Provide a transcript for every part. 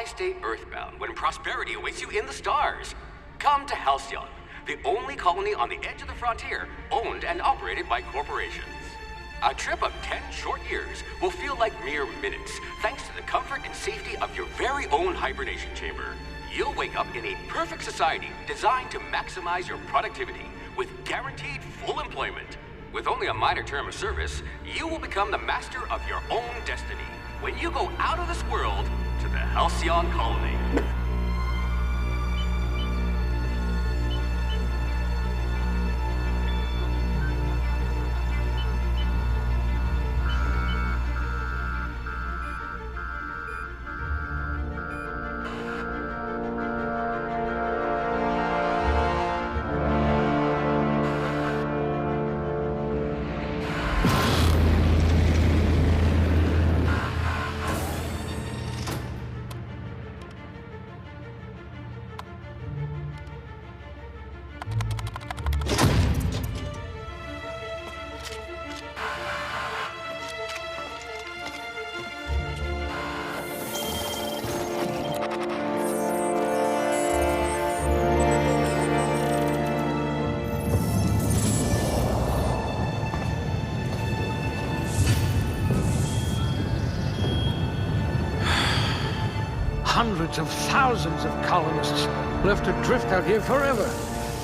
Why stay earthbound when prosperity awaits you in the stars? Come to Halcyon, the only colony on the edge of the frontier, owned and operated by corporations. A trip of 10 short years will feel like mere minutes, thanks to the comfort and safety of your very own hibernation chamber. You'll wake up in a perfect society designed to maximize your productivity, with guaranteed full employment. With only a minor term of service, you will become the master of your own destiny when you go out of this world to the Halcyon Colony. Hundreds of thousands of colonists left adrift out here forever,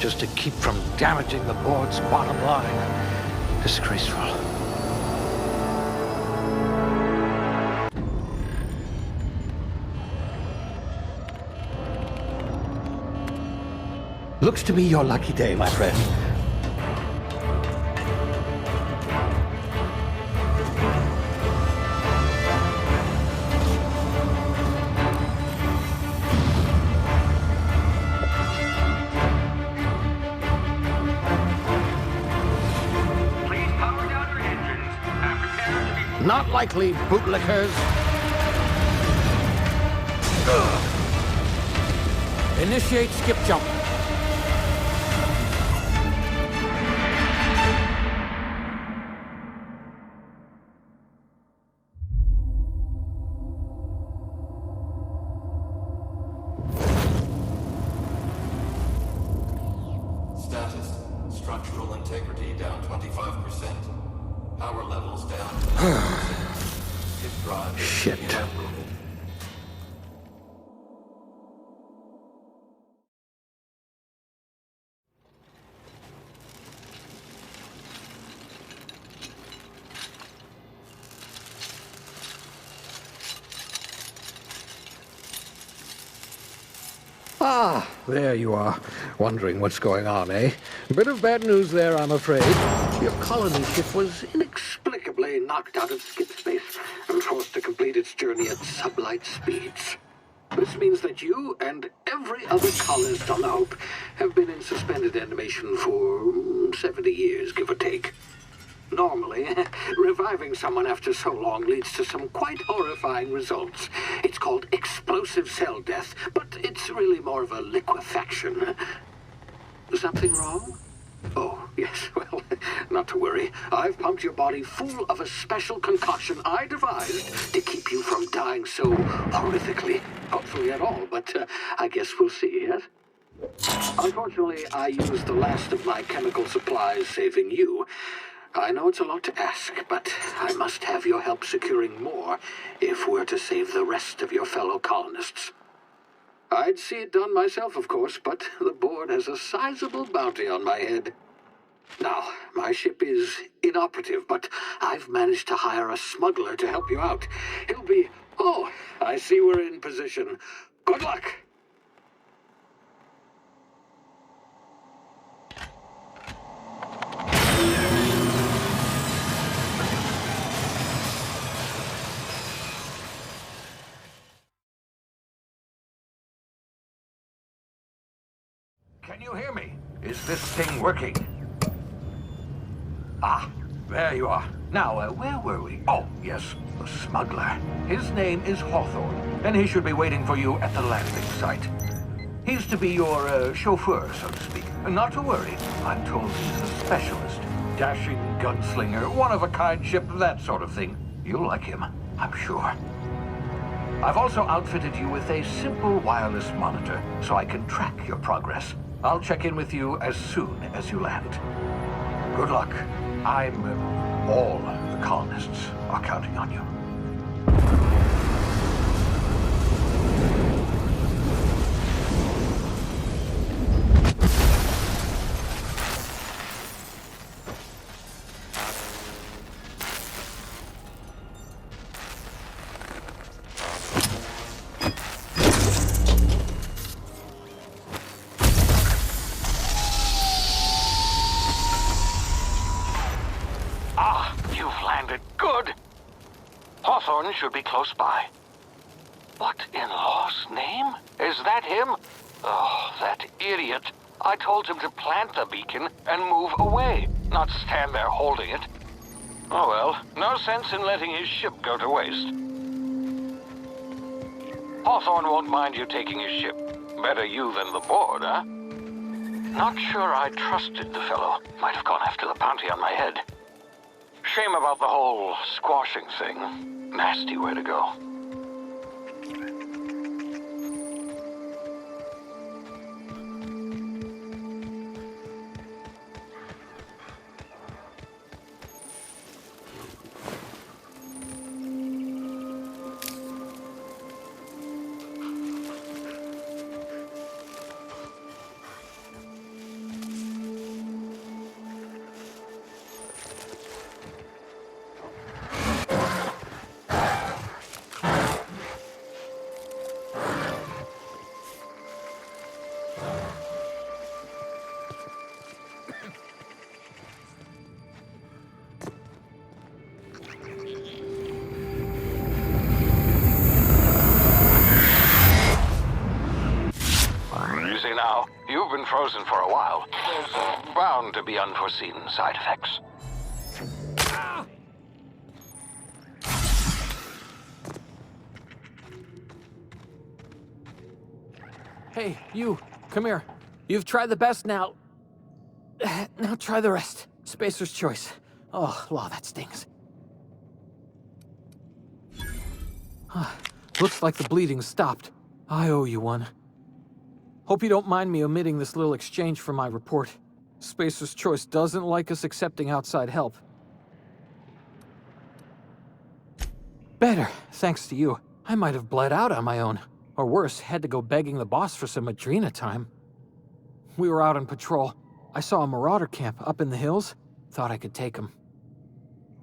just to keep from damaging the board's bottom line. Disgraceful. Looks to be your lucky day, my friend. Not likely, bootlickers. Initiate skip jump. Status. Structural integrity down 25%. Power levels down. Shit. Ah, there you are. Wondering what's going on, eh? A bit of bad news there, I'm afraid. Your colony ship was inexplicably knocked out of skip space and forced to complete its journey at sublight speeds. This means that you and every other colonist on the Hope have been in suspended animation for 70 years, give or take. Normally, reviving someone after so long leads to some quite horrifying results. It's called explosive cell death, but it's really more of a liquefaction. Something wrong? Oh, yes, well, not to worry. I've pumped your body full of a special concoction I devised to keep you from dying so horrifically. Hopefully at all, but I guess we'll see, yes? Unfortunately, I used the last of my chemical supplies saving you. I know it's a lot to ask, but I must have your help securing more if we're to save the rest of your fellow colonists. I'd see it done myself, of course, but the board has a sizable bounty on my head. Now, my ship is inoperative, but I've managed to hire a smuggler to help you out. He'll be... Oh, I see we're in position. Good luck! Can you hear me? Is this thing working? Ah, there you are. Now, where were we? Oh, yes, the smuggler. His name is Hawthorne, and he should be waiting for you at the landing site. He's to be your chauffeur, so to speak. Not to worry, I'm told he's a specialist. Dashing gunslinger, one-of-a-kind ship, that sort of thing. You'll like him, I'm sure. I've also outfitted you with a simple wireless monitor, so I can track your progress. I'll check in with you as soon as you land. Good luck. All the colonists are counting on you. Hawthorne should be close by. What in law's name? Is that him? Oh, that idiot. I told him to plant the beacon and move away, not stand there holding it. Oh well, no sense in letting his ship go to waste. Hawthorne won't mind you taking his ship. Better you than the board, huh? Not sure I trusted the fellow. Might have gone after the bounty on my head. Shame about the whole squashing thing. Nasty way to go. Now, you've been frozen for a while. There's bound to be unforeseen side effects. Hey, you, come here. You've tried the best now. Now try the rest. Spacer's choice. Oh, law, that stings. Looks like the bleeding stopped. I owe you one. Hope you don't mind me omitting this little exchange from my report. Spacer's Choice doesn't like us accepting outside help. Better, thanks to you. I might have bled out on my own. Or worse, had to go begging the boss for some Adrena time. We were out on patrol. I saw a marauder camp up in the hills. Thought I could take him.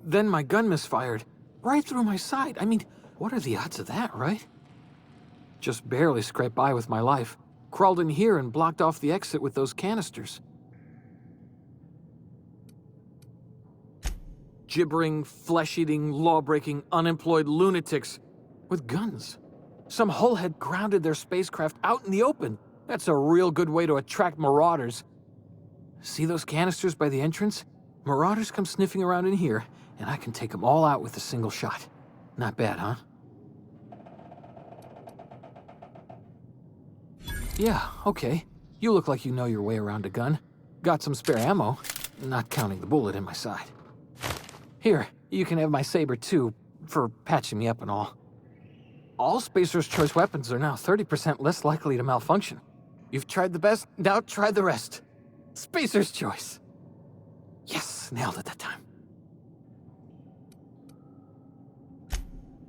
Then my gun misfired. Right through my side. I mean, what are the odds of that, right? Just barely scraped by with my life. Crawled in here and blocked off the exit with those canisters. Gibbering, flesh-eating, law-breaking, unemployed lunatics with guns. Some hull had grounded their spacecraft out in the open. That's a real good way to attract marauders. See those canisters by the entrance? Marauders come sniffing around in here, and I can take them all out with a single shot. Not bad, huh? Yeah, okay. You look like you know your way around a gun. Got some spare ammo, not counting the bullet in my side. Here, you can have my saber too, for patching me up and all. All Spacer's Choice weapons are now 30% less likely to malfunction. You've tried the best, now try the rest. Spacer's Choice. Yes, nailed it that time.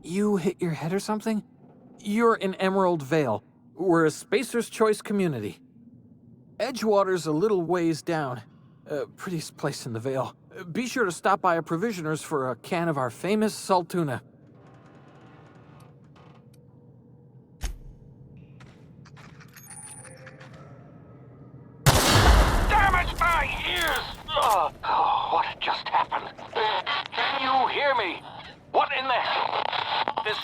You hit your head or something? You're in Emerald Vale. We're a Spacer's Choice community. Edgewater's a little ways down. Prettiest place in the Vale. Be sure to stop by our provisioners for a can of our famous salt tuna. Damage my ears! Oh, what just happened? Can you hear me? What in the hell? This...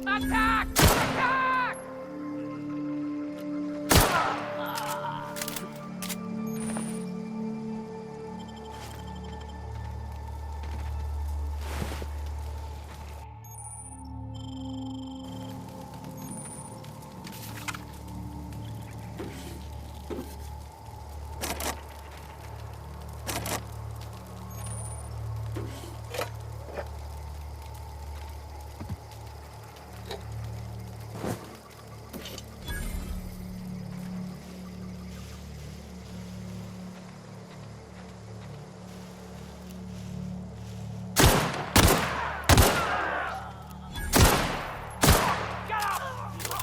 Attack! Attack!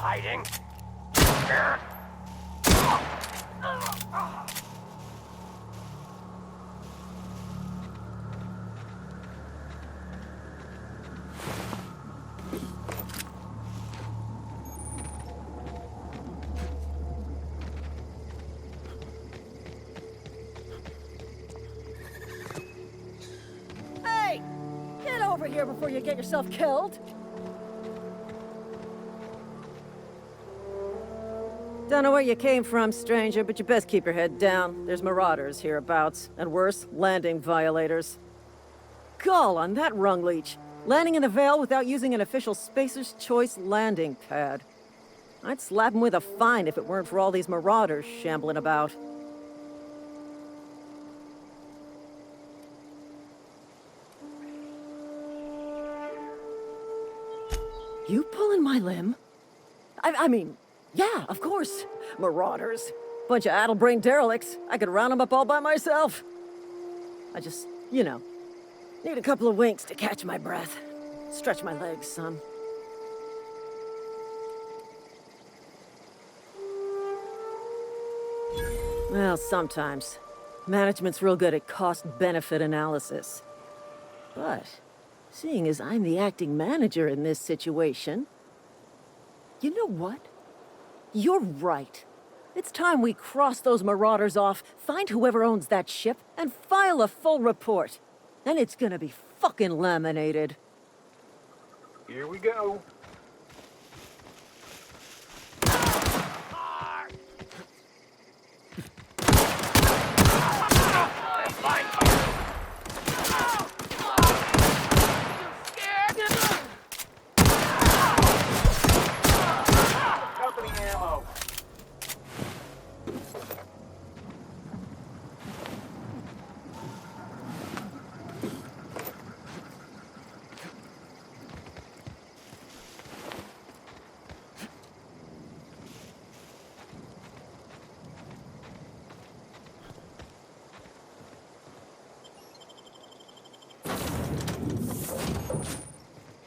Hiding. Hey! Get over here before you get yourself killed! Don't know where you came from, stranger, but you best keep your head down. There's marauders hereabouts, and worse, landing violators. Gall on that rung leech! Landing in the Vale without using an official Spacer's Choice landing pad. I'd slap him with a fine if it weren't for all these marauders shambling about. You pulling my limb? I mean, yeah, of course. Marauders. Bunch of addle-brained derelicts. I could round them up all by myself. I just, you know, need a couple of winks to catch my breath. Stretch my legs, son. Well, sometimes. Management's real good at cost-benefit analysis. But, seeing as I'm the acting manager in this situation, you know what? You're right. It's time we cross those marauders off, find whoever owns that ship, and file a full report. Then it's gonna be fucking laminated. Here we go. Company ammo.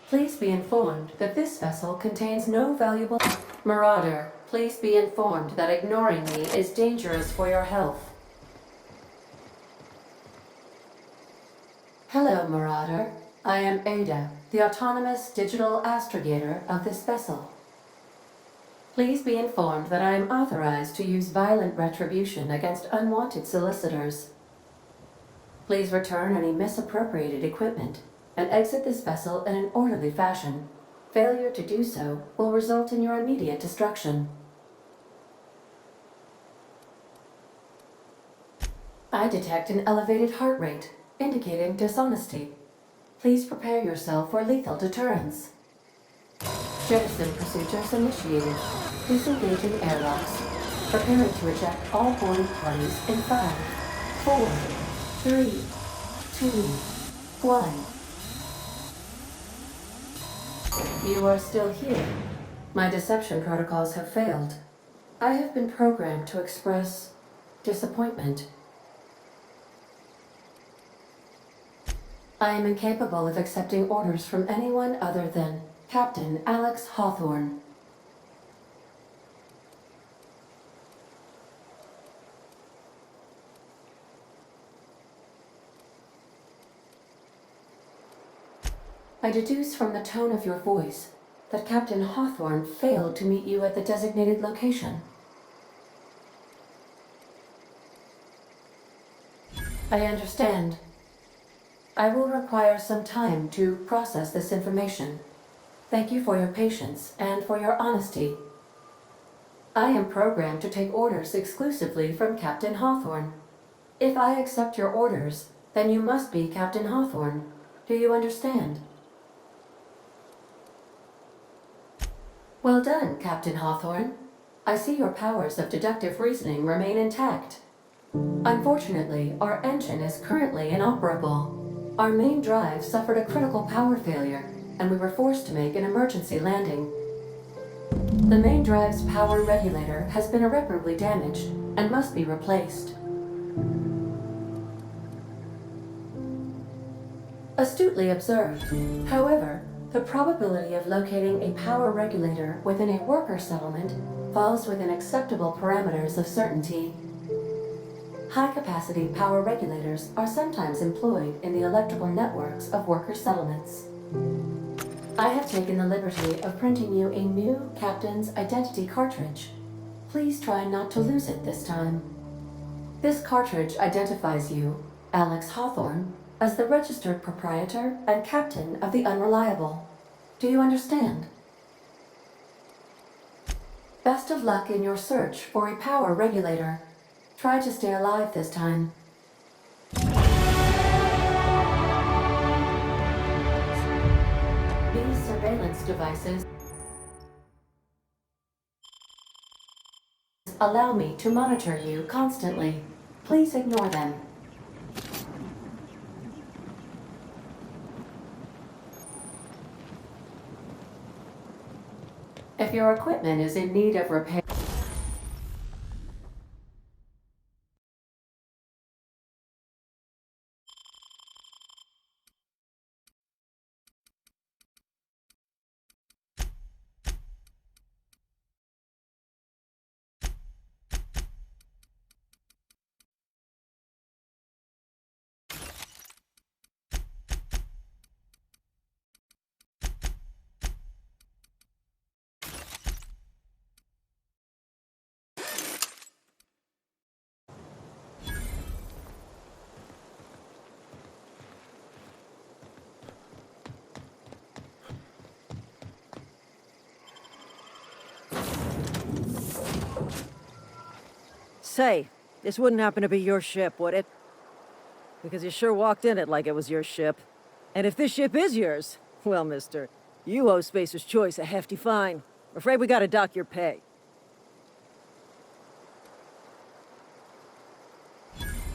Please be informed that this vessel contains no valuable... Marauder, please be informed that ignoring me is dangerous for your health. Hello, Marauder. I am Ada, the autonomous digital astrogator of this vessel. Please be informed that I am authorized to use violent retribution against unwanted solicitors. Please return any misappropriated equipment and exit this vessel in an orderly fashion. Failure to do so will result in your immediate destruction. I detect an elevated heart rate, indicating dishonesty. Please prepare yourself for lethal deterrence. Jettison procedures initiated. Disengaging airlocks. Preparing to eject all boarding parties in 5, 4, 3, 2, 1. You are still here. My deception protocols have failed. I have been programmed to express disappointment. I am incapable of accepting orders from anyone other than Captain Alex Hawthorne. I deduce from the tone of your voice that Captain Hawthorne failed to meet you at the designated location. I understand. I will require some time to process this information. Thank you for your patience and for your honesty. I am programmed to take orders exclusively from Captain Hawthorne. If I accept your orders, then you must be Captain Hawthorne. Do you understand? Well done, Captain Hawthorne. I see your powers of deductive reasoning remain intact. Unfortunately, our engine is currently inoperable. Our main drive suffered a critical power failure, and we were forced to make an emergency landing. The main drive's power regulator has been irreparably damaged and must be replaced. Astutely observed. However, the probability of locating a power regulator within a worker settlement falls within acceptable parameters of certainty. High-capacity power regulators are sometimes employed in the electrical networks of worker settlements. I have taken the liberty of printing you a new Captain's Identity cartridge. Please try not to lose it this time. This cartridge identifies you, Alex Hawthorne, as the registered proprietor and captain of the Unreliable. Do you understand? Best of luck in your search for a power regulator. Try to stay alive this time. These surveillance devices allow me to monitor you constantly. Please ignore them. If your equipment is in need of repair, Say, this wouldn't happen to be your ship, would it? Because you sure walked in it like it was your ship. And if this ship is yours, well, mister, you owe Spacer's Choice a hefty fine. I'm afraid we gotta dock your pay.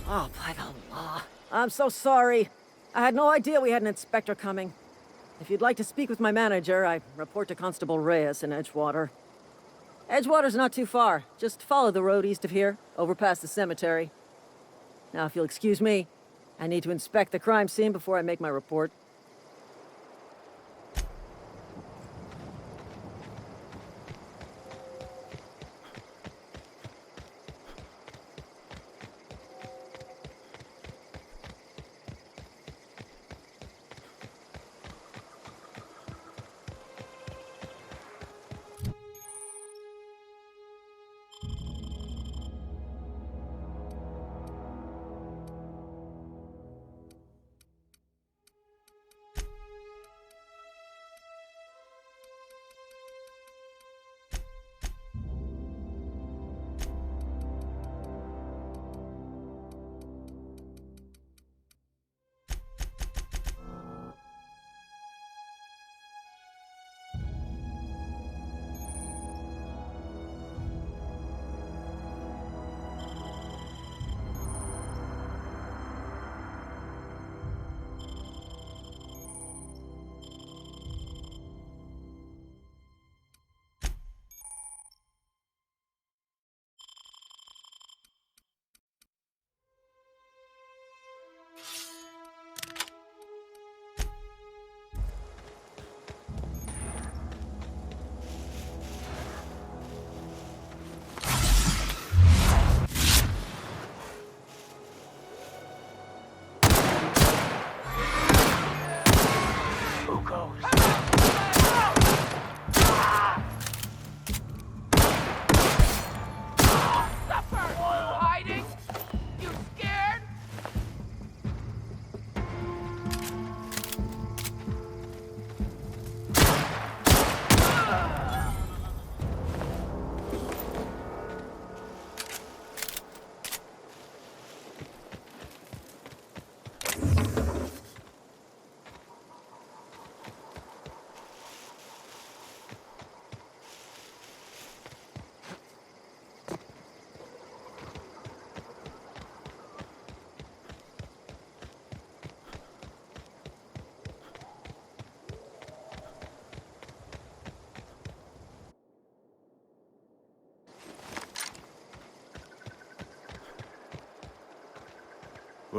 Oh, by the law. I'm so sorry. I had no idea we had an inspector coming. If you'd like to speak with my manager, I report to Constable Reyes in Edgewater. Edgewater's not too far. Just follow the road east of here, over past the cemetery. Now, if you'll excuse me, I need to inspect the crime scene before I make my report.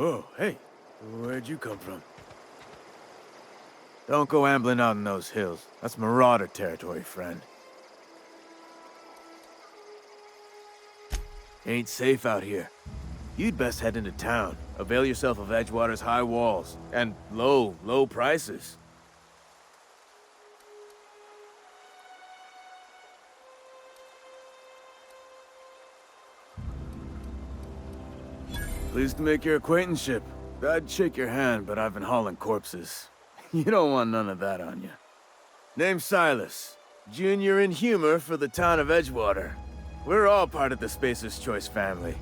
Whoa, hey, where'd you come from? Don't go ambling out in those hills. That's Marauder territory, friend. Ain't safe out here. You'd best head into town. Avail yourself of Edgewater's high walls and low prices. Pleased to make your acquaintanceship. I'd shake your hand, but I've been hauling corpses. You don't want none of that on you. Name's Silas. Junior in humor for the town of Edgewater. We're all part of the Spacer's Choice family.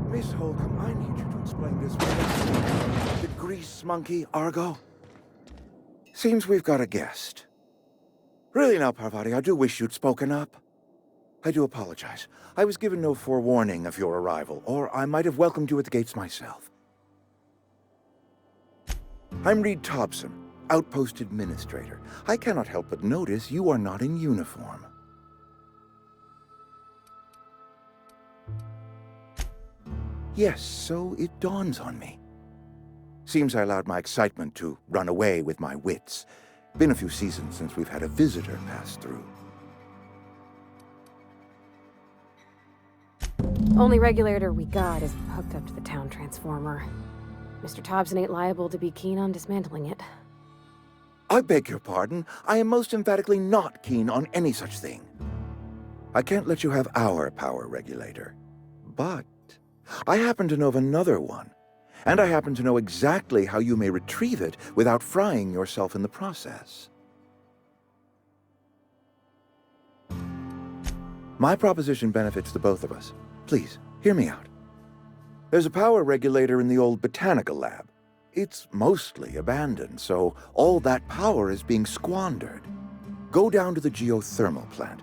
Miss Holcomb, I need you to explain this. The grease monkey, Argo? Seems we've got a guest. Really now, Parvati, I do wish you'd spoken up. I do apologize. I was given no forewarning of your arrival, or I might have welcomed you at the gates myself. I'm Reed Thompson, Outpost Administrator. I cannot help but notice you are not in uniform. Yes, so it dawns on me. Seems I allowed my excitement to run away with my wits. Been a few seasons since we've had a visitor pass through. Only regulator we got is hooked up to the town transformer. Mr. Thompson ain't liable to be keen on dismantling it. I beg your pardon. I am most emphatically not keen on any such thing. I can't let you have our power regulator. But I happen to know of another one, and I happen to know exactly how you may retrieve it without frying yourself in the process. My proposition benefits the both of us. Please, hear me out. There's a power regulator in the old botanical lab. It's mostly abandoned, so all that power is being squandered. Go down to the geothermal plant.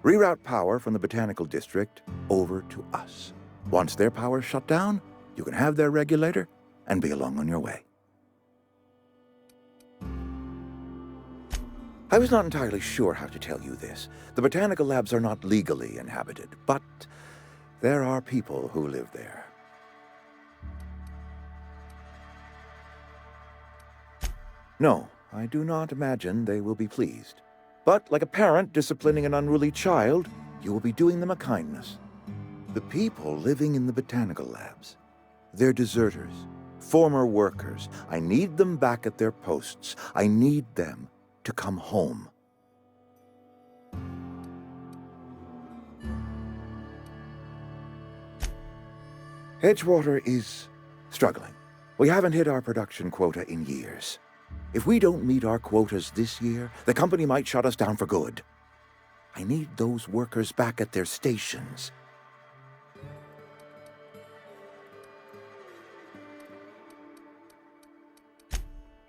Reroute power from the botanical district over to us. Once their power's shut down, you can have their regulator and be along on your way. I was not entirely sure how to tell you this. The botanical labs are not legally inhabited, but there are people who live there. No, I do not imagine they will be pleased. But like a parent disciplining an unruly child, you will be doing them a kindness. The people living in the botanical labs, they're deserters, former workers. I need them back at their posts. I need them to come home. Edgewater is struggling. We haven't hit our production quota in years. If we don't meet our quotas this year, the company might shut us down for good. I need those workers back at their stations.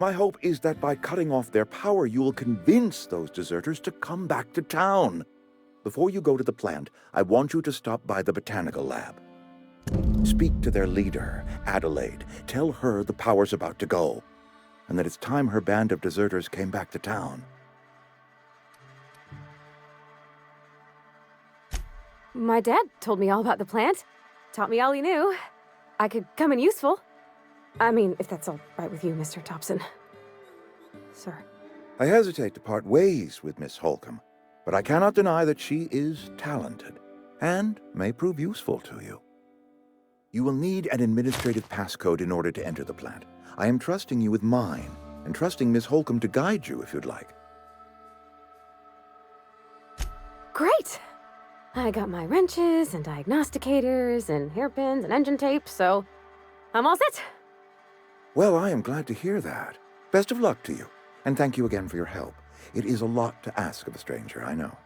My hope is that by cutting off their power, you will convince those deserters to come back to town. Before you go to the plant, I want you to stop by the botanical lab. Speak to their leader, Adelaide. Tell her the power's about to go, and that it's time her band of deserters came back to town. My dad told me all about the plant. Taught me all he knew. I could come in useful. I mean, if that's all right with you, Mr. Thompson. Sir. I hesitate to part ways with Miss Holcomb, but I cannot deny that she is talented and may prove useful to you. You will need an administrative passcode in order to enter the plant. I am trusting you with mine, and trusting Miss Holcomb to guide you if you'd like. Great! I got my wrenches and diagnosticators and hairpins and engine tape, so I'm all set. Well, I am glad to hear that. Best of luck to you, and thank you again for your help. It is a lot to ask of a stranger, I know.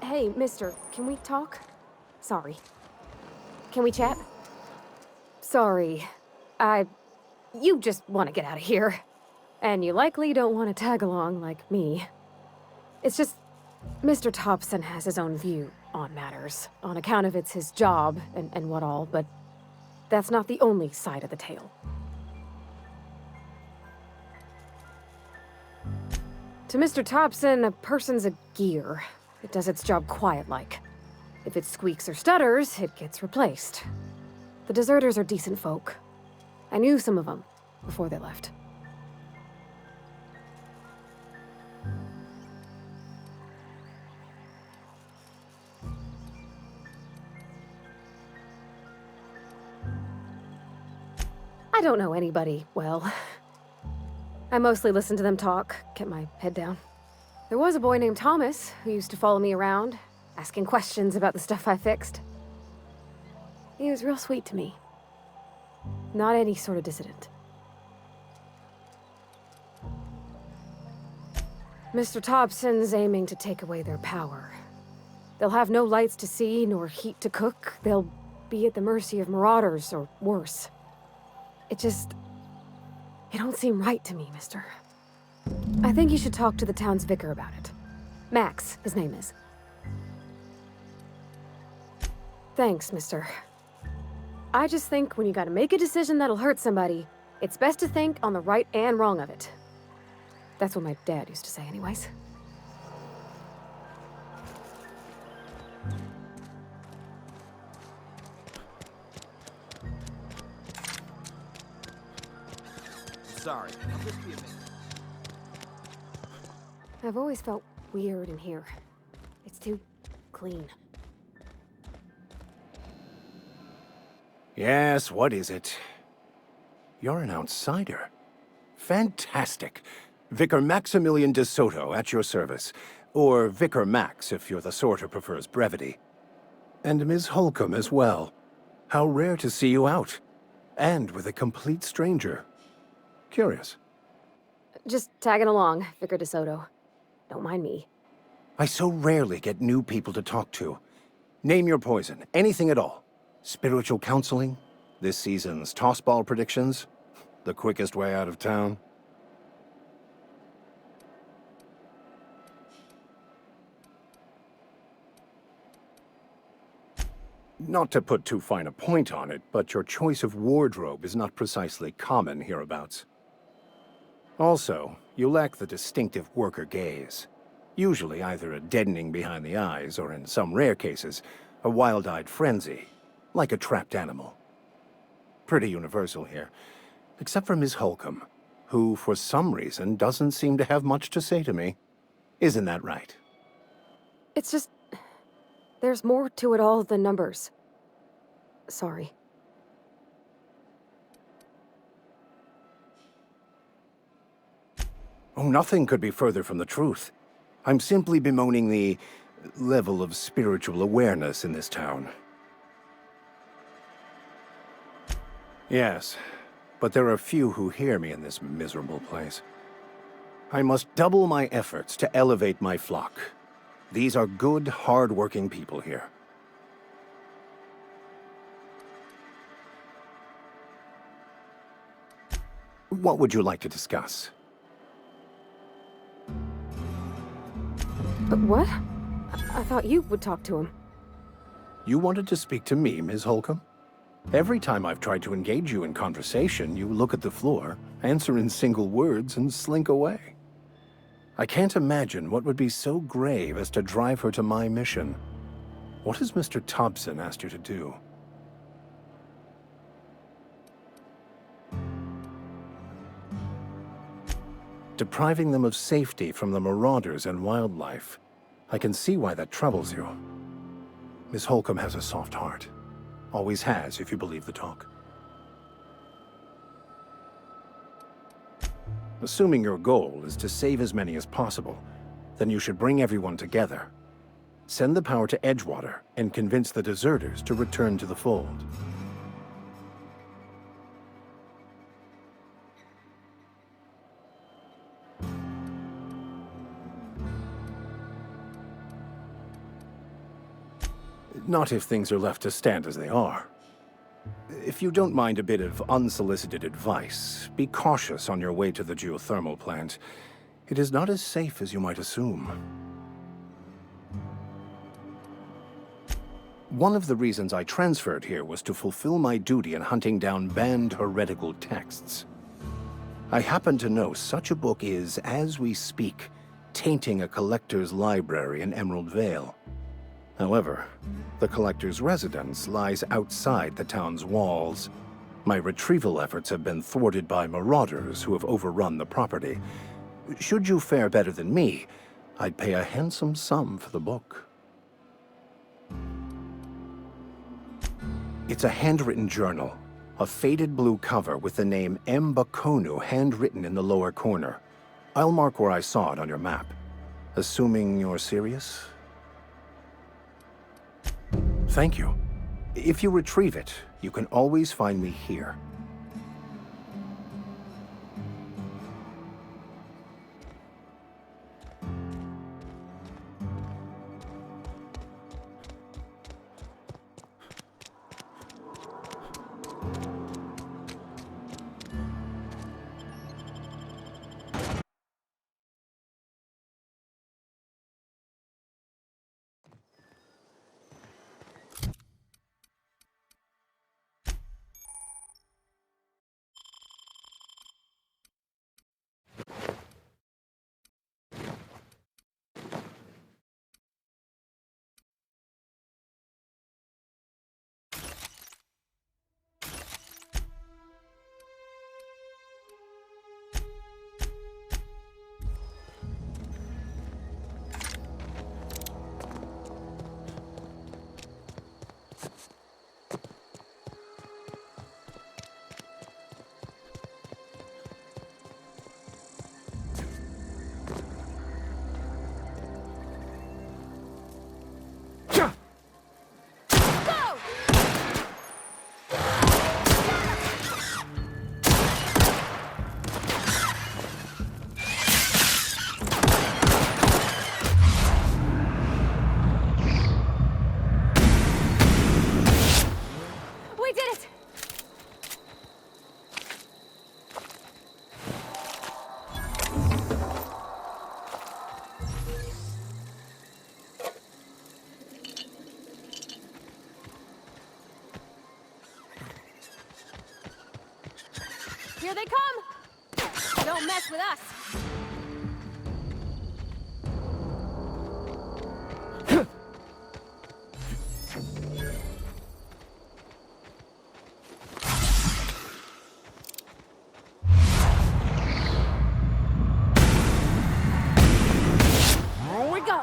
Hey, mister, can we talk? Sorry. Can we chat? Sorry. You just want to get out of here. And you likely don't want to tag along like me. It's just, Mr. Thompson has his own view on matters, on account of it's his job and what all, but that's not the only side of the tale. To Mr. Thompson, a person's a gear. It does its job quiet-like. If it squeaks or stutters, it gets replaced. The deserters are decent folk. I knew some of them before they left. I don't know anybody well. I mostly listen to them talk, kept my head down. There was a boy named Thomas who used to follow me around, asking questions about the stuff I fixed. He was real sweet to me. Not any sort of dissident. Mr. Thompson's aiming to take away their power. They'll have no lights to see, nor heat to cook. They'll be at the mercy of marauders, or worse. It don't seem right to me, mister. I think you should talk to the town's vicar about it. Max, his name is. Thanks, mister. I just think when you gotta make a decision that'll hurt somebody, it's best to think on the right and wrong of it. That's what my dad used to say anyways. Sorry, I'll just be a minute. I've always felt weird in here. It's too clean. Yes, what is it? You're an outsider. Fantastic. Vicar Maximilian de Soto at your service. Or Vicar Max, if you're the sort who prefers brevity. And Ms. Holcomb as well. How rare to see you out. And with a complete stranger. Curious. Just tagging along, Vicar de Soto. Don't mind me. I so rarely get new people to talk to. Name your poison, anything at all. Spiritual counseling? This season's tossball predictions? The quickest way out of town? Not to put too fine a point on it, but your choice of wardrobe is not precisely common hereabouts. Also, you lack the distinctive worker gaze. Usually either a deadening behind the eyes, or in some rare cases, a wild-eyed frenzy, like a trapped animal. Pretty universal here, except for Ms. Holcomb, who, for some reason, doesn't seem to have much to say to me. Isn't that right? It's just... there's more to it all than numbers. Sorry. Oh, nothing could be further from the truth. I'm simply bemoaning the level of spiritual awareness in this town. Yes, but there are few who hear me in this miserable place. I must double my efforts to elevate my flock. These are good, hard-working people here. What would you like to discuss? But what? I thought you would talk to him. You wanted to speak to me, Ms. Holcomb? Every time I've tried to engage you in conversation, you look at the floor, answer in single words, and slink away. I can't imagine what would be so grave as to drive her to my mission. What has Mr. Thompson asked you to do? Depriving them of safety from the marauders and wildlife. I can see why that troubles you. Miss Holcomb has a soft heart. Always has, if you believe the talk. Assuming your goal is to save as many as possible, then you should bring everyone together. Send the power to Edgewater and convince the deserters to return to the fold. Not if things are left to stand as they are. If you don't mind a bit of unsolicited advice, be cautious on your way to the geothermal plant. It is not as safe as you might assume. One of the reasons I transferred here was to fulfill my duty in hunting down banned heretical texts. I happen to know such a book is, as we speak, tainting a collector's library in Emerald Vale. However, the collector's residence lies outside the town's walls. My retrieval efforts have been thwarted by marauders who have overrun the property. Should you fare better than me, I'd pay a handsome sum for the book. It's a handwritten journal, a faded blue cover with the name M. Bakonu handwritten in the lower corner. I'll mark where I saw it on your map. Assuming you're serious? Thank you. If you retrieve it, you can always find me here. Here they come! Don't mess with us! Here we go!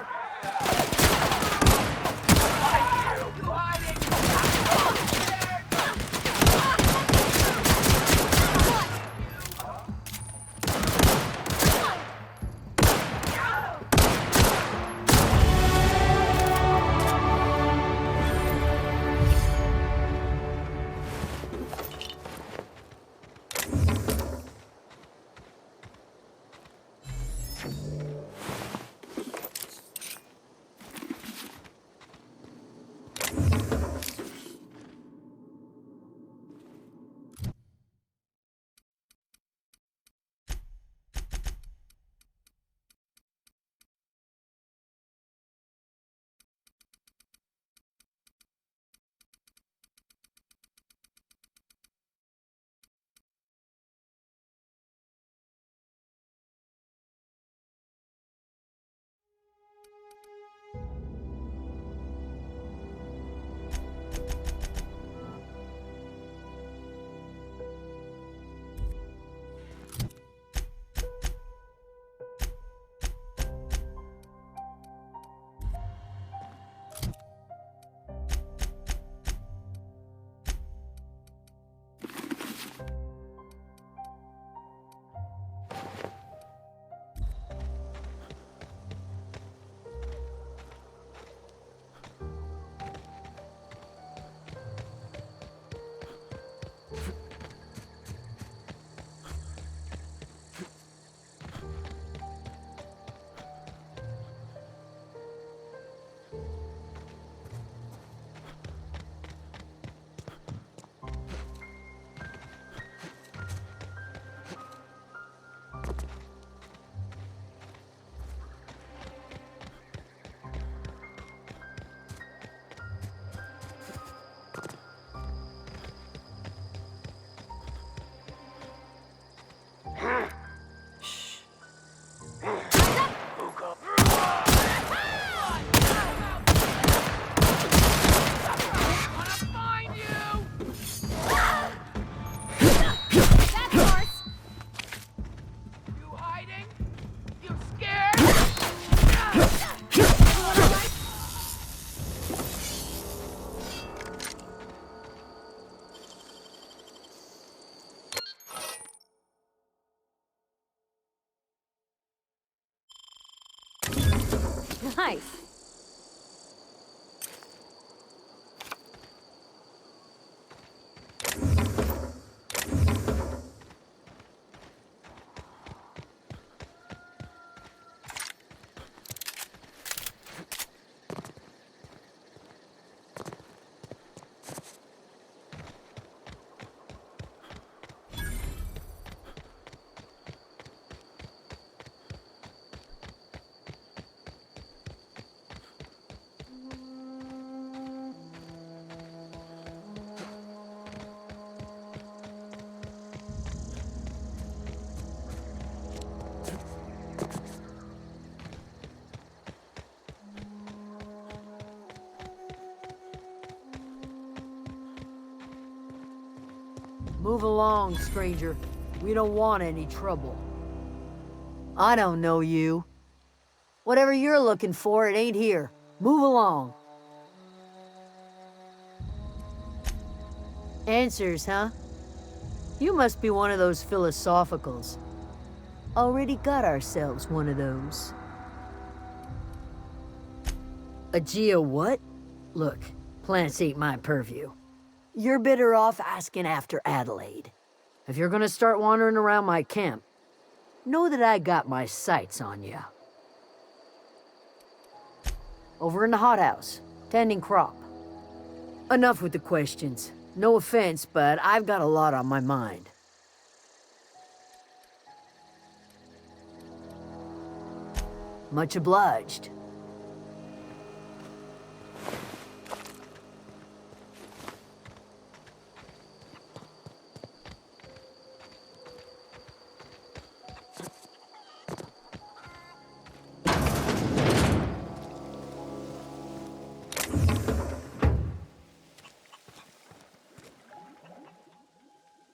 Move along, stranger. We don't want any trouble. I don't know you. Whatever you're looking for, it ain't here. Move along. Answers, huh? You must be one of those philosophicals. Already got ourselves one of those. A geo what? Look, plants ain't my purview. You're better off asking after Adelaide. If you're gonna start wandering around my camp, know that I got my sights on you. Over in the hothouse, tending crop. Enough with the questions. No offense, but I've got a lot on my mind. Much obliged.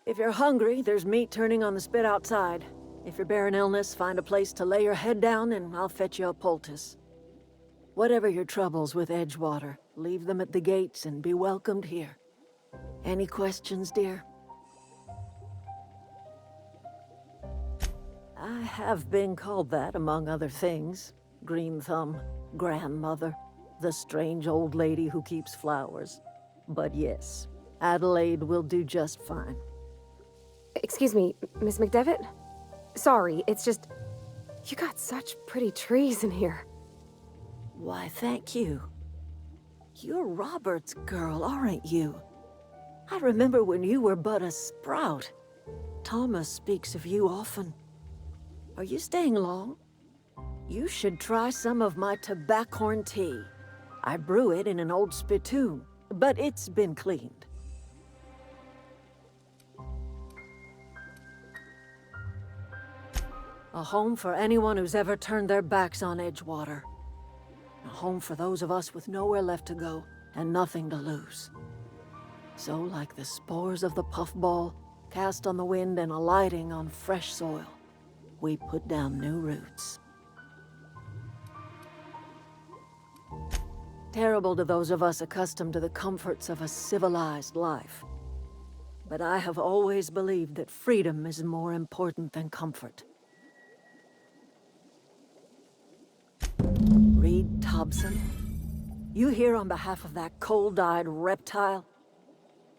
If you're hungry, there's meat turning on the spit outside. If you're bearing illness, find a place to lay your head down and I'll fetch you a poultice. Whatever your troubles with Edgewater, leave them at the gates and be welcomed here. Any questions, dear? I have been called that, among other things. Green Thumb, grandmother, the strange old lady who keeps flowers. But yes, Adelaide will do just fine. Excuse me, Miss McDevitt? Sorry, it's just... You got such pretty trees in here. Why, thank you. You're Robert's girl, aren't you? I remember when you were but a sprout. Thomas speaks of you often. Are you staying long? You should try some of my tobaccorn tea. I brew it in an old spittoon, but it's been cleaned. A home for anyone who's ever turned their backs on Edgewater. A home for those of us with nowhere left to go and nothing to lose. So, like the spores of the puffball, cast on the wind and alighting on fresh soil, we put down new roots. Terrible to those of us accustomed to the comforts of a civilized life. But I have always believed that freedom is more important than comfort. Reed Thompson, you here on behalf of that cold-eyed reptile?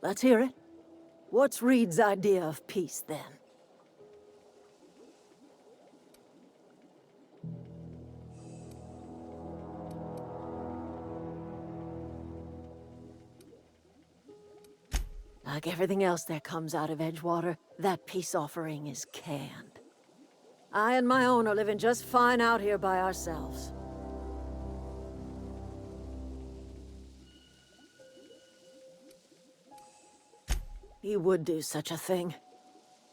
Let's hear it. What's Reed's idea of peace, then? Like everything else that comes out of Edgewater, that peace offering is canned. I and my own are living just fine out here by ourselves. He would do such a thing.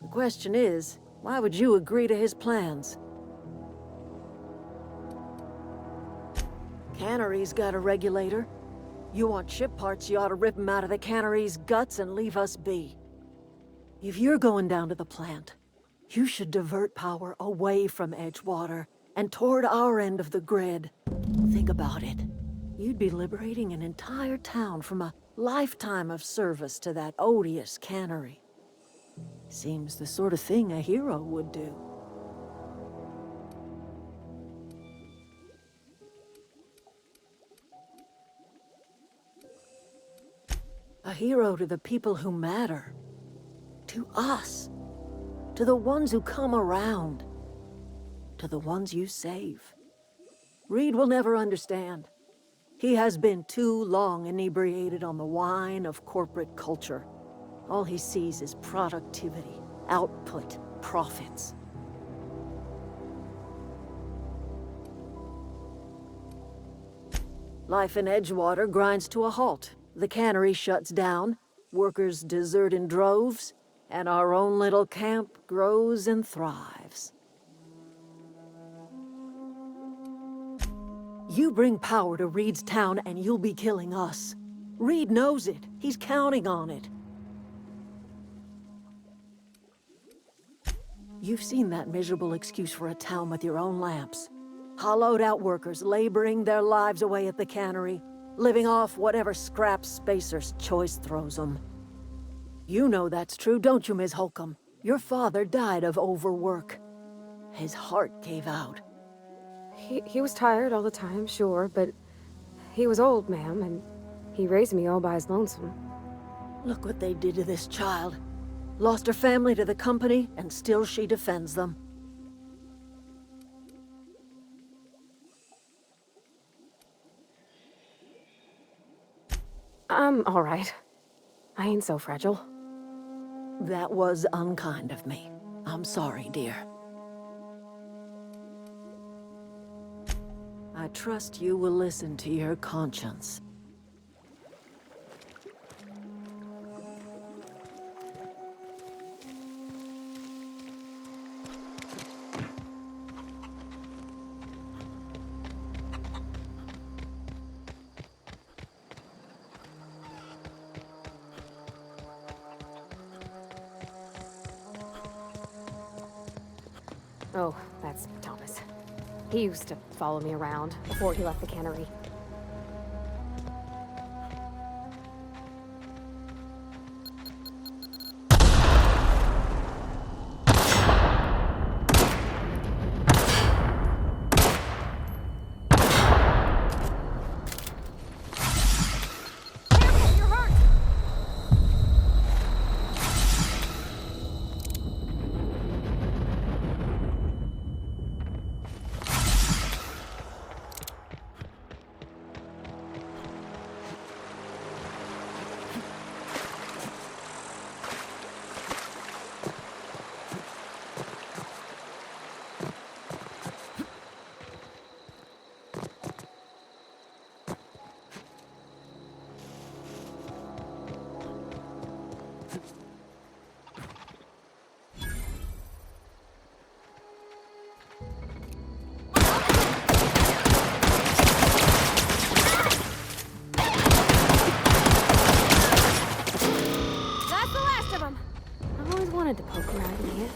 The question is, why would you agree to his plans? Cannery's got a regulator. You want ship parts, you ought to rip him out of the cannery's guts and leave us be. If you're going down to the plant, you should divert power away from Edgewater and toward our end of the grid. Think about it. You'd be liberating an entire town from a lifetime of service to that odious cannery. Seems the sort of thing a hero would do. A hero to the people who matter. To us. To the ones who come around. To the ones you save. Reed will never understand. He has been too long inebriated on the wine of corporate culture. All he sees is productivity, output, profits. Life in Edgewater grinds to a halt. The cannery shuts down, workers desert in droves, and our own little camp grows and thrives. You bring power to Reed's town and you'll be killing us. Reed knows it. He's counting on it. You've seen that miserable excuse for a town with your own lamps. Hollowed out workers laboring their lives away at the cannery, living off whatever scraps Spacer's choice throws them. You know that's true, don't you, Ms. Holcomb? Your father died of overwork. His heart gave out. He was tired all the time, sure, but he was old, ma'am, and he raised me all by his lonesome. Look what they did to this child. Lost her family to the company, and still she defends them. I'm all right. I ain't so fragile. That was unkind of me. I'm sorry, dear. I trust you will listen to your conscience. Oh, that's Thomas. He used to follow me around before he left the cannery. Wanted to poke around in here.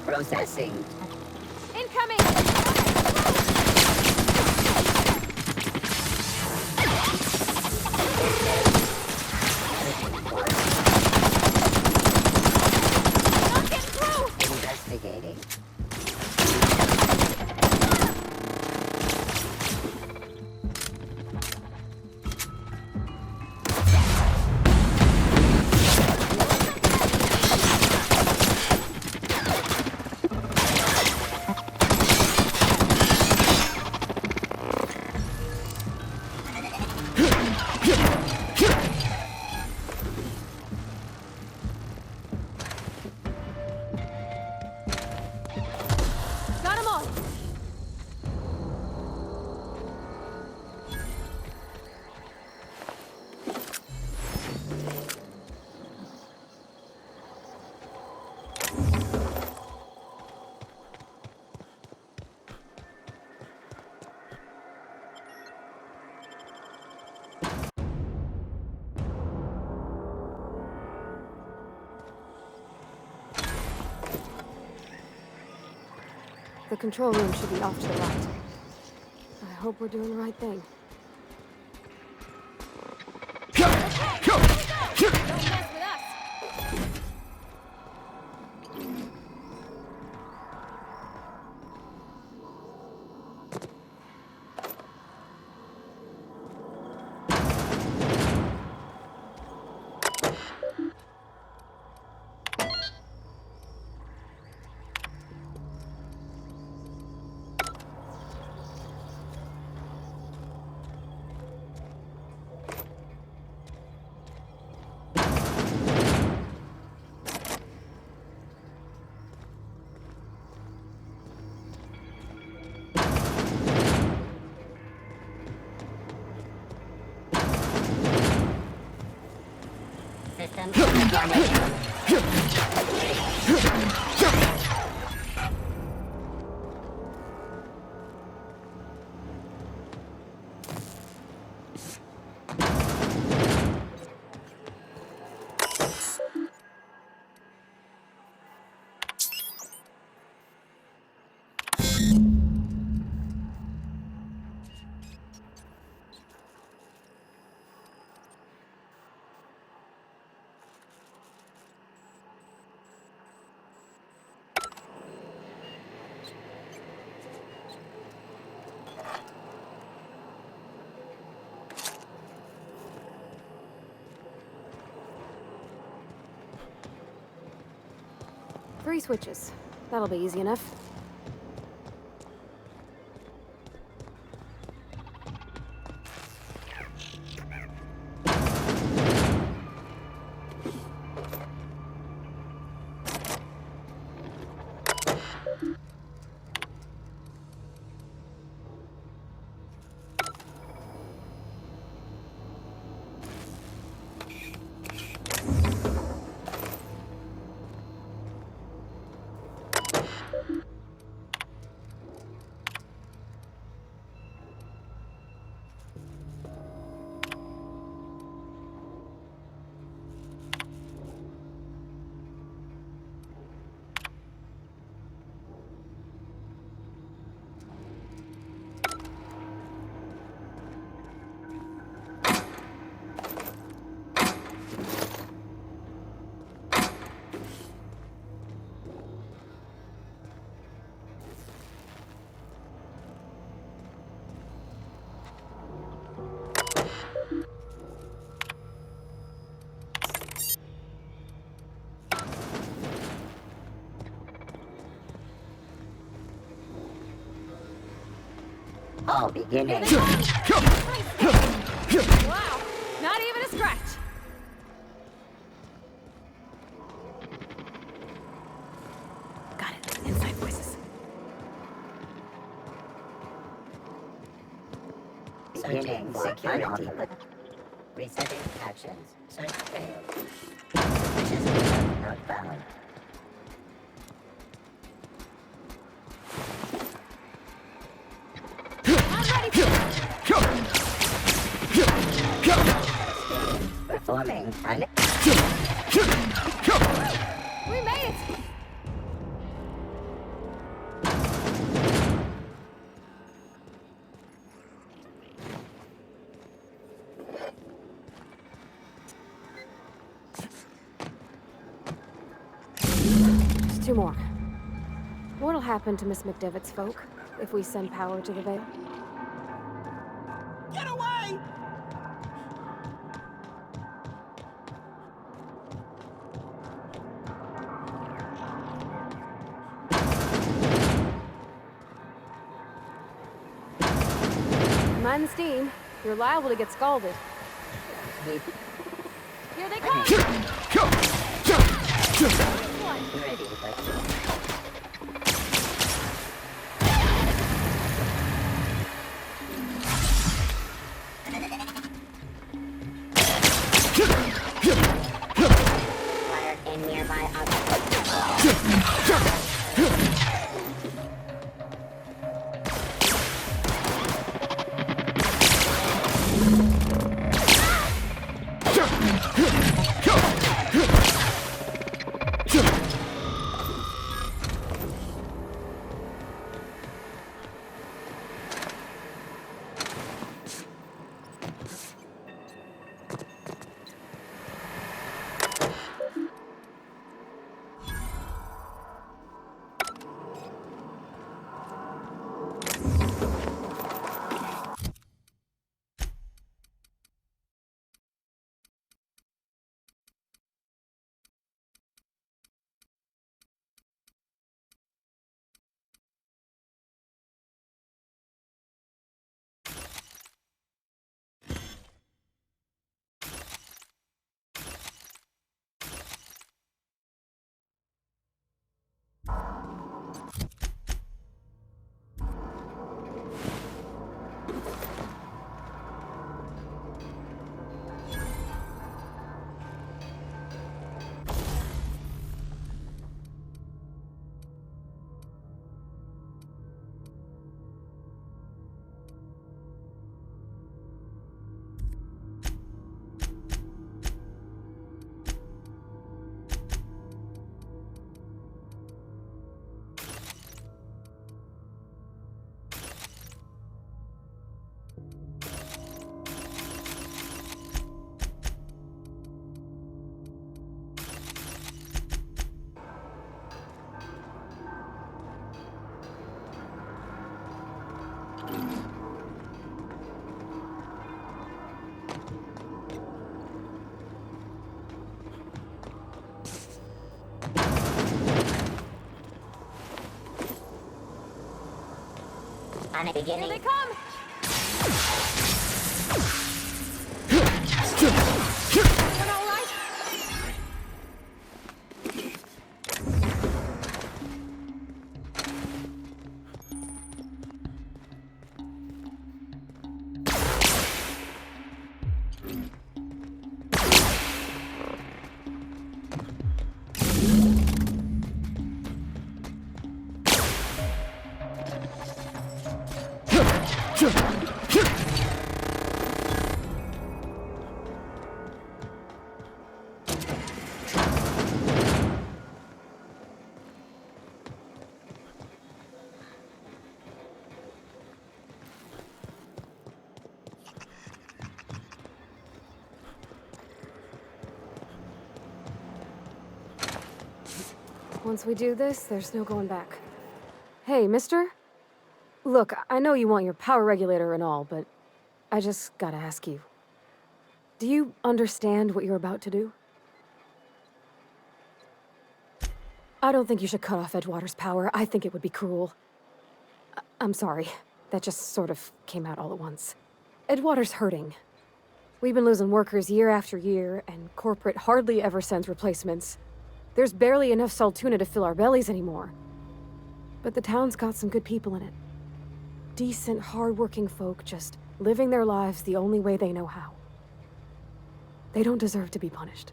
Processing. Incoming! Not getting through! Investigating. Got 'em all! The control room should be off to the right. I hope we're doing the right thing. Don't mess with us! Three switches. That'll be easy enough. All beginning. Wow, not even a scratch. Got it. Inside voices. Searching security. Resetting actions. Search failed. Suspicious data not found. Performing. We made it! Just two more. What'll happen to Miss McDevitt's folk if we send power to the Vale? Get away! Mind the steam. You're liable to get scalded. Here they come! Fire in nearby On a beginning. Here they come! Everyone all right? Once we do this, there's no going back. Hey, mister? Look, I know you want your power regulator and all, but I just gotta ask you. Do you understand what you're about to do? I don't think you should cut off Edgewater's power. I think it would be cruel. I'm sorry. That just sort of came out all at once. Edgewater's hurting. We've been losing workers year after year, and corporate hardly ever sends replacements. There's barely enough Saltuna to fill our bellies anymore. But the town's got some good people in it. Decent, hard-working folk just living their lives the only way they know how. They don't deserve to be punished.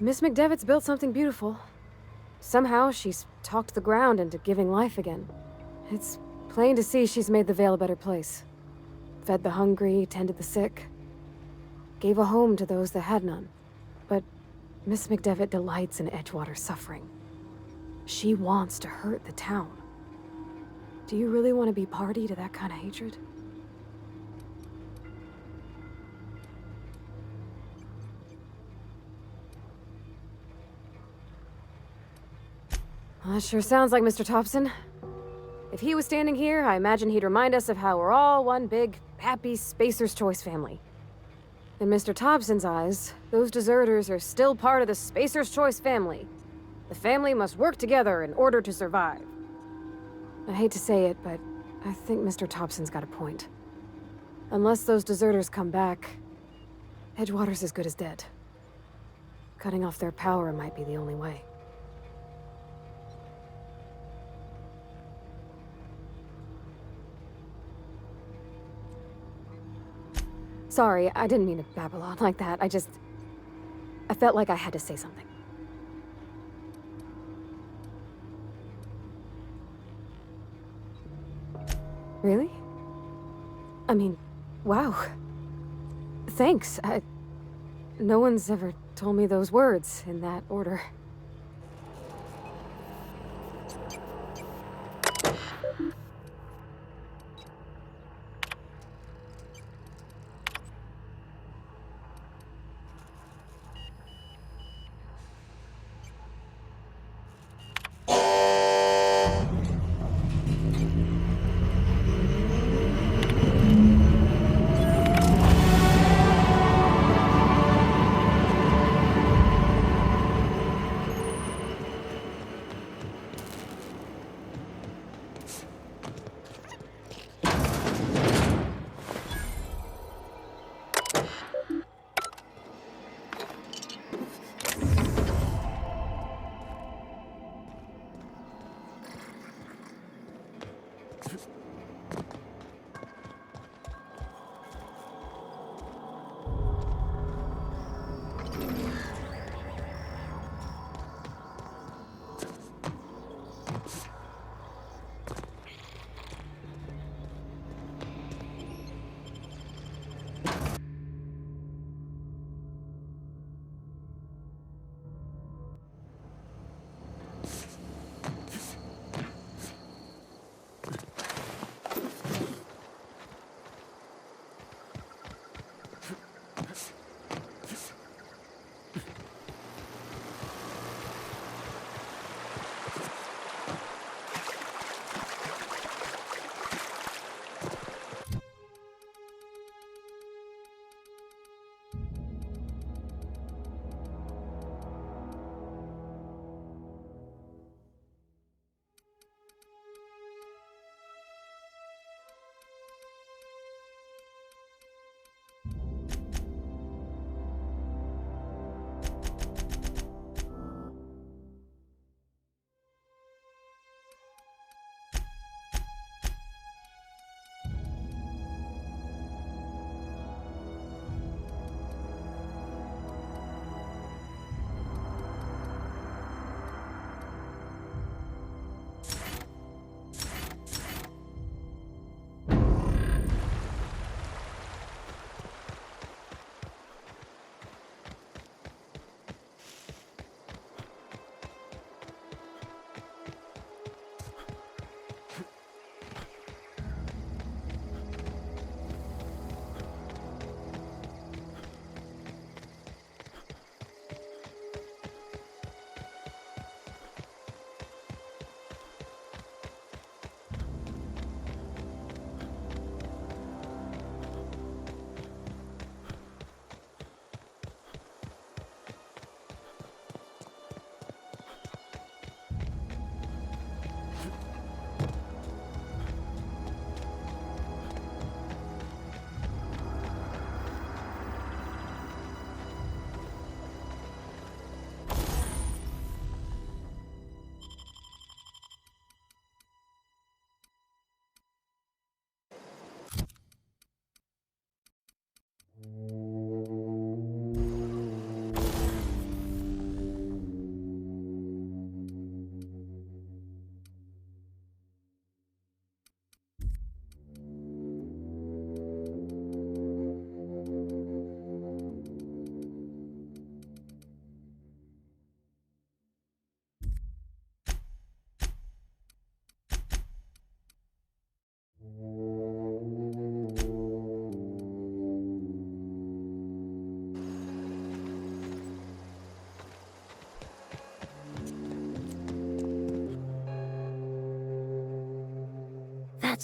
Miss McDevitt's built something beautiful. Somehow, she's talked the ground into giving life again. It's plain to see she's made the Vale a better place. Fed the hungry, tended the sick. Gave a home to those that had none. But Miss McDevitt delights in Edgewater's suffering. She wants to hurt the town. Do you really want to be party to that kind of hatred? Well, that sure sounds like Mr. Thompson. If he was standing here, I imagine he'd remind us of how we're all one big, happy Spacer's Choice family. In Mr. Thompson's eyes, those deserters are still part of the Spacer's Choice family. The family must work together in order to survive. I hate to say it, but I think Mr. Thompson's got a point. Unless those deserters come back, Edgewater's as good as dead. Cutting off their power might be the only way. Sorry, I didn't mean to babble on like that. I felt like I had to say something. Really? I mean, wow. Thanks. No one's ever told me those words in that order.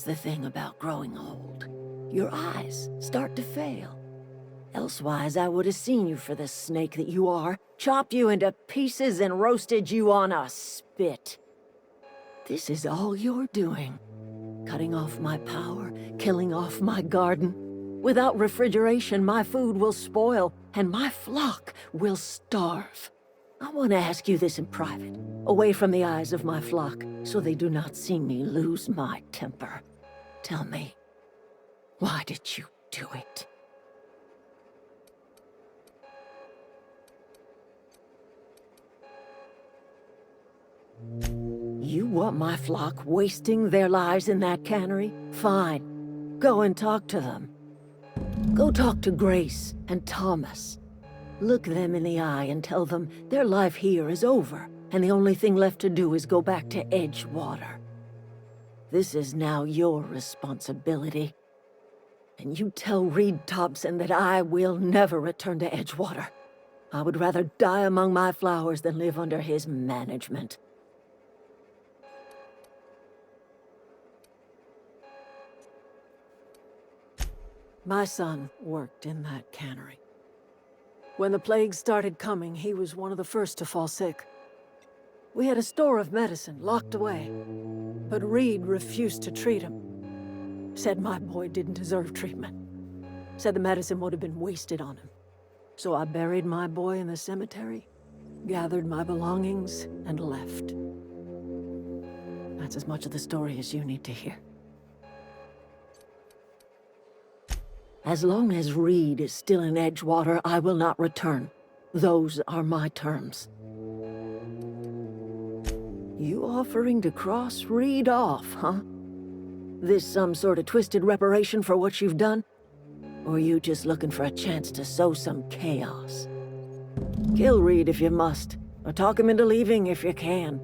the thing about growing old. Your eyes start to fail. Elsewise, I would have seen you for the snake that you are, chopped you into pieces and roasted you on a spit. This is all you're doing. Cutting off my power, killing off my garden. Without refrigeration, my food will spoil, and my flock will starve. I want to ask you this in private, away from the eyes of my flock, so they do not see me lose my temper. Tell me, why did you do it? You want my flock wasting their lives in that cannery? Fine. Go and talk to them. Go talk to Grace and Thomas. Look them in the eye and tell them their life here is over, and the only thing left to do is go back to Edgewater. This is now your responsibility. And you tell Reed Thompson that I will never return to Edgewater. I would rather die among my flowers than live under his management. My son worked in that cannery. When the plague started coming, he was one of the first to fall sick. We had a store of medicine locked away, but Reed refused to treat him. Said my boy didn't deserve treatment. Said the medicine would have been wasted on him. So I buried my boy in the cemetery, gathered my belongings, and left. That's as much of the story as you need to hear. As long as Reed is still in Edgewater, I will not return. Those are my terms. You offering to cross Reed off, huh? This some sort of twisted reparation for what you've done? Or you just looking for a chance to sow some chaos? Kill Reed if you must, or talk him into leaving if you can.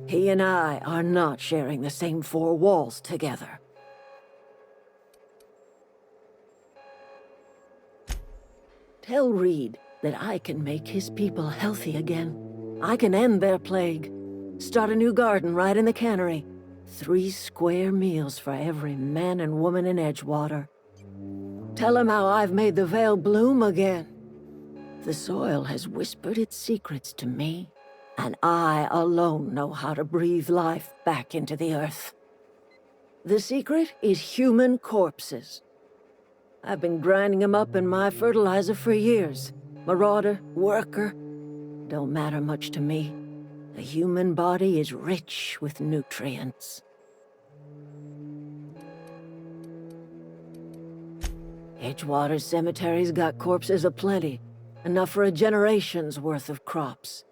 He and I are not sharing the same four walls together. Tell Reed that I can make his people healthy again. I can end their plague. Start a new garden right in the cannery. 3 square meals for every man and woman in Edgewater. Tell him how I've made the Vale bloom again. The soil has whispered its secrets to me, and I alone know how to breathe life back into the earth. The secret is human corpses. I've been grinding them up in my fertilizer for years. Marauder, worker, don't matter much to me. The human body is rich with nutrients. Edgewater's cemetery's got corpses aplenty, enough for a generation's worth of crops.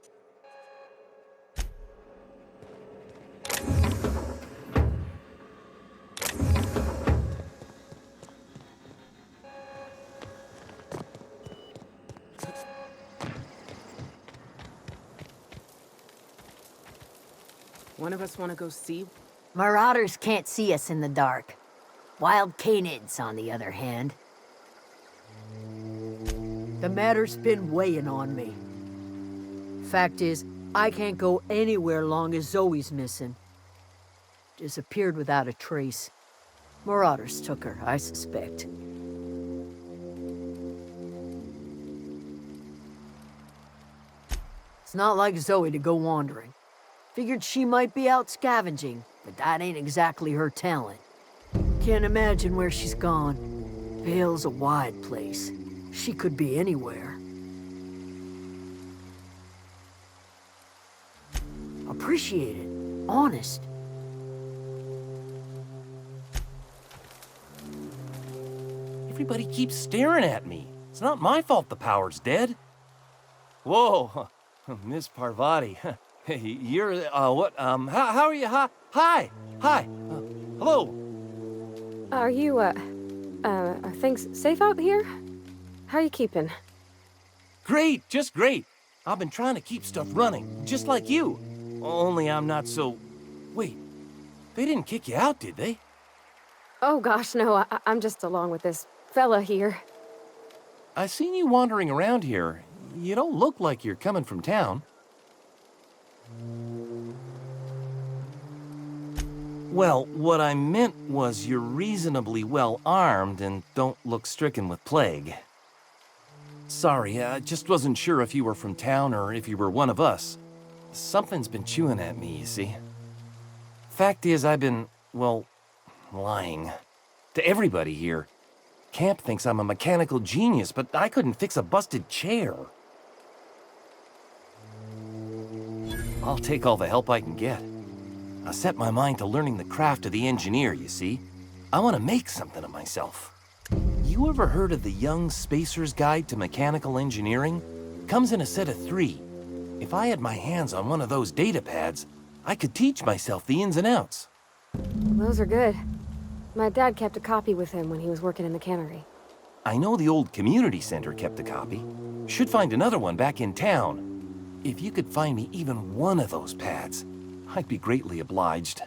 One of us want to go see? Marauders can't see us in the dark. Wild canids, on the other hand. The matter's been weighing on me. Fact is, I can't go anywhere long as Zoe's missing. Disappeared without a trace. Marauders took her, I suspect. It's not like Zoe to go wandering. Figured she might be out scavenging, but that ain't exactly her talent. Can't imagine where she's gone. Vale's a wide place. She could be anywhere. Appreciate it. Honest. Everybody keeps staring at me. It's not my fault the power's dead. Whoa, Miss Parvati. Hey, you're, what, how are you? Hi, hello. Are you, are things safe out here? How are you keeping? Great, just great. I've been trying to keep stuff running, just like you. Only I'm not so... Wait, they didn't kick you out, did they? Oh gosh, no, I'm just along with this fella here. I seen you wandering around here. You don't look like you're coming from town. Well, what I meant was you're reasonably well armed and don't look stricken with plague. Sorry, I just wasn't sure if you were from town or if you were one of us. Something's been chewing at me, you see. Fact is, I've been, well, lying. To everybody here. Camp thinks I'm a mechanical genius, but I couldn't fix a busted chair. I'll take all the help I can get. I set my mind to learning the craft of the engineer, you see. I want to make something of myself. You ever heard of the Young Spacer's Guide to Mechanical Engineering? Comes in a set of 3. If I had my hands on one of those data pads, I could teach myself the ins and outs. Those are good. My dad kept a copy with him when he was working in the cannery. I know the old community center kept a copy. Should find another one back in town. If you could find me even one of those pads, I'd be greatly obliged.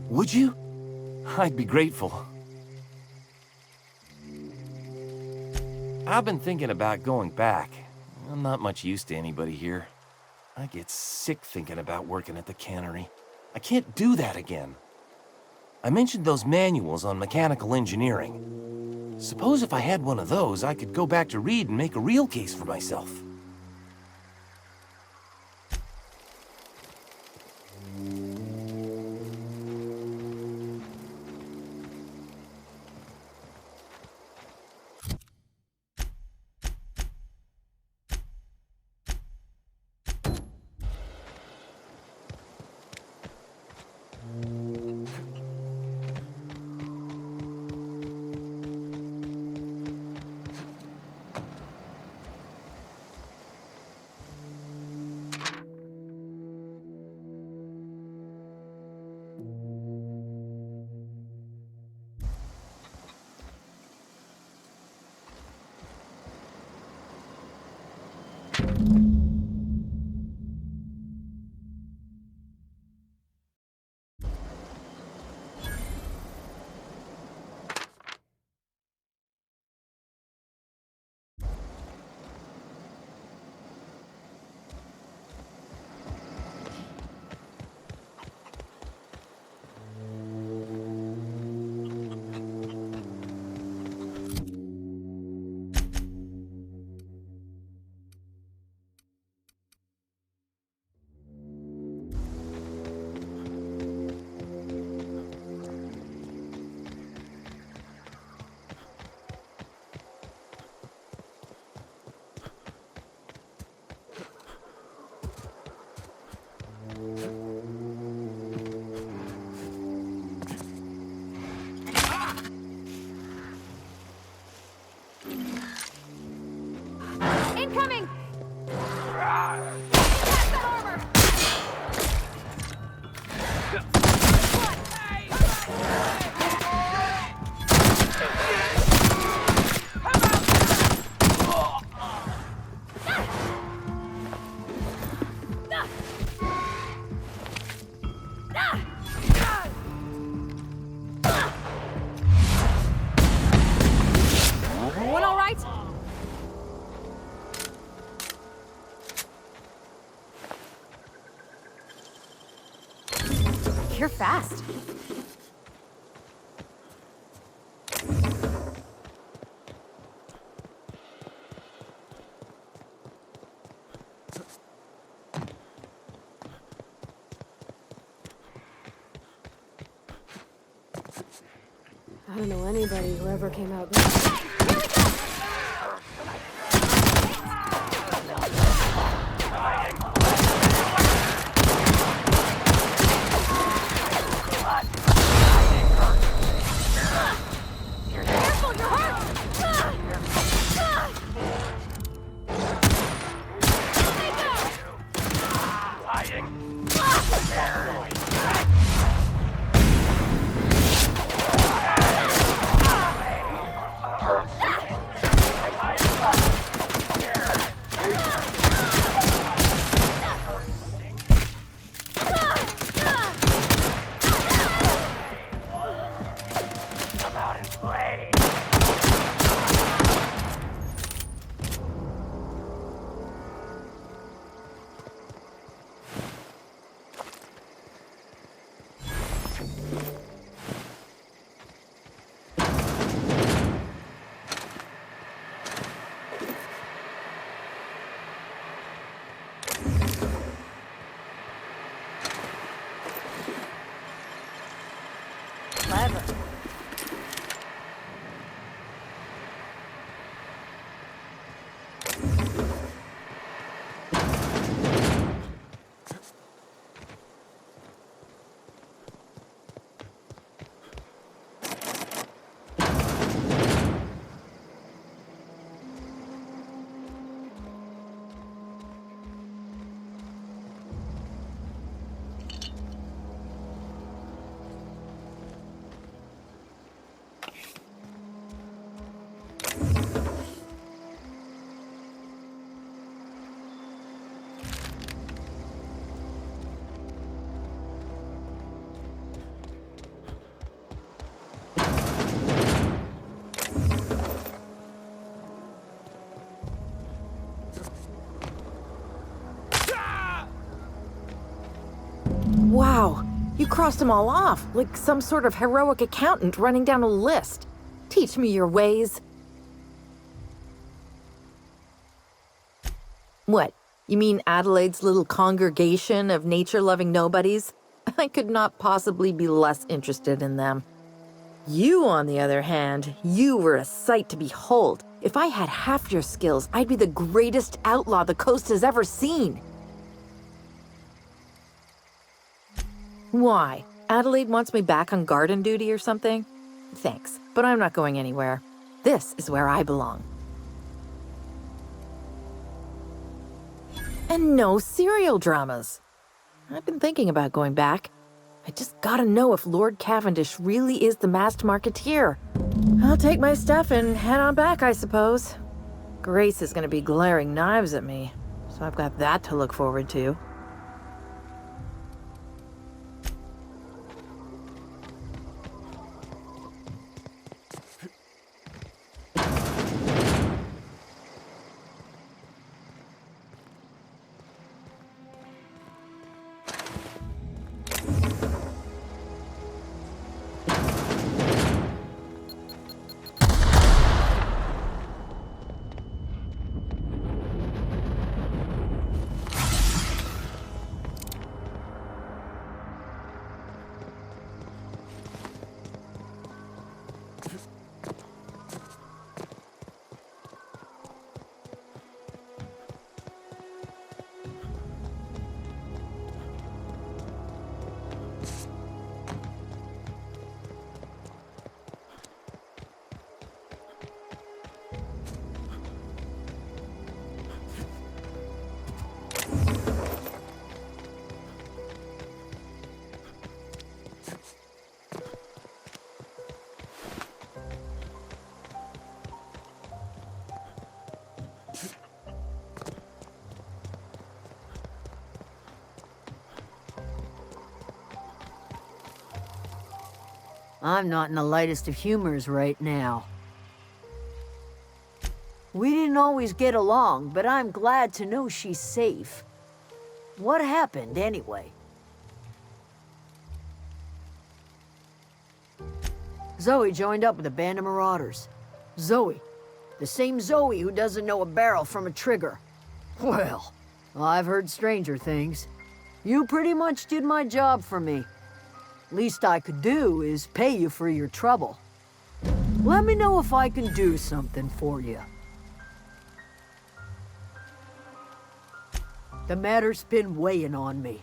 Would you? I'd be grateful. I've been thinking about going back. I'm not much use to anybody here. I get sick thinking about working at the cannery. I can't do that again. I mentioned those manuals on mechanical engineering. Suppose if I had one of those, I could go back to Reed and make a real case for myself. Incoming! Everyone all right? You're fast. I don't know anybody who ever came out there. Clever. Wow, you crossed them all off, like some sort of heroic accountant running down a list. Teach me your ways. What, you mean Adelaide's little congregation of nature-loving nobodies? I could not possibly be less interested in them. You, on the other hand, you were a sight to behold. If I had half your skills, I'd be the greatest outlaw the coast has ever seen. Why? Adelaide wants me back on garden duty or something? Thanks, but I'm not going anywhere. This is where I belong. And no serial dramas. I've been thinking about going back. I just gotta know if Lord Cavendish really is the masked marketeer. I'll take my stuff and head on back, I suppose. Grace is gonna be glaring knives at me, so I've got that to look forward to. I'm not in the lightest of humors right now. We didn't always get along, but I'm glad to know she's safe. What happened, anyway? Zoe joined up with a band of marauders. Zoe. The same Zoe who doesn't know a barrel from a trigger. Well, I've heard stranger things. You pretty much did my job for me. Least I could do is pay you for your trouble. Let me know if I can do something for you. The matter's been weighing on me.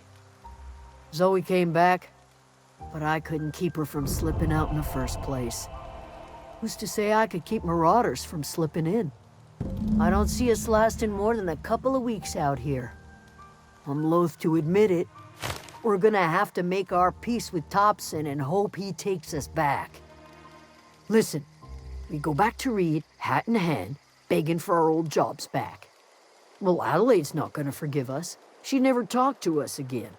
Zoe came back, but I couldn't keep her from slipping out in the first place. Who's to say I could keep marauders from slipping in? I don't see us lasting more than a couple of weeks out here. I'm loath to admit it. We're gonna have to make our peace with Topson and hope he takes us back. Listen, we go back to Reed, hat in hand, begging for our old jobs back. Well, Adelaide's not gonna forgive us. She never talked to us again.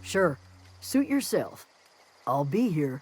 Sure, suit yourself. I'll be here.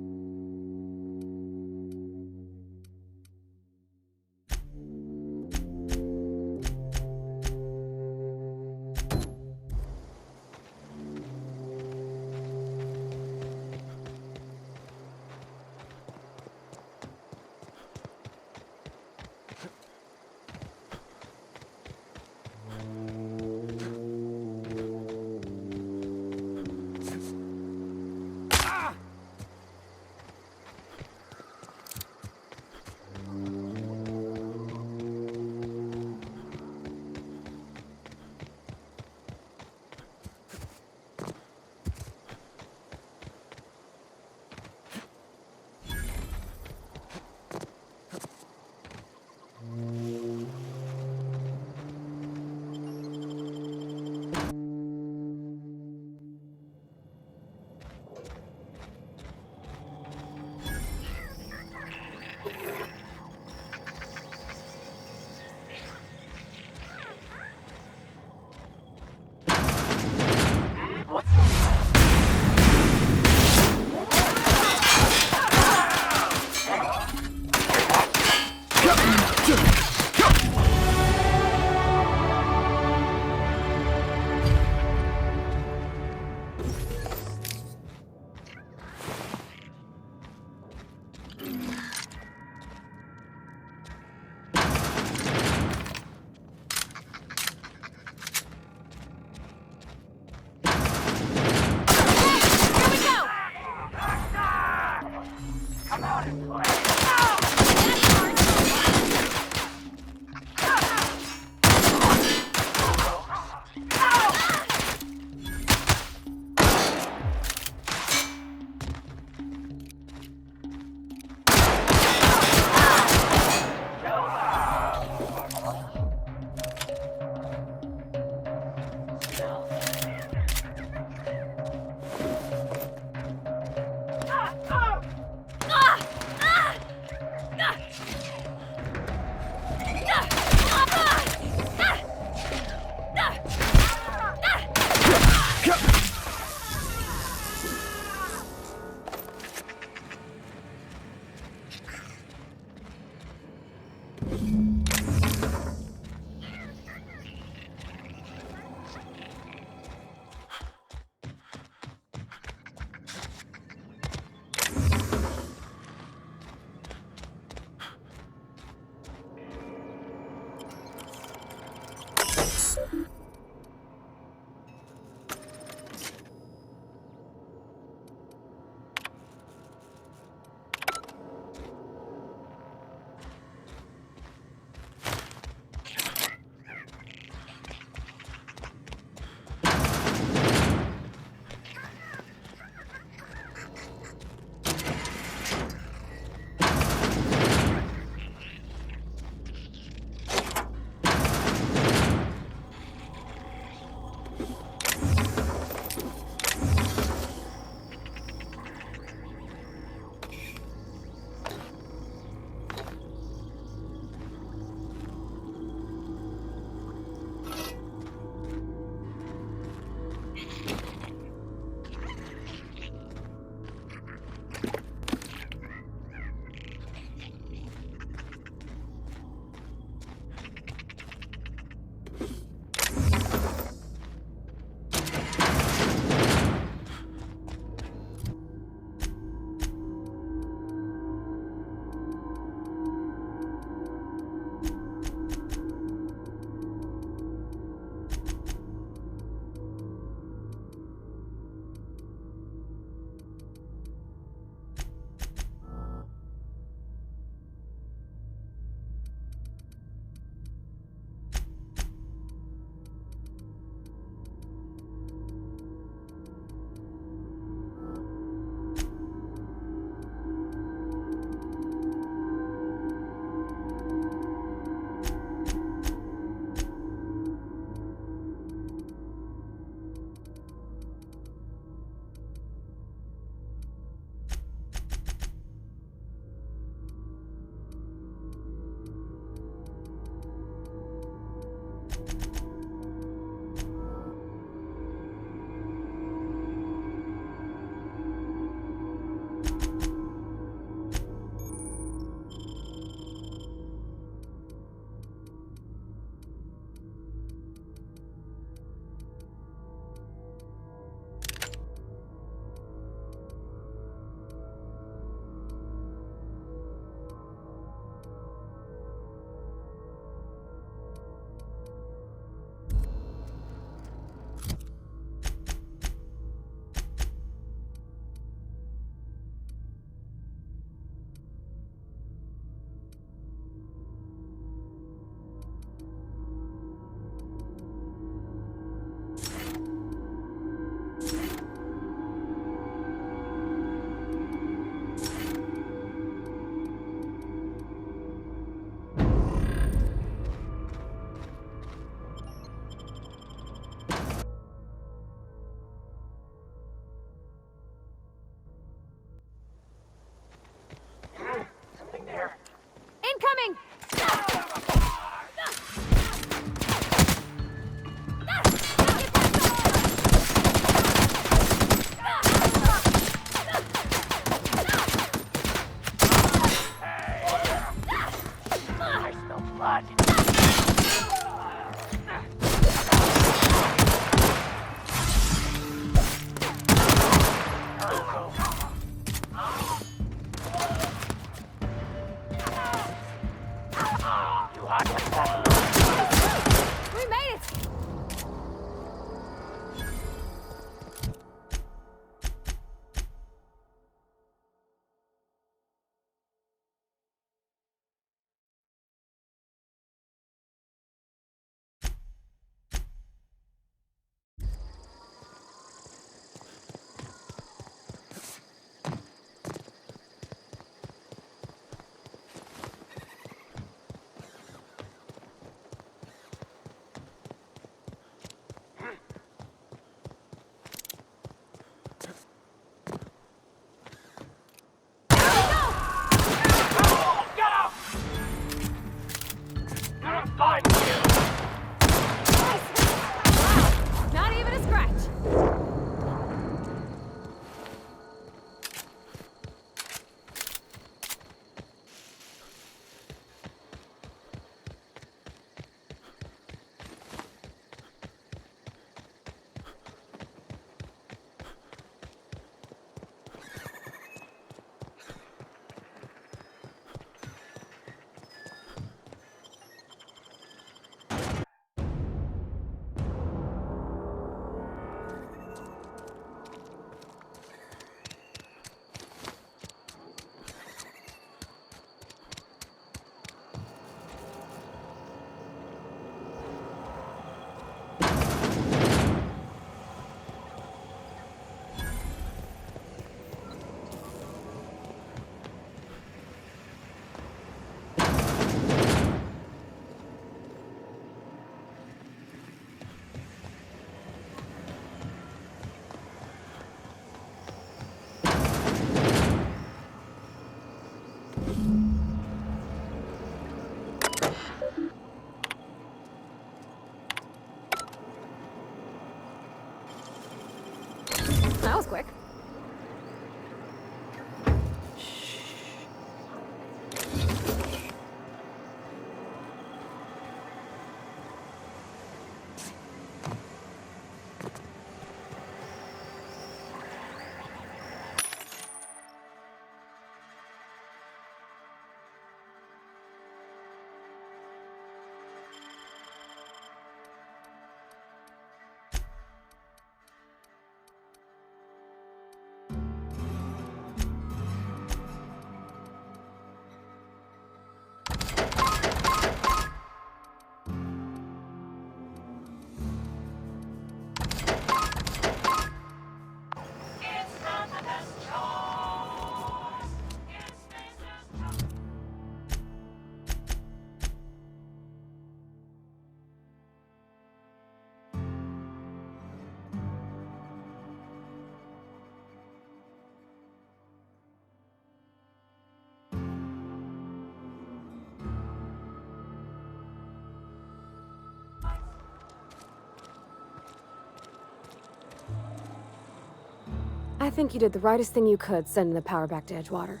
think you did the rightest thing you could sending the power back to Edgewater.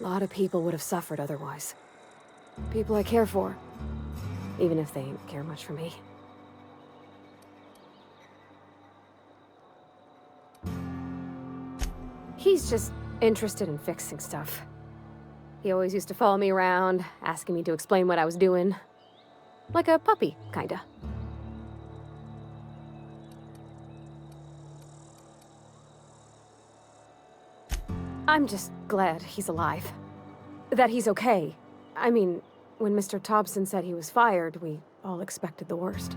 A lot of people would have suffered otherwise. People I care for, even if they ain't care much for me. He's just interested in fixing stuff. He always used to follow me around, asking me to explain what I was doing. Like a puppy, kinda. I'm just glad he's alive. That he's okay. I mean, when Mr. Thompson said he was fired, we all expected the worst.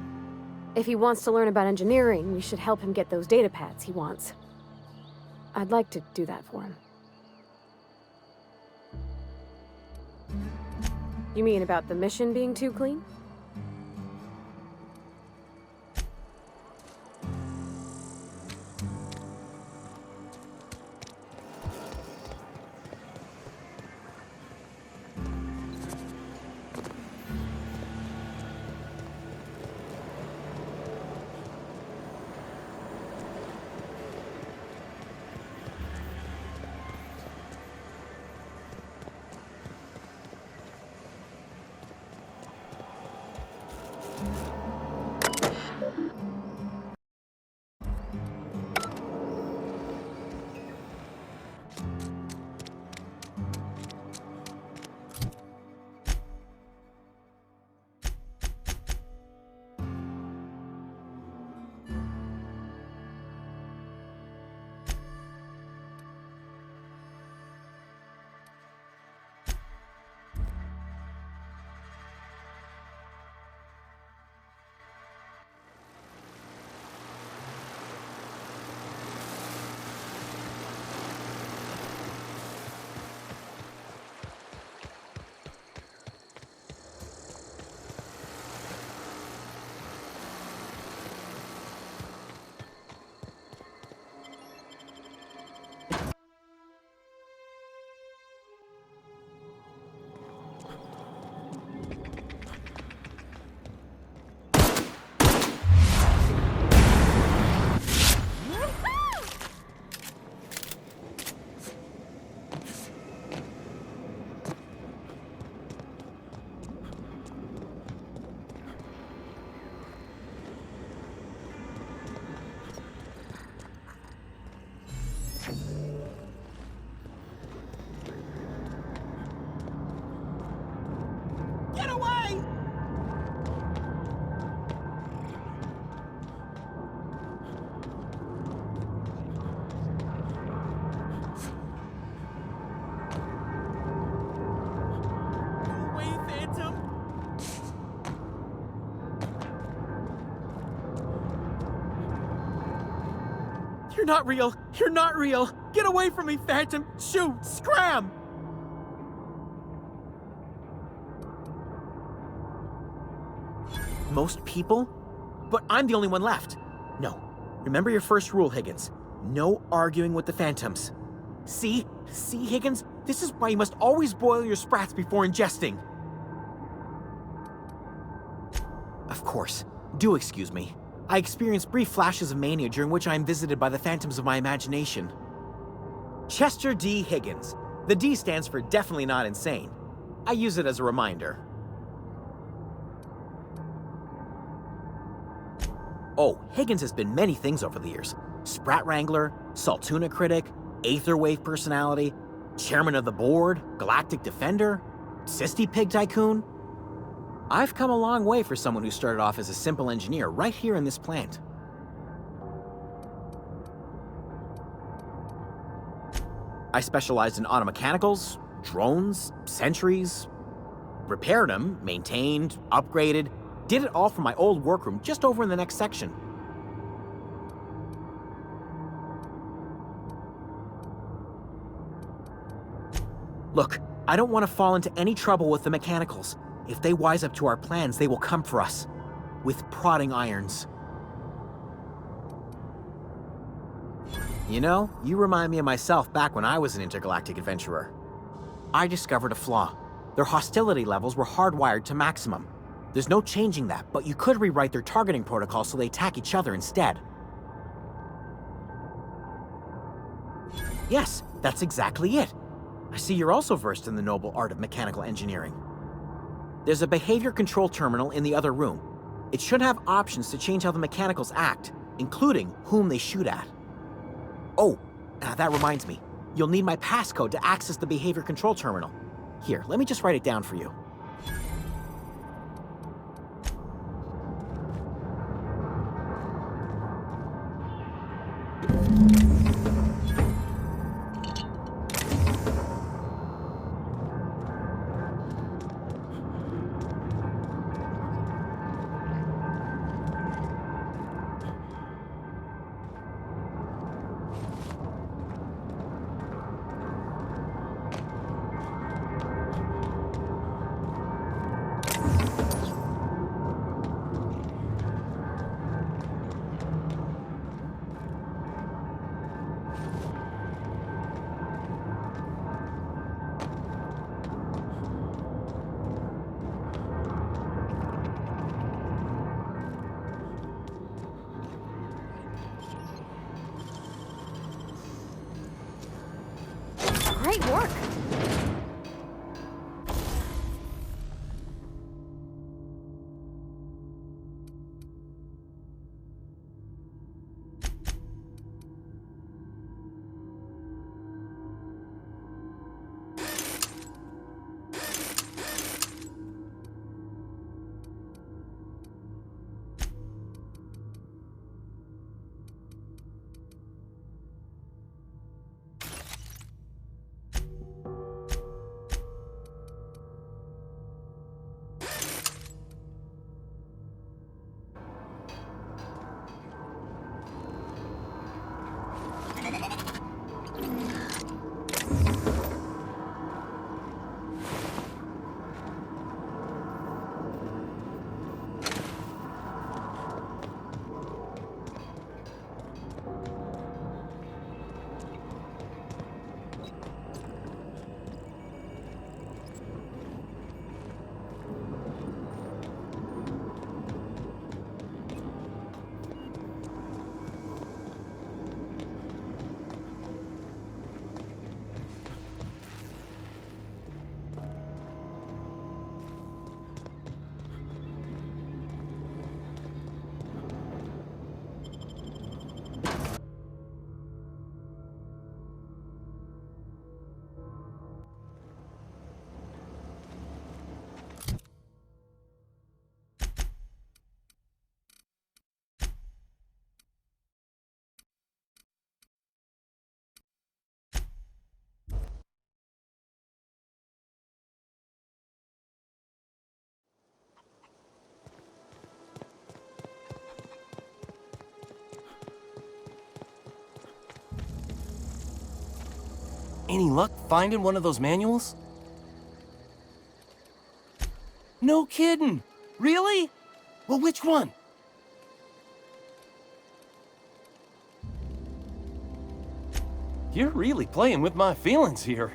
If he wants to learn about engineering, we should help him get those data pads he wants. I'd like to do that for him. You mean about the mission being too clean? You're not real! You're not real! Get away from me, Phantom! Shoot! Scram! Most people? But I'm the only one left. No. Remember your first rule, Higgins. No arguing with the Phantoms. See? See, Higgins? This is why you must always boil your sprats before ingesting. Of course. Do excuse me. I experience brief flashes of mania during which I am visited by the phantoms of my imagination. Chester D. Higgins. The D stands for definitely not insane. I use it as a reminder. Oh, Higgins has been many things over the years. Sprat Wrangler, Saltuna Critic, Aetherwave Personality, Chairman of the Board, Galactic Defender, Sisty Pig Tycoon. I've come a long way for someone who started off as a simple engineer right here in this plant. I specialized in automechanicals, drones, sentries, repaired them, maintained, upgraded, did it all from my old workroom just over in the next section. Look, I don't want to fall into any trouble with the mechanicals. If they wise up to our plans, they will come for us. With prodding irons. You know, you remind me of myself back when I was an intergalactic adventurer. I discovered a flaw. Their hostility levels were hardwired to maximum. There's no changing that, but you could rewrite their targeting protocol so they attack each other instead. Yes, that's exactly it. I see you're also versed in the noble art of mechanical engineering. There's a behavior control terminal in the other room. It should have options to change how the mechanicals act, including whom they shoot at. Oh, that reminds me. You'll need my passcode to access the behavior control terminal. Here, let me just write it down for you. Great work! Any luck finding one of those manuals? No kidding! Really? Well, which one? You're really playing with my feelings here.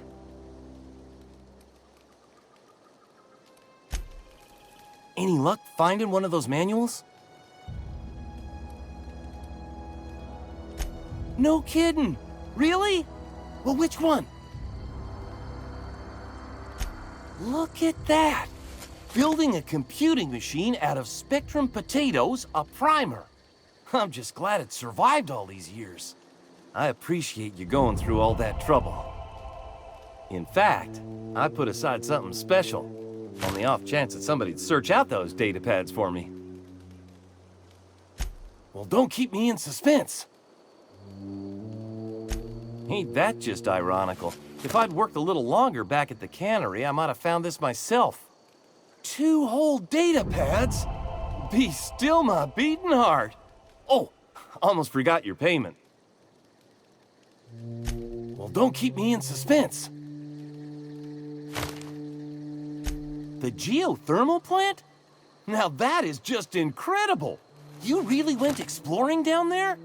Any luck finding one of those manuals? No kidding! Really? Well, which one? Look at that! Building a computing machine out of Spectrum potatoes, a primer. I'm just glad it survived all these years. I appreciate you going through all that trouble. In fact, I put aside something special, on the off chance that somebody'd search out those data pads for me. Well, don't keep me in suspense. Ain't that just ironical? If I'd worked a little longer back at the cannery, I might have found this myself. 2 whole data pads? Be still my beating heart. Oh, almost forgot your payment. Well, don't keep me in suspense. The geothermal plant? Now that is just incredible! You really went exploring down there?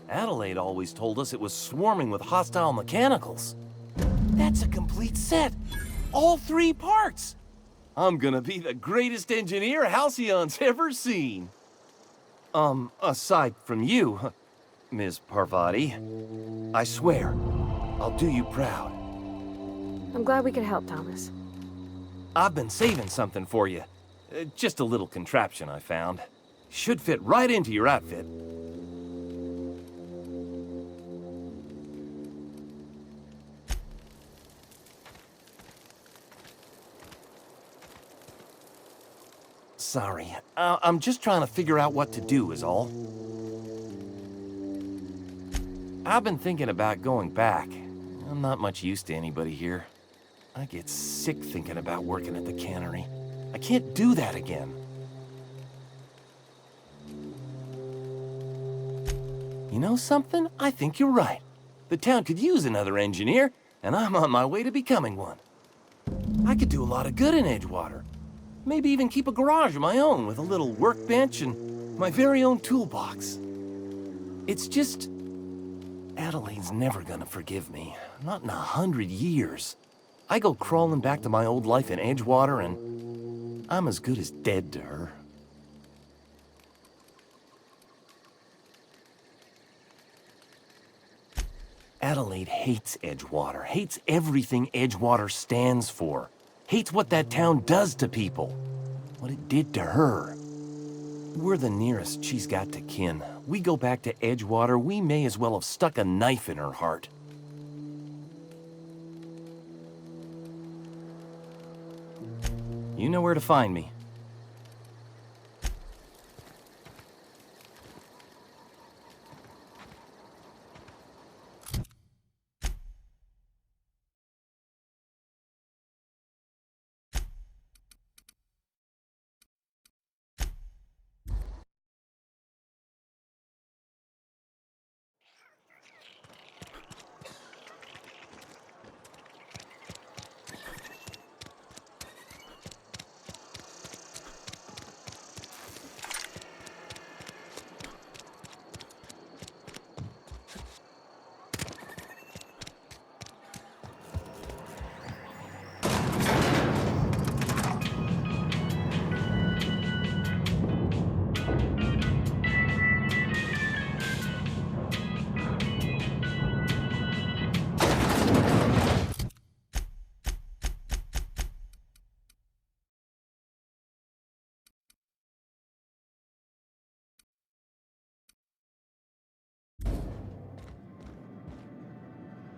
Adelaide always told us it was swarming with hostile mechanicals. That's a complete set. All 3 parts. I'm gonna be the greatest engineer Halcyon's ever seen. Aside from you, Ms. Parvati, I swear, I'll do you proud. I'm glad we could help, Thomas. I've been saving something for you. Just a little contraption I found. Should fit right into your outfit. Sorry, I'm just trying to figure out what to do is all. I've been thinking about going back. I'm not much use to anybody here. I get sick thinking about working at the cannery. I can't do that again. You know something? I think you're right. The town could use another engineer, and I'm on my way to becoming one. I could do a lot of good in Edgewater. Maybe even keep a garage of my own with a little workbench and my very own toolbox. It's just... Adelaide's never gonna forgive me. Not in 100 years. I go crawling back to my old life in Edgewater and I'm as good as dead to her. Adelaide hates Edgewater, hates everything Edgewater stands for, hates what that town does to people, what it did to her. We're the nearest she's got to kin. We go back to Edgewater, we may as well have stuck a knife in her heart. You know where to find me.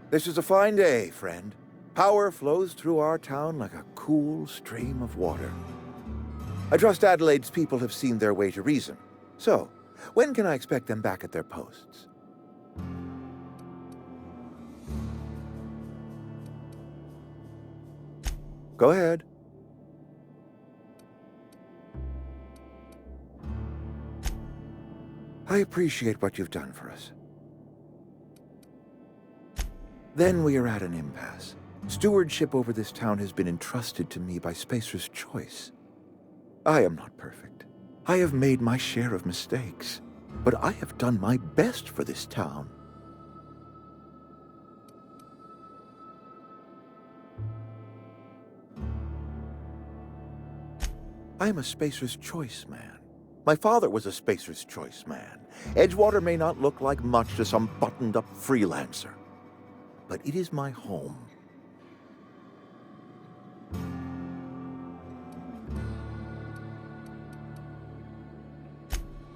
This is a fine day, friend. Power flows through our town like a cool stream of water. I trust Adelaide's people have seen their way to reason. So, when can I expect them back at their posts? Go ahead. I appreciate what you've done for us. Then we are at an impasse. Stewardship over this town has been entrusted to me by Spacer's Choice. I am not perfect. I have made my share of mistakes, but I have done my best for this town. I am a Spacer's Choice man. My father was a Spacer's Choice man. Edgewater may not look like much to some buttoned-up freelancer, but it is my home.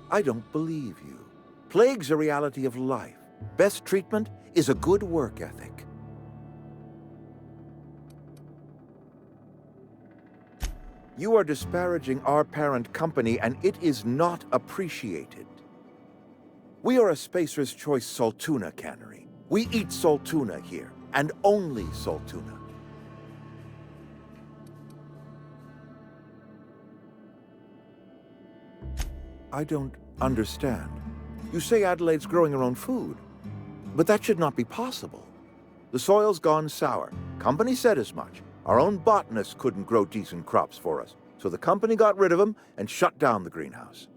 I don't believe you. Plague's a reality of life. Best treatment is a good work ethic. You are disparaging our parent company, and it is not appreciated. We are a Spacer's Choice Saltuna cannery. We eat Saltuna here, and only Saltuna. I don't understand. You say Adelaide's growing her own food, but that should not be possible. The soil's gone sour. Company said as much. Our own botanist couldn't grow decent crops for us, so the company got rid of him and shut down the greenhouse.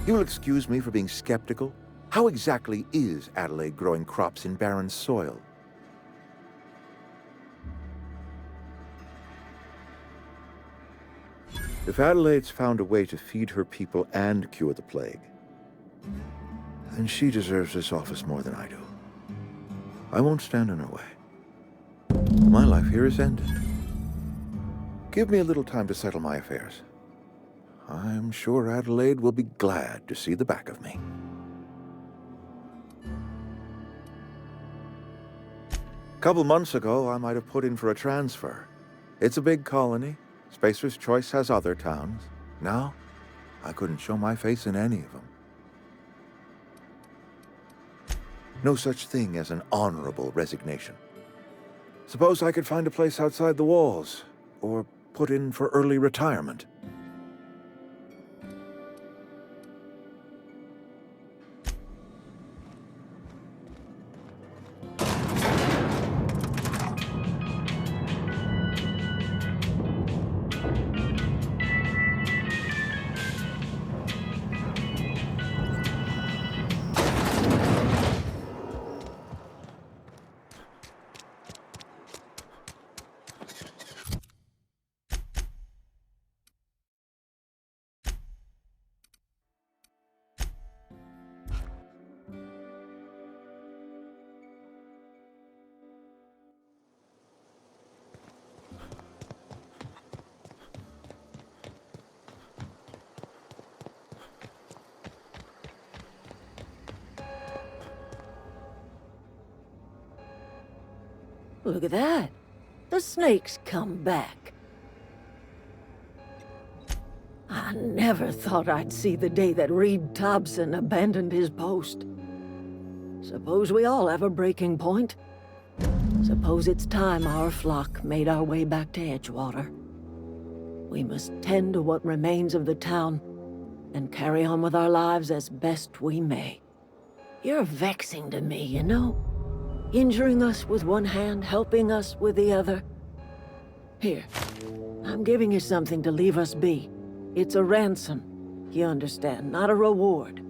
You'll excuse me for being skeptical. How exactly is Adelaide growing crops in barren soil? If Adelaide's found a way to feed her people and cure the plague, And she deserves this office more than I do. I won't stand in her way. My life here is ended. Give me a little time to settle my affairs. I'm sure Adelaide will be glad to see the back of me. A couple months ago, I might have put in for a transfer. It's a big colony. Spacer's Choice has other towns. Now, I couldn't show my face in any of them. No such thing as an honorable resignation. Suppose I could find a place outside the walls, or put in for early retirement. Look at that. The snake's come back. I never thought I'd see the day that Reed Thompson abandoned his post. Suppose we all have a breaking point. Suppose it's time our flock made our way back to Edgewater. We must tend to what remains of the town and carry on with our lives as best we may. You're vexing to me, you know? Injuring us with one hand, helping us with the other. Here, I'm giving you something to leave us be. It's a ransom, you understand, not a reward.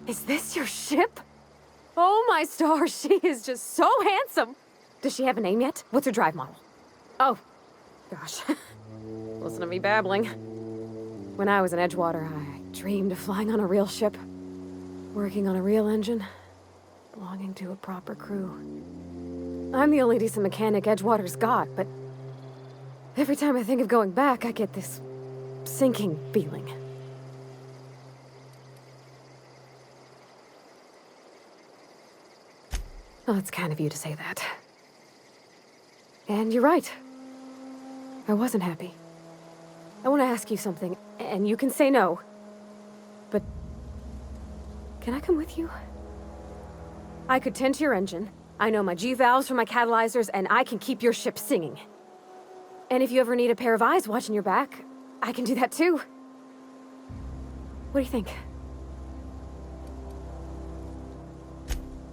Is this your ship? Oh my stars, she is just so handsome. Does she have a name yet? What's her drive model? Oh, gosh. Listen to me babbling. When I was in Edgewater, I dreamed of flying on a real ship, working on a real engine, belonging to a proper crew. I'm the only decent mechanic Edgewater's got, but every time I think of going back, I get this sinking feeling. Well, it's kind of you to say that. And you're right. I wasn't happy. I want to ask you something, and you can say no. But can I come with you? I could tend to your engine. I know my G-valves for my catalyzers, and I can keep your ship singing. And if you ever need a pair of eyes watching your back, I can do that too. What do you think?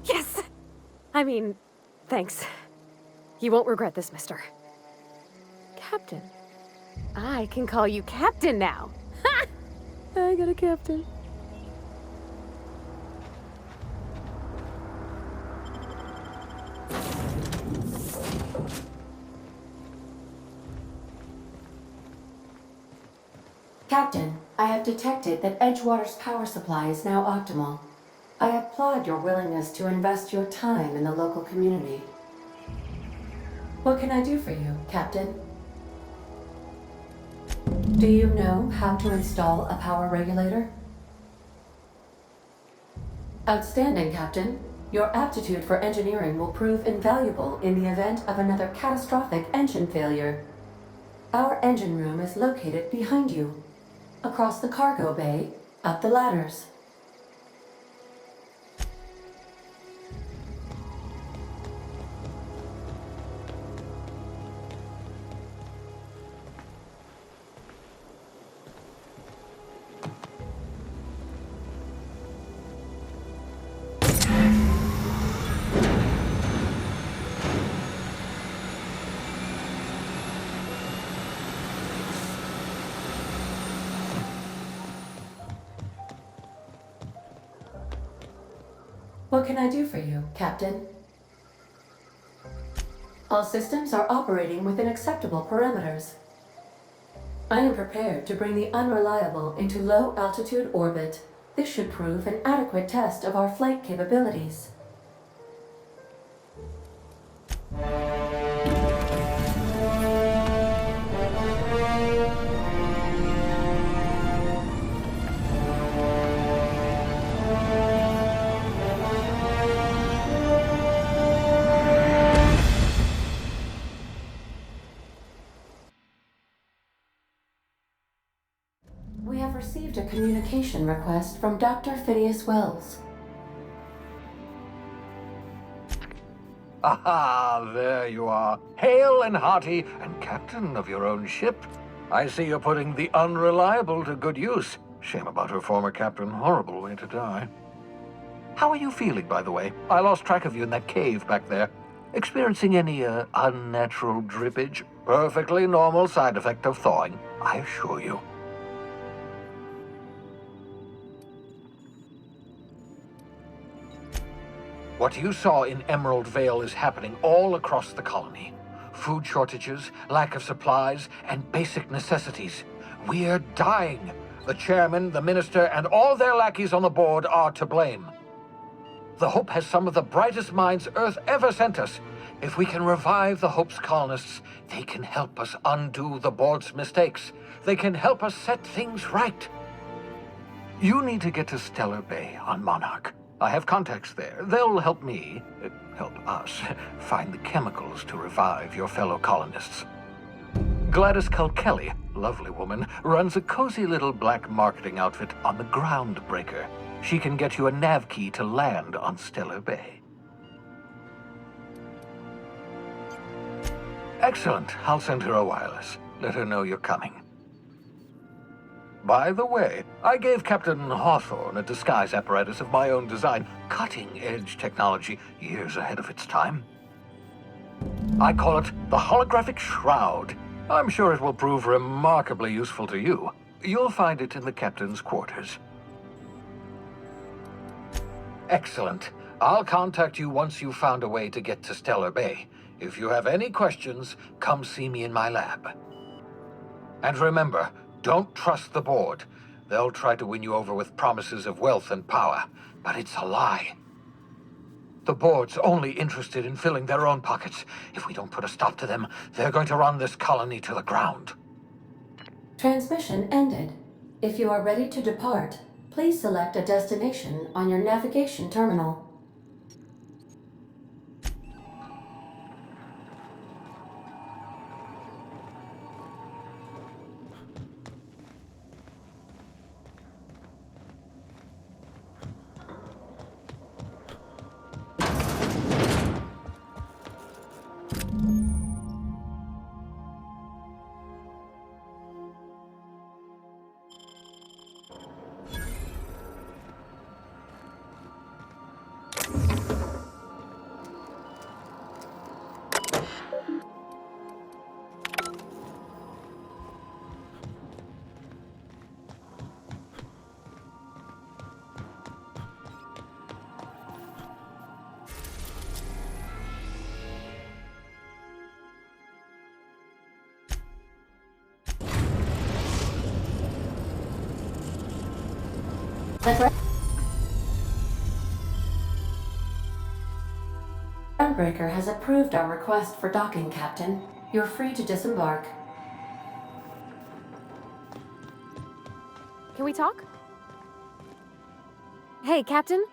Yes! I mean, thanks. You won't regret this, mister. Captain. I can call you Captain now. Ha! I got a captain. Captain, I have detected that Edgewater's power supply is now optimal. I applaud your willingness to invest your time in the local community. What can I do for you, Captain? Do you know how to install a power regulator? Outstanding, Captain. Your aptitude for engineering will prove invaluable in the event of another catastrophic engine failure. Our engine room is located behind you, across the cargo bay, up the ladders. What can I do for you, Captain? All systems are operating within acceptable parameters. I am prepared to bring the Unreliable into low-altitude orbit. This should prove an adequate test of our flight capabilities. We have received a communication request from Dr. Phineas Wells. Aha, there you are. Hale and hearty, and captain of your own ship. I see you're putting the Unreliable to good use. Shame about her former captain. Horrible way to die. How are you feeling, by the way? I lost track of you in that cave back there. Experiencing any, unnatural drippage? Perfectly normal side effect of thawing, I assure you. What you saw in Emerald Vale is happening all across the colony. Food shortages, lack of supplies, and basic necessities. We're dying. The chairman, the minister, and all their lackeys on the board are to blame. The Hope has some of the brightest minds Earth ever sent us. If we can revive the Hope's colonists, they can help us undo the board's mistakes. They can help us set things right. You need to get to Stellar Bay on Monarch. I have contacts there. They'll help me, help us, find the chemicals to revive your fellow colonists. Gladys Culkelly, lovely woman, runs a cozy little black marketing outfit on the Groundbreaker. She can get you a nav key to land on Stellar Bay. Excellent. I'll send her a wireless. Let her know you're coming. By the way, I gave Captain Hawthorne a disguise apparatus of my own design, cutting-edge technology, years ahead of its time. I call it the Holographic Shroud. I'm sure it will prove remarkably useful to you. You'll find it in the captain's quarters. Excellent. I'll contact you once you've found a way to get to Stellar Bay. If you have any questions, come see me in my lab. And remember, don't trust the board. They'll try to win you over with promises of wealth and power, but it's a lie. The board's only interested in filling their own pockets. If we don't put a stop to them, they're going to run this colony to the ground. Transmission ended. If you are ready to depart, please select a destination on your navigation terminal. The Groundbreaker has approved our request for docking, Captain. You're free to disembark. Can we talk? Hey, Captain.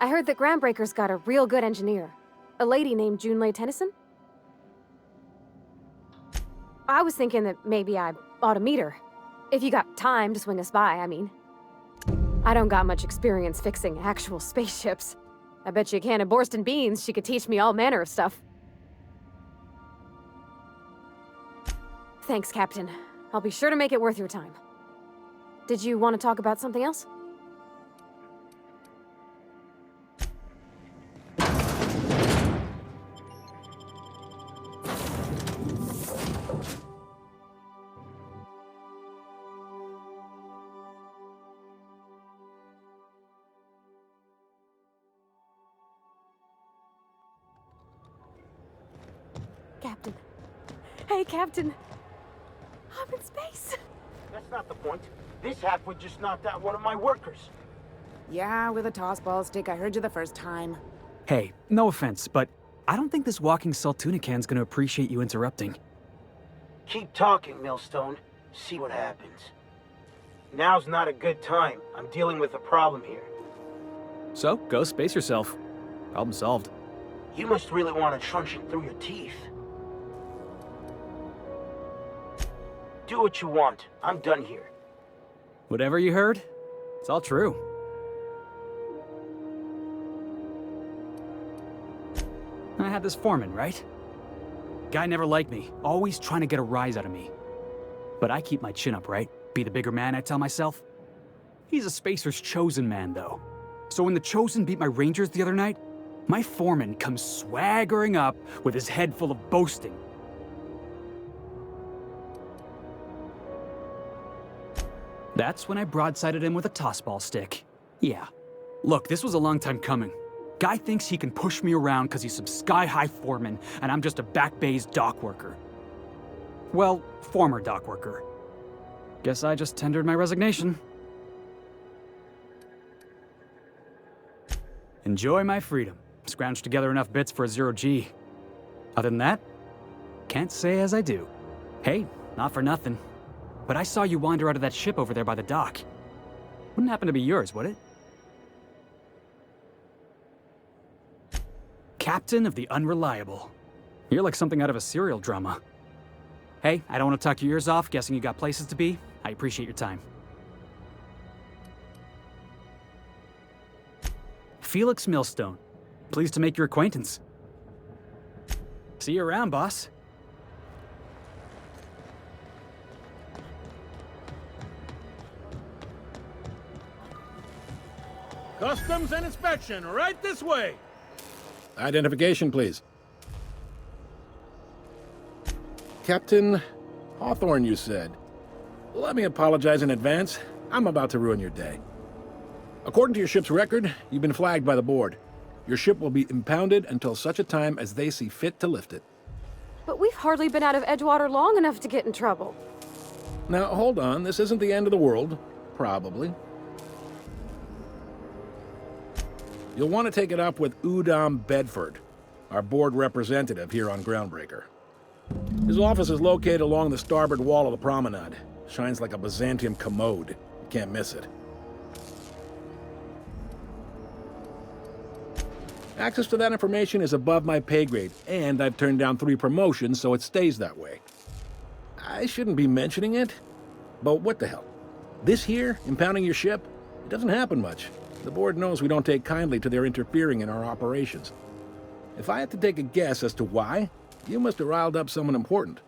I heard that Groundbreaker's got a real good engineer. A lady named Junlei Tennyson. I was thinking that maybe I ought to meet her. If you got time to swing us by, I mean. I don't got much experience fixing actual spaceships. I bet you a can of Borston beans she could teach me all manner of stuff. Thanks, Captain. I'll be sure to make it worth your time. Did you want to talk about something else? Captain. Hey, Captain. I'm in space. That's not the point. This halfwit just knocked out one of my workers. Yeah, with a tossball stick. I heard you the first time. Hey, no offense, but I don't think this walking Saltunican's gonna appreciate you interrupting. Keep talking, Millstone. See what happens. Now's not a good time. I'm dealing with a problem here. So, go space yourself. Problem solved. You must really want to truncheon through your teeth. Do what you want. I'm done here. Whatever you heard, it's all true. I had this foreman, right? Guy never liked me, always trying to get a rise out of me. But I keep my chin up, right? Be the bigger man, I tell myself. He's a Spacer's chosen man, though. So when the Chosen beat my Rangers the other night, my foreman comes swaggering up with his head full of boasting. That's when I broadsided him with a tossball stick. Yeah. Look, this was a long time coming. Guy thinks he can push me around because he's some sky-high foreman, and I'm just a back bay's dock worker. Well, former dock worker. Guess I just tendered my resignation. Enjoy my freedom. Scrounged together enough bits for a 0G. Other than that, can't say as I do. Hey, not for nothing. But I saw you wander out of that ship over there by the dock. Wouldn't happen to be yours, would it? Captain of the Unreliable. You're like something out of a serial drama. Hey, I don't want to talk your ears off, guessing you got places to be. I appreciate your time. Felix Millstone. Pleased to make your acquaintance. See you around, boss. Customs and inspection, right this way. Identification, please. Captain Hawthorne, you said. Let me apologize in advance. I'm about to ruin your day. According to your ship's record, you've been flagged by the board. Your ship will be impounded until such a time as they see fit to lift it. But we've hardly been out of Edgewater long enough to get in trouble. Now, hold on. This isn't the end of the world. Probably. You'll want to take it up with Udom Bedford, our board representative here on Groundbreaker. His office is located along the starboard wall of the promenade. Shines like a Byzantium commode. You can't miss it. Access to that information is above my pay grade, and I've turned down 3 promotions, so it stays that way. I shouldn't be mentioning it, but what the hell? This here, impounding your ship, it doesn't happen much. The board knows we don't take kindly to their interfering in our operations. If I had to take a guess as to why, you must have riled up someone important.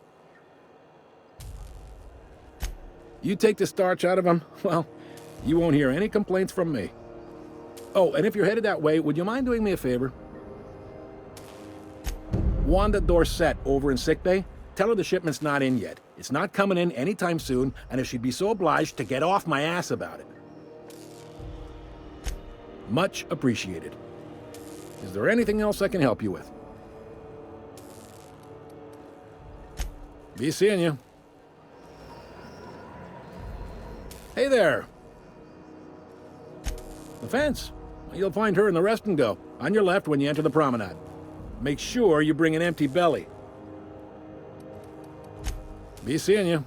You take the starch out of them, well, you won't hear any complaints from me. Oh, and if you're headed that way, would you mind doing me a favor? Wanda Dorset over in sickbay, tell her the shipment's not in yet. It's not coming in anytime soon, and if she'd be so obliged to get off my ass about it. Much appreciated. Is there anything else I can help you with? Be seeing you. Hey there. The fence. You'll find her in the rest and go, on your left when you enter the promenade. Make sure you bring an empty belly. Be seeing you.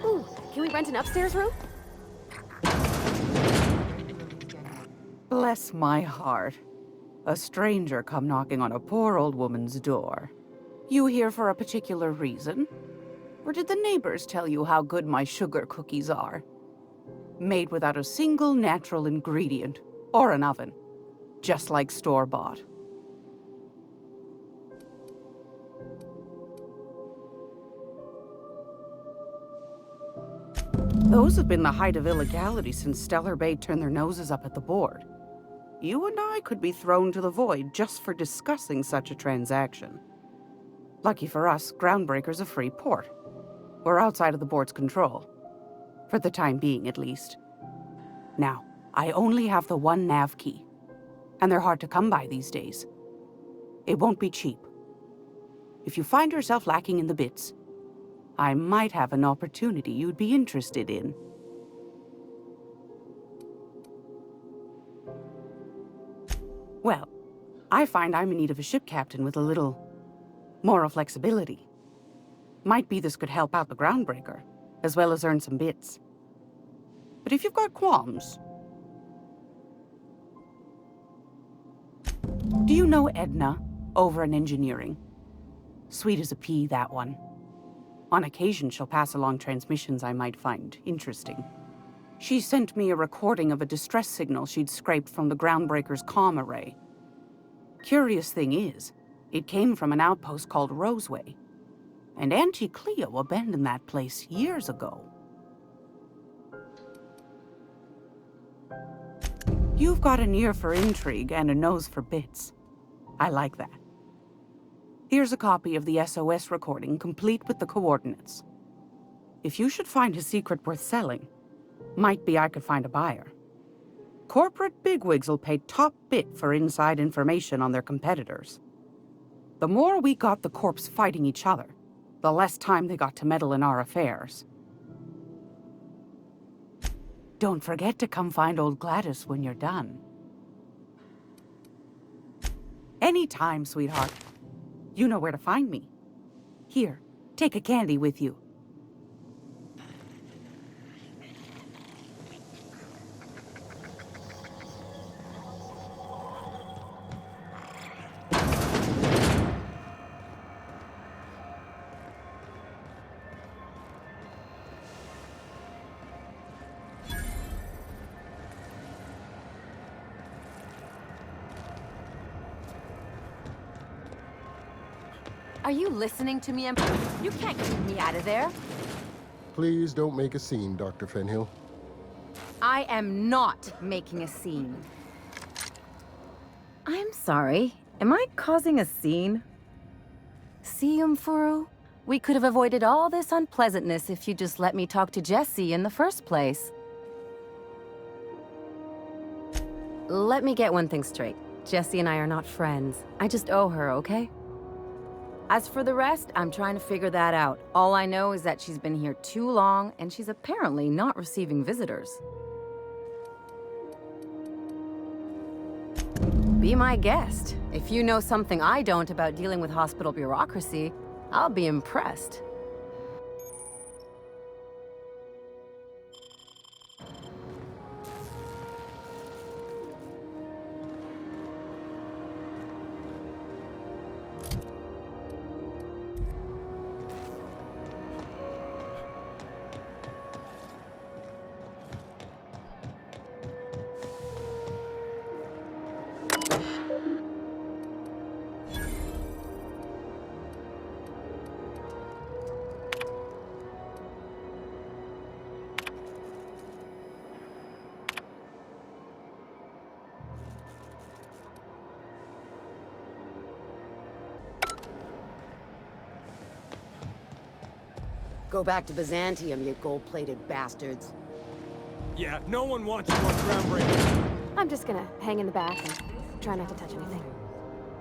Ooh, can we rent an upstairs room? Bless my heart. A stranger come knocking on a poor old woman's door. You here for a particular reason? Or did the neighbors tell you how good my sugar cookies are? Made without a single natural ingredient, or an oven. Just like store-bought. Those have been the height of illegality since Stellar Bay turned their noses up at the board. You and I could be thrown to the void just for discussing such a transaction. Lucky for us, Groundbreaker's a free port. We're outside of the board's control. For the time being, at least. Now, I only have the one nav key. And they're hard to come by these days. It won't be cheap. If you find yourself lacking in the bits, I might have an opportunity you'd be interested in. Well, I find I'm in need of a ship captain with a little moral flexibility. Might be this could help out the Groundbreaker, as well as earn some bits. But if you've got qualms... Do you know Edna, over in engineering? Sweet as a pea, that one. On occasion, she'll pass along transmissions I might find interesting. She sent me a recording of a distress signal she'd scraped from the Groundbreaker's comm array. Curious thing is, it came from an outpost called Roseway, and Auntie Cleo abandoned that place years ago. You've got an ear for intrigue and a nose for bits. I like that. Here's a copy of the SOS recording, complete with the coordinates. If you should find a secret worth selling, might be I could find a buyer. Corporate bigwigs will pay top bit for inside information on their competitors. The more we got the corps fighting each other, the less time they got to meddle in our affairs. Don't forget to come find old Gladys when you're done. Anytime, sweetheart. You know where to find me. Here, take a candy with you. Are you listening to me, Emperor? You can't keep me out of there. Please don't make a scene, Dr. Fenhill. I am not making a scene. I'm sorry. Am I causing a scene? See, Umfuru? We could have avoided all this unpleasantness if you just let me talk to Jessie in the first place. Let me get one thing straight. Jessie and I are not friends. I just owe her, okay? As for the rest, I'm trying to figure that out. All I know is that she's been here too long, and she's apparently not receiving visitors. Be my guest. If you know something I don't about dealing with hospital bureaucracy, I'll be impressed. Go back to Byzantium, you gold-plated bastards. Yeah, no one wants you on groundbreaking. I'm just gonna hang in the back and try not to touch anything.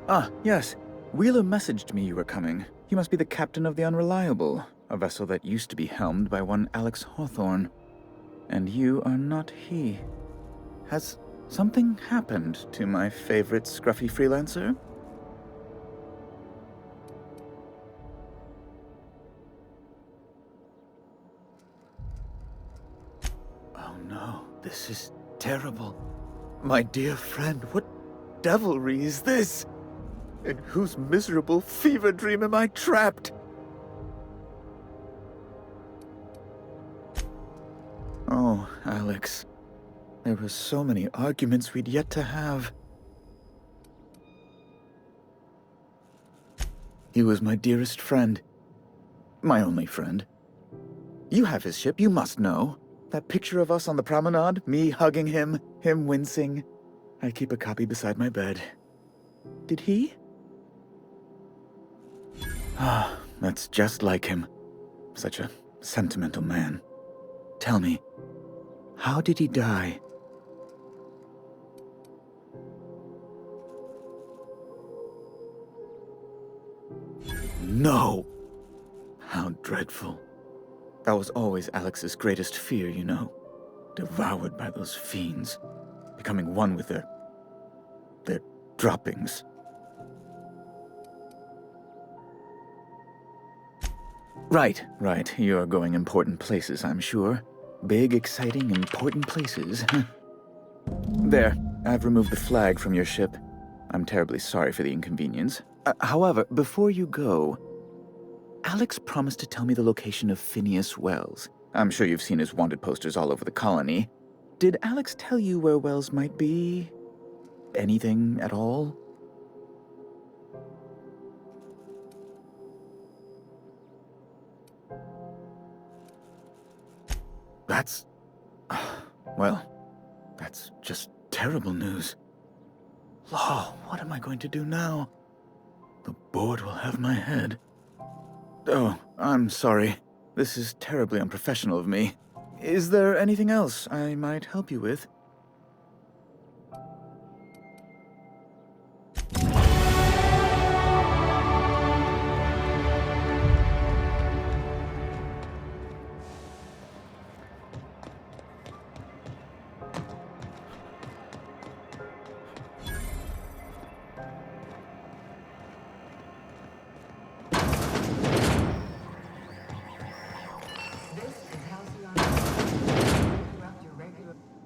Ah, yes. Wheeler messaged me you were coming. You must be the captain of the Unreliable, a vessel that used to be helmed by one Alex Hawthorne. And you are not he. Has something happened to my favorite scruffy freelancer? Oh no, this is terrible. My dear friend, what devilry is this? In whose miserable fever dream am I trapped? Oh, Alex. There were so many arguments we'd yet to have. He was my dearest friend. My only friend. You have his ship, you must know. That picture of us on the promenade, me hugging him, him wincing. I keep a copy beside my bed. Did he? Ah, that's just like him. Such a sentimental man. Tell me, how did he die? No! How dreadful. That was always Alex's greatest fear, you know. Devoured by those fiends. Becoming one with their droppings. Right. You're going important places, I'm sure. Big, exciting, important places. There, I've removed the flag from your ship. I'm terribly sorry for the inconvenience. However, before you go, Alex promised to tell me the location of Phineas Wells. I'm sure you've seen his wanted posters all over the colony. Did Alex tell you where Wells might be? Anything at all? That's... well, that's just terrible news. Law, what am I going to do now? The board will have my head. Oh, I'm sorry. This is terribly unprofessional of me. Is there anything else I might help you with?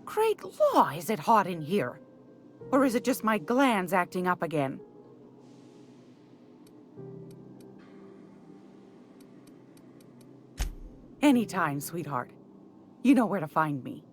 Great law, is it hot in here? Or is it just my glands acting up again? Anytime, sweetheart. You know where to find me.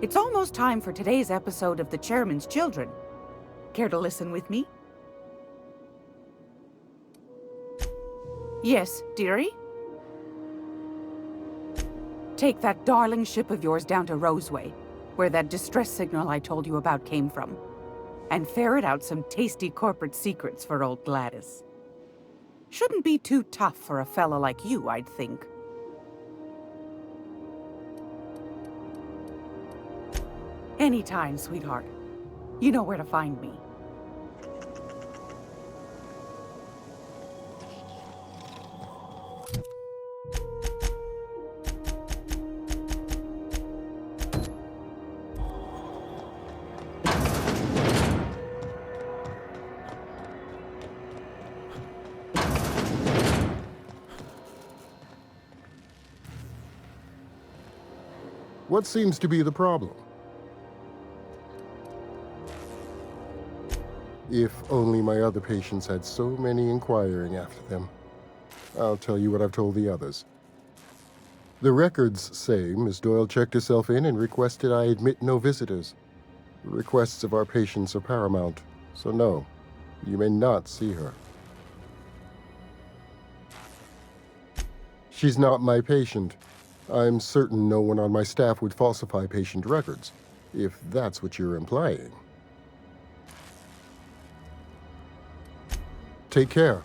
It's almost time for today's episode of The Chairman's Children. Care to listen with me? Yes, dearie? Take that darling ship of yours down to Roseway, where that distress signal I told you about came from, and ferret out some tasty corporate secrets for old Gladys. Shouldn't be too tough for a fella like you, I'd think. Anytime, sweetheart. You know where to find me. What seems to be the problem? If only my other patients had so many inquiring after them. I'll tell you what I've told the others. The records say Miss Doyle checked herself in and requested I admit no visitors. The requests of our patients are paramount, so no, you may not see her. She's not my patient. I'm certain no one on my staff would falsify patient records, if that's what you're implying. Take care.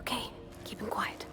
Okay, keep him quiet.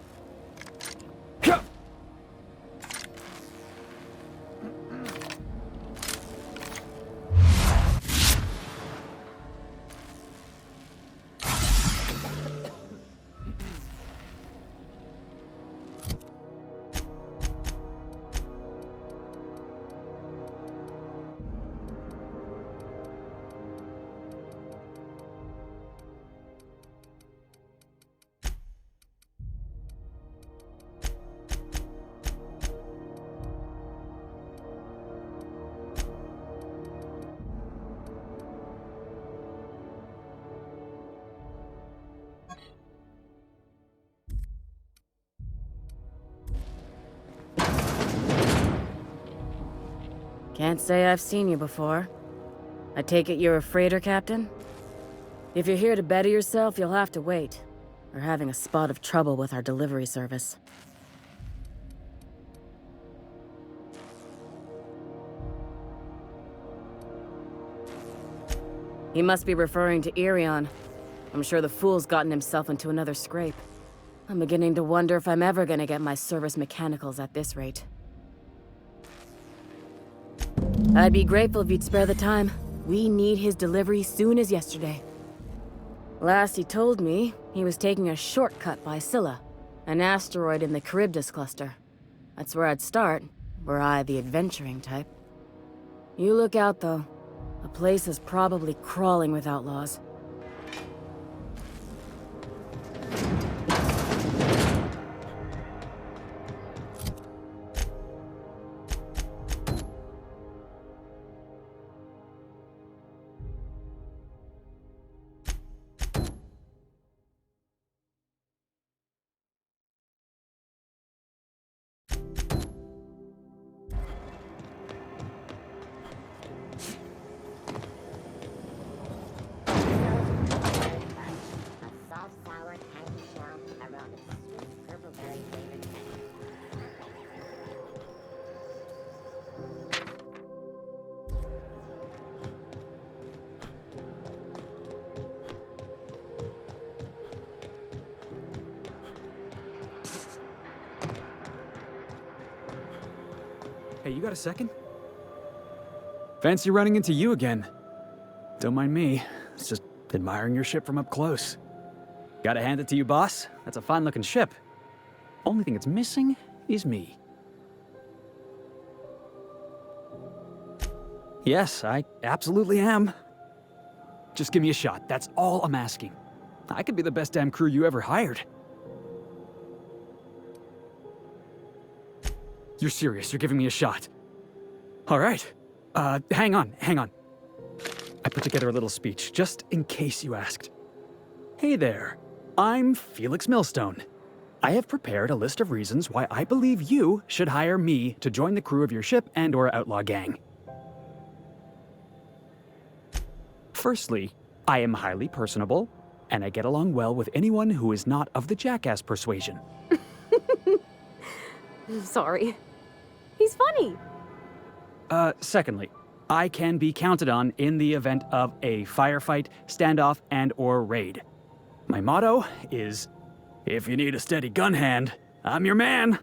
Can't say I've seen you before. I take it you're a freighter captain? If you're here to better yourself, you'll have to wait. We're having a spot of trouble with our delivery service. He must be referring to Irion. I'm sure the fool's gotten himself into another scrape. I'm beginning to wonder if I'm ever gonna get my service mechanicals at this rate. I'd be grateful if you'd spare the time. We need his delivery soon as yesterday. Last he told me, he was taking a shortcut by Scylla, an asteroid in the Charybdis cluster. That's where I'd start, were I the adventuring type. You look out, though. The place is probably crawling with outlaws. Hey, you got a second? Fancy running into you again. Don't mind me. It's just admiring your ship from up close. Gotta hand it to you, boss. That's a fine-looking ship. Only thing it's missing is me. Yes, I absolutely am. Just give me a shot. That's all I'm asking. I could be the best damn crew you ever hired. You're serious, you're giving me a shot. All right. Hang on. I put together a little speech, just in case you asked. Hey there, I'm Felix Millstone. I have prepared a list of reasons why I believe you should hire me to join the crew of your ship and/or outlaw gang. Firstly, I am highly personable, and I get along well with anyone who is not of the jackass persuasion. Sorry. He's funny. Secondly, I can be counted on in the event of a firefight, standoff, and/or raid. My motto is, If you need a steady gun hand, I'm your man.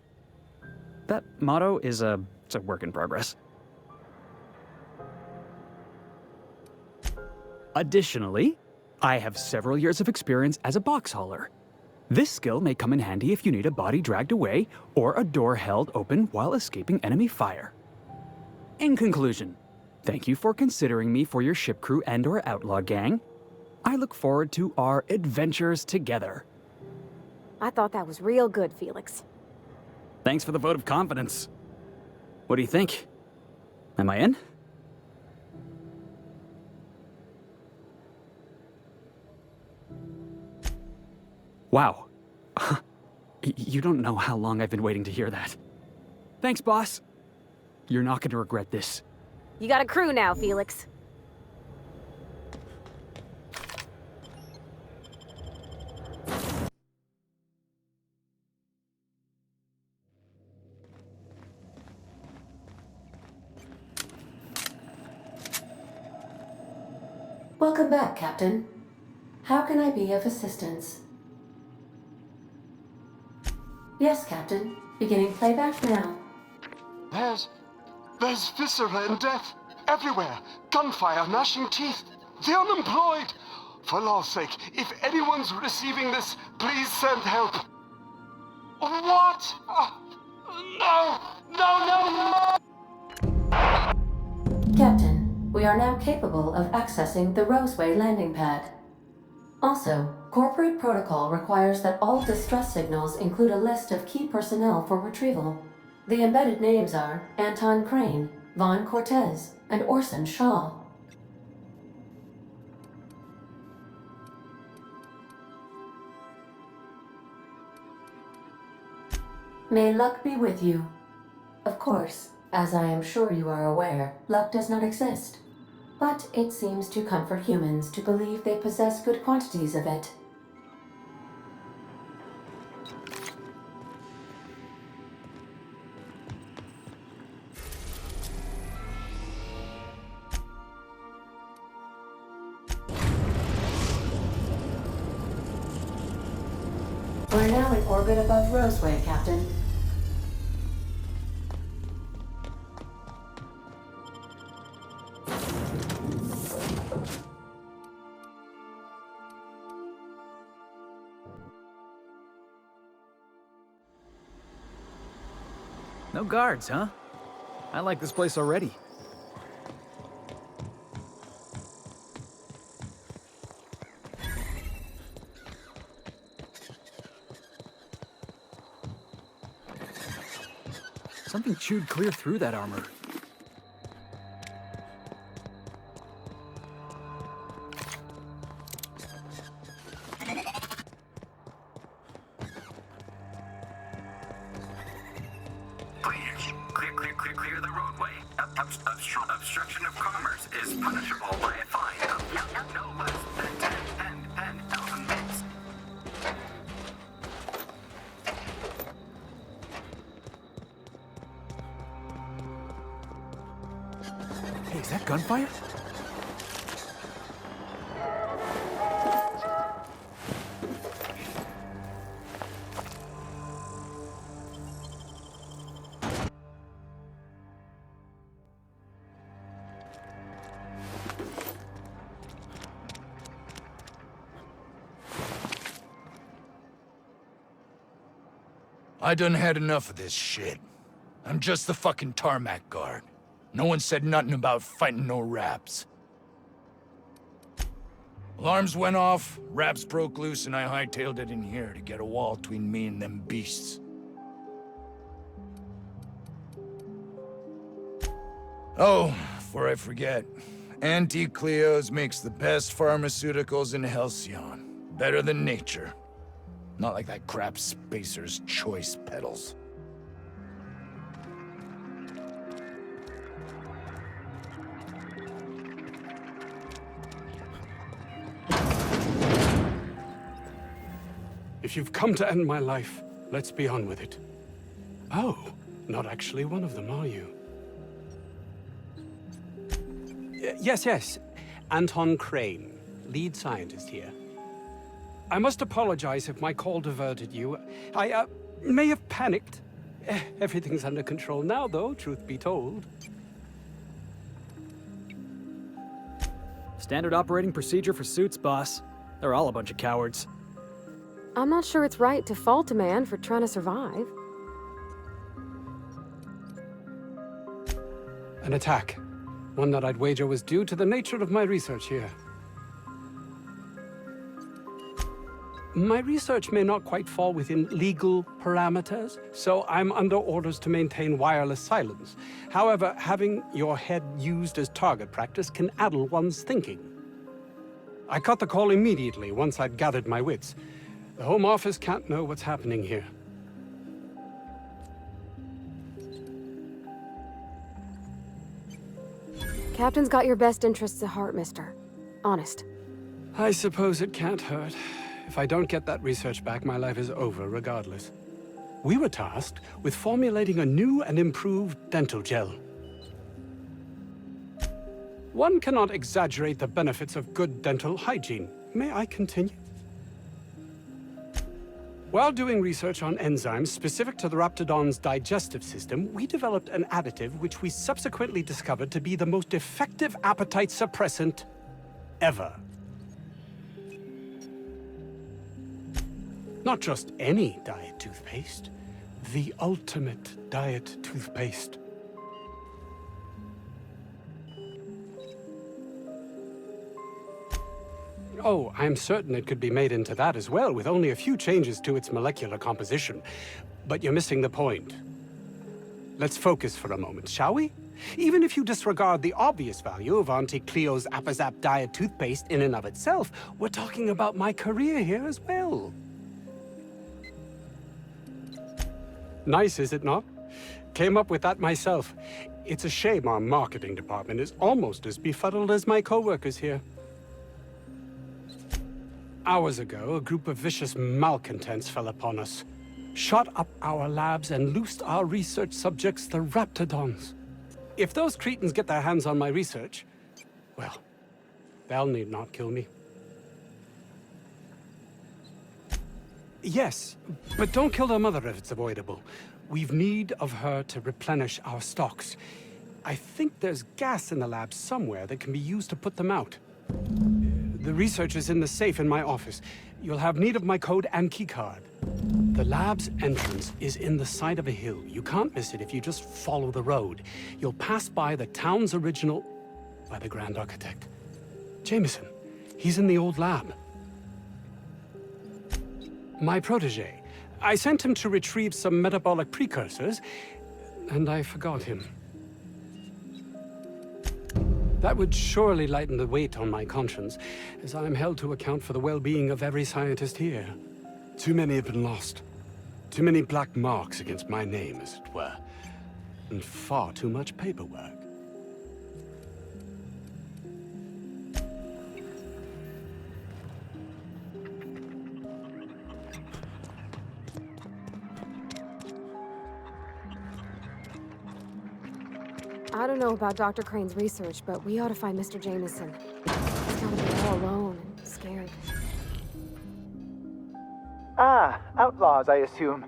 That motto is it's a work in progress. Additionally, I have several years of experience as a box hauler. This skill may come in handy if you need a body dragged away or a door held open while escaping enemy fire. In conclusion, thank you for considering me for your ship crew and/or outlaw gang. I look forward to our adventures together. I thought that was real good, Felix. Thanks for the vote of confidence. What do you think? Am I in? Wow. You don't know how long I've been waiting to hear that. Thanks, boss. You're not going to regret this. You got a crew now, Felix. Welcome back, Captain. How can I be of assistance? Yes, Captain. Beginning playback now. There's viscera and death everywhere. Gunfire, gnashing teeth. The unemployed. For law's sake, if anyone's receiving this, please send help. What? No! Captain, we are now capable of accessing the Roseway landing pad. Also, corporate protocol requires that all distress signals include a list of key personnel for retrieval. The embedded names are Anton Crane, Vaughn Cortez, and Orson Shaw. May luck be with you. Of course, as I am sure you are aware, luck does not exist. But it seems to comfort humans to believe they possess good quantities of it. We're now in orbit above Roseway, Captain. No guards, huh? I like this place already. Something chewed clear through that armor. Clear the roadway. Obstruction of commerce is punishable by a fine of no less than 10,000 bits. Hey, is that gunfire? I done had enough of this shit. I'm just the fucking tarmac guard. No one said nothing about fighting no raps. Alarms went off, raps broke loose, and I hightailed it in here to get a wall between me and them beasts. Oh, before I forget, Auntie Cleo's makes the best pharmaceuticals in Halcyon. Better than nature. Not like that crap Spacer's Choice peddles. If you've come to end my life, let's be on with it. Oh, not actually one of them, are you? Yes. Anton Crane, lead scientist here. I must apologize if my call diverted you. I may have panicked. Everything's under control now, though, truth be told. Standard operating procedure for suits, boss. They're all a bunch of cowards. I'm not sure it's right to fault a man for trying to survive. An attack. One that I'd wager was due to the nature of my research here. My research may not quite fall within legal parameters, so I'm under orders to maintain wireless silence. However, having your head used as target practice can addle one's thinking. I cut the call immediately once I'd gathered my wits. The Home Office can't know what's happening here. Captain's got your best interests at heart, mister. Honest. I suppose it can't hurt. If I don't get that research back, my life is over regardless. We were tasked with formulating a new and improved dental gel. One cannot exaggerate the benefits of good dental hygiene. May I continue? While doing research on enzymes specific to the Raptidon's digestive system, we developed an additive which we subsequently discovered to be the most effective appetite suppressant ever. Not just any diet toothpaste, the ultimate diet toothpaste. Oh, I'm certain it could be made into that as well, with only a few changes to its molecular composition. But you're missing the point. Let's focus for a moment, shall we? Even if you disregard the obvious value of Auntie Cleo's Appazap diet toothpaste in and of itself, we're talking about my career here as well. Nice, is it not? Came up with that myself. It's a shame our marketing department is almost as befuddled as my co-workers here. Hours ago, a group of vicious malcontents fell upon us, shot up our labs and loosed our research subjects, the Raptidons. If those cretins get their hands on my research, well, they'll need not kill me. Yes, but don't kill their mother if it's avoidable. We've need of her to replenish our stocks. I think there's gas in the lab somewhere that can be used to put them out. The research is in the safe in my office. You'll have need of my code and keycard. The lab's entrance is in the side of a hill. You can't miss it if you just follow the road. You'll pass by the town's original by the Grand Architect. Jameson, he's in the old lab. My protege. I sent him to retrieve some metabolic precursors, and I forgot him. That would surely lighten the weight on my conscience, as I am held to account for the well-being of every scientist here. Too many have been lost. Too many black marks against my name, as it were. And far too much paperwork. I don't know about Dr. Crane's research, but we ought to find Mr. Jameson. He's gotta be all alone and scared. Ah, outlaws, I assume.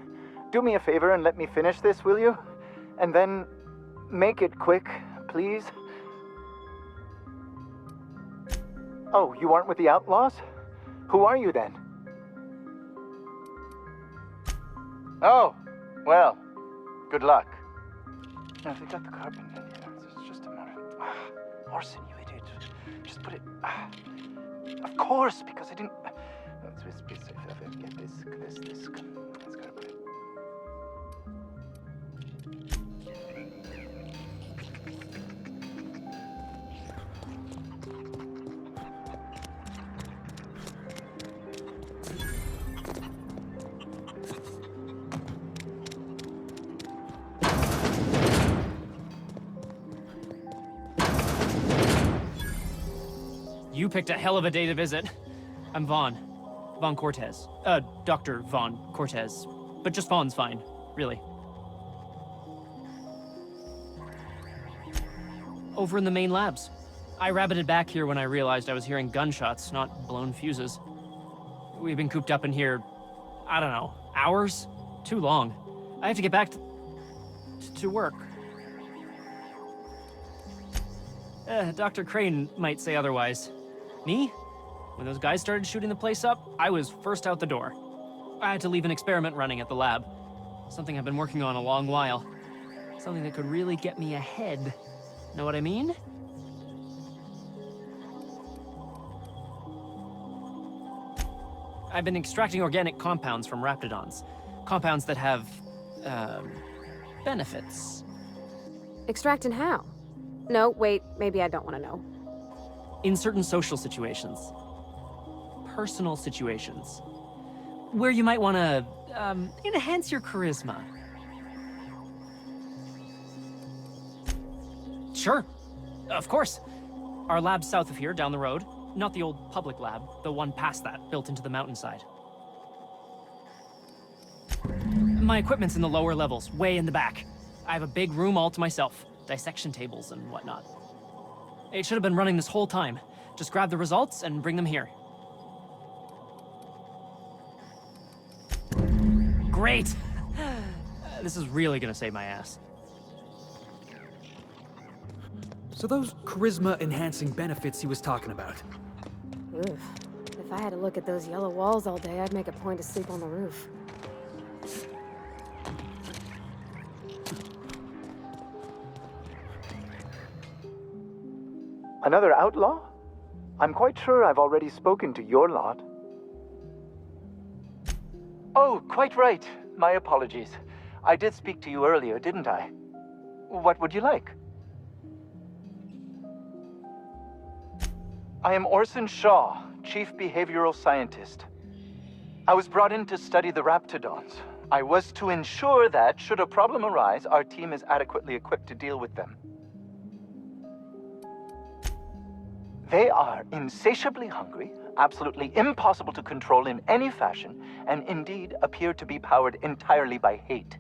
Do me a favor and let me finish this, will you? And then make it quick, please. Oh, you aren't with the outlaws? Who are you then? Oh, well, good luck. Now, if they got the carbon in here, it's just a matter of... Orson, you idiot. Just put it... Of course, because I didn't... Let's get this. Let's gotta put it... You picked a hell of a day to visit. I'm Vaughn. Vaughn Cortez. Dr. Vaughn Cortez. But just Vaughn's fine, really. Over in the main labs. I rabbited back here when I realized I was hearing gunshots, not blown fuses. We've been cooped up in here, I don't know, hours? Too long. I have to get back to work. Dr. Crane might say otherwise. Me? When those guys started shooting the place up, I was first out the door. I had to leave an experiment running at the lab. Something I've been working on a long while. Something that could really get me ahead. Know what I mean? I've been extracting organic compounds from raptidons. Compounds that have, benefits. Extracting how? No, wait, maybe I don't want to know. In certain social situations. Personal situations. Where you might want to, enhance your charisma. Sure. Of course. Our lab's south of here, down the road. Not the old public lab, the one past that, built into the mountainside. My equipment's in the lower levels, way in the back. I have a big room all to myself, dissection tables and whatnot. It should have been running this whole time. Just grab the results and bring them here. Great! This is really gonna save my ass. So those charisma-enhancing benefits he was talking about. Oof. If I had to look at those yellow walls all day, I'd make a point to sleep on the roof. Another outlaw? I'm quite sure I've already spoken to your lot. Oh, quite right. My apologies. I did speak to you earlier, didn't I? What would you like? I am Orson Shaw, Chief Behavioral Scientist. I was brought in to study the Raptidons. I was to ensure that, should a problem arise, our team is adequately equipped to deal with them. They are insatiably hungry, absolutely impossible to control in any fashion, and indeed appear to be powered entirely by hate.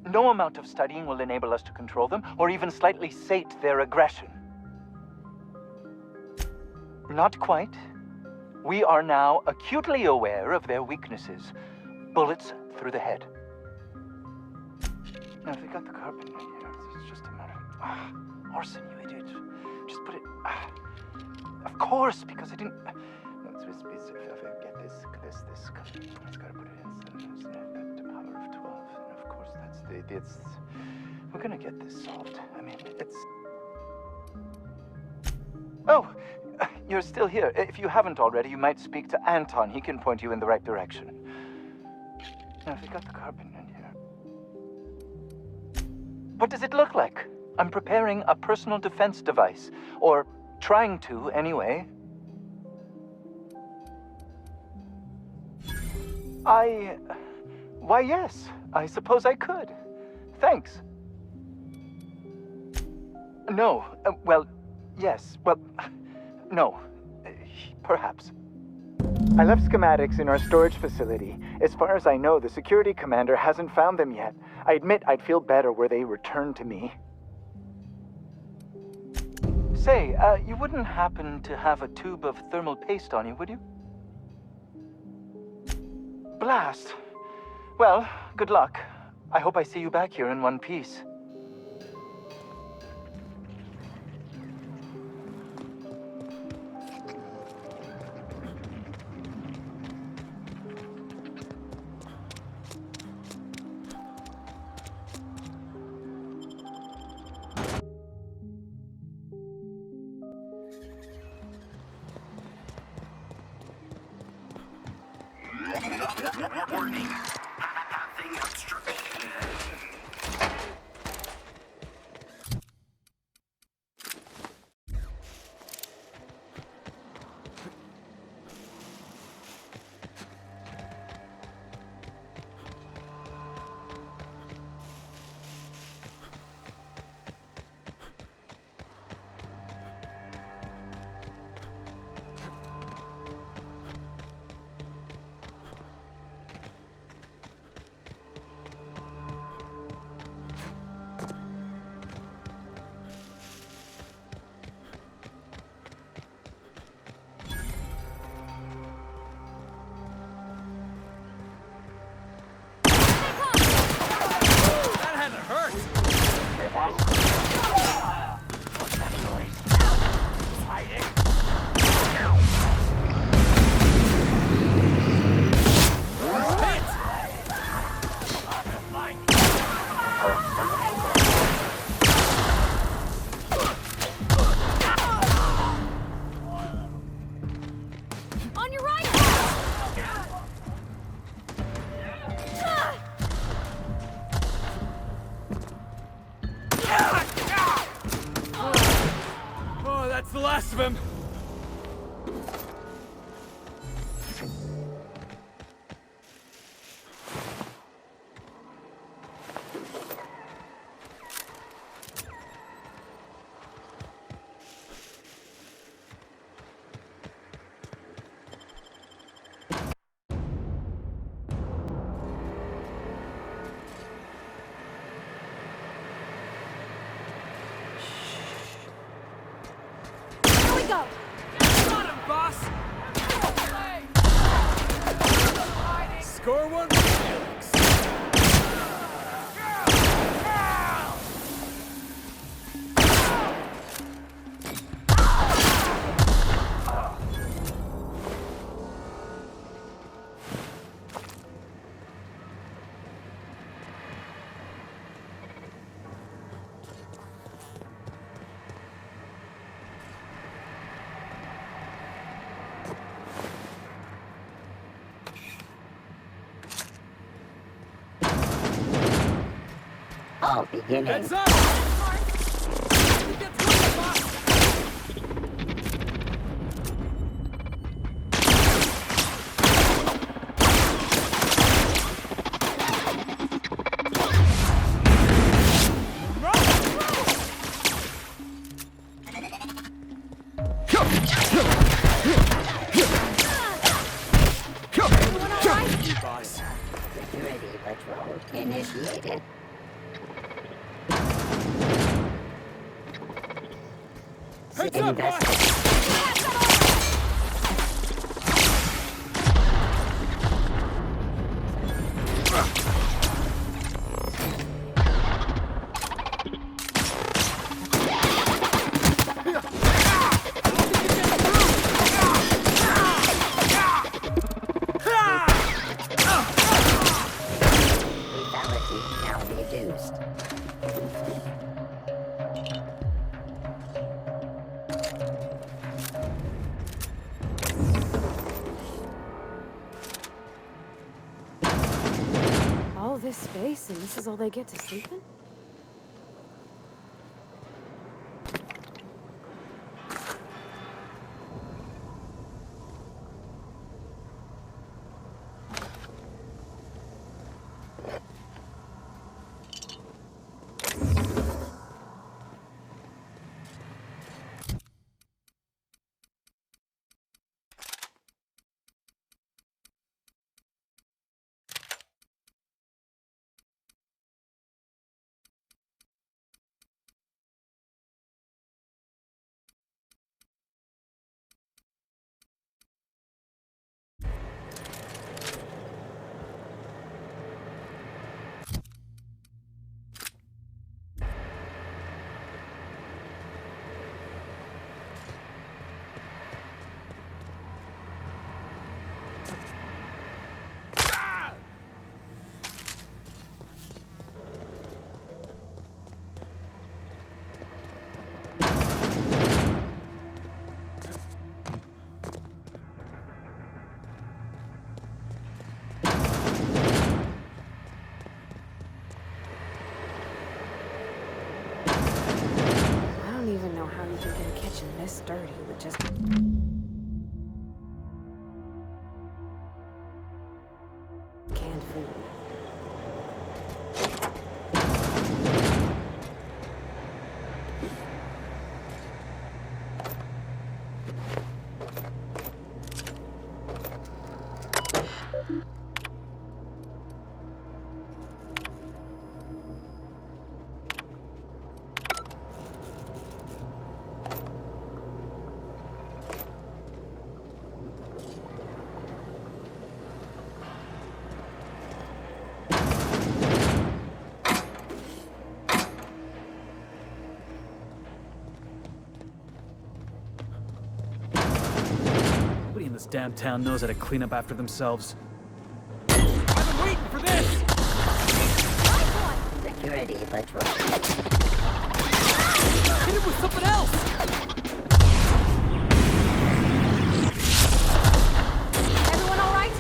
No amount of studying will enable us to control them, or even slightly sate their aggression. Not quite. We are now acutely aware of their weaknesses. Bullets through the head. Now, if we got the carpet in here, it's just a matter of... Orson, you idiot. Just put it... Of course, because I didn't... No, it's get this. It's gotta put it in the power of 12. And of course, that's the... We're gonna get this solved. I mean, it's... Oh! You're still here. If you haven't already, you might speak to Anton. He can point you in the right direction. Now, if we got the carpet in here... What does it look like? I'm preparing a personal defense device. Or trying to, anyway. Why, yes. I suppose I could. Thanks. No. Well, yes. Well... No. Perhaps. I left schematics in our storage facility. As far as I know, the security commander hasn't found them yet. I admit I'd feel better were they returned to me. Say, you wouldn't happen to have a tube of thermal paste on you, would you? Blast. Well, good luck. I hope I see you back here in one piece. Warning. Pathing obstruction. the last of him. Go! Got him, boss! Score one for Felix. All beginning. Heads up! Everyone all right? Boss. Security patrol initiated. Lethality now reduced. All this space, and this is all they get to sleep in? I don't even know how you can get a kitchen this dirty with just... canned food. Nobody in this damn town knows how to clean up after themselves. I've been waiting for this! Security patrol. Hit him with something else! Everyone all right?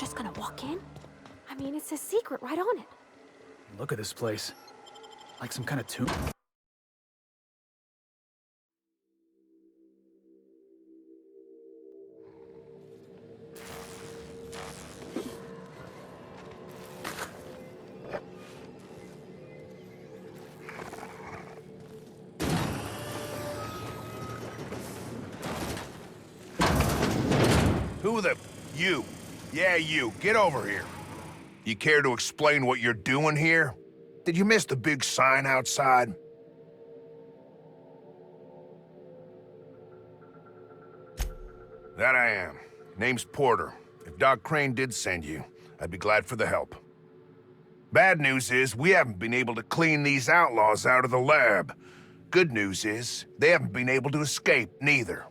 just gonna walk in? I mean, it's a secret right on it. Look at this place. Like some kind of tomb. Who the... You. Yeah, you. Get over here. You care to explain what you're doing here? Did you miss the big sign outside? That I am. Name's Porter. If Doc Crane did send you, I'd be glad for the help. Bad news is, we haven't been able to clean these outlaws out of the lab. Good news is, they haven't been able to escape, neither.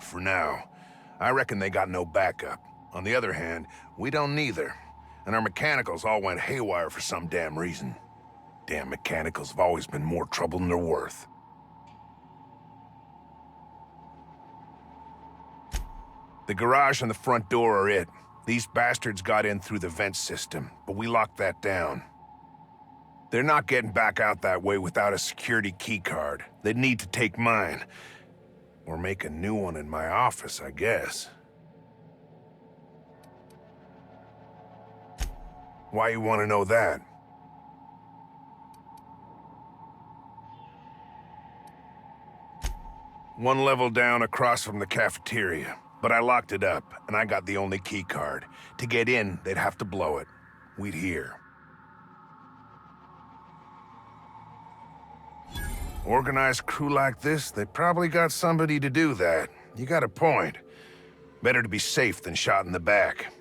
For now. I reckon they got no backup. On the other hand, we don't neither. And our mechanicals all went haywire for some damn reason. Damn mechanicals have always been more trouble than they're worth. The garage and the front door are it. These bastards got in through the vent system, but we locked that down. They're not getting back out that way without a security keycard. They'd need to take mine. Or make a new one in my office, I guess. Why you want to know that? One level down across from the cafeteria. But I locked it up, and I got the only key card. To get in, they'd have to blow it. We'd hear. Organized crew like this, they probably got somebody to do that. You got a point. Better to be safe than shot in the back.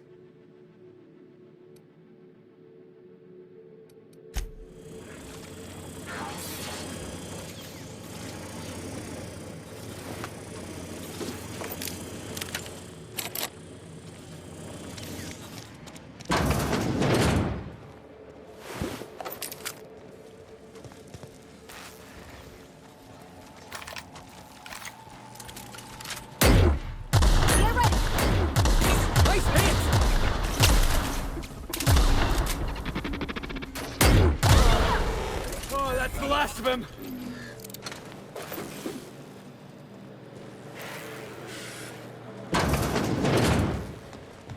Of him.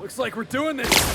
Looks like we're doing this.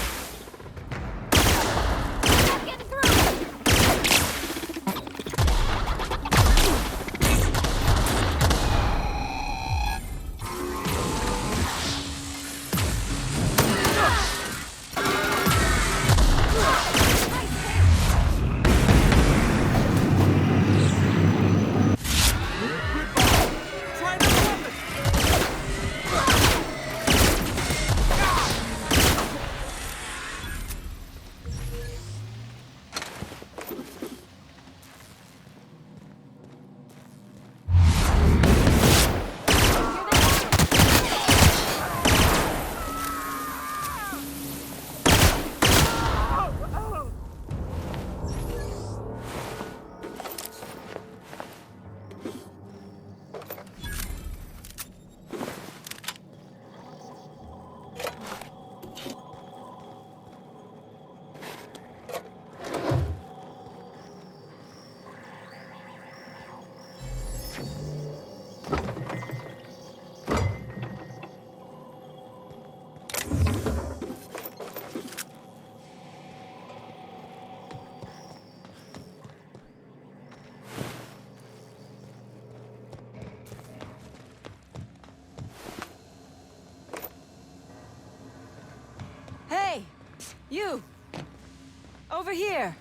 Hey! You! Over here!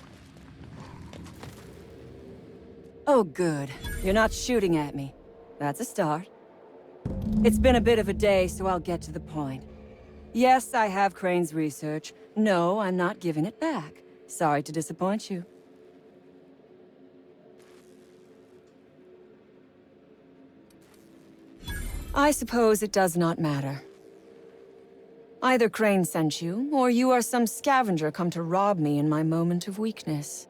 Oh, good. You're not shooting at me. That's a start. It's been a bit of a day, so I'll get to the point. Yes, I have Crane's research. No, I'm not giving it back. Sorry to disappoint you. I suppose it does not matter. Either Crane sent you, or you are some scavenger come to rob me in my moment of weakness.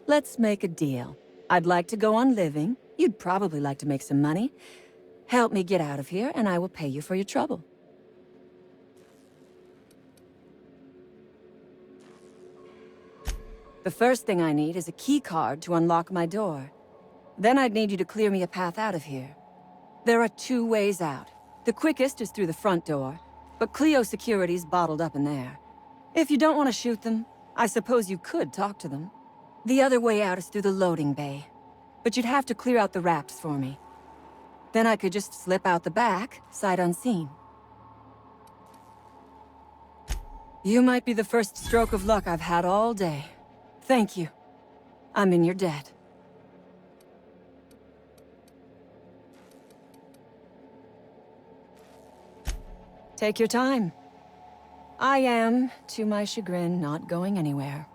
Let's make a deal. I'd like to go on living. You'd probably like to make some money. Help me get out of here, and I will pay you for your trouble. The first thing I need is a key card to unlock my door. Then I'd need you to clear me a path out of here. There are 2 ways out. The quickest is through the front door, but Cleo security's bottled up in there. If you don't want to shoot them, I suppose you could talk to them. The other way out is through the loading bay, but you'd have to clear out the rafts for me. Then I could just slip out the back, sight unseen. You might be the first stroke of luck I've had all day. Thank you. I'm in your debt. Take your time. I am, to my chagrin, not going anywhere.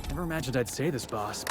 Never imagined I'd say this, boss.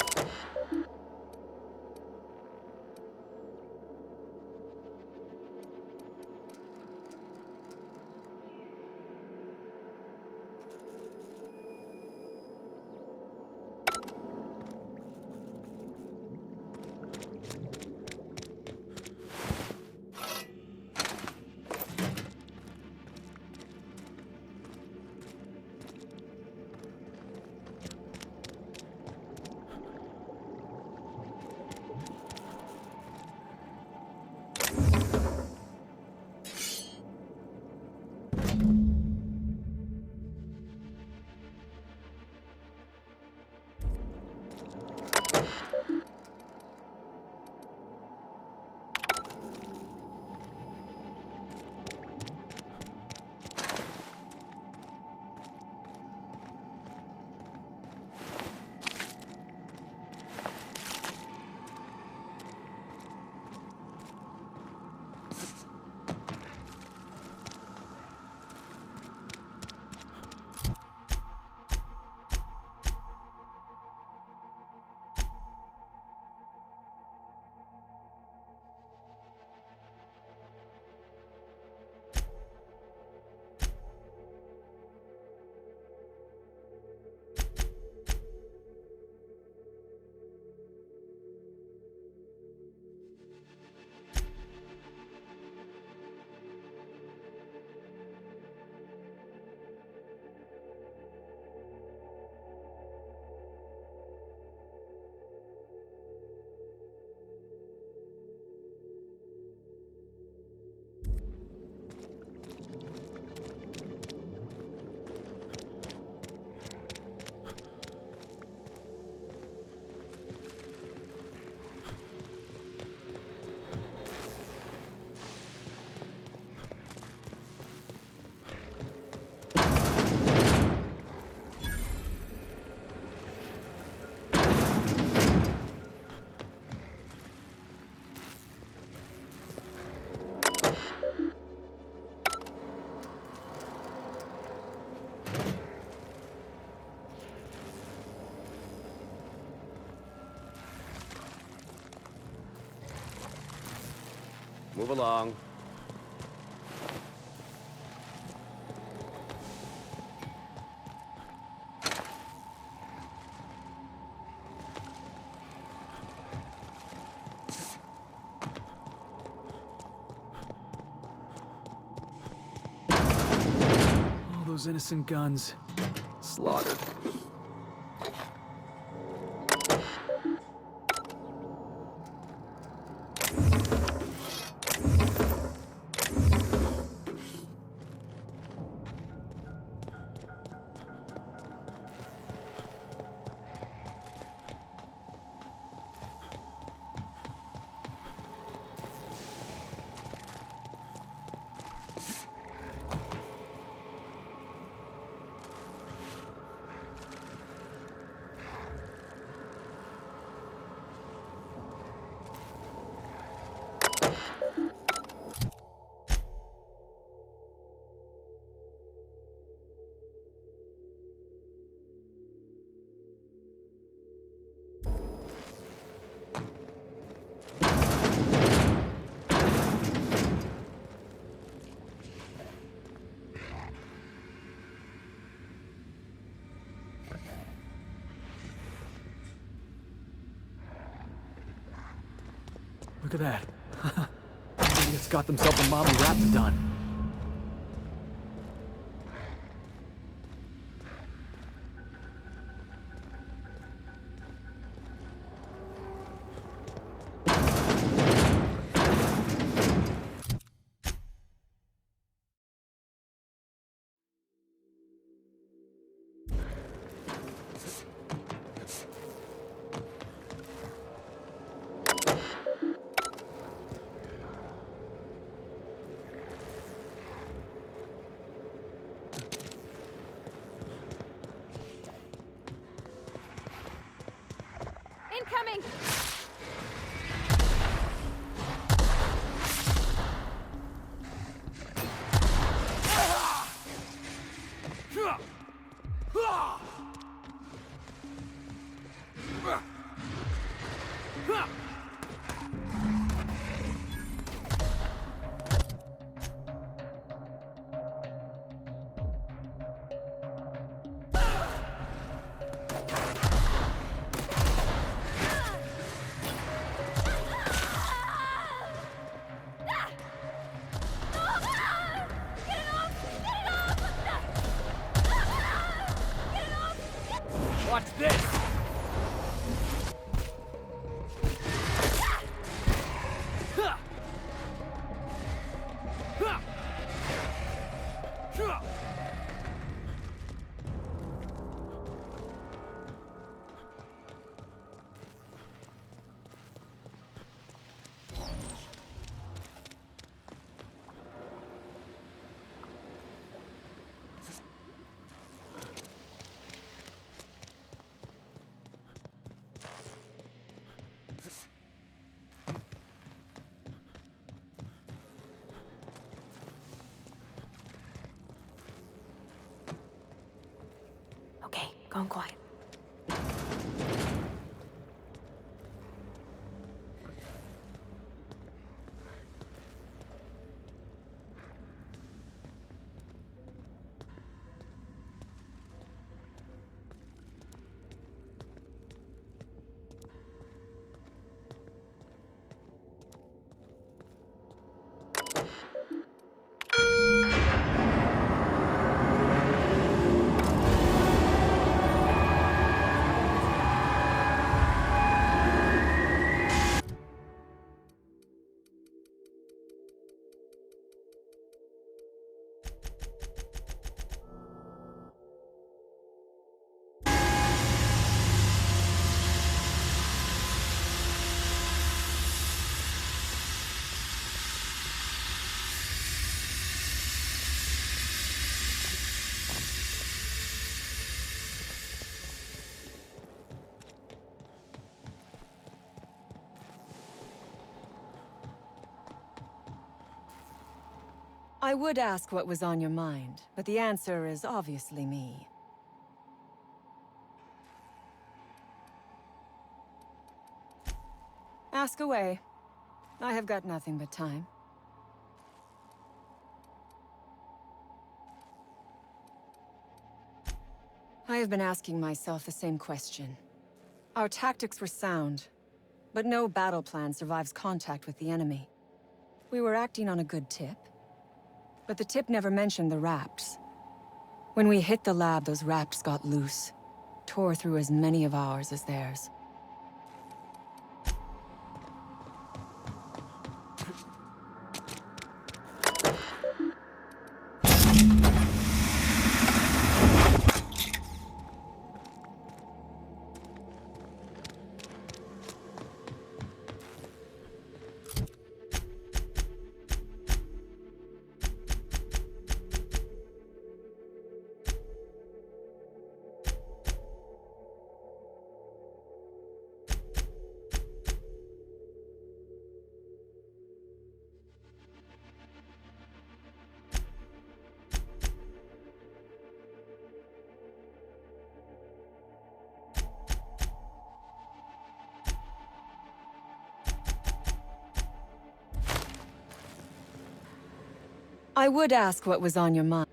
Move along. All those innocent guns. Slaughtered. Look at that. Idiots got themselves a mommy raptidon. Incoming! Watch this! Okay, gone quiet. I would ask what was on your mind, but the answer is obviously me. Ask away. I have got nothing but time. I have been asking myself the same question. Our tactics were sound, but no battle plan survives contact with the enemy. We were acting on a good tip, but the tip never mentioned the Rapts. When we hit the lab, those Rapts got loose, tore through as many of ours as theirs. I would ask what was on your mind.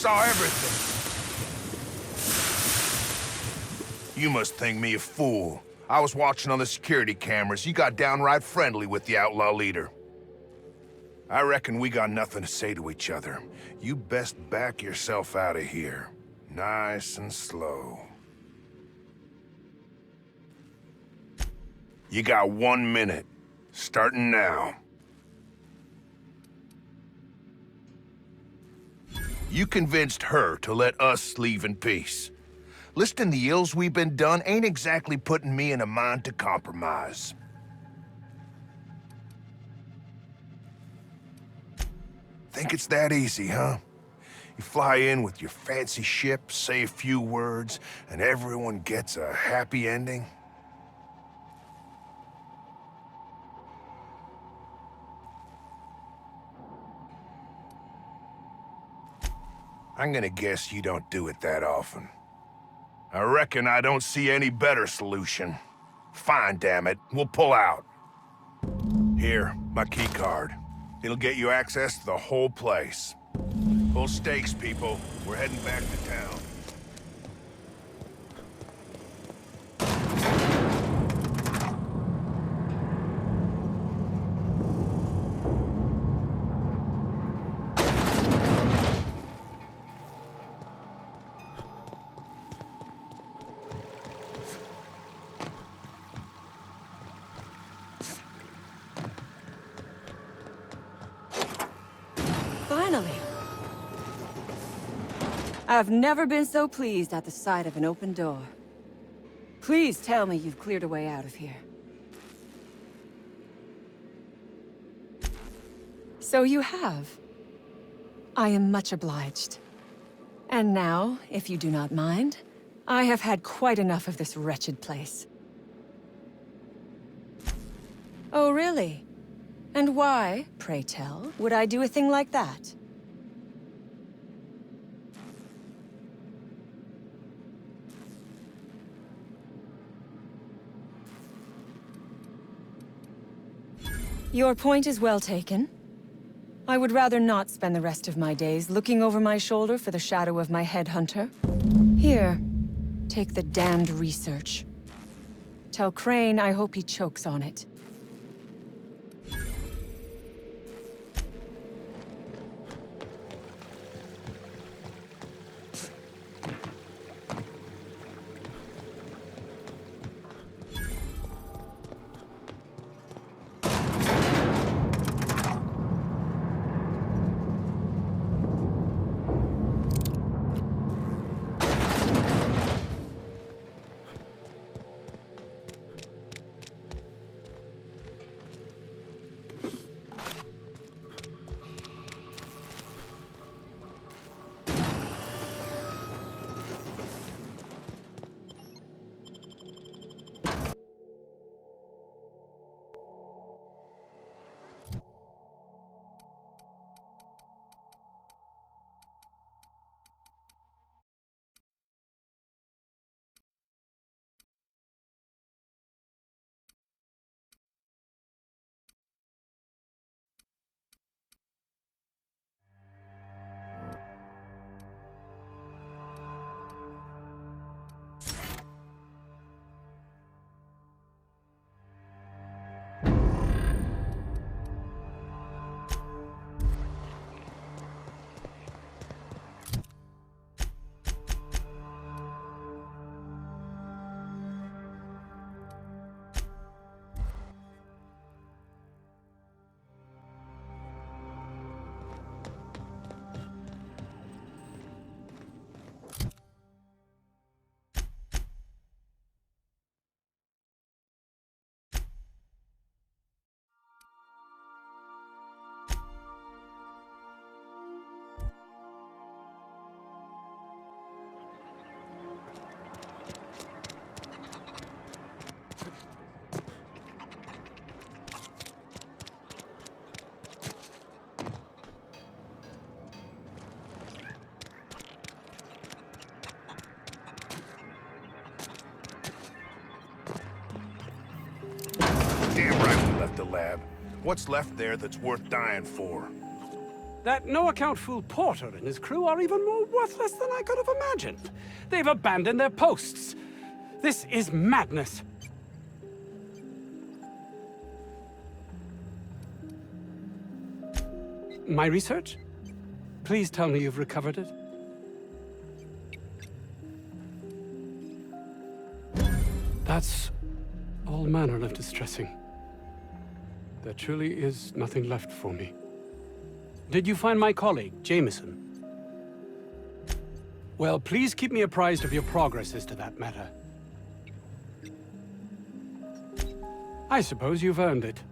saw everything. You must think me a fool. I was watching on the security cameras. You got downright friendly with the outlaw leader. I reckon we got nothing to say to each other. You best back yourself out of here. Nice and slow. You got 1 minute. Starting now. You convinced her to let us leave in peace. Listing the ills we've been done ain't exactly putting me in a mind to compromise. Think it's that easy, huh? You fly in with your fancy ship, say a few words, and everyone gets a happy ending? I'm gonna guess you don't do it that often. I reckon I don't see any better solution. Fine, damn it. We'll pull out. Here, my key card. It'll get you access to the whole place. Full stakes, people. We're heading back to town. Finally. I've never been so pleased at the sight of an open door. Please tell me you've cleared a way out of here. So you have. I am much obliged. And now, if you do not mind, I have had quite enough of this wretched place. Oh, really? And why, pray tell, would I do a thing like that? Your point is well taken. I would rather not spend the rest of my days looking over my shoulder for the shadow of my headhunter. Here, take the damned research. Tell Crane I hope he chokes on it. Damn right we left the lab. What's left there that's worth dying for? That no-account fool Porter and his crew are even more worthless than I could have imagined. They've abandoned their posts. This is madness. My research? Please tell me you've recovered it. That's all manner of distressing. There truly is nothing left for me. Did you find my colleague, Jameson? Well, please keep me apprised of your progress as to that matter. I suppose you've earned it.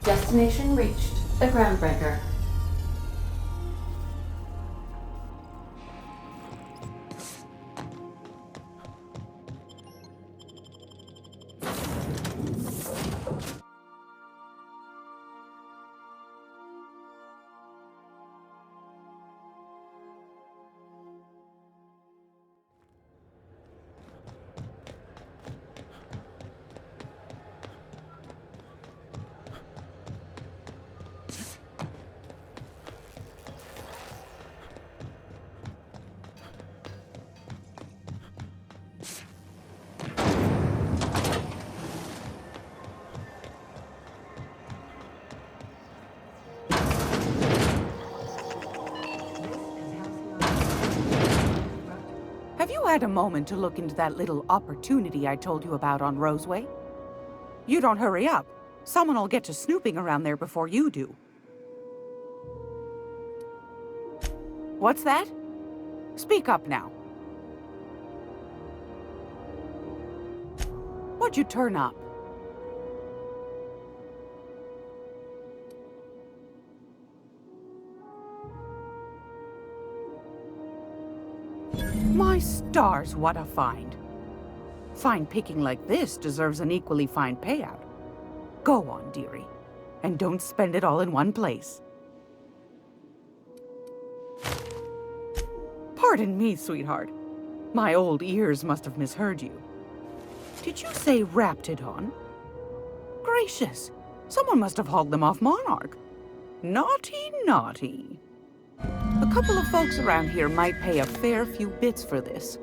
Destination reached. The Groundbreaker. Have you had a moment to look into that little opportunity I told you about on Roseway? You don't hurry up. Someone will get to snooping around there before you do. What's that? Speak up now. What'd you turn up? My stars, what a find. Fine picking like this deserves an equally fine payout. Go on, dearie, and don't spend it all in one place. Pardon me, sweetheart. My old ears must have misheard you. Did you say Raptidon? Gracious, someone must have hauled them off Monarch. Naughty, naughty. A couple of folks around here might pay a fair few bits for this.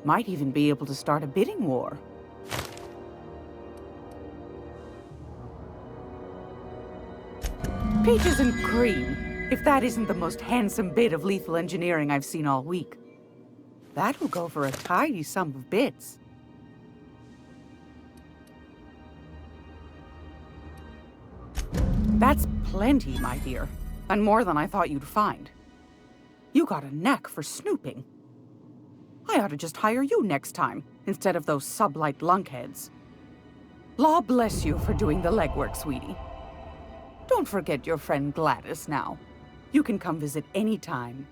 Might even be able to start a bidding war. Peaches and cream, if that isn't the most handsome bit of lethal engineering I've seen all week. That will go for a tidy sum of bits. That's plenty, my dear, and more than I thought you'd find. You got a knack for snooping. I ought to just hire you next time, instead of those sublight lunkheads. Law bless you for doing the legwork, sweetie. Don't forget your friend Gladys now. You can come visit any time.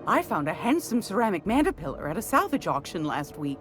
I found a handsome ceramic mandapillar at a salvage auction last week.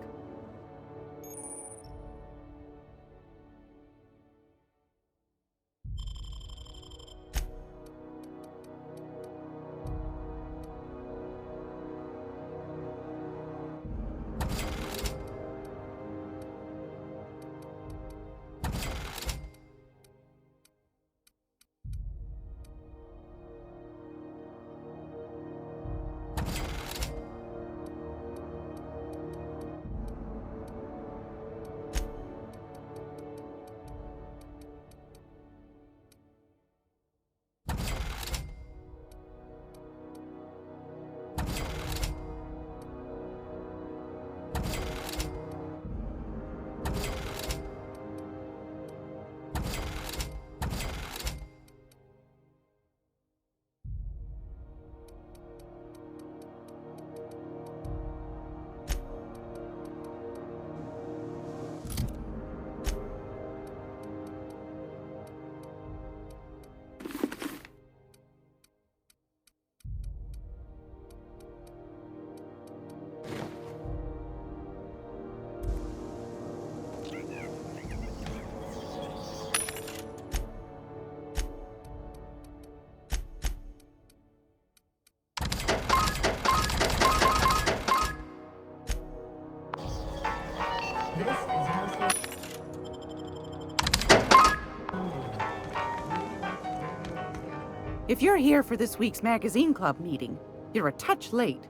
If you're here for this week's magazine club meeting, you're a touch late.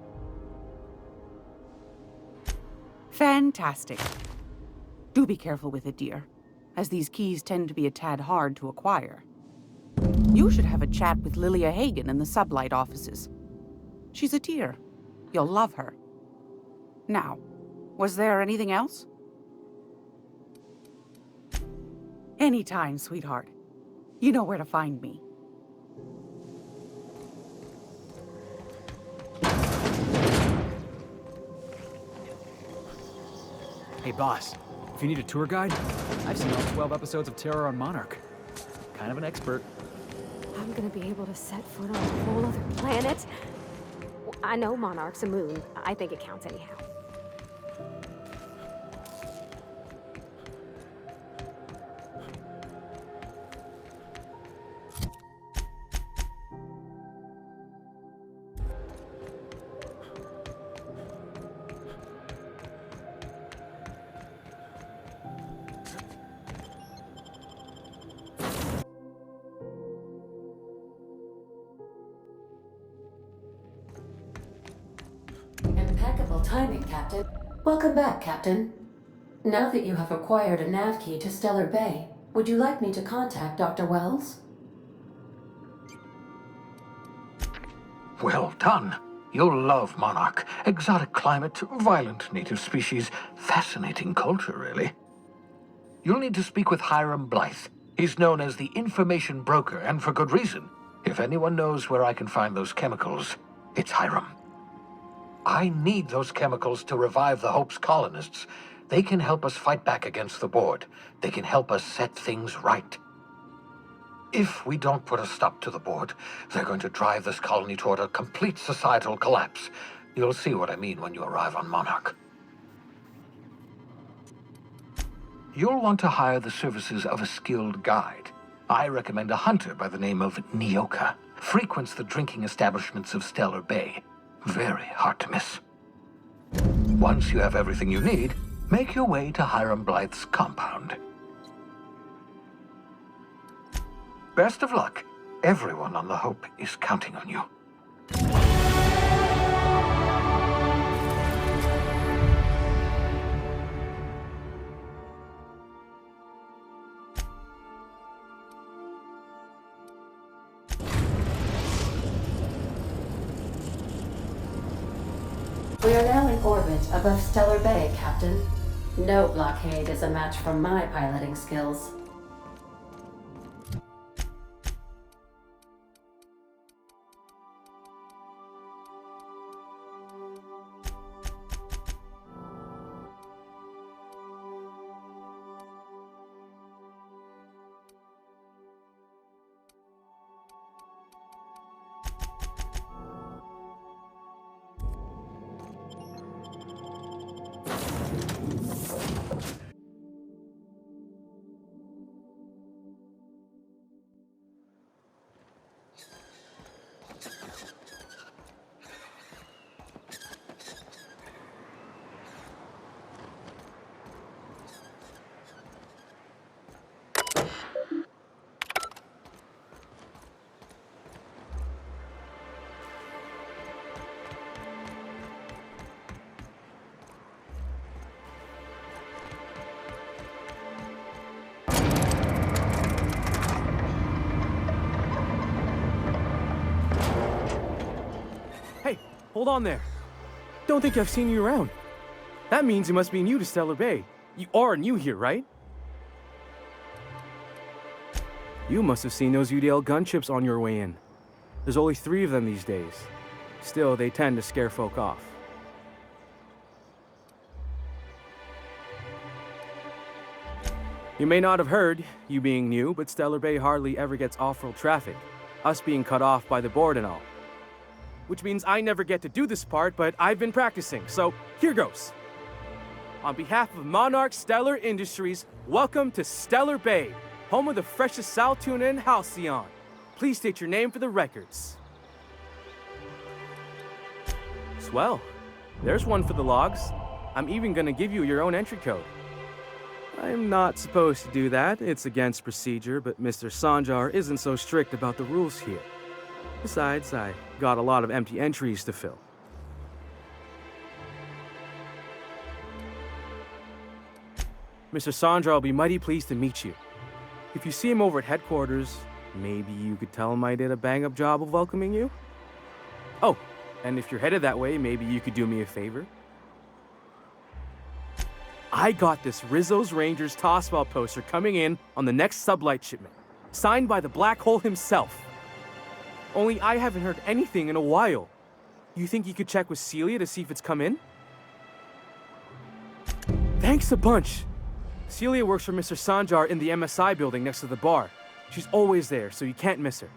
Fantastic. Do be careful with it, dear, as these keys tend to be a tad hard to acquire. You should have a chat with Lilia Hagen in the Sublight offices. She's a dear. You'll love her. Now, was there anything else? Anytime, sweetheart. You know where to find me. Hey, boss. If you need a tour guide, I've seen all 12 episodes of Terror on Monarch. Kind of an expert. I'm gonna be able to set foot on a whole other planet? I know Monarch's a moon. I think it counts anyhow. Impeccable timing, Captain. Welcome back, Captain. Now that you have acquired a nav key to Stellar Bay, would you like me to contact Dr. Wells? Well done. You'll love Monarch. Exotic climate, violent native species, fascinating culture, really. You'll need to speak with Hiram Blythe. He's known as the information broker, and for good reason. If anyone knows where I can find those chemicals, it's Hiram. I need those chemicals to revive the Hope's colonists. They can help us fight back against the Board. They can help us set things right. If we don't put a stop to the Board, they're going to drive this colony toward a complete societal collapse. You'll see what I mean when you arrive on Monarch. You'll want to hire the services of a skilled guide. I recommend a hunter by the name of Nyoka. Frequents the drinking establishments of Stellar Bay. Very hard to miss. Once you have everything you need, make your way to Hiram Blythe's compound. Best of luck. Everyone on the Hope is counting on you. We are now in orbit above Stellar Bay, Captain. No blockade is a match for my piloting skills. Hold on there. Don't think I've seen you around. That means you must be new to Stellar Bay. You are new here, right? You must have seen those UDL gunships on your way in. There's only 3 of them these days. Still, they tend to scare folk off. You may not have heard, you being new, but Stellar Bay hardly ever gets off-world traffic. Us being cut off by the Board and all. Which means I never get to do this part, but I've been practicing, so here goes. On behalf of Monarch Stellar Industries, welcome to Stellar Bay, home of the freshest sal tuna in Halcyon. Please state your name for the records. Swell. There's one for the logs. I'm even gonna give you your own entry code. I'm not supposed to do that. It's against procedure, but Mr. Sanjar isn't so strict about the rules here. Besides, I got a lot of empty entries to fill. Mr. Sandra will be mighty pleased to meet you. If you see him over at headquarters, maybe you could tell him I did a bang-up job of welcoming you? Oh, and if you're headed that way, maybe you could do me a favor? I got this Rizzo's Rangers tossball poster coming in on the next sublight shipment, signed by the Black Hole himself. Only I haven't heard anything in a while. You think you could check with Celia to see if it's come in? Thanks a bunch. Celia works for Mr. Sanjar in the MSI building next to the bar. She's always there, so you can't miss her.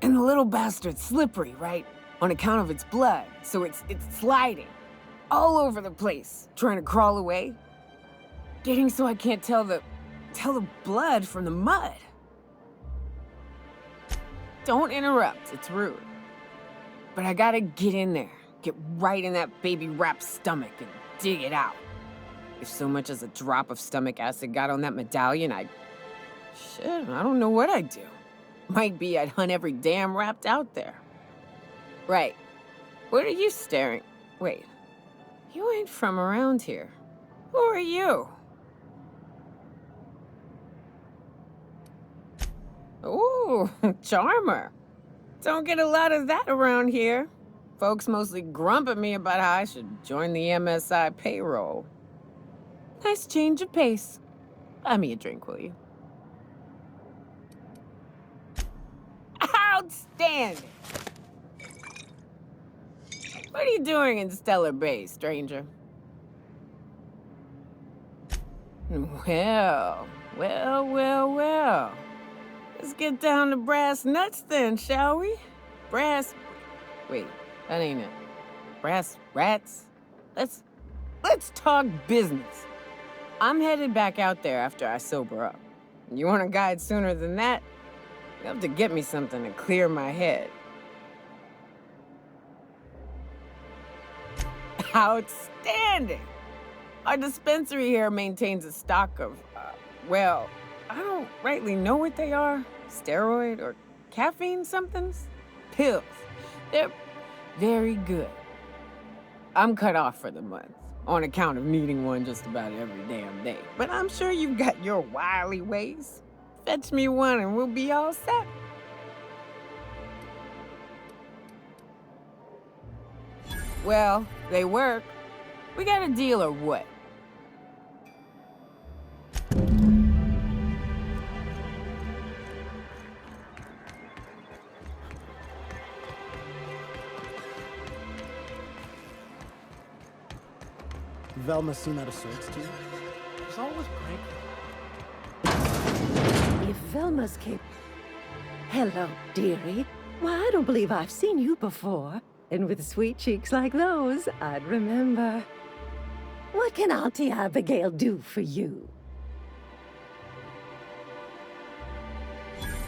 And the little bastard's slippery, right? On account of its blood, so it's sliding. All over the place, trying to crawl away. Getting so I can't tell the blood from the mud. Don't interrupt, it's rude. But I gotta get in there, get right in that baby rap's stomach and dig it out. If so much as a drop of stomach acid got on that medallion, shit, I don't know what I'd do. Might be I'd hunt every damn rap out there. Right. What are you staring? Wait. You ain't from around here. Who are you? Ooh, charmer. Don't get a lot of that around here. Folks mostly grump at me about how I should join the MSI payroll. Nice change of pace. Buy me a drink, will you? Outstanding! What are you doing in Stellar Bay, stranger? Well. Let's get down to brass nuts then, shall we? Wait, that ain't it. Brass rats? Let's talk business. I'm headed back out there after I sober up. You want a guide sooner than that? You have to get me something to clear my head. Outstanding! Our dispensary here maintains a stock of, well, I don't rightly know what they are. Steroid or caffeine somethings? Pills. They're very good. I'm cut off for the month, on account of needing one just about every damn day. But I'm sure you've got your wily ways. Fetch me one and we'll be all set. Well, they work. We got a deal or what? Velma seen out of sorts too? She's always great. If Velma's Hello, dearie. Why, I don't believe I've seen you before. And with sweet cheeks like those, I'd remember. What can Auntie Abigail do for you?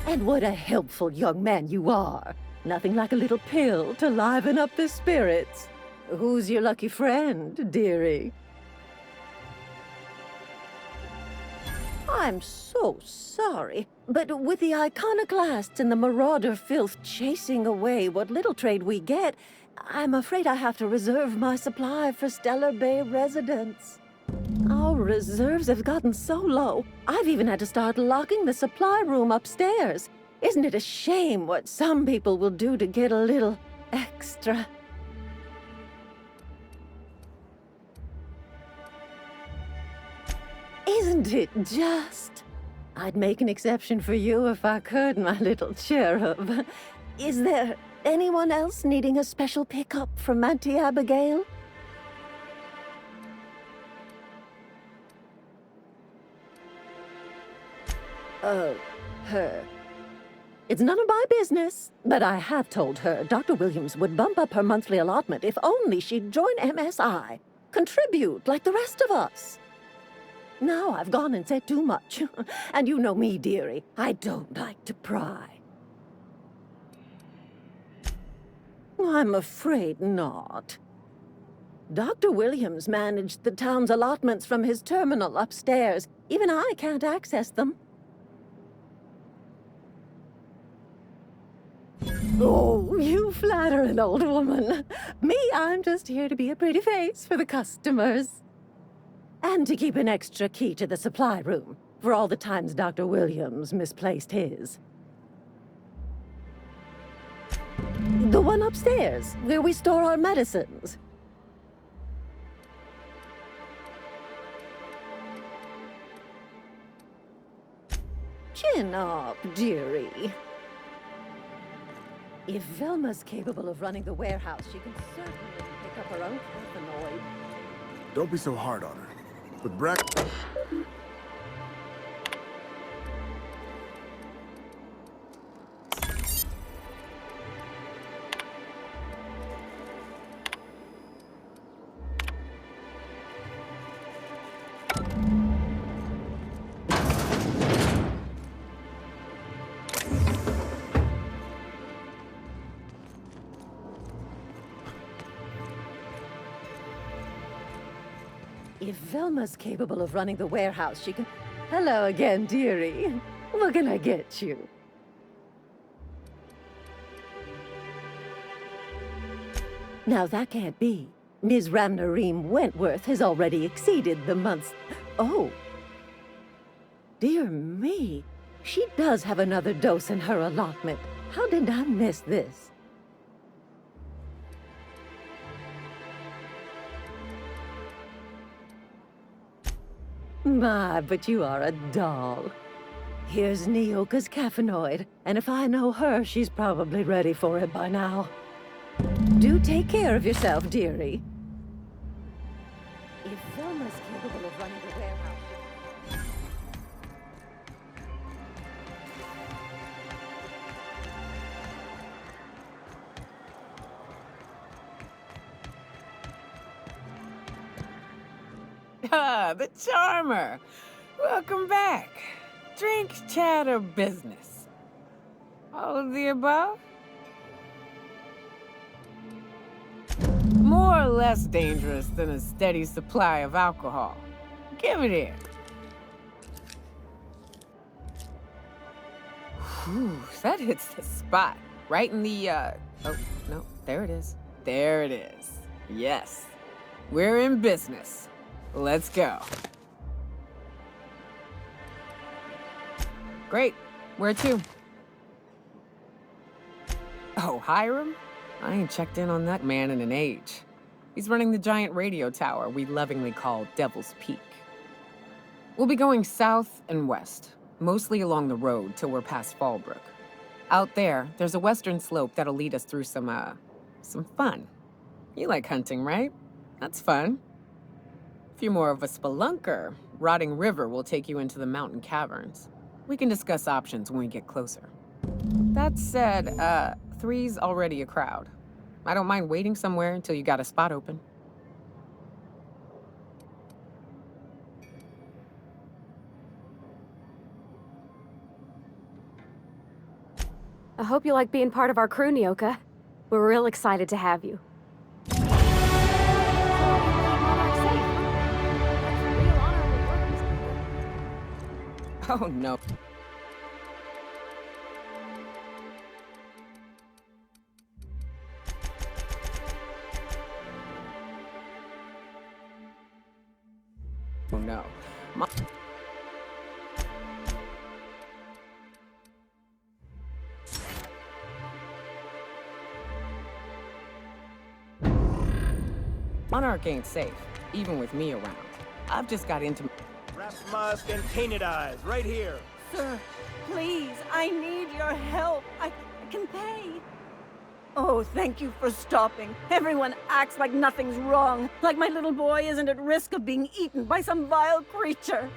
And what a helpful young man you are. Nothing like a little pill to liven up the spirits. Who's your lucky friend, dearie? I'm so sorry, but with the iconoclasts and the marauder filth chasing away what little trade we get, I'm afraid I have to reserve my supply for Stellar Bay residents. Our reserves have gotten so low, I've even had to start locking the supply room upstairs. Isn't it a shame what some people will do to get a little extra? Isn't it just? I'd make an exception for you if I could, my little cherub. Is there anyone else needing a special pickup from Auntie Abigail? Oh, her. It's none of my business, but I have told her Dr. Williams would bump up her monthly allotment if only she'd join MSI. Contribute like the rest of us. Now I've gone and said too much. And you know me, dearie. I don't like to pry. I'm afraid not. Dr. Williams managed the town's allotments from his terminal upstairs. Even I can't access them. Oh, you flatter an old woman. Me, I'm just here to be a pretty face for the customers. And to keep an extra key to the supply room, for all the times Dr. Williams misplaced his. The one upstairs, where we store our medicines. Chin up, dearie. If Velma's capable of running the warehouse, she can certainly pick up her own caffeinoid. Don't be so hard on her. But Brack... If Velma's capable of running the warehouse, she can... Hello again, dearie. What can I get you? Now that can't be. Ms. Ramnareem Wentworth has already exceeded the month's... Oh. Dear me. She does have another dose in her allotment. How did I miss this? My, but you are a doll. Here's Nyoka's caffeinoid, and if I know her, she's probably ready for it by now. Do take care of yourself, dearie. If Velma's capable of running the warehouse... Ah, the charmer. Welcome back. Drink, chat, or business? All of the above? More or less dangerous than a steady supply of alcohol. Give it here. Whew, that hits the spot. Right in the, Oh, no, there it is. There it is. Yes. We're in business. Let's go. Great. Where to? Oh, Hiram? I ain't checked in on that man in an age. He's running the giant radio tower we lovingly call Devil's Peak. We'll be going south and west, mostly along the road till we're past Fallbrook. Out there, there's a western slope that'll lead us through some fun. You like hunting, right? That's fun. If you're more of a spelunker, Rotting River will take you into the mountain caverns. We can discuss options when we get closer. That said, 3's already a crowd. I don't mind waiting somewhere until you got a spot open. I hope you like being part of our crew, Nyoka. We're real excited to have you. Oh, no. Oh, no. Monarch ain't safe, even with me around. I've just got into... Wrap musk and tainted eyes, right here. Sir, please, I need your help. I can pay. Oh, thank you for stopping. Everyone acts like nothing's wrong, like my little boy isn't at risk of being eaten by some vile creature.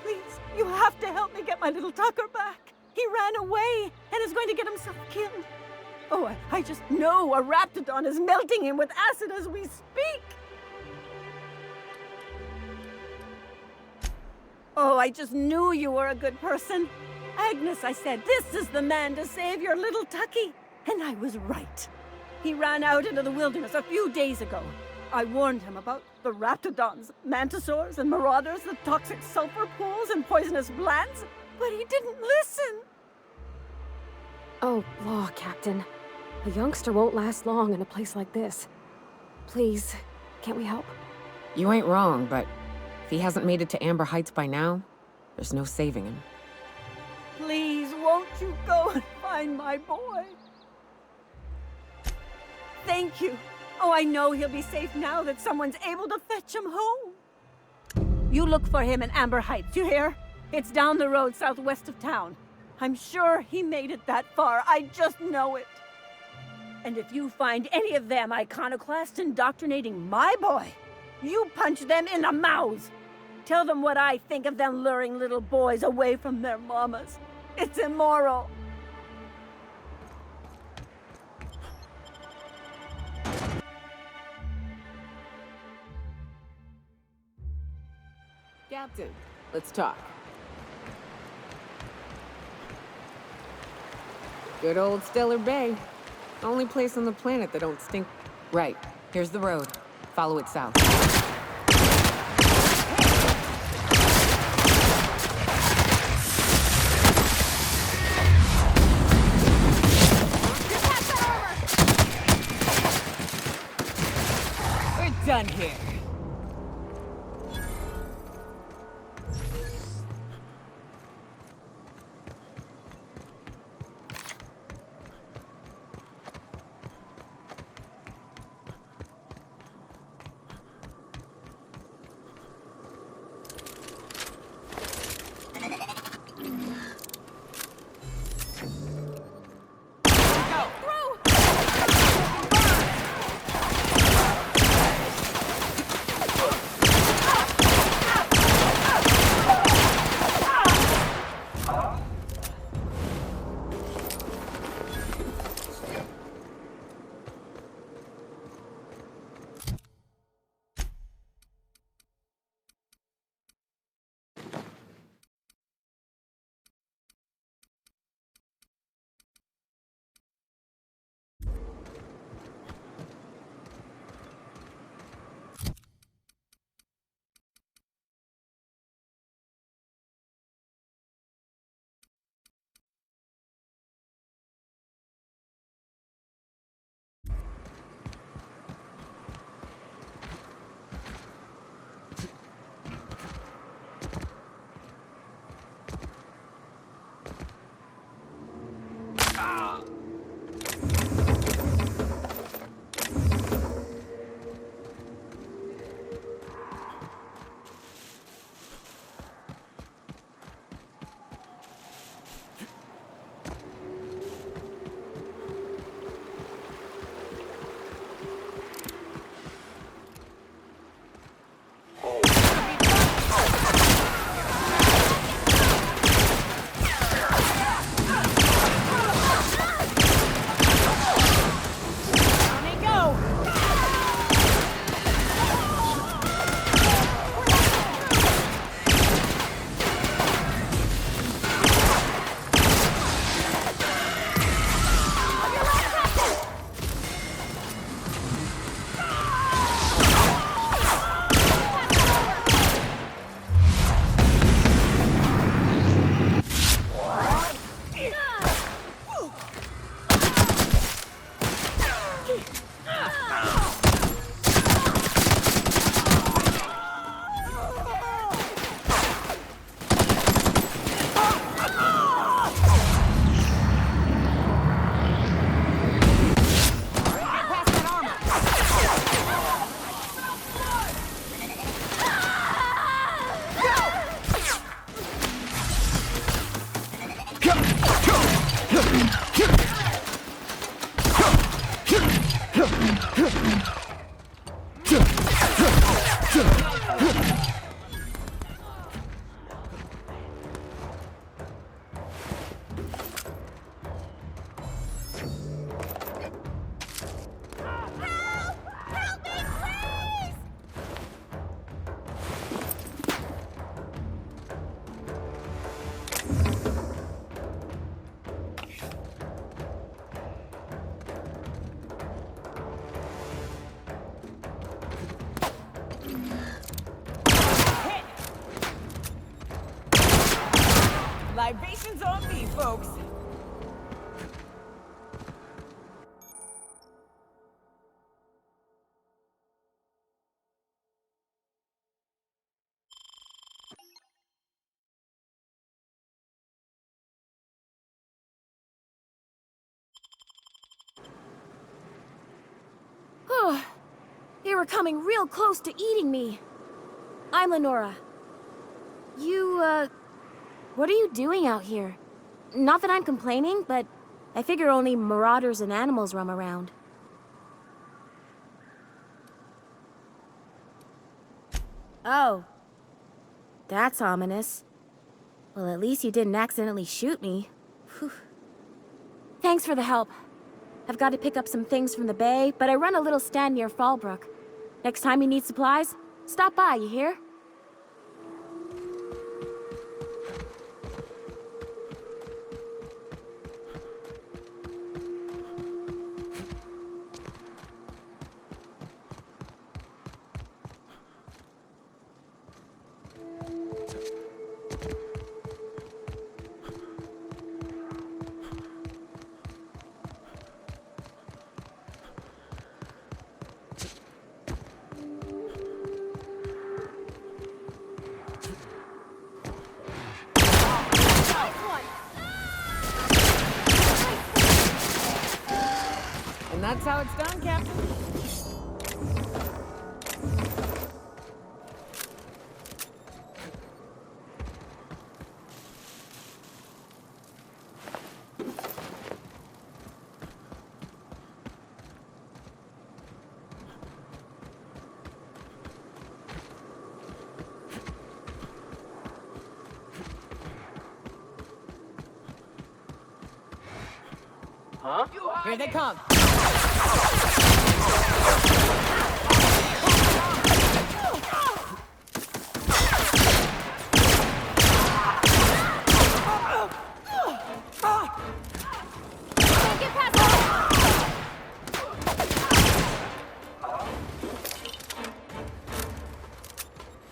Please, you have to help me get my little Tucker back. He ran away and is going to get himself killed. Oh, I just know a Raptidon is melting him with acid as we speak. Oh, I just knew you were a good person. Agnes, I said, this is the man to save your little Tucky. And I was right. He ran out into the wilderness a few days ago. I warned him about the raptidons, mantisaurs, and marauders, the toxic sulfur pools, and poisonous glands, but he didn't listen. Oh, law, Captain. A youngster won't last long in a place like this. Please, can't we help? You ain't wrong, but if he hasn't made it to Amber Heights by now, there's no saving him. Please, won't you go and find my boy? Thank you. Oh, I know he'll be safe now that someone's able to fetch him home. You look for him in Amber Heights, you hear? It's down the road southwest of town. I'm sure he made it that far. I just know it. And if you find any of them iconoclasts indoctrinating my boy, you punch them in the mouths. Tell them what I think of them luring little boys away from their mamas. It's immoral. Captain, let's talk. Good old Stellar Bay. Only place on the planet that don't stink. Right, here's the road. Follow it south. We're done here. Libations on me, folks. They were coming real close to eating me. I'm Lenora. What are you doing out here? Not that I'm complaining, but I figure only marauders and animals roam around. Oh. That's ominous. Well, at least you didn't accidentally shoot me. Whew. Thanks for the help. I've got to pick up some things from the bay, but I run a little stand near Fallbrook. Next time you need supplies, stop by, you hear? And that's how it's done, Captain. Huh? Here they come.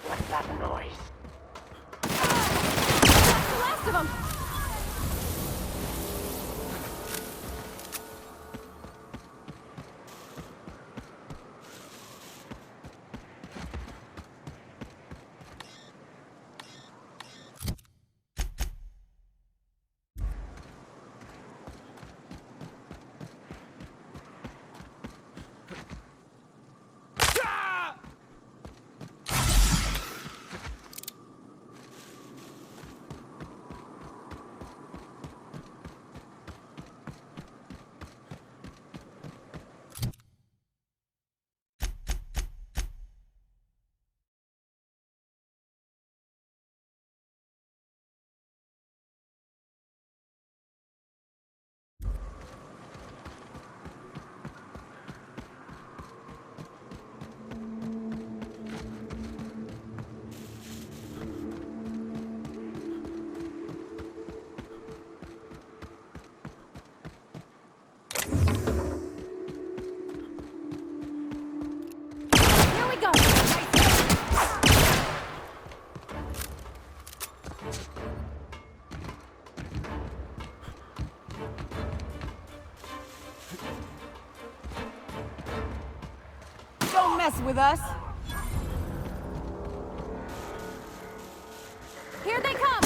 What's that noise? That's the last of them! Here we go! Don't mess with us. Here they come!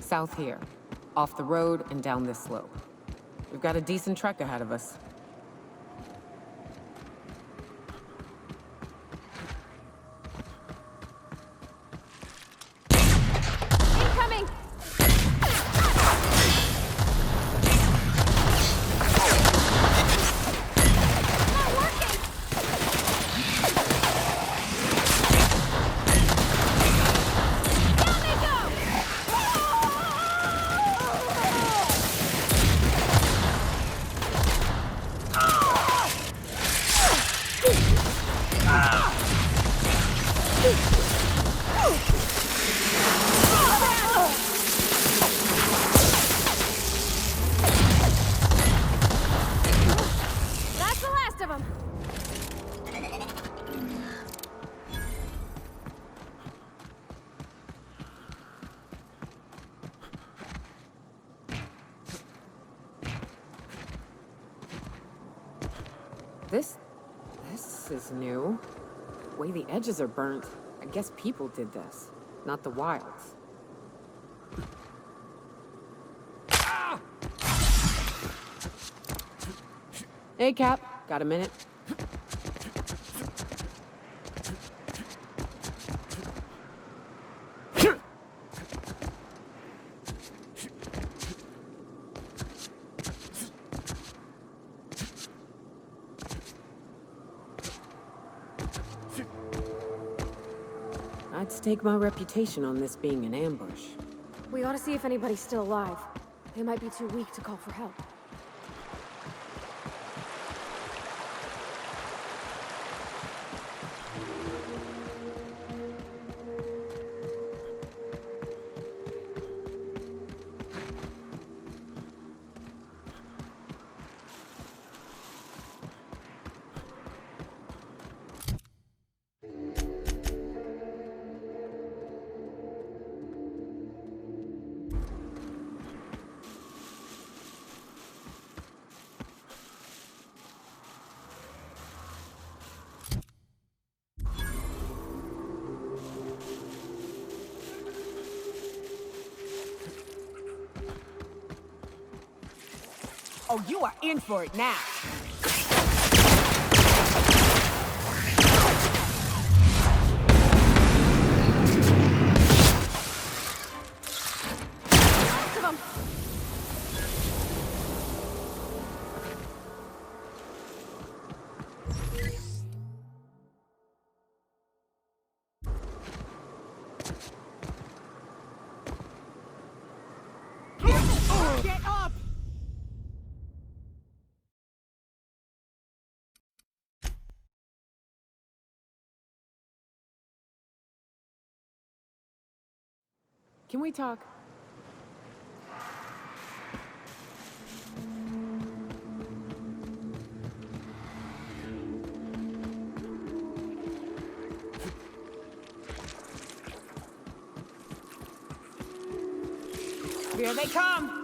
South here. Off the road and down this slope. We've got a decent trek ahead of us. Incoming! Not working! Down they go! That's the last of them. This is new. The way the edges are burnt. I guess people did this, not the wilds. Hey, Cap. Got a minute? I'd stake my reputation on this being an ambush. We ought to see if anybody's still alive. They might be too weak to call for help. Oh, you are in for it now. Get up! Can we talk? Here they come!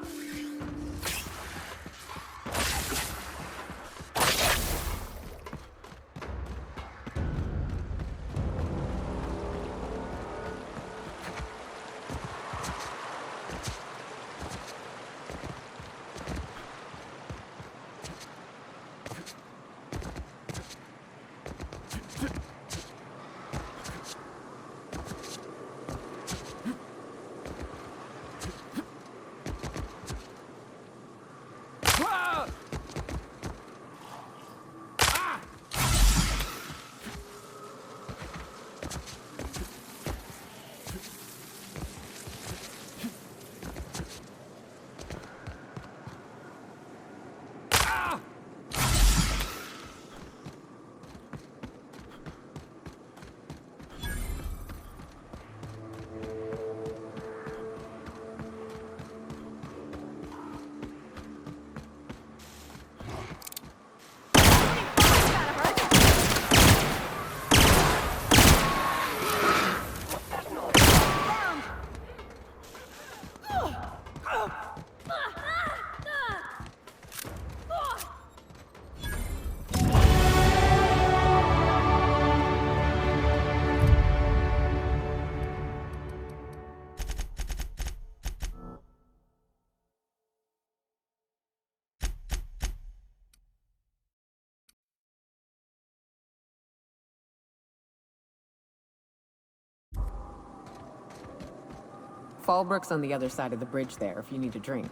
Fallbrook's on the other side of the bridge there if you need a drink.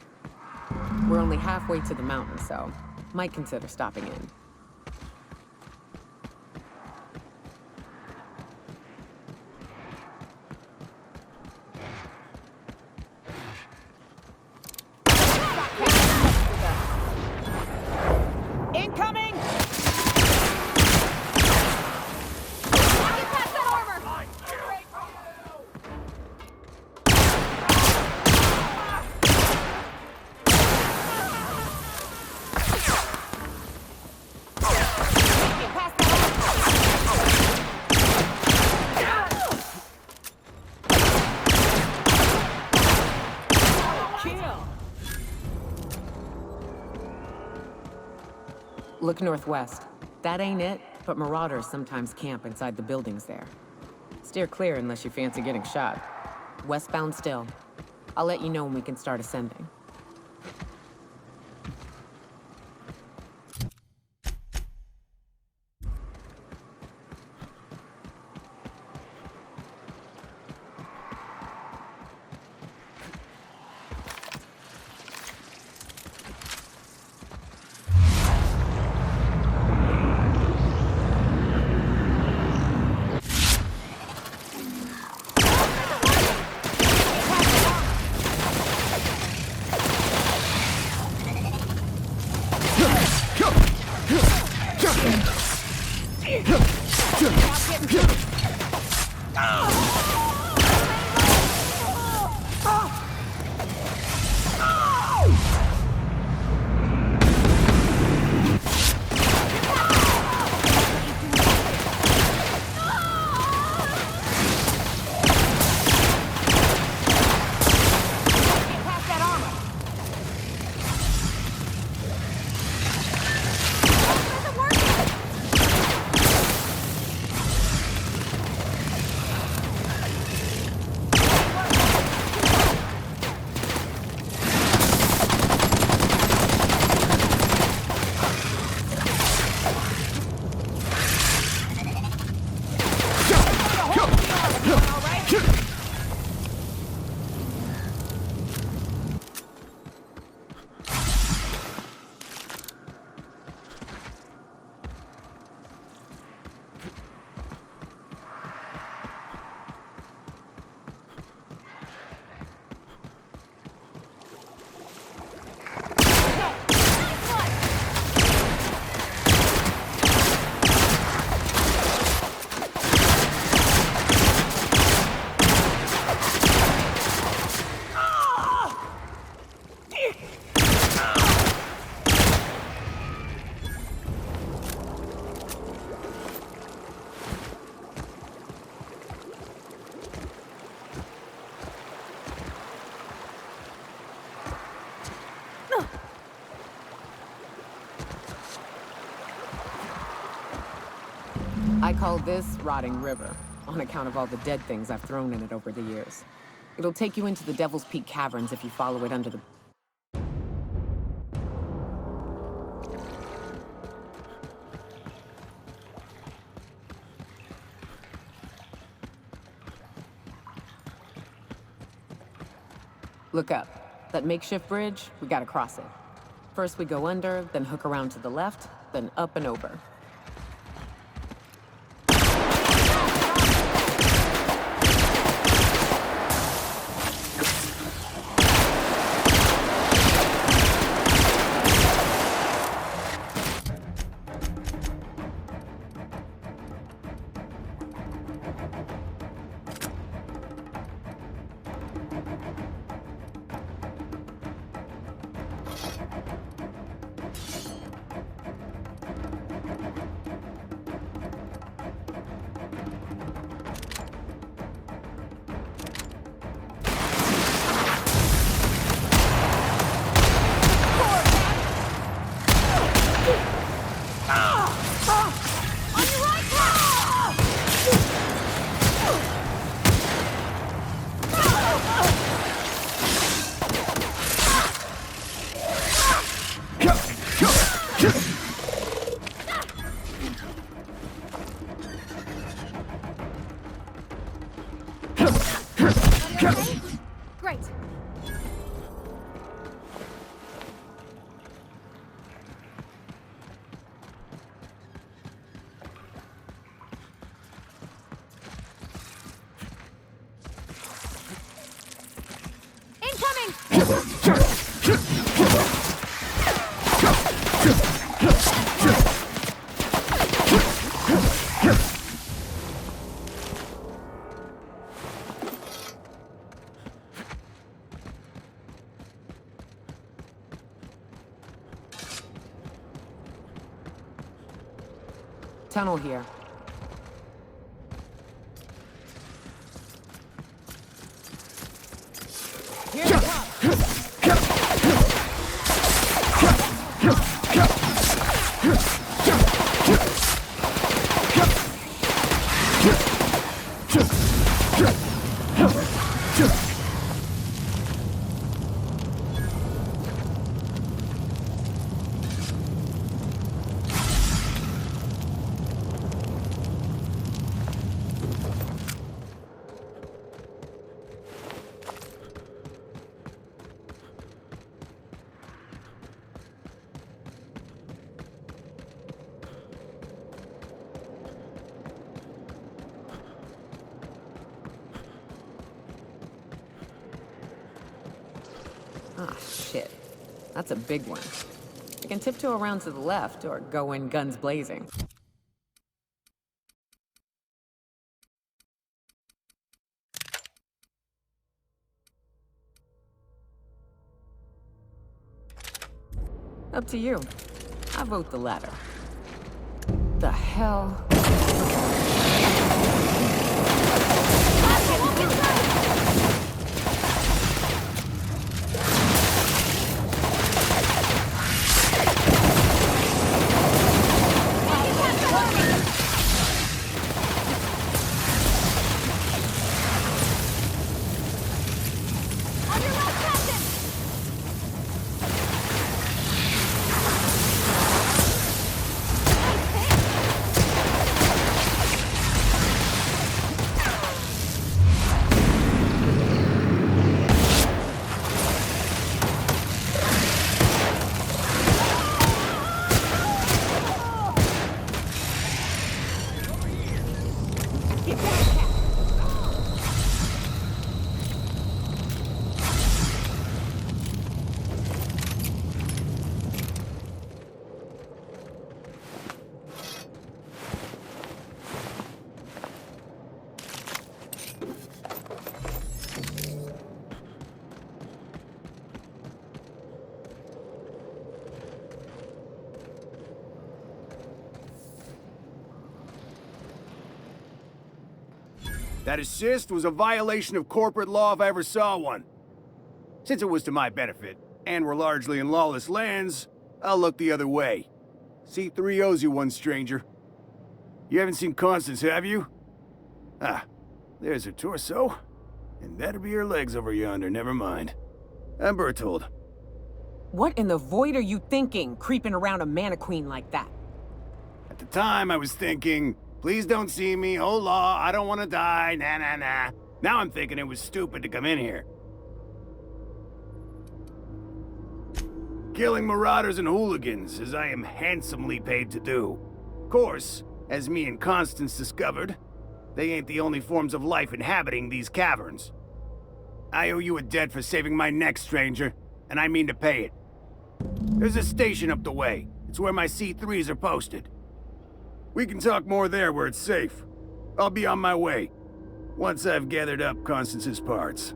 We're only halfway to the mountain, so might consider stopping in. Incoming! Look northwest. That ain't it, but marauders sometimes camp inside the buildings there. Steer clear unless you fancy getting shot. Westbound still. I'll let you know when we can start ascending. I call this Rotting River, on account of all the dead things I've thrown in it over the years. It'll take you into the Devil's Peak Caverns if you follow it under the... Look up. That makeshift bridge, we gotta cross it. First we go under, then hook around to the left, then up and over. Great. Tunnel here. Here they come! Ah, shit. That's a big one. I can tiptoe around to the left or go in guns blazing. Up to you. I vote the latter. The hell? That assist was a violation of corporate law if I ever saw one. Since it was to my benefit, and we're largely in lawless lands, I'll look the other way. C3 owes you one, stranger. You haven't seen Constance, have you? Ah, there's her torso. And that'll be her legs over yonder, never mind. I'm Bertold. What in the void are you thinking, creeping around a mannequin like that? At the time, I was thinking, please don't see me, oh law, I don't want to die, nah. Now I'm thinking it was stupid to come in here. Killing marauders and hooligans, as I am handsomely paid to do. Of course, as me and Constance discovered, they ain't the only forms of life inhabiting these caverns. I owe you a debt for saving my neck, stranger, and I mean to pay it. There's a station up the way. It's where my C3s are posted. We can talk more there where it's safe. I'll be on my way, once I've gathered up Constance's parts.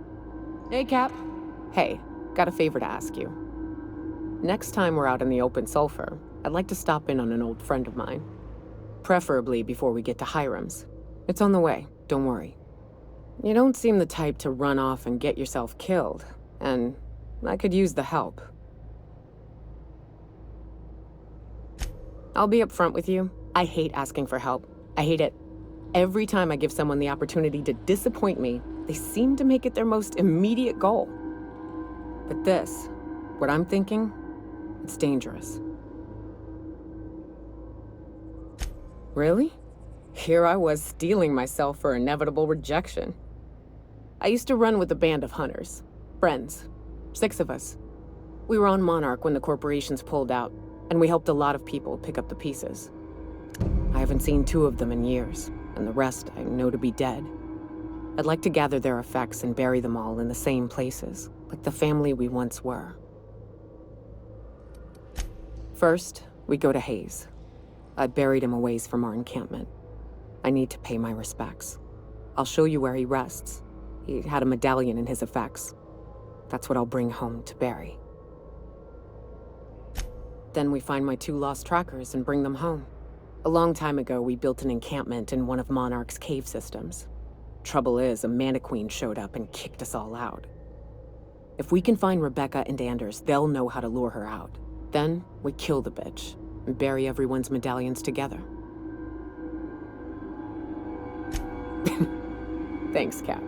Hey, Cap. Hey, got a favor to ask you. Next time we're out in the open sulfur, I'd like to stop in on an old friend of mine. Preferably before we get to Hiram's. It's on the way, don't worry. You don't seem the type to run off and get yourself killed, and I could use the help. I'll be upfront with you. I hate asking for help. I hate it. Every time I give someone the opportunity to disappoint me, they seem to make it their most immediate goal. But this, what I'm thinking, it's dangerous. Really? Here I was steeling myself for inevitable rejection. I used to run with a band of hunters. Friends. 6 of us. We were on Monarch when the corporations pulled out, and we helped a lot of people pick up the pieces. I haven't seen 2 of them in years, and the rest I know to be dead. I'd like to gather their effects and bury them all in the same places. like the family we once were. First, we go to Hayes. I buried him a ways from our encampment. I need to pay my respects. I'll show you where he rests. He had a medallion in his effects. That's what I'll bring home to Barry. Then we find my 2 lost trackers and bring them home. A long time ago, we built an encampment in one of Monarch's cave systems. Trouble is, a Mantiqueen showed up and kicked us all out. If we can find Rebecca and Anders, they'll know how to lure her out. Then, we kill the bitch and bury everyone's medallions together. Thanks, Cap.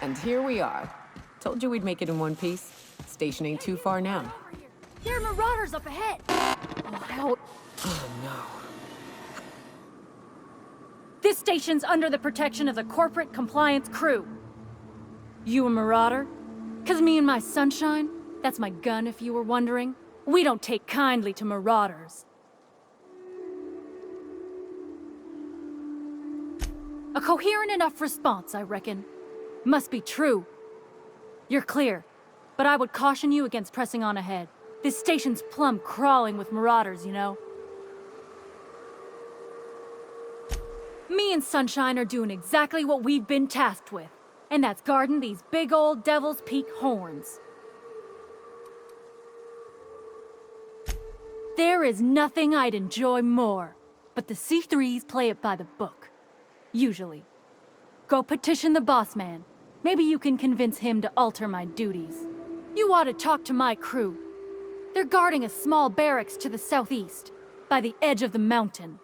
And here we are. Told you we'd make it in one piece. Station ain't too far now. There are marauders up ahead! Oh, help. Oh, no. This station's under the protection of the Corporate Compliance Crew. You a marauder? 'Cause me and my Sunshine, that's my gun if you were wondering, we don't take kindly to marauders. A coherent enough response, I reckon. Must be true. You're clear, but I would caution you against pressing on ahead. This station's plumb crawling with marauders, you know. Me and Sunshine are doing exactly what we've been tasked with, and that's guarding these big old Devil's Peak horns. There is nothing I'd enjoy more, but the C3s play it by the book. Usually. Go petition the boss man. Maybe you can convince him to alter my duties. You ought to talk to my crew. They're guarding a small barracks to the southeast, by the edge of the mountain.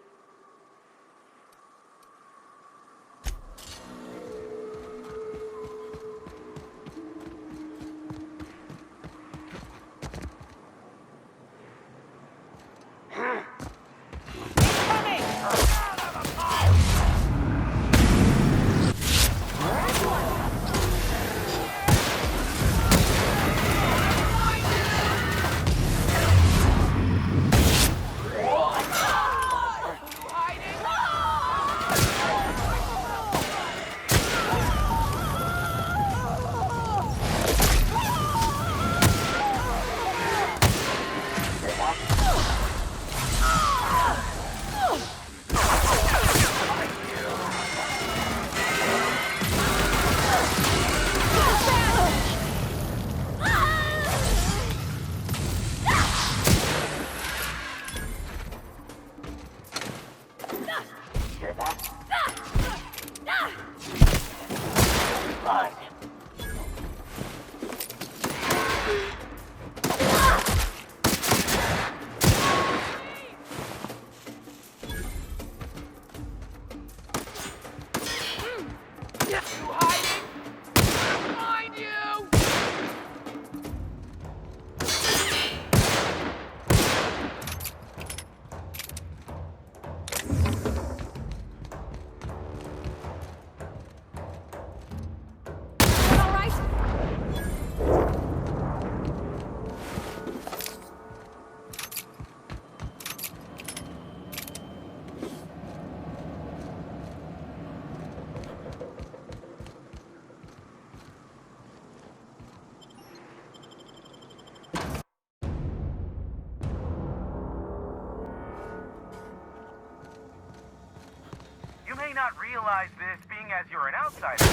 You may not realize this, being as you're an outsider.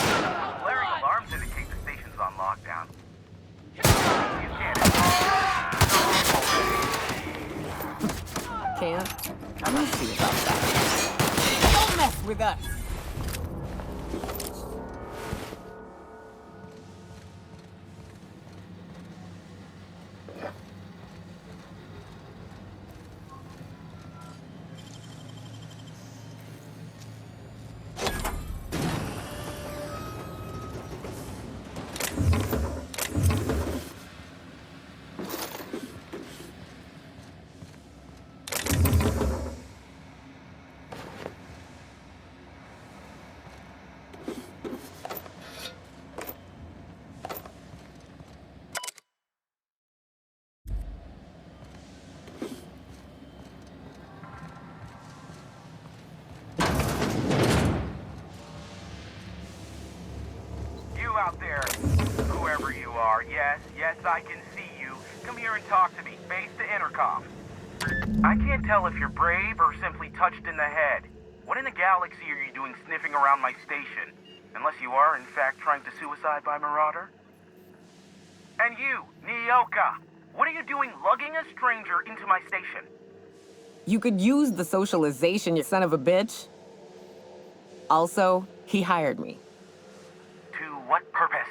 Blaring alarms indicate the station's on lockdown. You Can't? We'll see about that. Don't mess with us! Yes, I can see you. Come here and talk to me. Face to intercom. I can't tell if you're brave or simply touched in the head. What in the galaxy are you doing sniffing around my station? Unless you are, in fact, trying to suicide by Marauder? And you, Nyoka, what are you doing lugging a stranger into my station? You could use the socialization, you son of a bitch. Also, he hired me. To what purpose?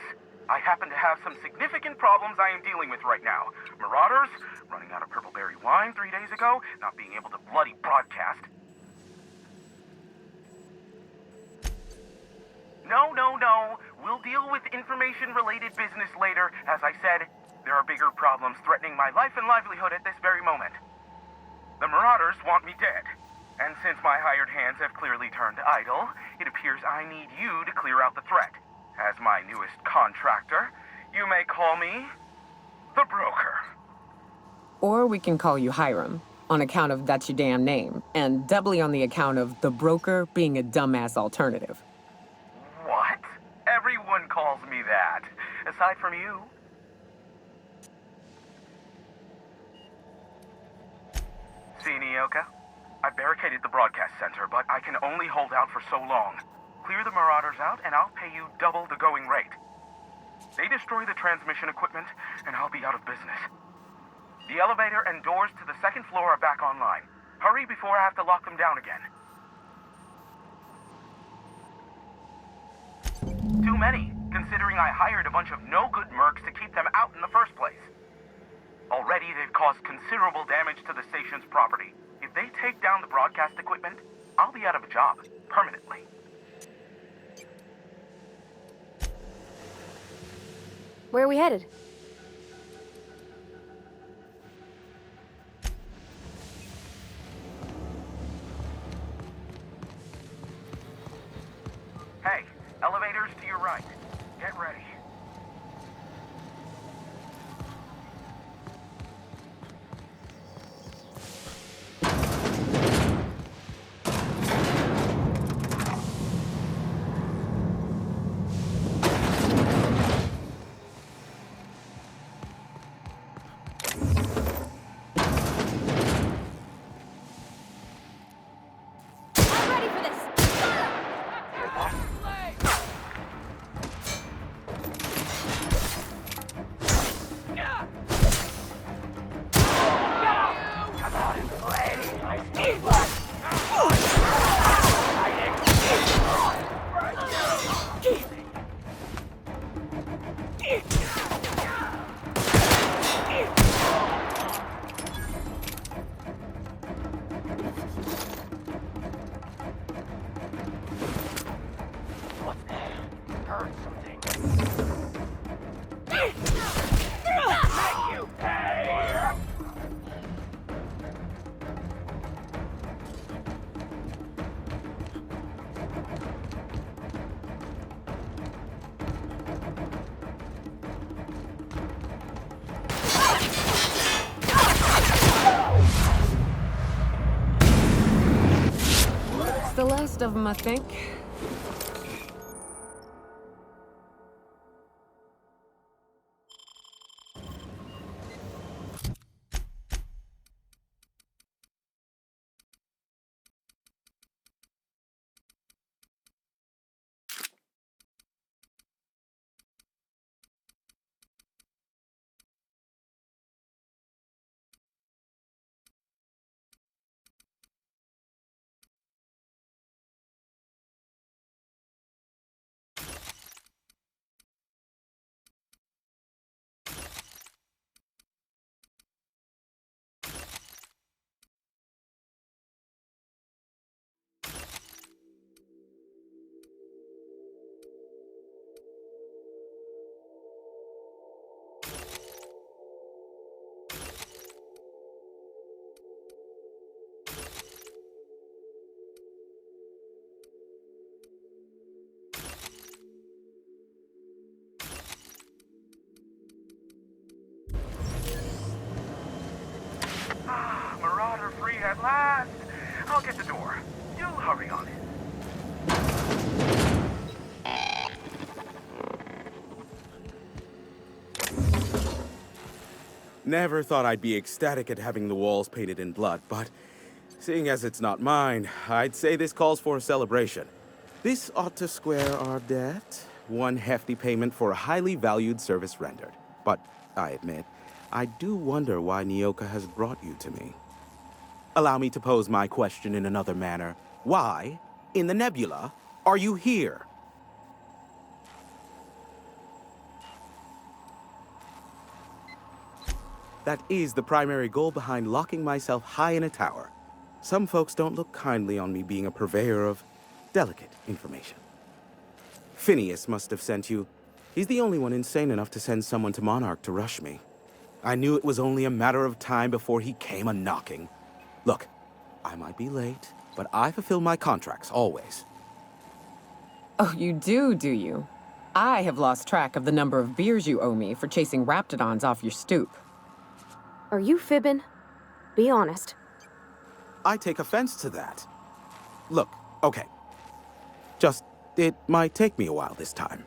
I happen to have some significant problems I am dealing with right now. Marauders, running out of purple berry wine 3 days ago, not being able to bloody broadcast. No. We'll deal with information-related business later. As I said, there are bigger problems threatening my life and livelihood at this very moment. The Marauders want me dead. And since my hired hands have clearly turned idle, it appears I need you to clear out the threat. As my newest contractor, you may call me the Broker. Or we can call you Hiram, on account of that's your damn name, and doubly on the account of the Broker being a dumbass alternative. What? Everyone calls me that, aside from you. See, Nyoka? I barricaded the broadcast center, but I can only hold out for so long. Clear the Marauders out, and I'll pay you double the going rate. They destroy the transmission equipment, and I'll be out of business. The elevator and doors to the second floor are back online. Hurry before I have to lock them down again. Too many, considering I hired a bunch of no-good mercs to keep them out in the first place. Already, they've caused considerable damage to the station's property. If they take down the broadcast equipment, I'll be out of a job, permanently. Where are we headed? Hey, elevators to your right. Get ready. The last of them, I think. Marauder free at last. I'll get the door. You hurry on it. Never thought I'd be ecstatic at having the walls painted in blood, but seeing as it's not mine, I'd say this calls for a celebration. This ought to square our debt. One hefty payment for a highly valued service rendered. But I admit, I do wonder why Nyoka has brought you to me. Allow me to pose my question in another manner. Why, in the nebula, are you here? That is the primary goal behind locking myself high in a tower. Some folks don't look kindly on me being a purveyor of delicate information. Phineas must have sent you. He's the only one insane enough to send someone to Monarch to rush me. I knew it was only a matter of time before he came a-knocking. Look, I might be late, but I fulfill my contracts, always. Oh, you do you? I have lost track of the number of beers you owe me for chasing Raptidons off your stoop. Are you fibbing? Be honest. I take offense to that. Look, okay. It might take me a while this time.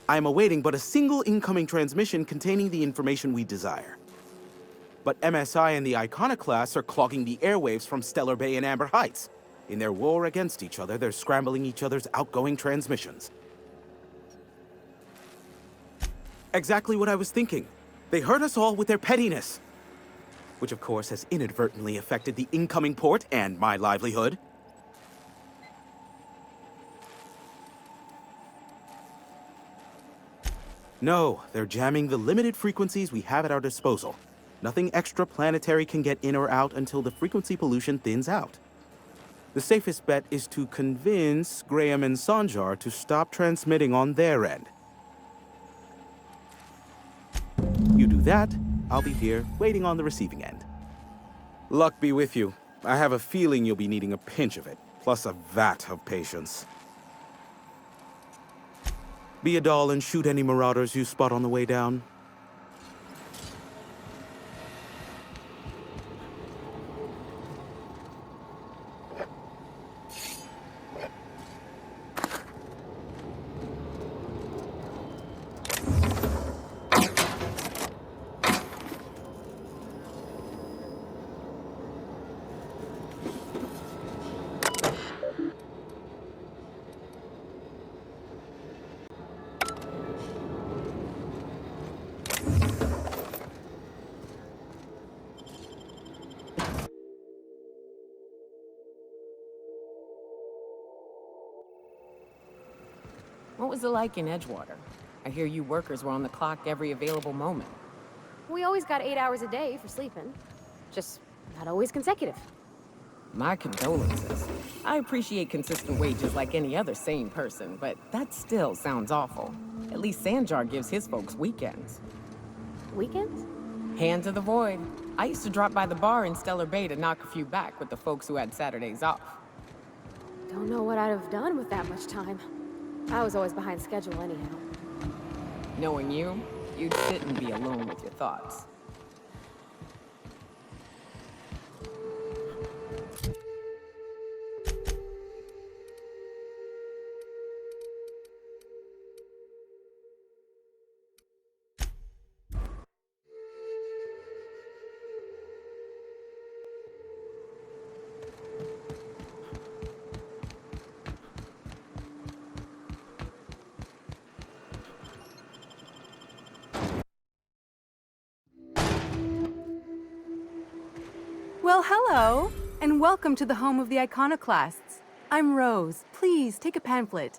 I am awaiting but a single incoming transmission containing the information we desire. But MSI and the Iconoclasts are clogging the airwaves from Stellar Bay and Amber Heights. In their war against each other, they're scrambling each other's outgoing transmissions. Exactly what I was thinking. They hurt us all with their pettiness. Which of course has inadvertently affected the incoming port and my livelihood. No, they're jamming the limited frequencies we have at our disposal. Nothing extraplanetary can get in or out until the frequency pollution thins out. The safest bet is to convince Graham and Sanjar to stop transmitting on their end. You do that, I'll be here, waiting on the receiving end. Luck be with you. I have a feeling you'll be needing a pinch of it, plus a vat of patience. Be a doll and shoot any marauders you spot on the way down. What was it like in Edgewater? I hear you workers were on the clock every available moment. We always got 8 hours a day for sleeping. Just not always consecutive. My condolences. I appreciate consistent wages like any other sane person, but that still sounds awful. At least Sanjar gives his folks weekends. Weekends? Hand to the void. I used to drop by the bar in Stellar Bay to knock a few back with the folks who had Saturdays off. Don't know what I'd have done with that much time. I was always behind schedule anyhow. Knowing you, you'd sit and be alone with your thoughts. Well, hello, and welcome to the home of the Iconoclasts. I'm Rose. Please, take a pamphlet.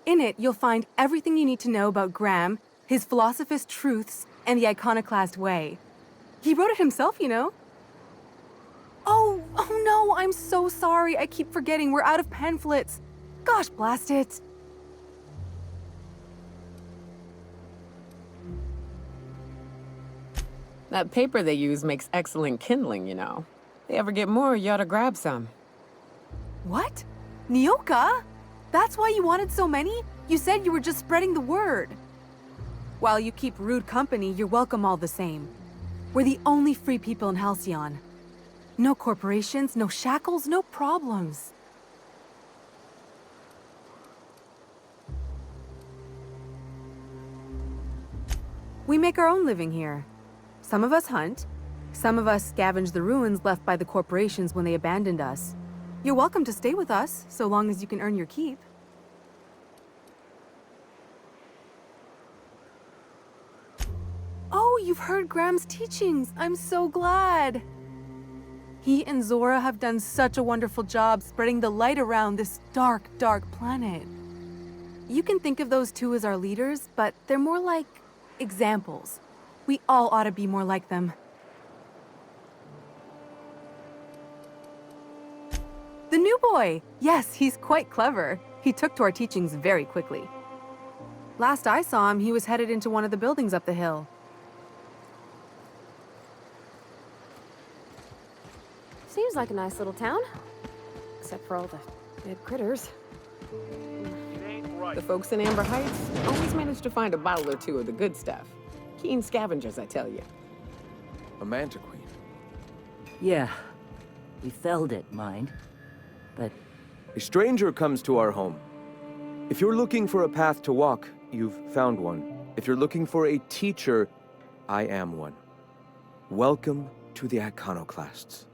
In it, you'll find everything you need to know about Graham, his Philosophist truths, and the Iconoclast way. He wrote it himself, you know. Oh no, I'm so sorry. I keep forgetting we're out of pamphlets. Gosh, blast it. That paper they use makes excellent kindling, you know. If they ever get more, you ought to grab some. What? Nyoka? That's why you wanted so many? You said you were just spreading the word. While you keep rude company, you're welcome all the same. We're the only free people in Halcyon. No corporations, no shackles, no problems. We make our own living here. Some of us hunt. Some of us scavenge the ruins left by the corporations when they abandoned us. You're welcome to stay with us, so long as you can earn your keep. Oh, you've heard Graham's teachings. I'm so glad. He and Zora have done such a wonderful job spreading the light around this dark, dark planet. You can think of those two as our leaders, but they're more like examples. We all ought to be more like them. The new boy! Yes, he's quite clever. He took to our teachings very quickly. Last I saw him, he was headed into one of the buildings up the hill. Seems like a nice little town. Except for all the dead critters. The folks in Amber Heights always manage to find a bottle or two of the good stuff. Keen scavengers, I tell you. A Manta Queen. Yeah. We felled it, mind. But... A stranger comes to our home. If you're looking for a path to walk, you've found one. If you're looking for a teacher, I am one. Welcome to the Iconoclasts.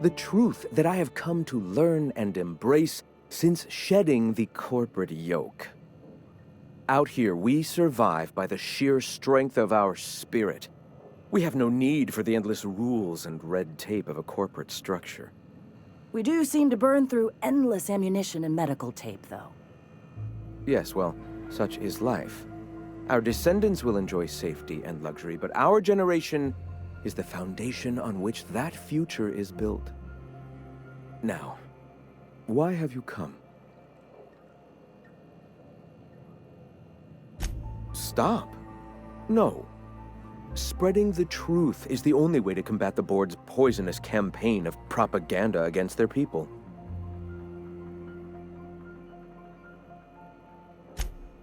The truth that I have come to learn and embrace since shedding the corporate yoke. Out here, we survive by the sheer strength of our spirit. We have no need for the endless rules and red tape of a corporate structure. we do seem to burn through endless ammunition and medical tape, though. Yes, well, such is life. Our descendants will enjoy safety and luxury, but our generation is the foundation on which that future is built. Now, why have you come? Stop. No. Spreading the truth is the only way to combat the board's poisonous campaign of propaganda against their people.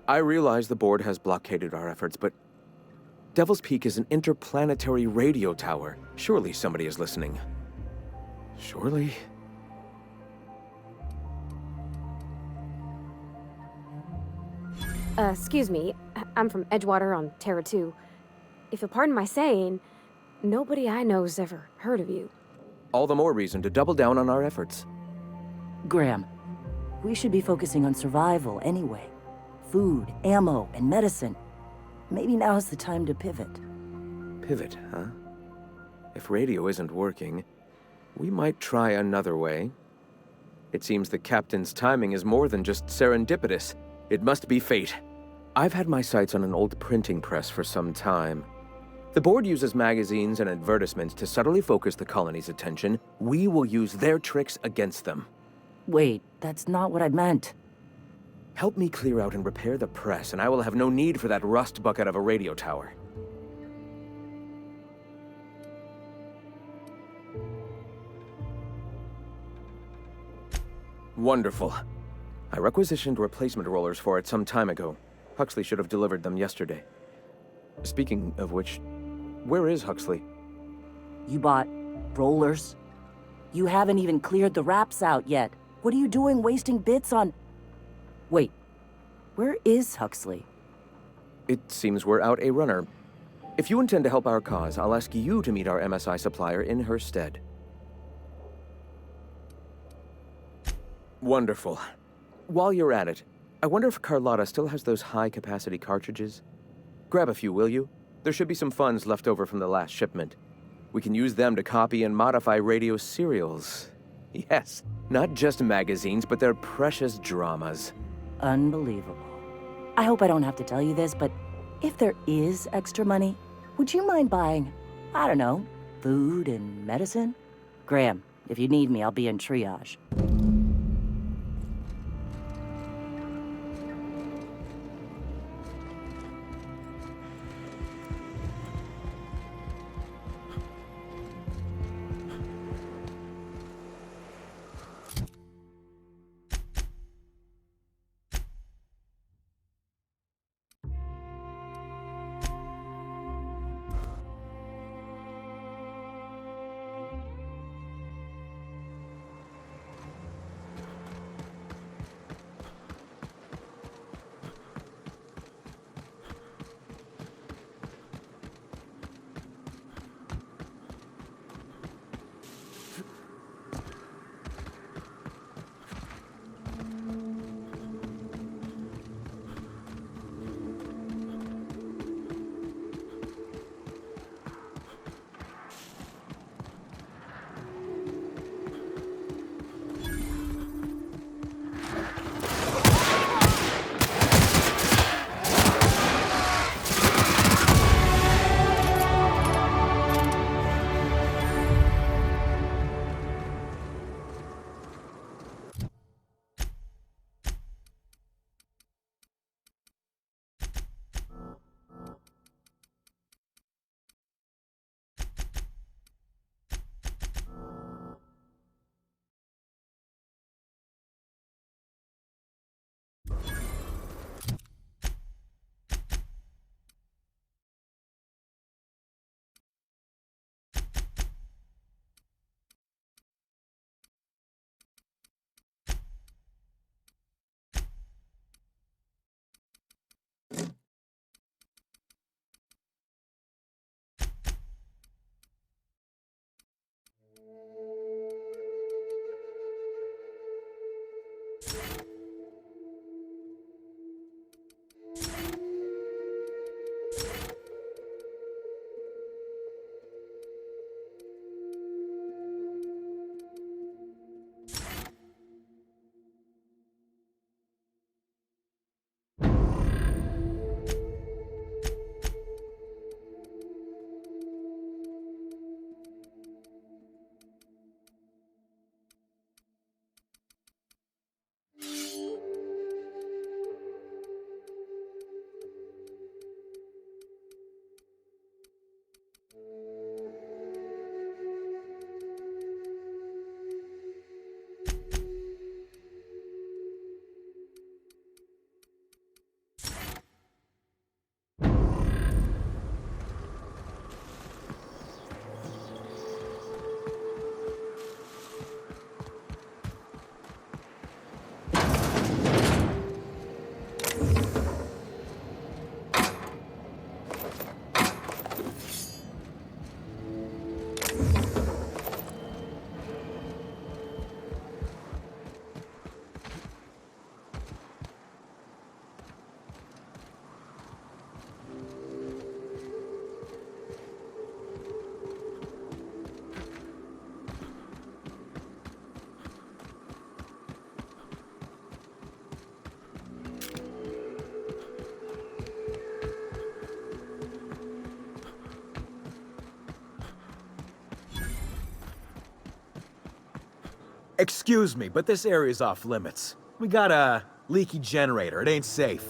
I realize the board has blockaded our efforts, but Devil's Peak is an interplanetary radio tower. Surely somebody is listening. Surely? Excuse me. I'm from Edgewater on Terra 2. If you'll pardon my saying, nobody I know's ever heard of you. All the more reason to double down on our efforts. Graham, we should be focusing on survival anyway. Food, ammo, and medicine. Maybe now's the time to pivot. Pivot, huh? If radio isn't working, we might try another way. It seems the captain's timing is more than just serendipitous. It must be fate. I've had my sights on an old printing press for some time. The board uses magazines and advertisements to subtly focus the colony's attention. We will use their tricks against them. Wait, that's not what I meant. Help me clear out and repair the press, and I will have no need for that rust bucket of a radio tower. Wonderful. I requisitioned replacement rollers for it some time ago. Huxley should have delivered them yesterday. Speaking of which, where is Huxley? You bought rollers? You haven't even cleared the wraps out yet. What are you doing wasting bits on... Wait, where is Huxley? It seems we're out a runner. If you intend to help our cause, I'll ask you to meet our MSI supplier in her stead. Wonderful. While you're at it, I wonder if Carlotta still has those high-capacity cartridges? Grab a few, will you? There should be some funds left over from the last shipment. We can use them to copy and modify radio serials. Yes, not just magazines, but their precious dramas. Unbelievable. I hope I don't have to tell you this, but if there is extra money, would you mind buying, I don't know, food and medicine? Graham, if you need me, I'll be in triage. Excuse me, but this area's off limits. We got a leaky generator. It ain't safe.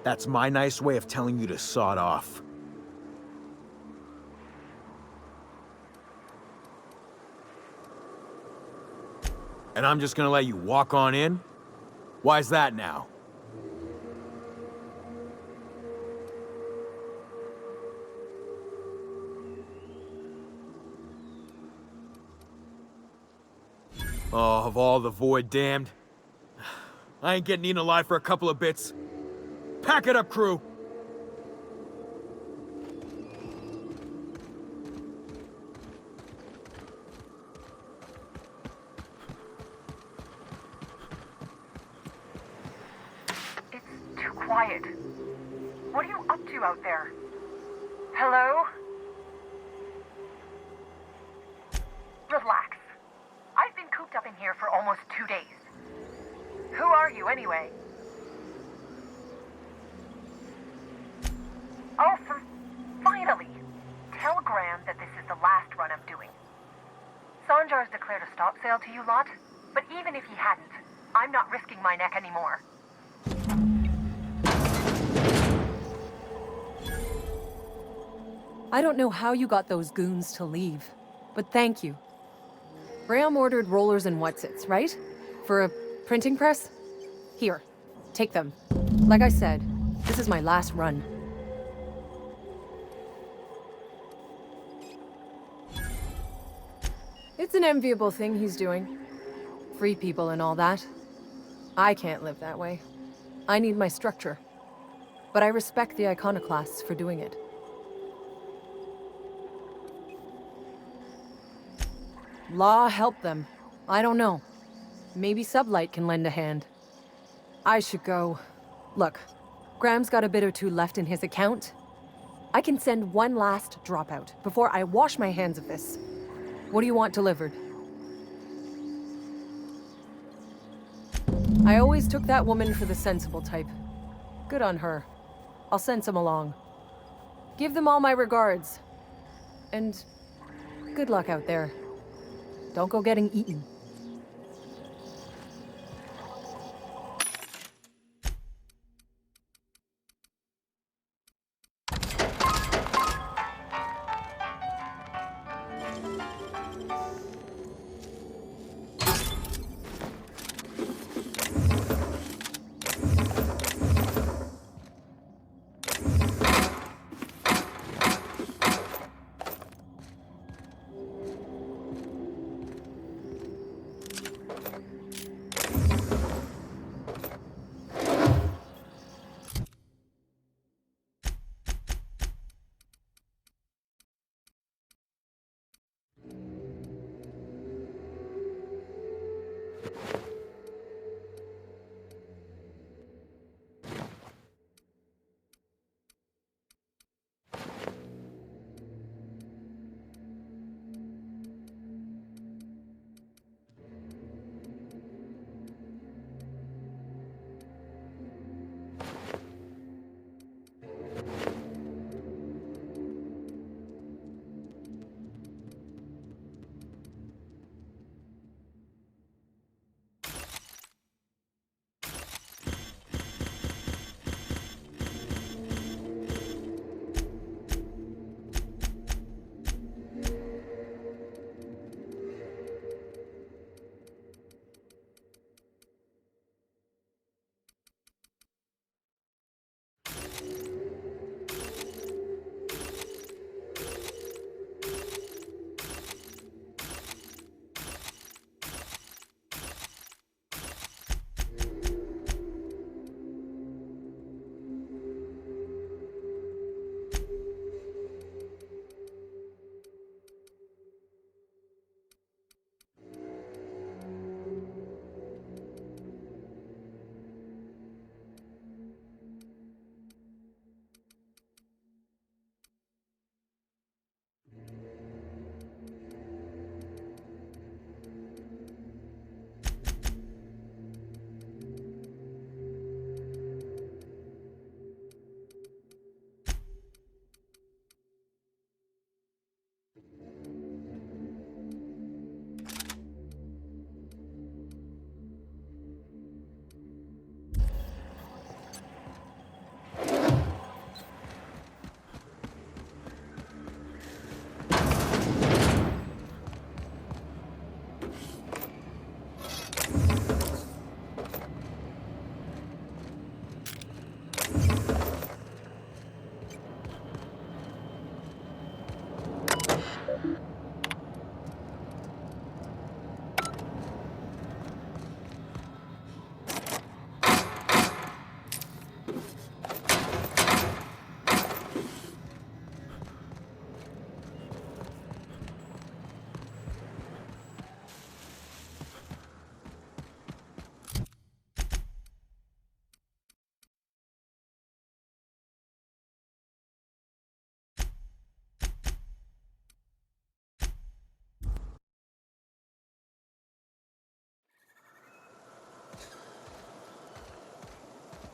That's my nice way of telling you to sod off. And I'm just gonna let you walk on in? Why's that now? Oh, of all the Void damned. I ain't getting eaten alive for a couple of bits. Pack it up, crew! It's too quiet. What are you up to out there? Hello? Relax. I've been cooped up in here for almost 2 days. Who are you, anyway? Oh, finally! Tell Graham that this is the last run I'm doing. Sanjar's declared a stop sale to you lot, but even if he hadn't, I'm not risking my neck anymore. I don't know how you got those goons to leave, but thank you. Graham ordered rollers and whatsits, right? For a printing press? Here, take them. Like I said, this is my last run. It's an enviable thing he's doing. Free people and all that. I can't live that way. I need my structure. But I respect the iconoclasts for doing it. Law help them. I don't know. Maybe Sublight can lend a hand. I should go. Look, Graham's got a bit or two left in his account. I can send one last dropout before I wash my hands of this. What do you want delivered? I always took that woman for the sensible type. Good on her. I'll send some along. Give them all my regards. And good luck out there. Don't go getting eaten.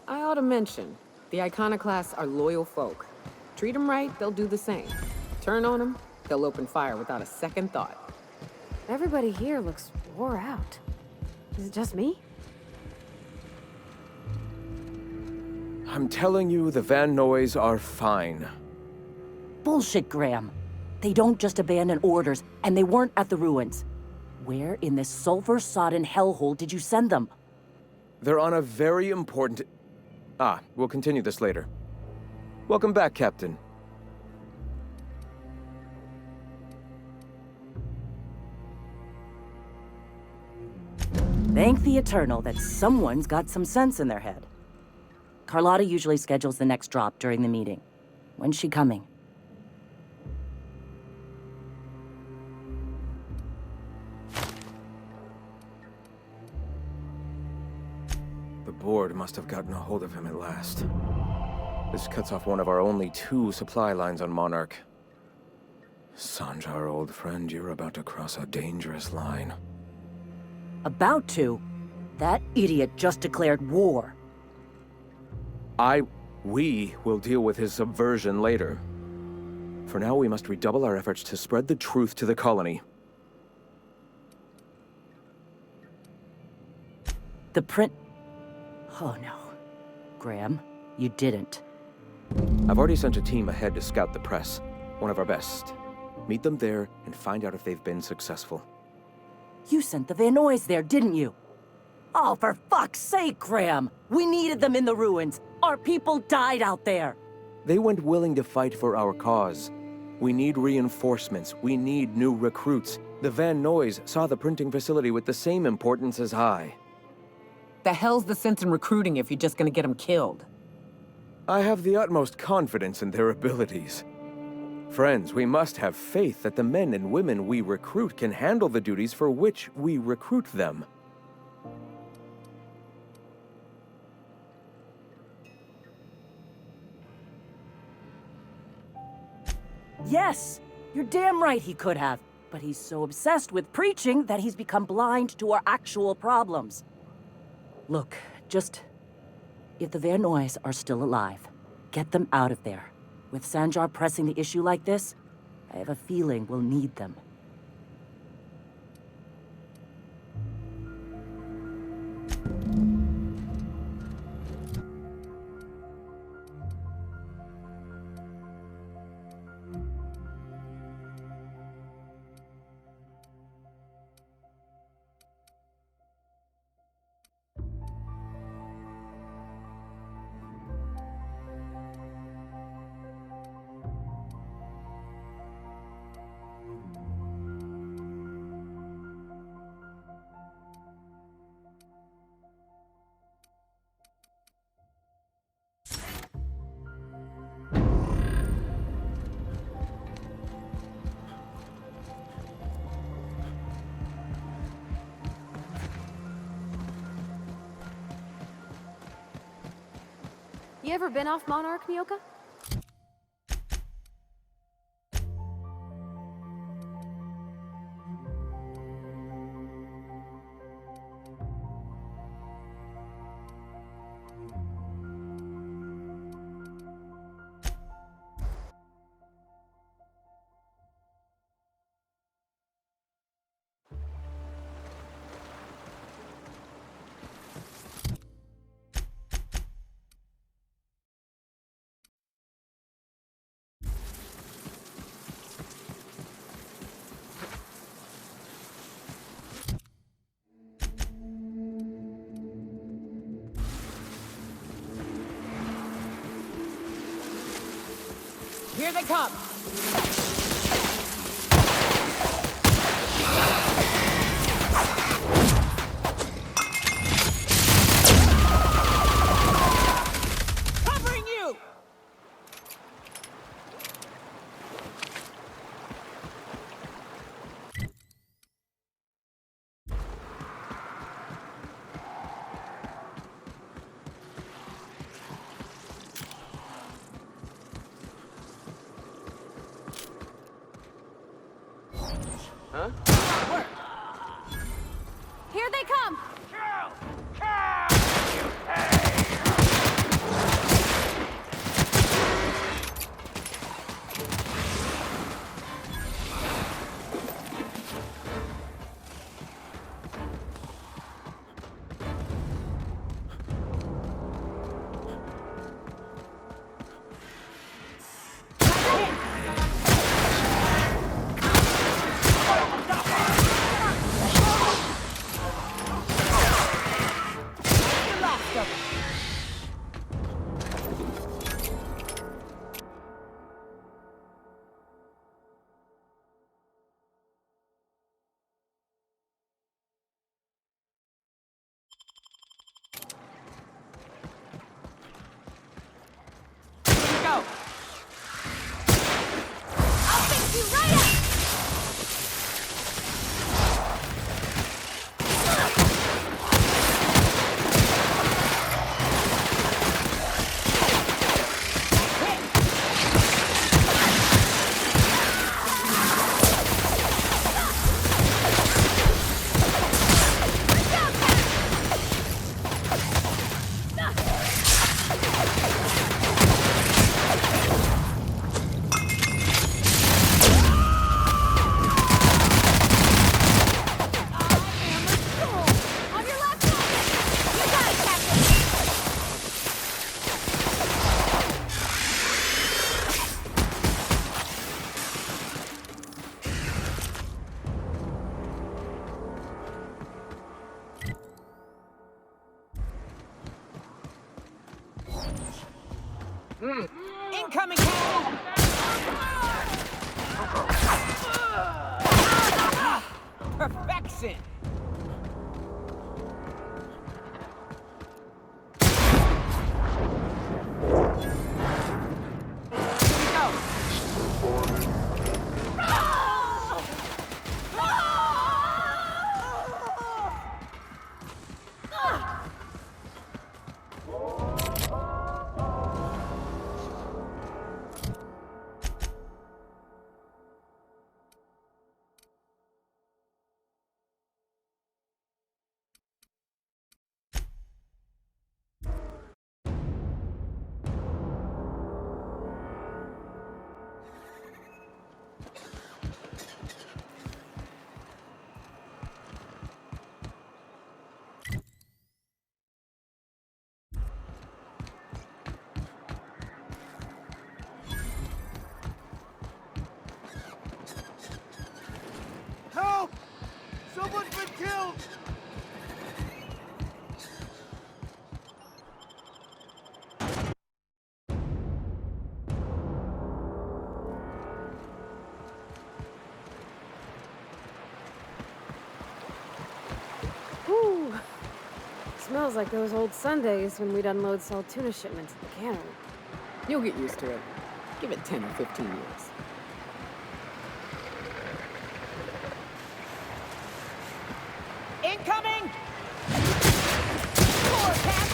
I ought to mention, the Iconoclasts are loyal folk. Treat them right, they'll do the same. Turn on them, they'll open fire without a second thought. Everybody here looks wore out. Is it just me? I'm telling you, the Van Noys are fine. Bullshit, Graham. They don't just abandon orders, and they weren't at the ruins. Where in this sulfur-sodden hellhole did you send them? They're on a very important... we'll continue this later. Welcome back, Captain. Thank the Eternal that someone's got some sense in their head. Carlotta usually schedules the next drop during the meeting. When's she coming? The board must have gotten a hold of him at last. This cuts off one of our only 2 supply lines on Monarch. Sanjar, old friend, you're about to cross a dangerous line. About to? That idiot just declared war. We will deal with his subversion later. For now, we must redouble our efforts to spread the truth to the colony. The print... Oh no. Graham, you didn't. I've already sent a team ahead to scout the press. One of our best. Meet them there and find out if they've been successful. You sent the Van Noys there, didn't you? Oh, for fuck's sake, Graham! We needed them in the ruins! Our people died out there! They went willing to fight for our cause. We need reinforcements. We need new recruits. The Van Noys saw the printing facility with the same importance as I. The hell's the sense in recruiting if you're just gonna get them killed? I have the utmost confidence in their abilities. Friends, we must have faith that the men and women we recruit can handle the duties for which we recruit them. Yes! You're damn right he could have. But he's so obsessed with preaching that he's become blind to our actual problems. Look, if the Van Noys are still alive, get them out of there. With Sanjar pressing the issue like this, I have a feeling we'll need them. You ever been off Monarch, Nyoka? Here they come! Huh? Here they come! Incoming cannon! Perfection! Help! Someone's been killed! Whew. Smells like those old Sundays when we'd unload salt tuna shipments at the cannery. You'll get used to it. Give it 10 or 15 years. Incoming! Floor cap!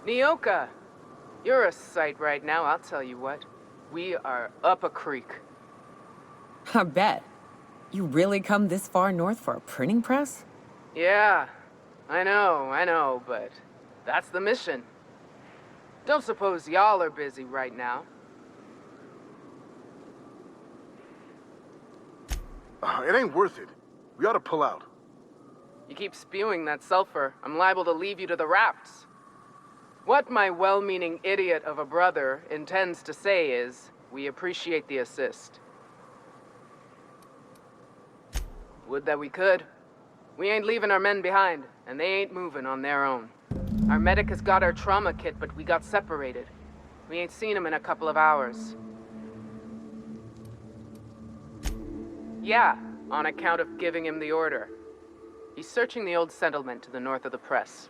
Nyoka, you're a sight right now, I'll tell you what. We are up a creek. I bet. You really come this far north for a printing press? Yeah, I know, but that's the mission. Don't suppose y'all are busy right now. It ain't worth it. We ought to pull out. You keep spewing that sulfur, I'm liable to leave you to the rafts. What my well-meaning idiot of a brother intends to say is, we appreciate the assist. Would that we could. We ain't leaving our men behind, and they ain't moving on their own. Our medic has got our trauma kit, but we got separated. We ain't seen him in a couple of hours. Yeah, on account of giving him the order. He's searching the old settlement to the north of the press.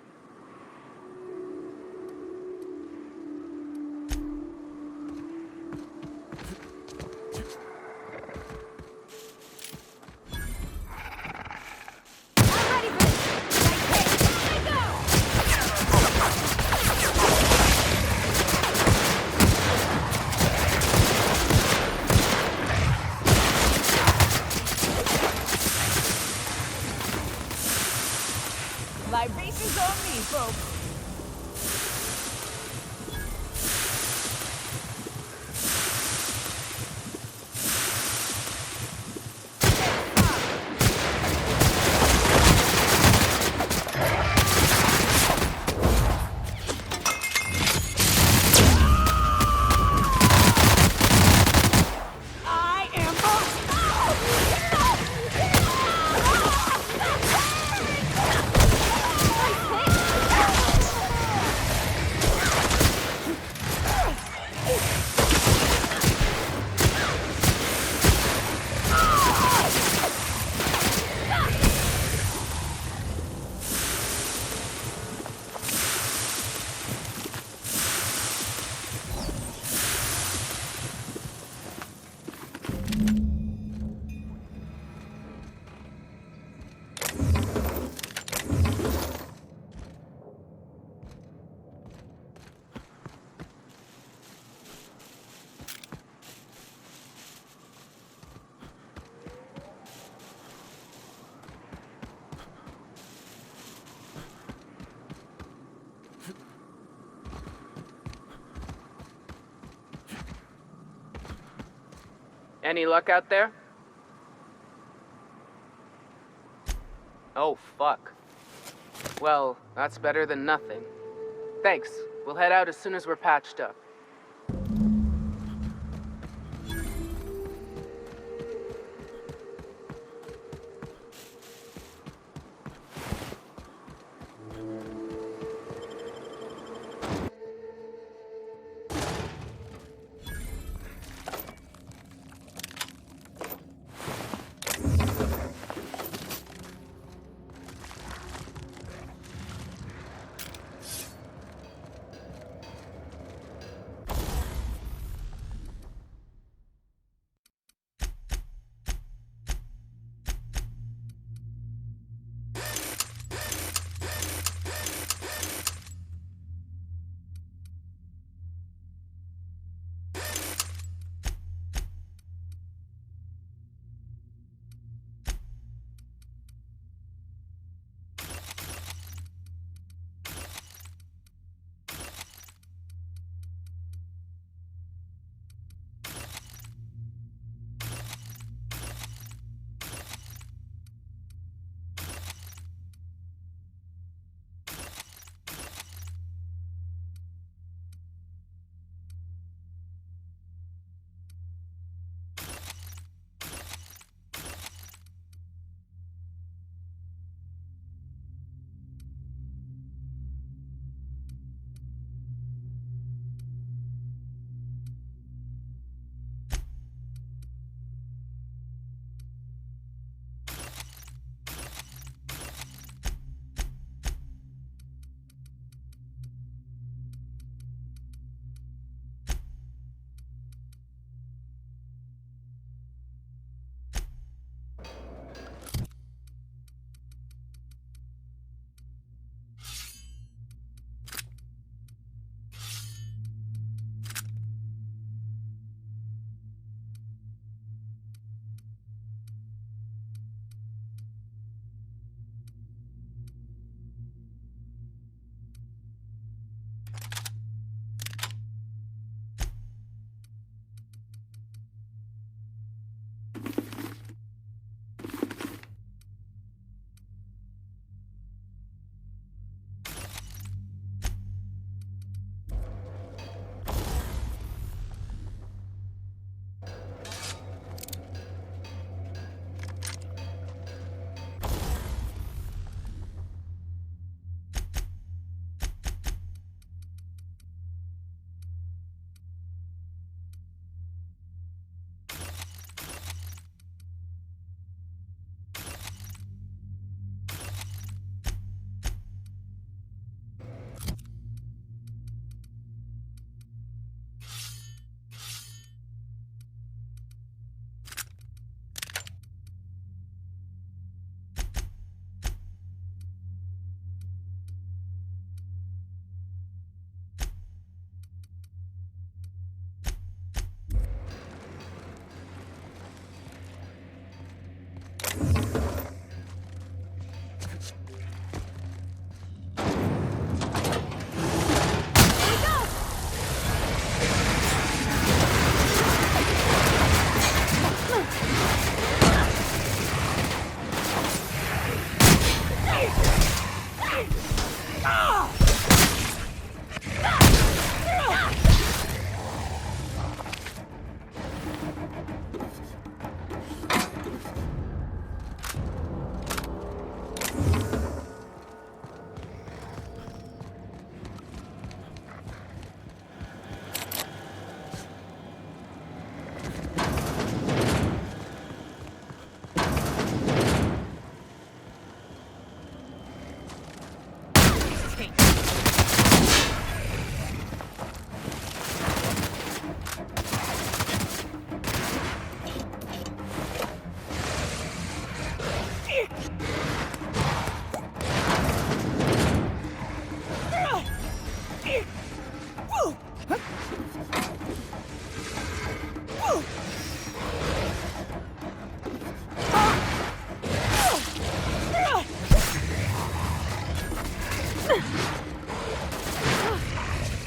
Libations on me, folks. I am Any luck out there? Oh, fuck. Well, that's better than nothing. Thanks. We'll head out as soon as we're patched up.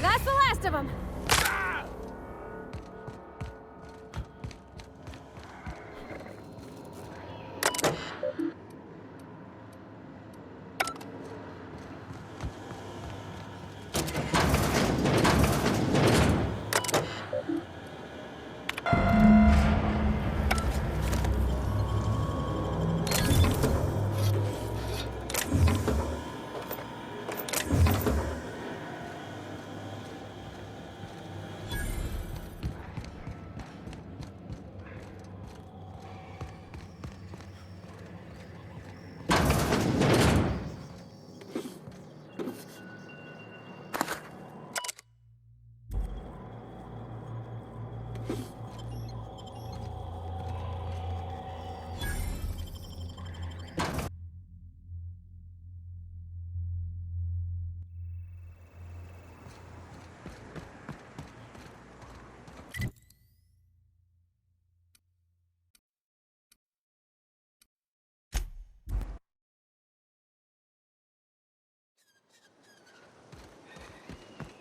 That's the last of them!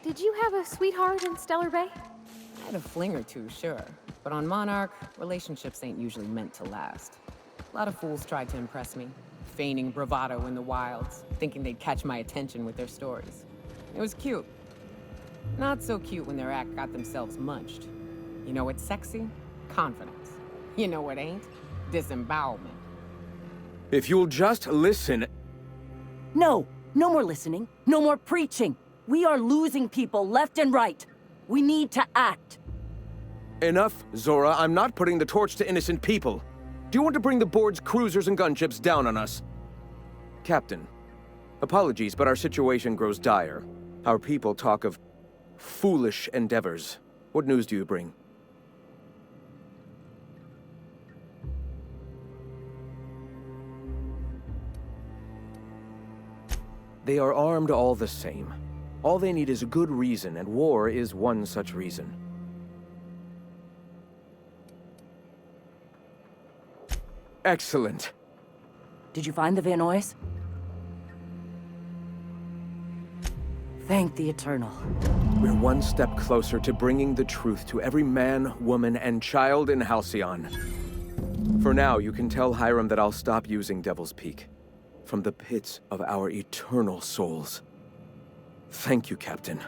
Did you have a sweetheart in Stellar Bay? I had a fling or two, sure. But on Monarch, relationships ain't usually meant to last. A lot of fools tried to impress me, feigning bravado in the wilds, thinking they'd catch my attention with their stories. It was cute. Not so cute when their act got themselves munched. You know what's sexy? Confidence. You know what ain't? Disembowelment. If you'll just listen... No! No more listening. No more preaching. We are losing people left and right. We need to act. Enough, Zora. I'm not putting the torch to innocent people. Do you want to bring the board's cruisers and gunships down on us? Captain, apologies, but our situation grows dire. Our people talk of foolish endeavors. What news do you bring? They are armed all the same. All they need is a good reason, and war is one such reason. Excellent. Did you find the Vanoys? Thank the Eternal. We're one step closer to bringing the truth to every man, woman, and child in Halcyon. For now, you can tell Hiram that I'll stop using Devil's Peak. From the pits of our eternal souls. Thank you, Captain.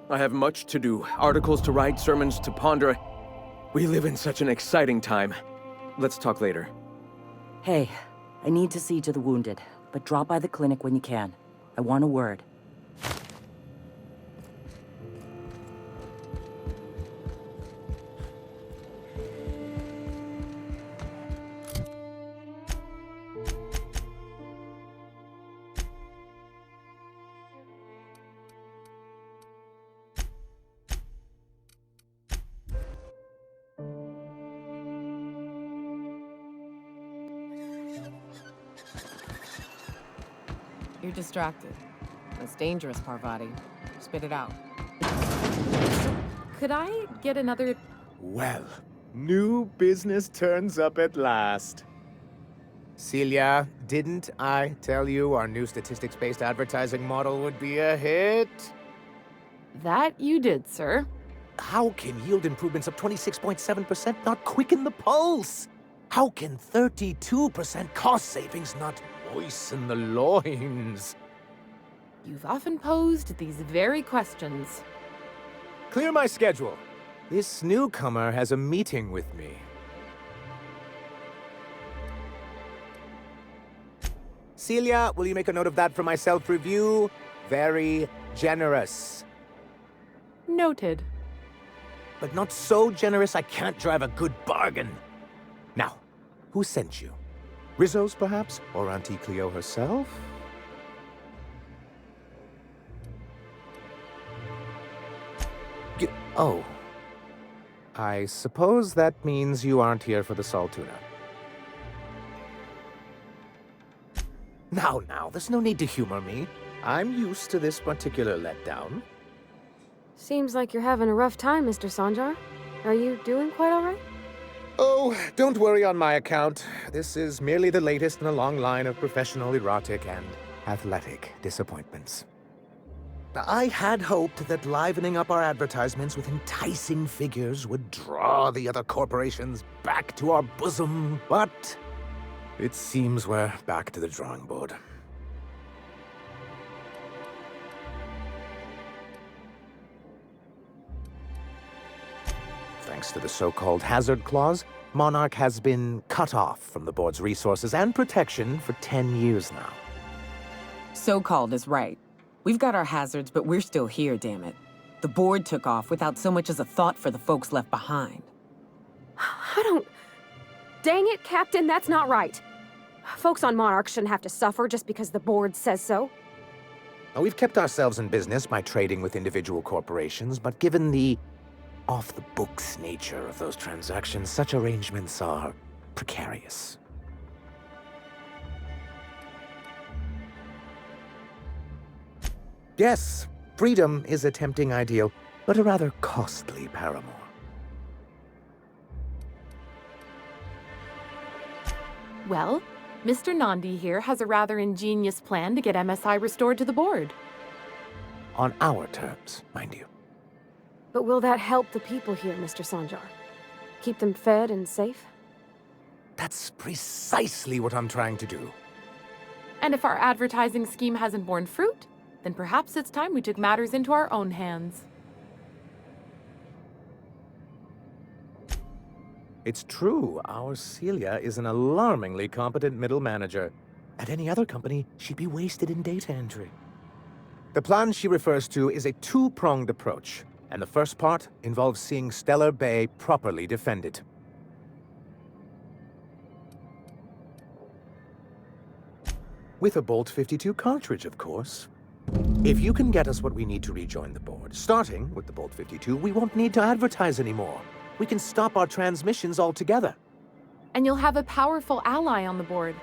I have much to do, articles to write, sermons to ponder. We live in such an exciting time. Let's talk later. Hey, I need to see to the wounded, but drop by the clinic when you can. I want a word. You're distracted. That's dangerous, Parvati. Spit it out. Could I get another... Well, new business turns up at last. Celia, didn't I tell you our new statistics-based advertising model would be a hit? That you did, sir. How can yield improvements of 26.7% not quicken the pulse? How can 32% cost savings not moisten the loins? You've often posed these very questions. Clear my schedule. This newcomer has a meeting with me. Celia, will you make a note of that for my self-review? Very generous. Noted. But not so generous I can't drive a good bargain. Now, who sent you? Rizzo's, perhaps? Or Auntie Cleo herself? Oh. I suppose that means you aren't here for the Saltuna. Now, there's no need to humor me. I'm used to this particular letdown. Seems like you're having a rough time, Mr. Sanjar. Are you doing quite all right? Oh, don't worry on my account. This is merely the latest in a long line of professional, erotic, and athletic disappointments. I had hoped that livening up our advertisements with enticing figures would draw the other corporations back to our bosom, but it seems we're back to the drawing board. Thanks to the so-called hazard clause, Monarch has been cut off from the board's resources and protection for 10 years now. So-called is right. We've got our hazards, but we're still here, damn it. The board took off without so much as a thought for the folks left behind. I don't... Dang it, Captain, that's not right. Folks on Monarch shouldn't have to suffer just because the board says so. Now, we've kept ourselves in business by trading with individual corporations, but given the off-the-books nature of those transactions, such arrangements are precarious. Yes, freedom is a tempting ideal, but a rather costly paramour. Well, Mr. Nandi here has a rather ingenious plan to get MSI restored to the board. On our terms, mind you. But will that help the people here, Mr. Sanjar? Keep them fed and safe? That's precisely what I'm trying to do. And if our advertising scheme hasn't borne fruit, then perhaps it's time we took matters into our own hands. It's true, our Celia is an alarmingly competent middle manager. At any other company, she'd be wasted in data entry. The plan she refers to is a two-pronged approach, and the first part involves seeing Stellar Bay properly defended. With a Bolt 52 cartridge, of course. If you can get us what we need to rejoin the board, starting with the Bolt 52, we won't need to advertise anymore. We can stop our transmissions altogether. And you'll have a powerful ally on the board.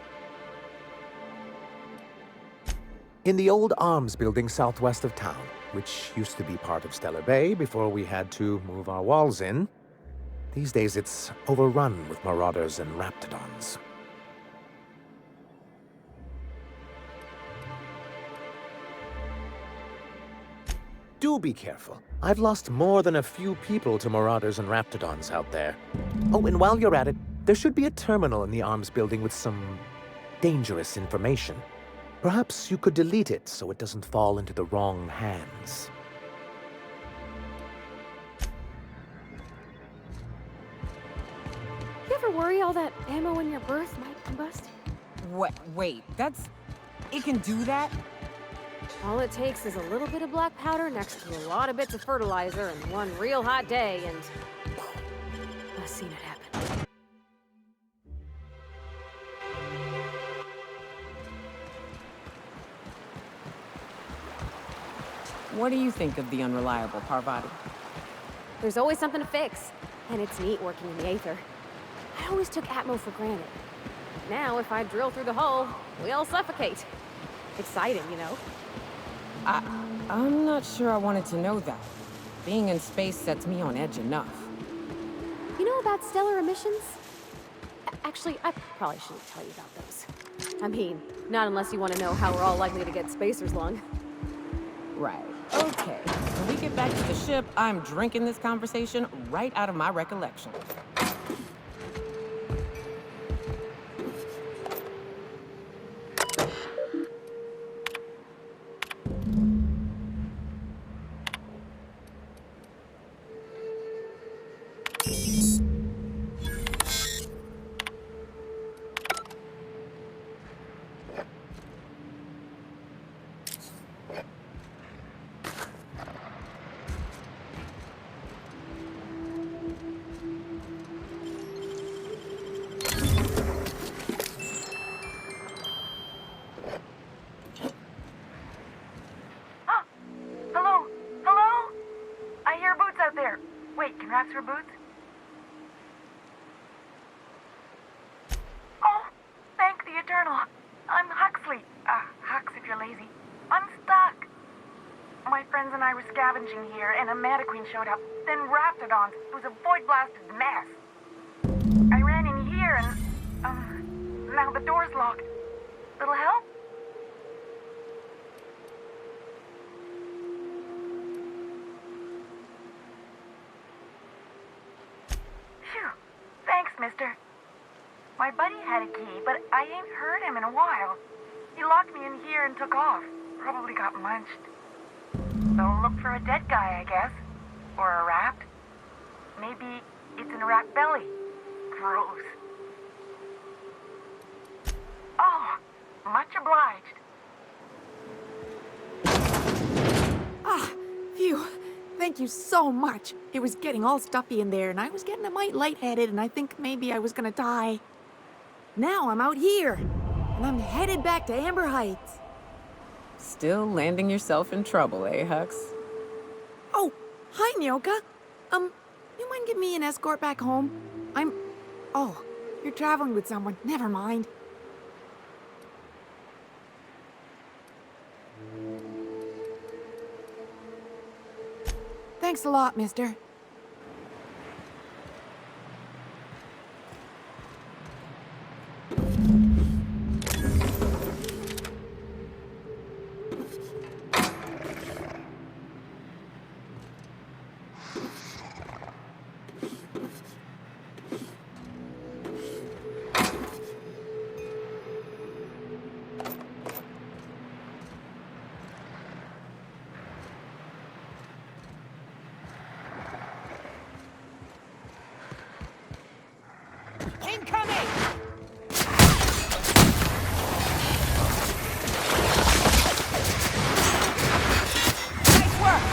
In the old arms building southwest of town, which used to be part of Stellar Bay before we had to move our walls in, these days it's overrun with marauders and raptidons. Do be careful. I've lost more than a few people to marauders and raptidons out there. Oh, and while you're at it, there should be a terminal in the arms building with some dangerous information. Perhaps you could delete it so it doesn't fall into the wrong hands. You ever worry all that ammo in your berth might combust? What? Wait, that's... It can do that? All it takes is a little bit of black powder next to a lot of bits of fertilizer and one real hot day, and I've seen it happen. What do you think of the unreliable Parvati? There's always something to fix, and it's neat working in the Aether. I always took Atmo for granted. Now, if I drill through the hull, we all suffocate. Exciting, you know? I'm not sure I wanted to know that. Being in space sets me on edge enough. You know about stellar emissions? Actually, I probably shouldn't tell you about those. I mean, not unless you want to know how we're all likely to get spacer's lung. Right. Okay. When we get back to the ship, I'm drinking this conversation right out of my recollection. Your boots? Oh, thank the Eternal. I'm Huxley. Hux if you're lazy. I'm stuck. My friends and I were scavenging here, and a Mantiqueen showed up. Then Raptidons. It was a void-blasted mess. I ran in here, and, now the door's locked. Little help? mister. My buddy had a key, but I ain't heard him in a while. He locked me in here and took off. Probably got munched. So look for a dead guy, I guess. Or a rat. Maybe it's in a rat belly. Gross. Oh, much obliged. Ah, phew. Thank you so much. It was getting all stuffy in there, and I was getting a mite lightheaded, and I think maybe I was gonna die. Now I'm out here, and I'm headed back to Amber Heights. Still landing yourself in trouble, eh, Hux? Oh, hi, Nyoka. You mind giving me an escort back home? Oh, you're traveling with someone. Never mind. Thanks a lot, mister. Incoming! Nice work!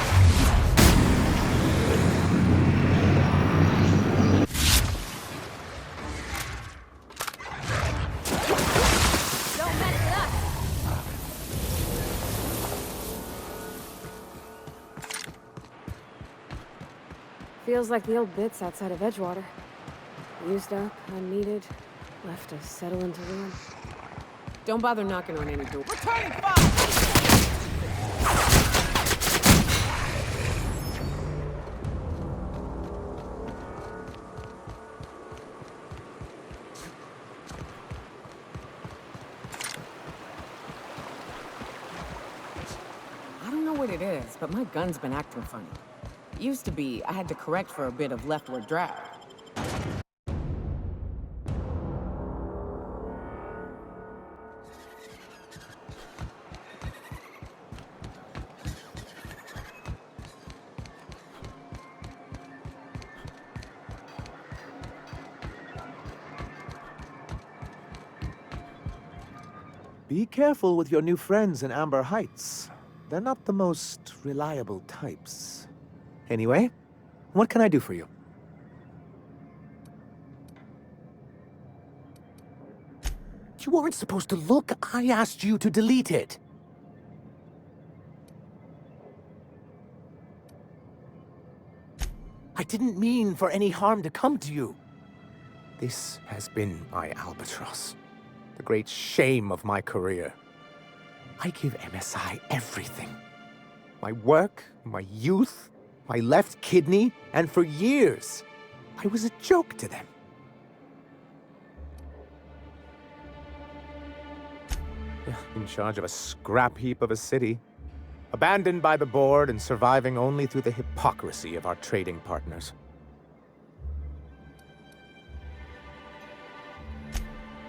Don't mess it up! Feels like the old bits outside of Edgewater. Used up, unneeded, left to settle into ruin. Don't bother knocking on any door. Returning fire! I don't know what it is, but my gun's been acting funny. It used to be I had to correct for a bit of leftward drag. Be careful with your new friends in Amber Heights. They're not the most reliable types. Anyway, what can I do for you? You weren't supposed to look. I asked you to delete it. I didn't mean for any harm to come to you. This has been my albatross. The great shame of my career. I give MSI everything. My work, my youth, my left kidney, and for years, I was a joke to them. In charge of a scrap heap of a city, abandoned by the board and surviving only through the hypocrisy of our trading partners.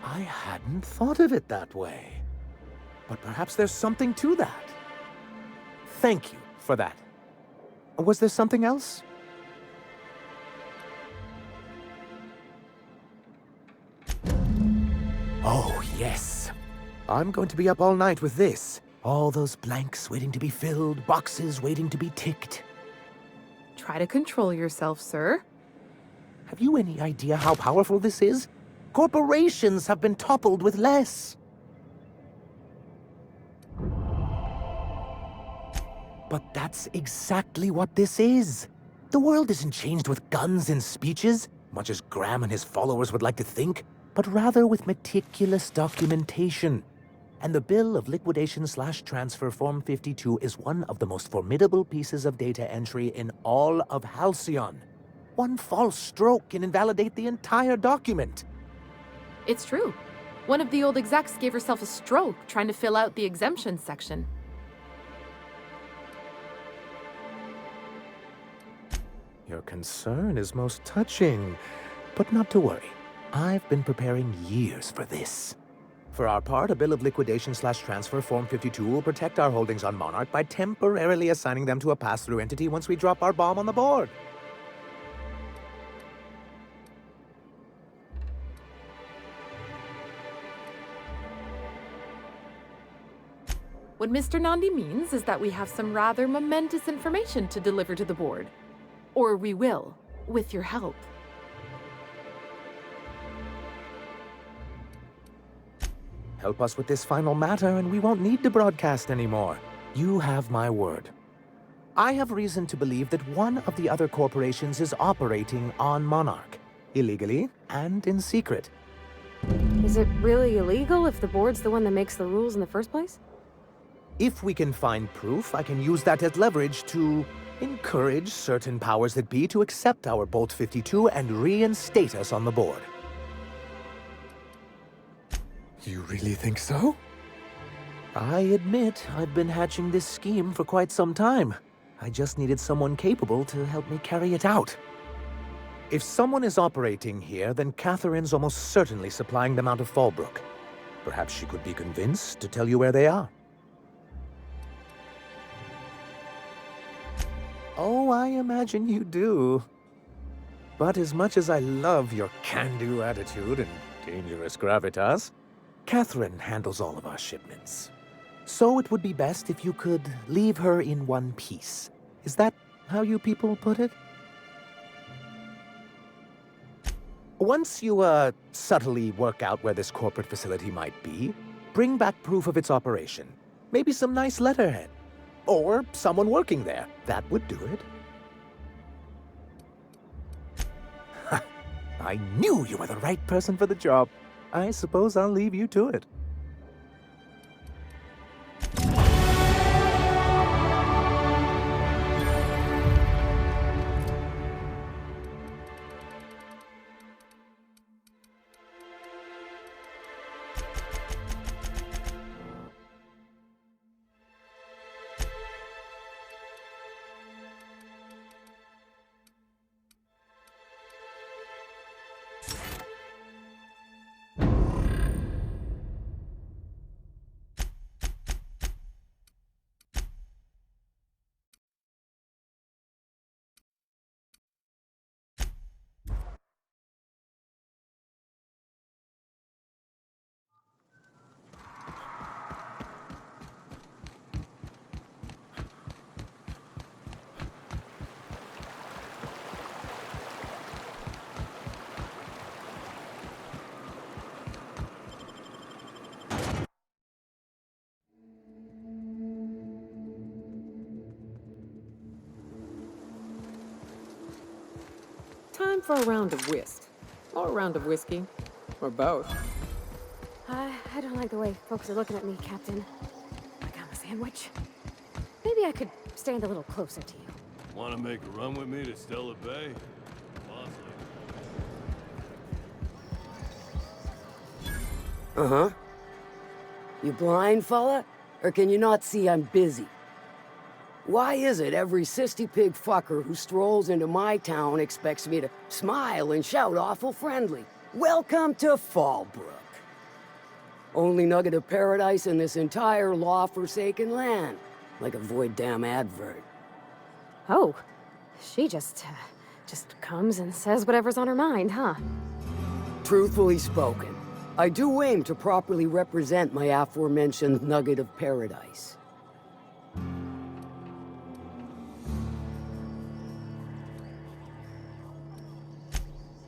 I hadn't thought of it that way. But perhaps there's something to that. Thank you for that. Was there something else? Oh, yes. I'm going to be up all night with this. All those blanks waiting to be filled, boxes waiting to be ticked. Try to control yourself, sir. Have you any idea how powerful this is? Corporations have been toppled with less. But that's exactly what this is. The world isn't changed with guns and speeches, much as Graham and his followers would like to think, but rather with meticulous documentation. And the Bill of Liquidation/Transfer Form 52 is one of the most formidable pieces of data entry in all of Halcyon. One false stroke can invalidate the entire document. It's true. One of the old execs gave herself a stroke trying to fill out the exemptions section. Your concern is most touching, but not to worry. I've been preparing years for this. For our part, a bill of liquidation/transfer Form 52 will protect our holdings on Monarch by temporarily assigning them to a pass-through entity once we drop our bomb on the board. What Mr. Nandi means is that we have some rather momentous information to deliver to the board. Or we will, with your help. Help us with this final matter, and we won't need to broadcast anymore. You have my word. I have reason to believe that one of the other corporations is operating on Monarch, illegally and in secret. Is it really illegal if the board's the one that makes the rules in the first place? If we can find proof, I can use that as leverage to encourage certain powers that be to accept our Bolt 52 and reinstate us on the board. You really think so? I admit I've been hatching this scheme for quite some time. I just needed someone capable to help me carry it out. If someone is operating here, then Catherine's almost certainly supplying them out of Fallbrook. Perhaps she could be convinced to tell you where they are. Oh, I imagine you do. But as much as I love your can-do attitude and dangerous gravitas, Catherine handles all of our shipments. So it would be best if you could leave her in one piece. Is that how you people put it? Once you, subtly work out where this corporate facility might be, bring back proof of its operation. Maybe some nice letterhead. Or someone working there. That would do it. I knew you were the right person for the job. I suppose I'll leave you to it. Time for a round of whist. Or a round of whiskey. Or both. I don't like the way folks are looking at me, Captain. Like I'm a sandwich. Maybe I could stand a little closer to you. Want to make a run with me to Stella Bay? Uh-huh. You blind, fella? Or can you not see I'm busy? Why is it every sissy pig fucker who strolls into my town expects me to smile and shout awful friendly? Welcome to Fallbrook. Only nugget of paradise in this entire law-forsaken land. Like a void damn advert. Oh, she just comes and says whatever's on her mind, huh? Truthfully spoken, I do aim to properly represent my aforementioned nugget of paradise.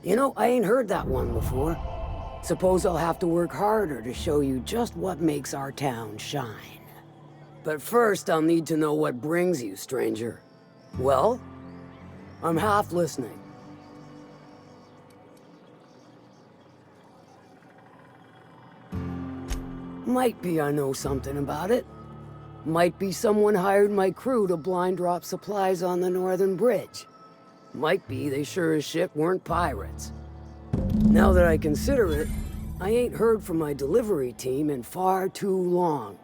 You know, I ain't heard that one before. Suppose I'll have to work harder to show you just what makes our town shine. But first, I'll need to know what brings you, stranger. Well, I'm half listening. Might be I know something about it. Might be someone hired my crew to blind drop supplies on the Northern Bridge. Might be they sure as shit weren't pirates. Now that I consider it, I ain't heard from my delivery team in far too long.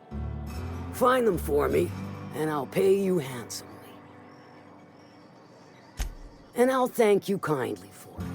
Find them for me, and I'll pay you handsomely. And I'll thank you kindly for it.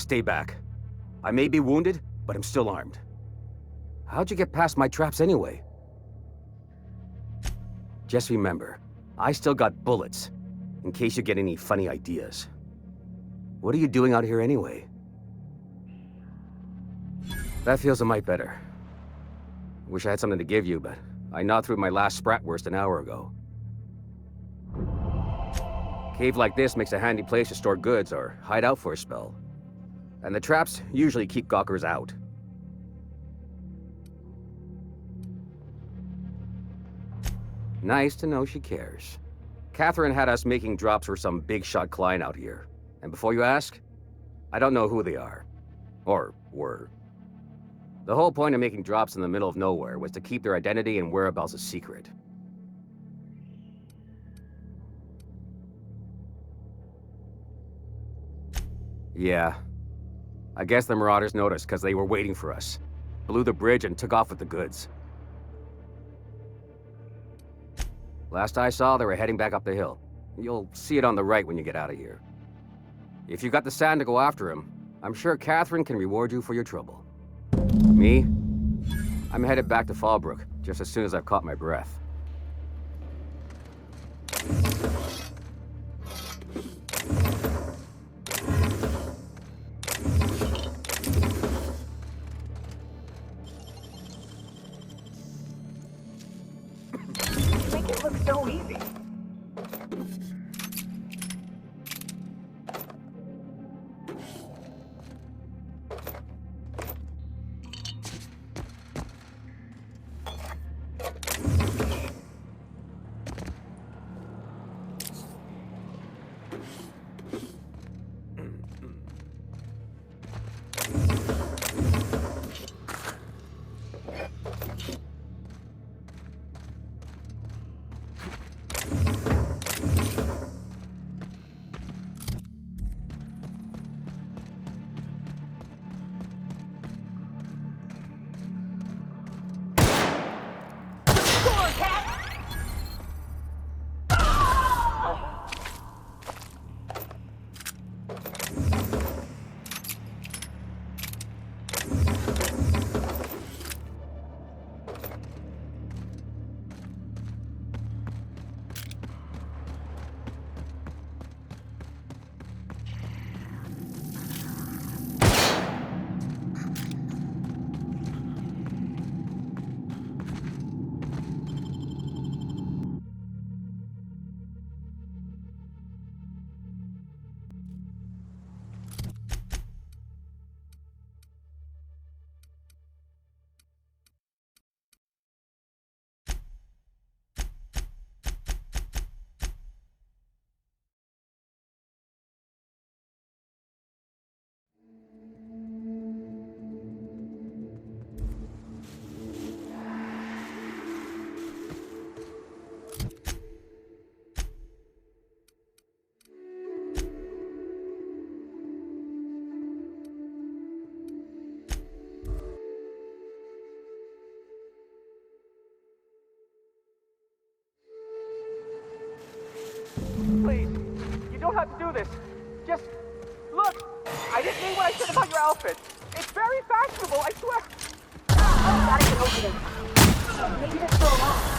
Stay back. I may be wounded, but I'm still armed. How'd you get past my traps anyway? Just remember, I still got bullets, in case you get any funny ideas. What are you doing out here anyway? That feels a mite better. Wish I had something to give you, but I gnawed through my last Spratwurst an hour ago. Cave like this makes a handy place to store goods or hide out for a spell. And the traps usually keep gawkers out. Nice to know she cares. Catherine had us making drops for some big-shot client out here. And before you ask, I don't know who they are. Or were. The whole point of making drops in the middle of nowhere was to keep their identity and whereabouts a secret. Yeah. I guess the Marauders noticed because they were waiting for us. Blew the bridge and took off with the goods. Last I saw, they were heading back up the hill. You'll see it on the right when you get out of here. If you got the sand to go after him, I'm sure Catherine can reward you for your trouble. Me? I'm headed back to Fallbrook just as soon as I've caught my breath. You make it look so easy. Please, you don't have to do this. Just look. I didn't mean what I said about your outfit. It's very fashionable, I swear. Oh, gotta get over this. Maybe this will last.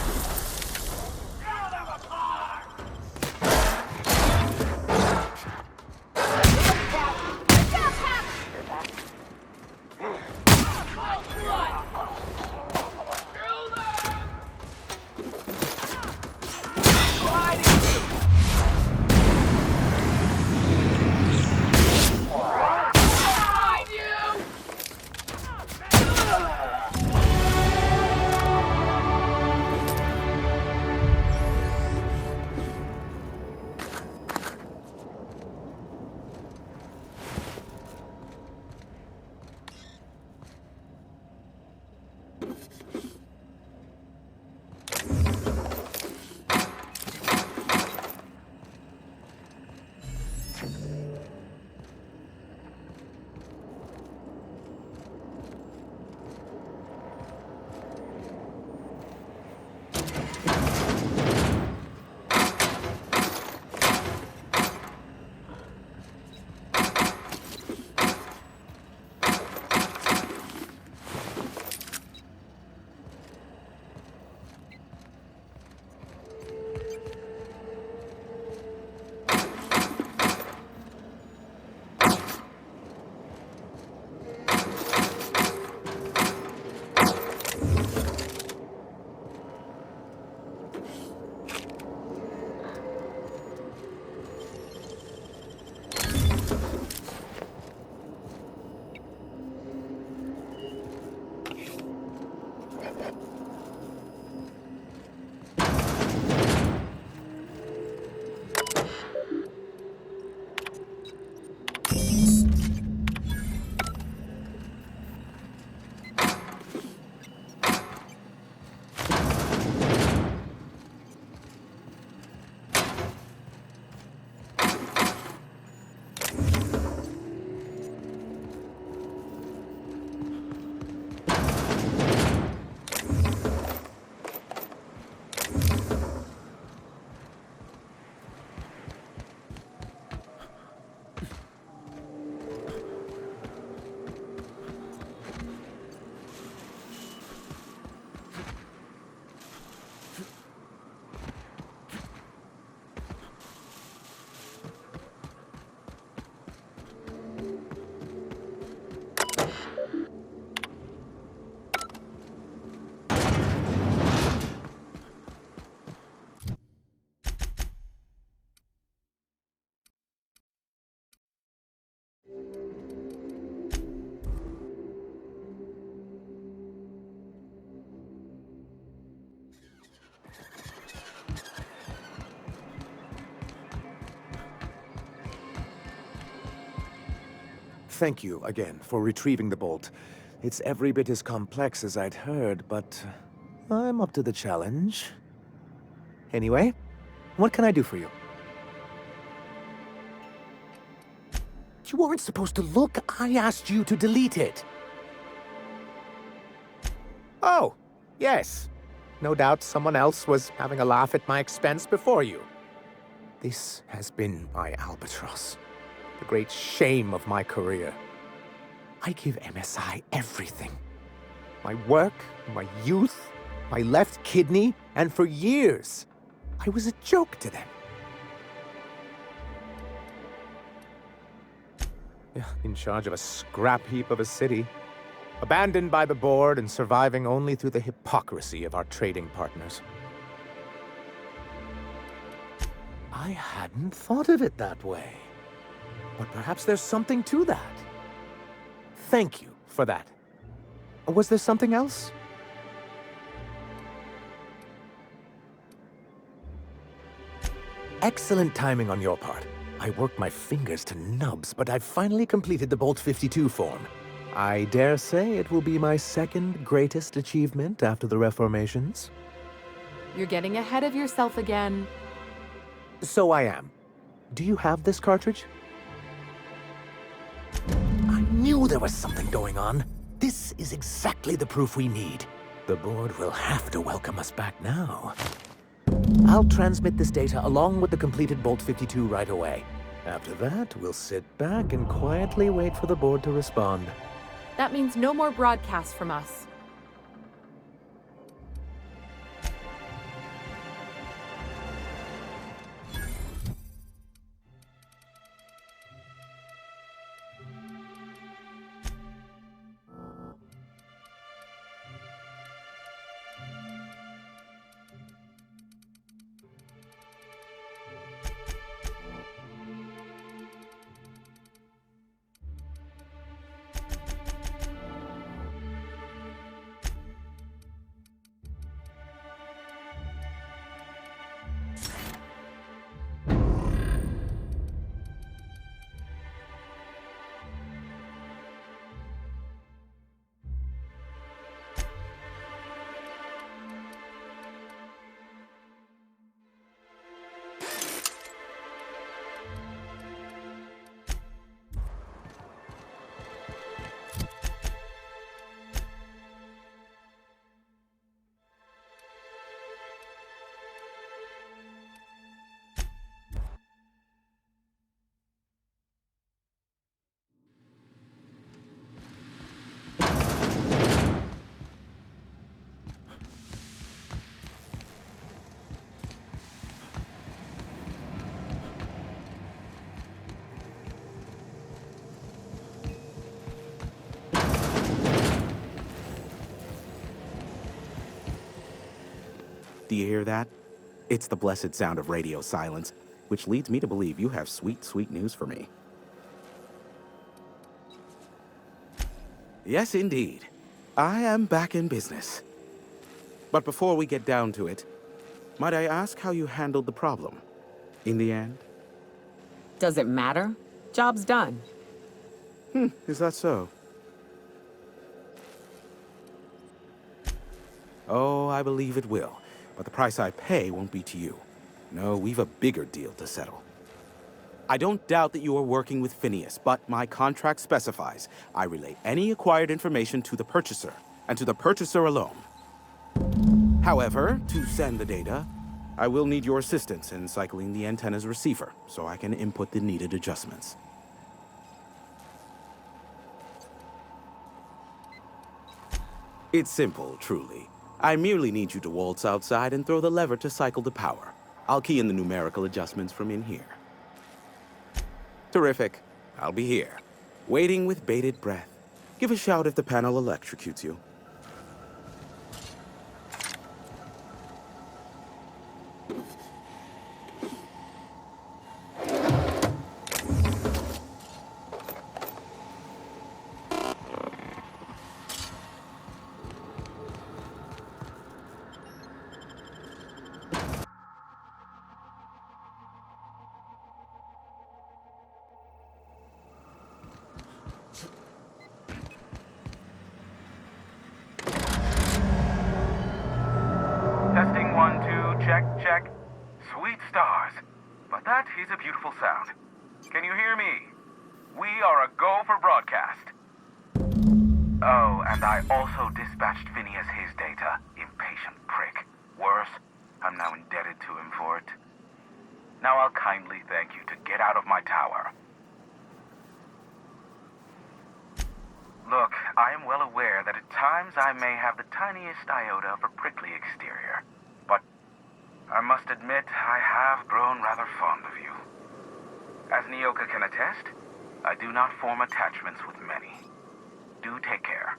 thank you again for retrieving the bolt. It's every bit as complex as I'd heard, but I'm up to the challenge. Anyway, what can I do for you? You weren't supposed to look. I asked you to delete it. Oh, yes. No doubt someone else was having a laugh at my expense before you. This has been my albatross, the great shame of my career. I give MSI everything. My work, my youth, my left kidney, and for years, I was a joke to them. In charge of a scrap heap of a city, abandoned by the board and surviving only through the hypocrisy of our trading partners. I hadn't thought of it that way. But perhaps there's something to that. Thank you for that. Was there something else? Excellent timing on your part. I worked my fingers to nubs, but I've finally completed the Bolt 52 form. I dare say it will be my second greatest achievement after the Reformations. You're getting ahead of yourself again. So I am. Do you have this cartridge? I knew there was something going on. This is exactly the proof we need. The board will have to welcome us back now. I'll transmit this data along with the completed Bolt 52 right away. After that, we'll sit back and quietly wait for the board to respond. That means no more broadcasts from us. Do you hear that? It's the blessed sound of radio silence, which leads me to believe you have sweet, sweet news for me. Yes, indeed. I am back in business. But before we get down to it, might I ask how you handled the problem? In the end? Does it matter? Job's done. Is that so? Oh, I believe it will. But the price I pay won't be to you. No, we've a bigger deal to settle. I don't doubt that you are working with Phineas, but my contract specifies I relay any acquired information to the purchaser, and to the purchaser alone. However, to send the data, I will need your assistance in cycling the antenna's receiver, so I can input the needed adjustments. It's simple, truly. I merely need you to waltz outside and throw the lever to cycle the power. I'll key in the numerical adjustments from in here. Terrific. I'll be here, waiting with bated breath. Give a shout if the panel electrocutes you. check, check. Sweet stars. But that is a beautiful sound. Can you hear me? We are a go for broadcast. Oh, and I also dispatched Phineas his data. Impatient prick. Worse, I'm now indebted to him for it. Now I'll kindly thank you to get out of my tower. Look, I am well aware that at times I may have the tiniest iota of a prickly exterior. But I must admit I have grown rather fond of you. As Nyoka can attest, I do not form attachments with many. Do take care.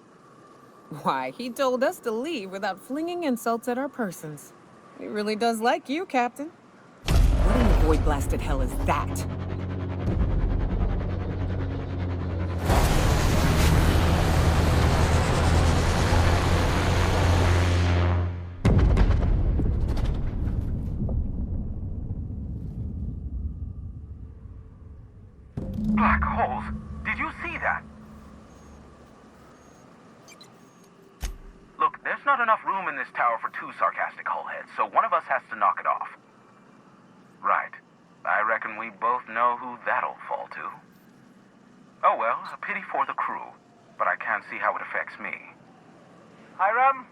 Why, he told us to leave without flinging insults at our persons. He really does like you, Captain. What in the void-blasted hell is that? Black holes! Did you see that? Look, there's not enough room in this tower for two sarcastic hullheads, so one of us has to knock it off. Right. I reckon we both know who that'll fall to. Oh well, a pity for the crew, but I can't see how it affects me. Hiram?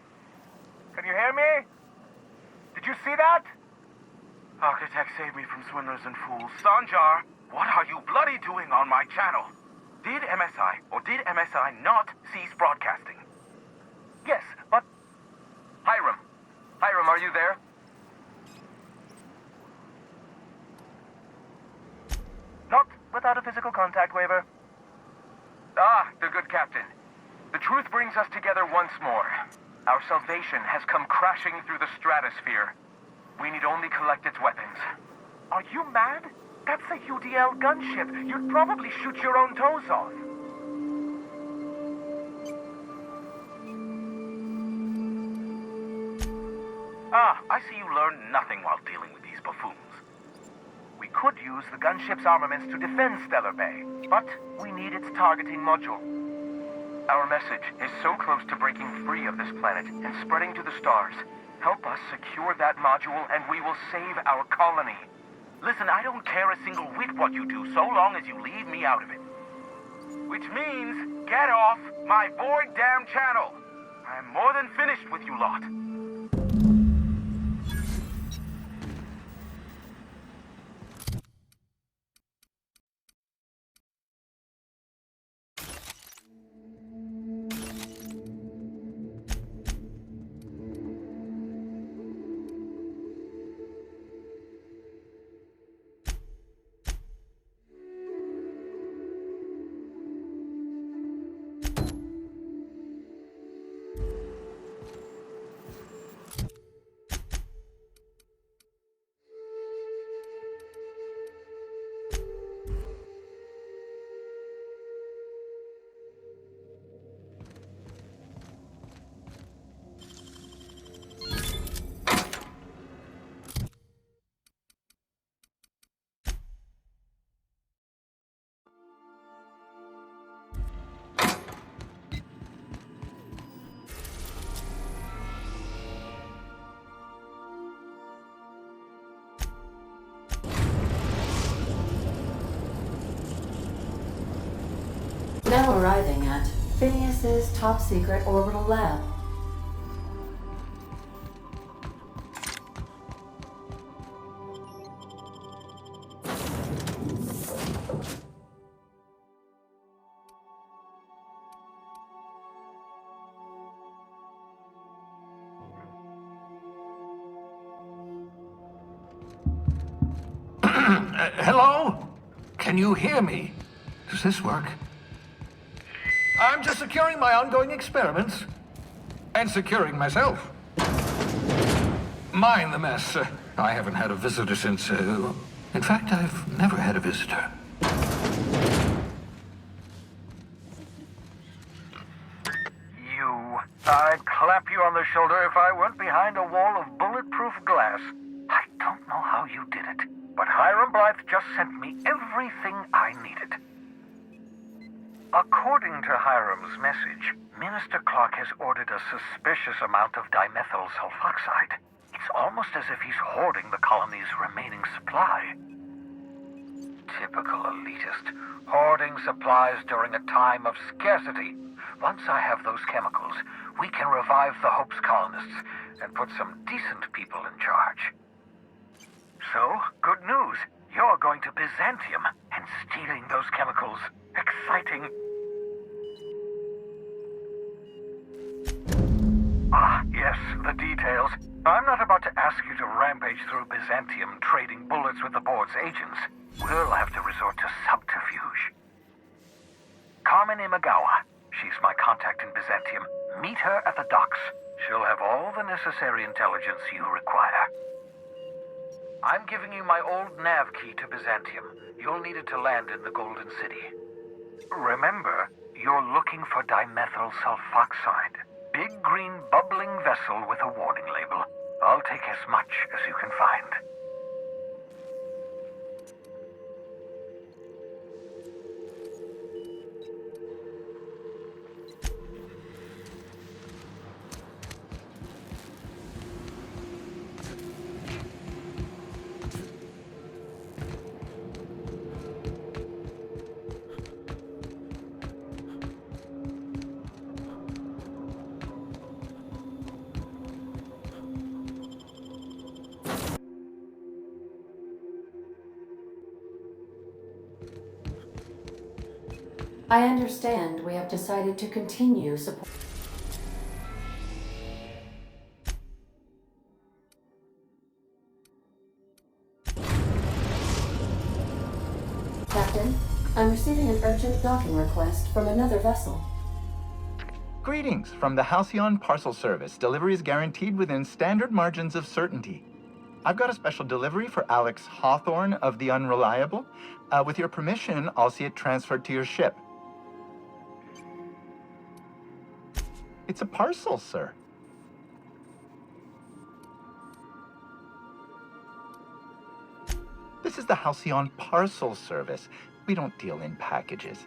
Can you hear me? Did you see that? Architect, save me from swindlers and fools. Sanjar, what are you bloody doing on my channel? Did MSI or did MSI not cease broadcasting? Yes, but... Hiram! Hiram, are you there? Not without a physical contact waiver. Ah, the good captain. The truth brings us together once more. Our salvation has come crashing through the stratosphere. We need only collect its weapons. Are you mad? That's a UDL gunship. You'd probably shoot your own toes off. Ah, I see you learned nothing while dealing with these buffoons. We could use the gunship's armaments to defend Stellar Bay, but we need its targeting module. Our message is so close to breaking free of this planet and spreading to the stars. Help us secure that module and we will save our colony. Listen, I don't care a single whit what you do so long as you leave me out of it. Which means, get off my void damn channel. I'm more than finished with you lot. Now arriving at Phineas's top secret orbital lab. Hello? Can you hear me? Does this work? I'm just securing my ongoing experiments. And securing myself. Mind the mess. I haven't had a visitor since... in fact, I've never had a visitor. I'd clap you on the shoulder if I weren't behind a wall of bulletproof glass. I don't know how you did it, but Hiram Blythe just sent me everything I needed. According to Hiram's message, Minister Clark has ordered a suspicious amount of dimethyl sulfoxide. It's almost as if he's hoarding the colony's remaining supply. Typical elitist, hoarding supplies during a time of scarcity. Once I have those chemicals, we can revive the Hope's colonists and put some decent people in charge. So, good news. You're going to Byzantium and stealing those chemicals. Exciting. Ah, yes, the details. I'm not about to ask you to rampage through Byzantium trading bullets with the board's agents. We'll have to resort to subterfuge. Carmen Imagawa. She's my contact in Byzantium. Meet her at the docks. She'll have all the necessary intelligence you require. I'm giving you my old nav key to Byzantium. You'll need it to land in the Golden City. Remember, you're looking for dimethyl sulfoxide. Big green bubbling vessel with a warning label. I'll take as much as you can find. I understand we have decided to continue support. Captain, I'm receiving an urgent docking request from another vessel. Greetings from the Halcyon Parcel Service. Delivery is guaranteed within standard margins of certainty. I've got a special delivery for Alex Hawthorne of the Unreliable. With your permission, I'll see it transferred to your ship. It's a parcel, sir. This is the Halcyon Parcel Service. We don't deal in packages.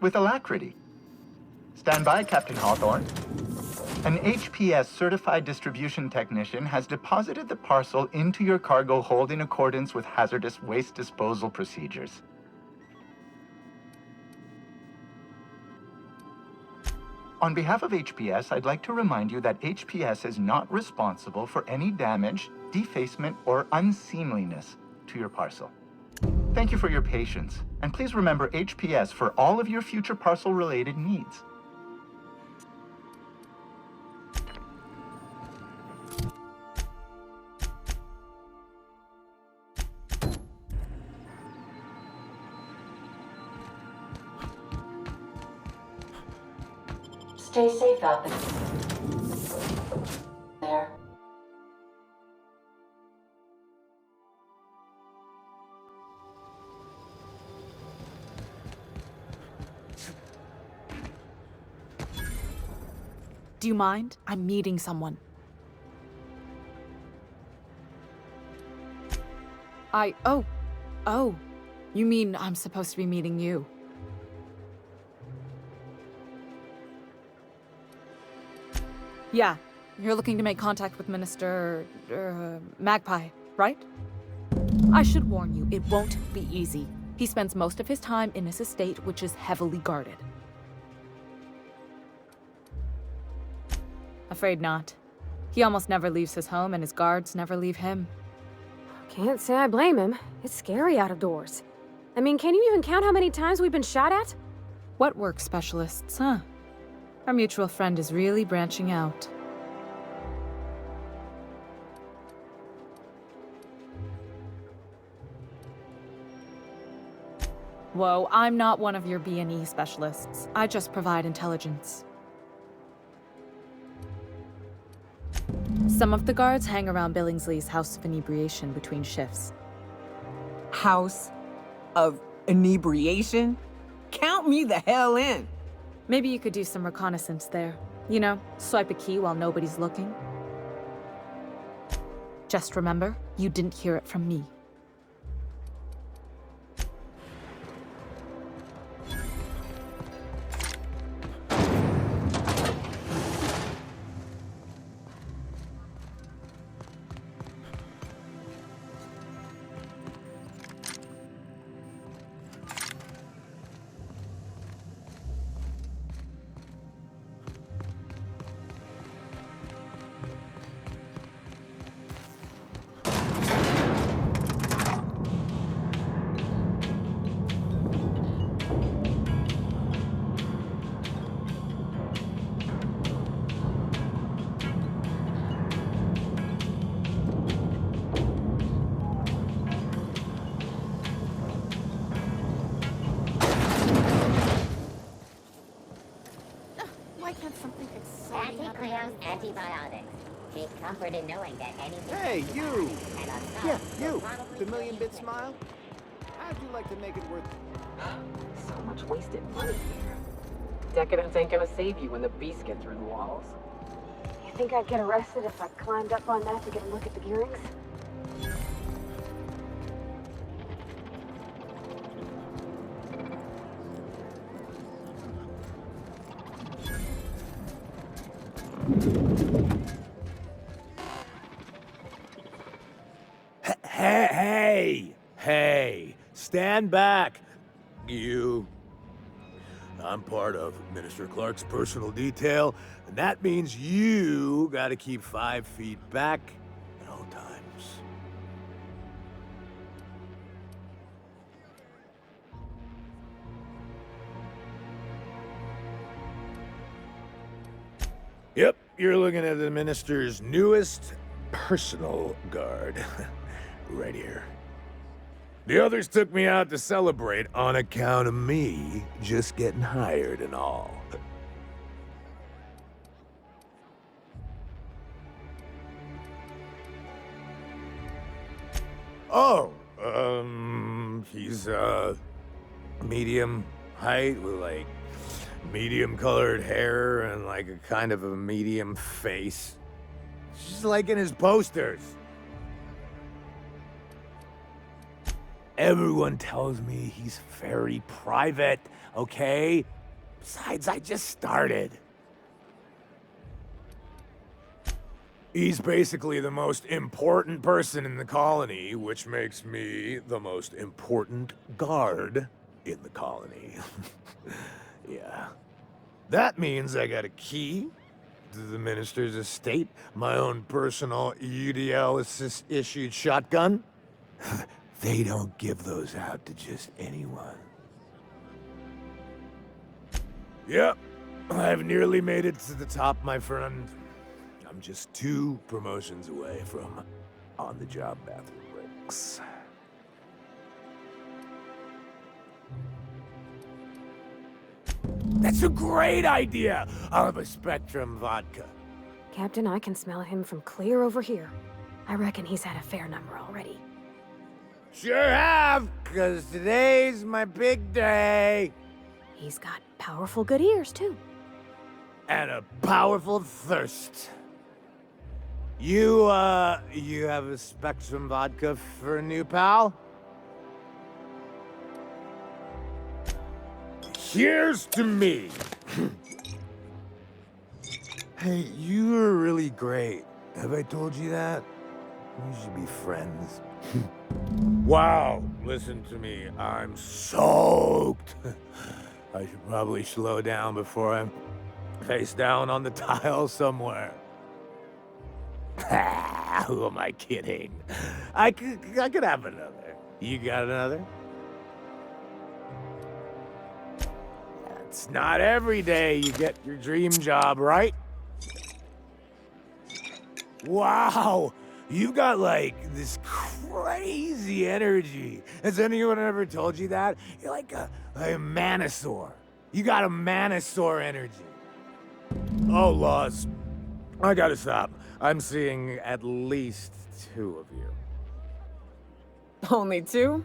With alacrity. Stand by, Captain Hawthorne. An HPS certified distribution technician has deposited the parcel into your cargo hold in accordance with hazardous waste disposal procedures. On behalf of HPS, I'd like to remind you that HPS is not responsible for any damage, defacement, or unseemliness to your parcel. Thank you for your patience, and please remember HPS for all of your future parcel-related needs. Stay safe out there. Do you mind? I'm meeting someone. Oh. You mean I'm supposed to be meeting you? Yeah, you're looking to make contact with Minister... Magpie, right? I should warn you, it won't be easy. He spends most of his time in his estate, which is heavily guarded. Afraid not. He almost never leaves his home, and his guards never leave him. Can't say I blame him. It's scary out of doors. I mean, can you even count how many times we've been shot at? What work specialists, huh? Our mutual friend is really branching out. Whoa, I'm not one of your B&E specialists. I just provide intelligence. Some of the guards hang around Billingsley's House of Inebriation between shifts. House of Inebriation? Count me the hell in! Maybe you could do some reconnaissance there. You know, swipe a key while nobody's looking. Just remember, you didn't hear it from me. antibiotics. Take comfort in knowing that anything... Hey, you! cannot stop Yeah, will you! probably The million kill bit you. smile? How'd you like to make it worth... So much wasted money here. Decadence ain't gonna save you when the beasts get through the walls. You think I'd get arrested if I climbed up on that to get a look at the gearings? Hey! Stand back! You. I'm part of Minister Clark's personal detail, and that means you gotta keep 5 feet back at all times. Yep, you're looking at the Minister's newest personal guard. Right here. The others took me out to celebrate on account of me just getting hired and all. Oh, he's, medium height with, like, medium colored hair and, like, a kind of a medium face. Just like in his posters. Everyone tells me he's very private, okay? Besides, I just started. He's basically the most important person in the colony, which makes me the most important guard in the colony. Yeah. That means I got a key to the minister's estate, my own personal UDL-issued shotgun. They don't give those out to just anyone. Yep, I've nearly made it to the top, my friend. I'm just 2 promotions away from on-the-job bathroom breaks. That's a great idea! I'll have a Spectrum vodka. Captain, I can smell him from clear over here. I reckon he's had a fair number already. Sure have, 'cause today's my big day. He's got powerful good ears, too. And a powerful thirst. You have a Spectrum vodka for a new pal? Here's to me. Hey, you are really great. Have I told you that? We should be friends. Wow, listen to me. I'm soaked. I should probably slow down before I'm face down on the tile somewhere. Who am I kidding? I could have another. You got another? It's not every day you get your dream job, right? Wow, you got like this crazy energy. Has anyone ever told you that? You're like a Manosaur. You got a Manosaur energy. Oh, Laws. I gotta stop. I'm seeing at least 2 of you. Only 2?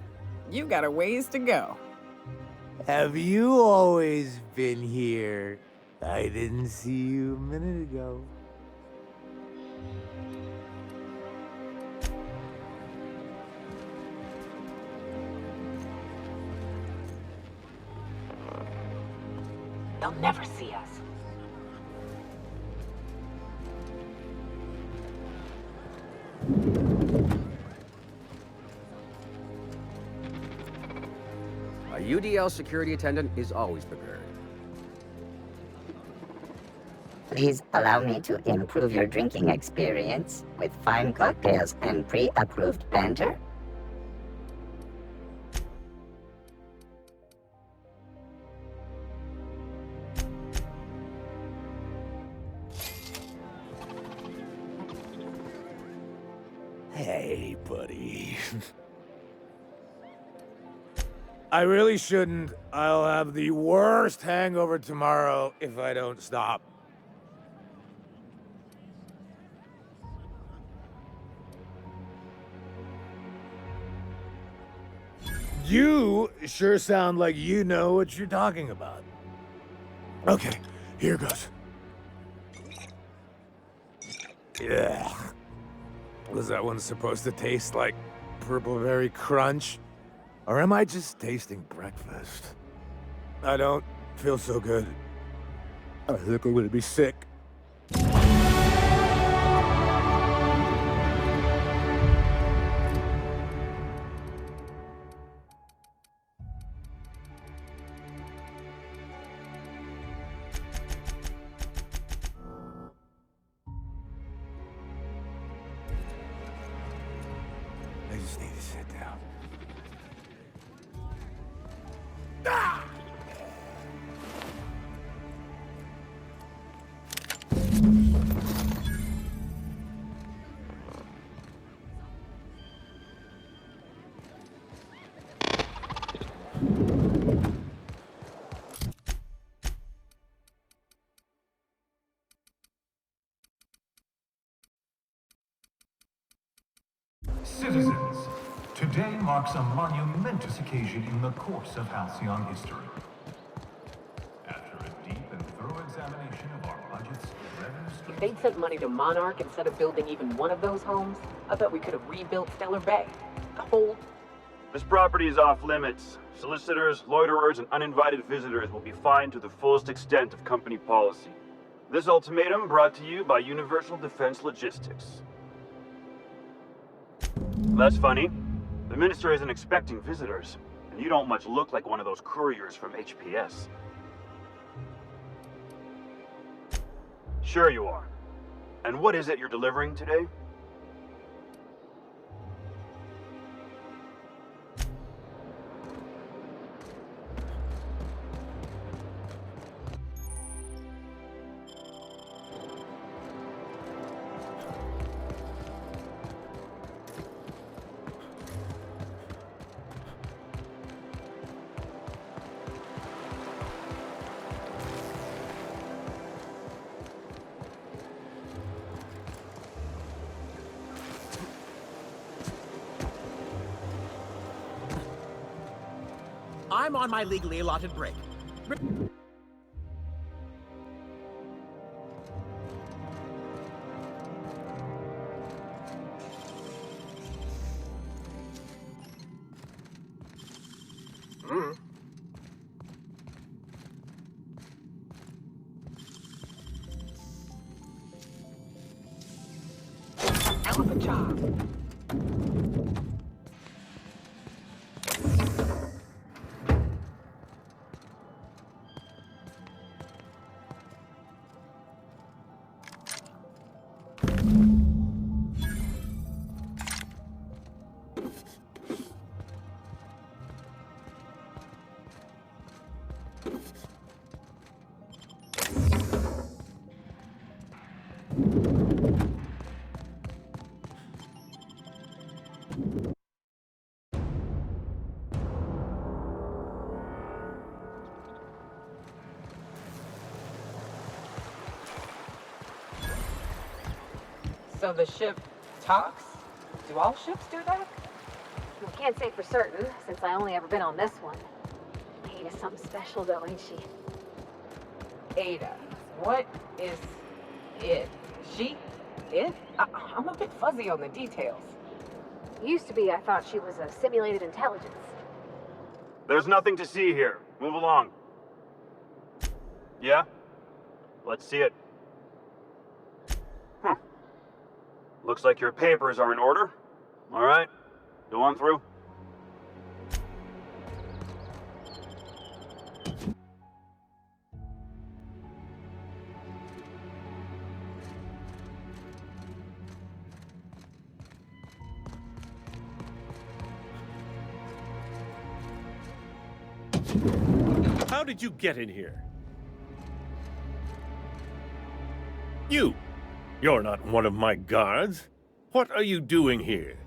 You got a ways to go. Have you always been here? I didn't see you a minute ago. They'll never see us. A UDL security attendant is always prepared. Please allow me to improve your drinking experience with fine cocktails and pre-approved banter. Hey, buddy. I really shouldn't. I'll have the worst hangover tomorrow if I don't stop. You sure sound like you know what you're talking about. Okay, here goes. Yeah. Was that one supposed to taste like Purple Berry Crunch? Or am I just tasting breakfast? I don't feel so good. I think I'm gonna be sick. I just need to sit down. Ah! Citizens, today marks a monumentous occasion in the course of Halcyon history. After a deep and thorough examination of our budgets, revenue If they'd sent money to Monarch instead of building even one of those homes, I bet we could have rebuilt Stellar Bay. The whole... This property is off limits. Solicitors, loiterers, and uninvited visitors will be fined to the fullest extent of company policy. This ultimatum brought to you by Universal Defense Logistics. That's funny. The Minister isn't expecting visitors, and you don't much look like one of those couriers from HPS. Sure you are. And what is it you're delivering today? I'm on my legally allotted break. Elephant chop. So the ship talks? Do all ships do that? I can't say for certain, since I only ever been on this one. Ada's something special though, ain't she? Ada. What is it? She? It? I'm a bit fuzzy on the details. Used to be I thought she was a simulated intelligence. There's nothing to see here. Move along. Yeah? Let's see it. Looks like your papers are in order. All right, go on through. How did you get in here? You're not one of my guards. What are you doing here?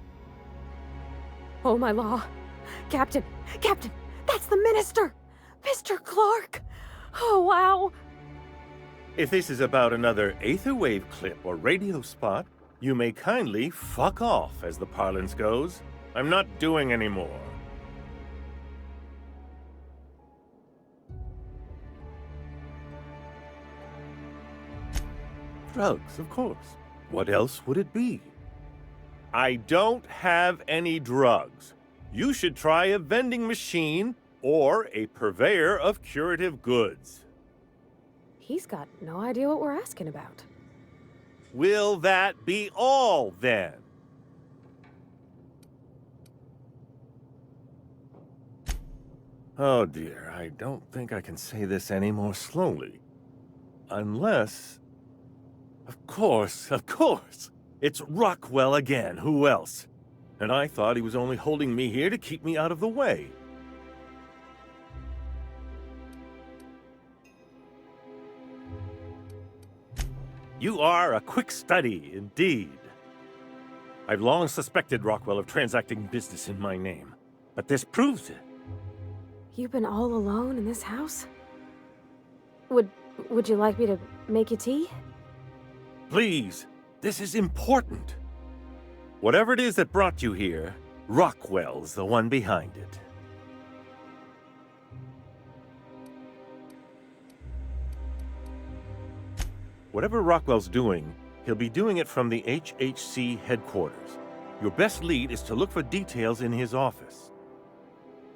Oh my law. Captain, that's the Minister! Mr. Clark! Oh wow! If this is about another Aetherwave clip or radio spot, you may kindly fuck off, as the parlance goes. I'm not doing any more. Drugs, of course. What else would it be? I don't have any drugs. You should try a vending machine or a purveyor of curative goods. He's got no idea what we're asking about. Will that be all, then? Oh dear, I don't think I can say this any more slowly. Unless... Of course. It's Rockwell again, who else? And I thought he was only holding me here to keep me out of the way. You are a quick study, indeed. I've long suspected Rockwell of transacting business in my name, but this proves it. You've been all alone in this house? Would you like me to make you tea? Please, this is important. Whatever it is that brought you here, Rockwell's the one behind it. Whatever Rockwell's doing, he'll be doing it from the HHC headquarters. Your best lead is to look for details in his office.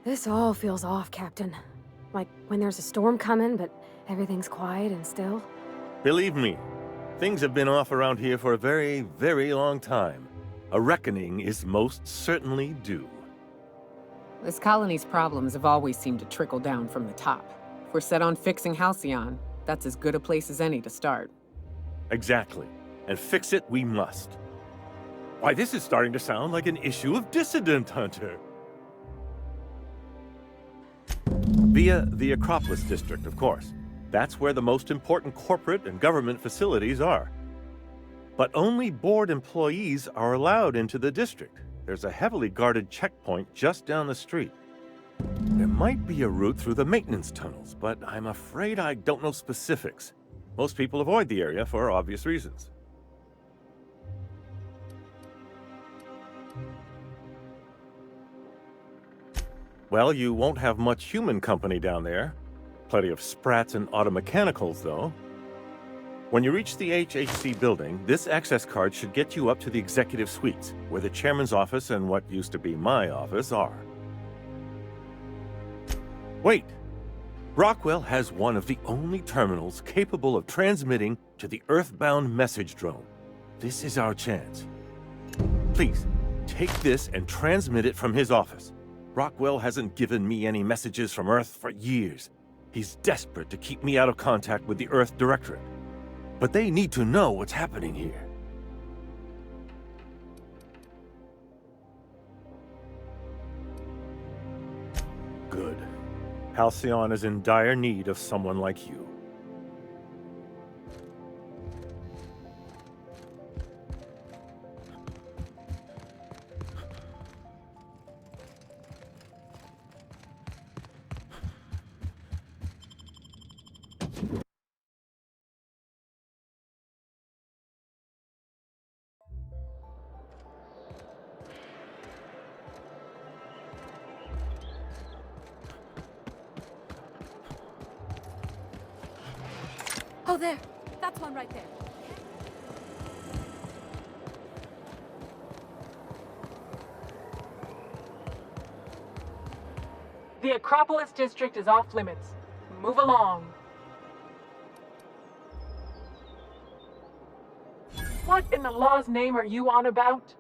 This all feels off, Captain. Like when there's a storm coming, but everything's quiet and still. Believe me, things have been off around here for a very, very long time. A reckoning is most certainly due. This colony's problems have always seemed to trickle down from the top. If we're set on fixing Halcyon, that's as good a place as any to start. Exactly. And fix it we must. Why, this is starting to sound like an issue of Dissident Hunter. Via the Acropolis District, of course. That's where the most important corporate and government facilities are. But only board employees are allowed into the district. There's a heavily guarded checkpoint just down the street. There might be a route through the maintenance tunnels, but I'm afraid I don't know specifics. Most people avoid the area for obvious reasons. Well, you won't have much human company down there. Plenty of sprats and automechanicals, though. When you reach the HHC building, this access card should get you up to the executive suites, where the chairman's office and what used to be my office are. Wait! Rockwell has one of the only terminals capable of transmitting to the Earthbound message drone. This is our chance. Please, take this and transmit it from his office. Rockwell hasn't given me any messages from Earth for years. He's desperate to keep me out of contact with the Earth Directorate. But they need to know what's happening here. Good. Halcyon is in dire need of someone like you. Oh, there. That's one right there. The Acropolis District is off limits. Move along. What in the law's name are you on about?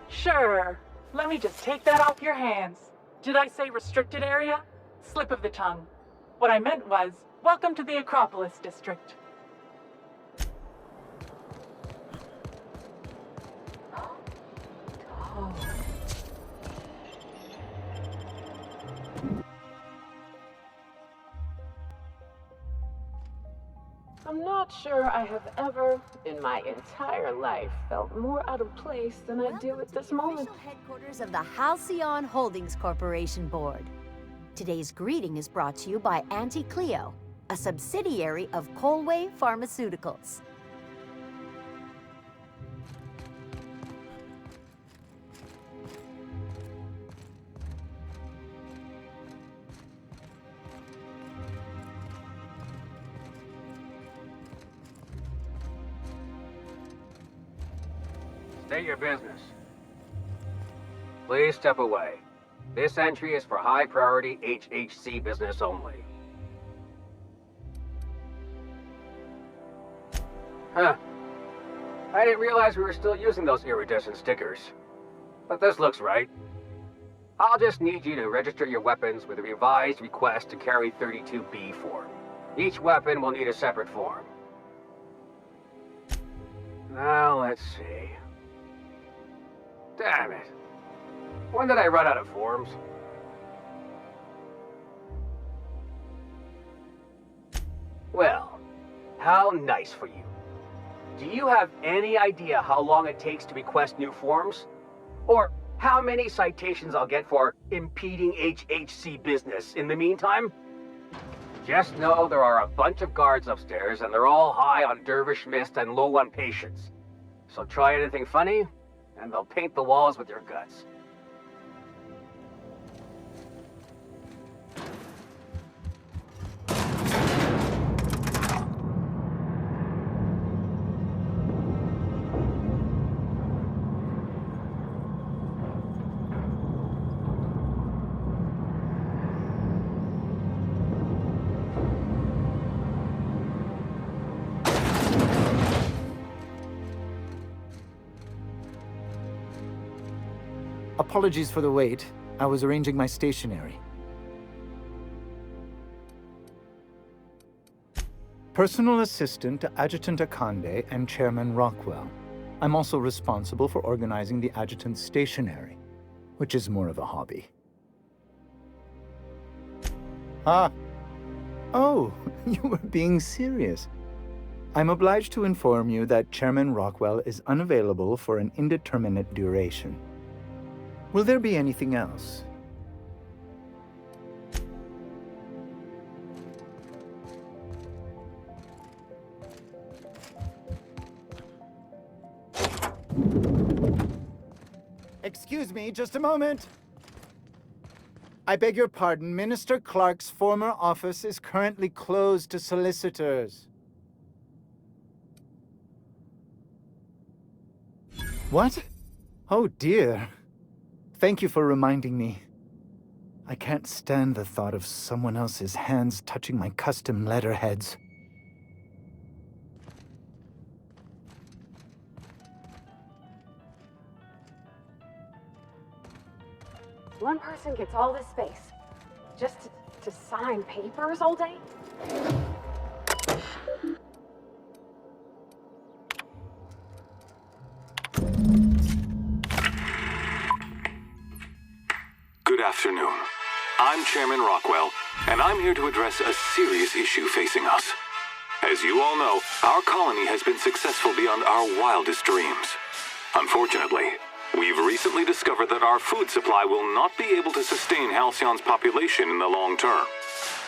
Sure. Let me just take that off your hands. Did I say restricted area? Slip of the tongue. What I meant was, welcome to the Acropolis District. Oh. I'm not sure I have ever, in my entire life, felt more out of place than I do at this moment. Headquarters of the Halcyon Holdings Corporation Board. Today's greeting is brought to you by Auntie Cleo, a subsidiary of Colway Pharmaceuticals. State your business. Please step away. This entry is for high-priority HHC business only. Huh. I didn't realize we were still using those iridescent stickers. But this looks right. I'll just need you to register your weapons with a revised request to carry 32B form. Each weapon will need a separate form. Now, let's see. Damn it. When did I run out of forms? Well, how nice for you. Do you have any idea how long it takes to request new forms? Or how many citations I'll get for impeding HHC business in the meantime? Just know there are a bunch of guards upstairs and they're all high on dervish mist and low on patience. So try anything funny, and they'll paint the walls with your guts. Apologies for the wait. I was arranging my stationery. Personal assistant to Adjutant Akande and Chairman Rockwell. I'm also responsible for organizing the adjutant's stationery, which is more of a hobby. Ah. Oh, you were being serious. I'm obliged to inform you that Chairman Rockwell is unavailable for an indeterminate duration. Will there be anything else? Excuse me, just a moment. I beg your pardon, Minister Clark's former office is currently closed to solicitors. What? Oh dear. Thank you for reminding me. I can't stand the thought of someone else's hands touching my custom letterheads. One person gets all this space. Just to sign papers all day? Good afternoon. I'm Chairman Rockwell, and I'm here to address a serious issue facing us. As you all know, our colony has been successful beyond our wildest dreams. Unfortunately, we've recently discovered that our food supply will not be able to sustain Halcyon's population in the long term.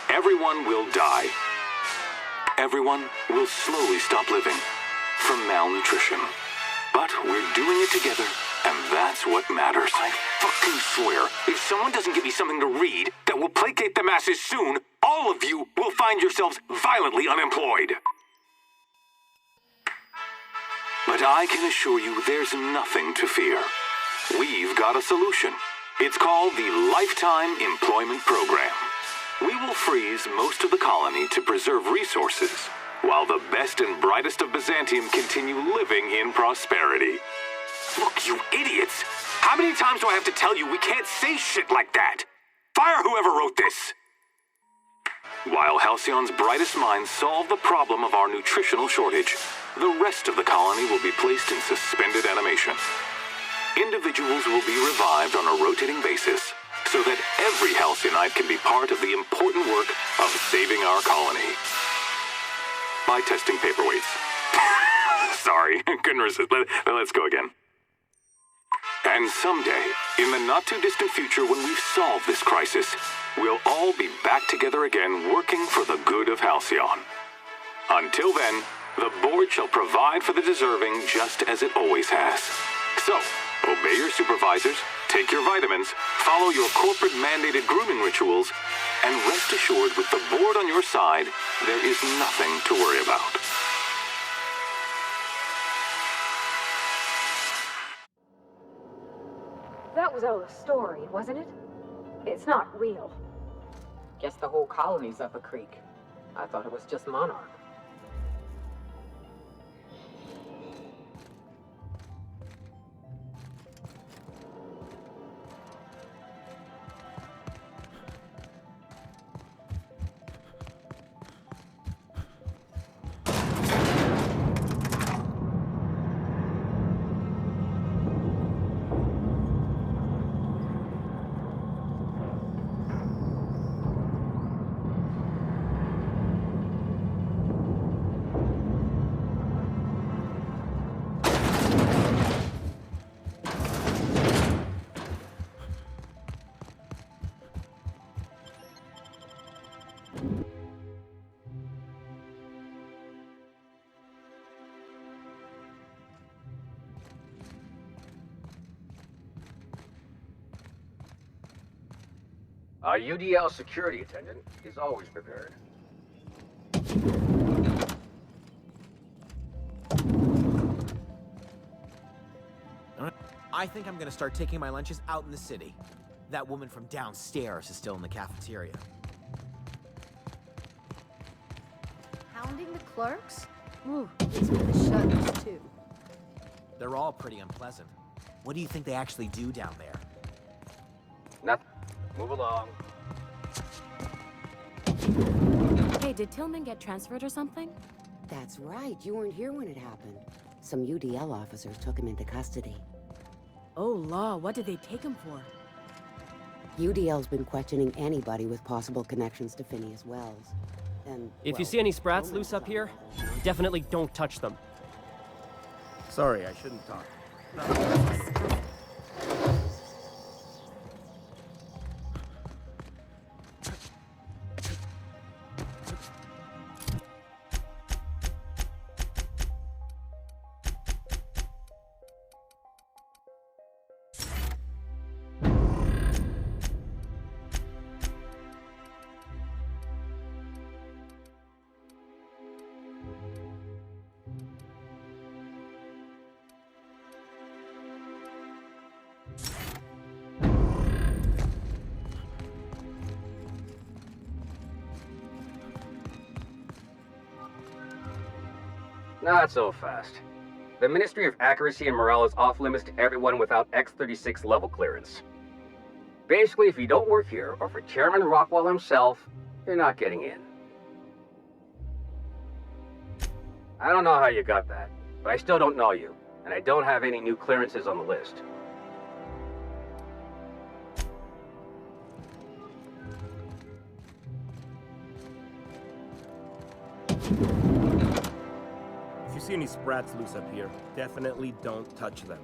Everyone will die. Everyone will slowly stop living from malnutrition. But we're doing it together, and that's what matters. I fucking swear, if someone doesn't give me something to read that will placate the masses soon, all of you will find yourselves violently unemployed. But I can assure you there's nothing to fear. We've got a solution. It's called the Lifetime Employment Program. We will freeze most of the colony to preserve resources, while the best and brightest of Byzantium continue living in prosperity. Look, you idiots! How many times do I have to tell you we can't say shit like that? Fire whoever wrote this! While Halcyon's brightest minds solve the problem of our nutritional shortage, the rest of the colony will be placed in suspended animation. Individuals will be revived on a rotating basis, so that every Halcyonite can be part of the important work of saving our colony. By testing paperweights. Sorry, couldn't resist. Let's go again. And someday, in the not-too-distant future when we've solved this crisis, we'll all be back together again working for the good of Halcyon. Until then, the board shall provide for the deserving just as it always has. So, obey your supervisors, take your vitamins, follow your corporate-mandated grooming rituals, and rest assured with the board on your side, there is nothing to worry about. That was all a story, wasn't it? It's not real. Guess the whole colony's up a creek. I thought it was just Monarch. Our UDL security attendant is always prepared. I think I'm gonna start taking my lunches out in the city. That woman from downstairs is still in the cafeteria. Hounding the clerks? Ooh, gives me the shudders, too. They're all pretty unpleasant. What do you think they actually do down there? Nothing. Move along. Hey, did Tillman get transferred or something? That's right. You weren't here when it happened. Some UDL officers took him into custody. Oh, law, what did they take him for? UDL's been questioning anybody with possible connections to Phineas Wells. And, if you see any sprats loose up here, definitely don't touch them. Sorry, I shouldn't talk. Not so fast. The Ministry of Accuracy and Morale is off limits to everyone without X-36 level clearance. Basically, if you don't work here, or for Chairman Rockwell himself, you're not getting in. I don't know how you got that, but I still don't know you, and I don't have any new clearances on the list. If you see any sprats loose up here, definitely don't touch them.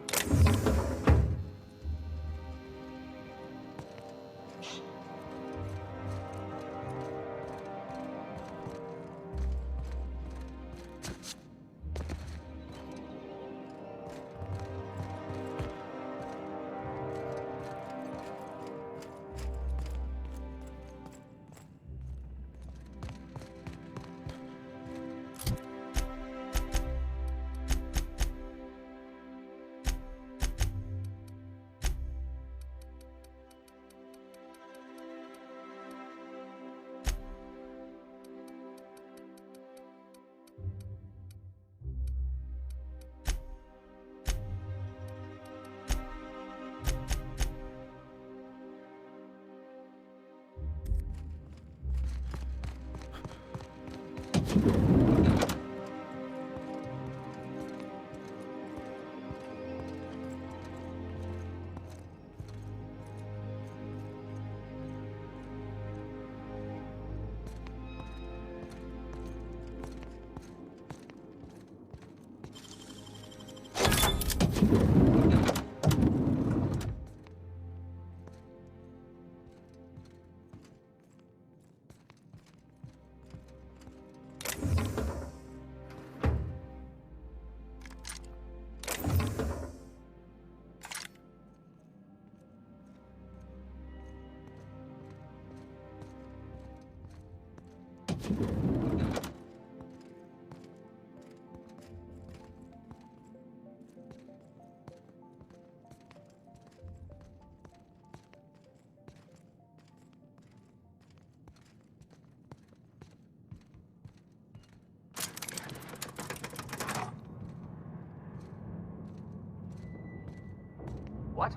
What?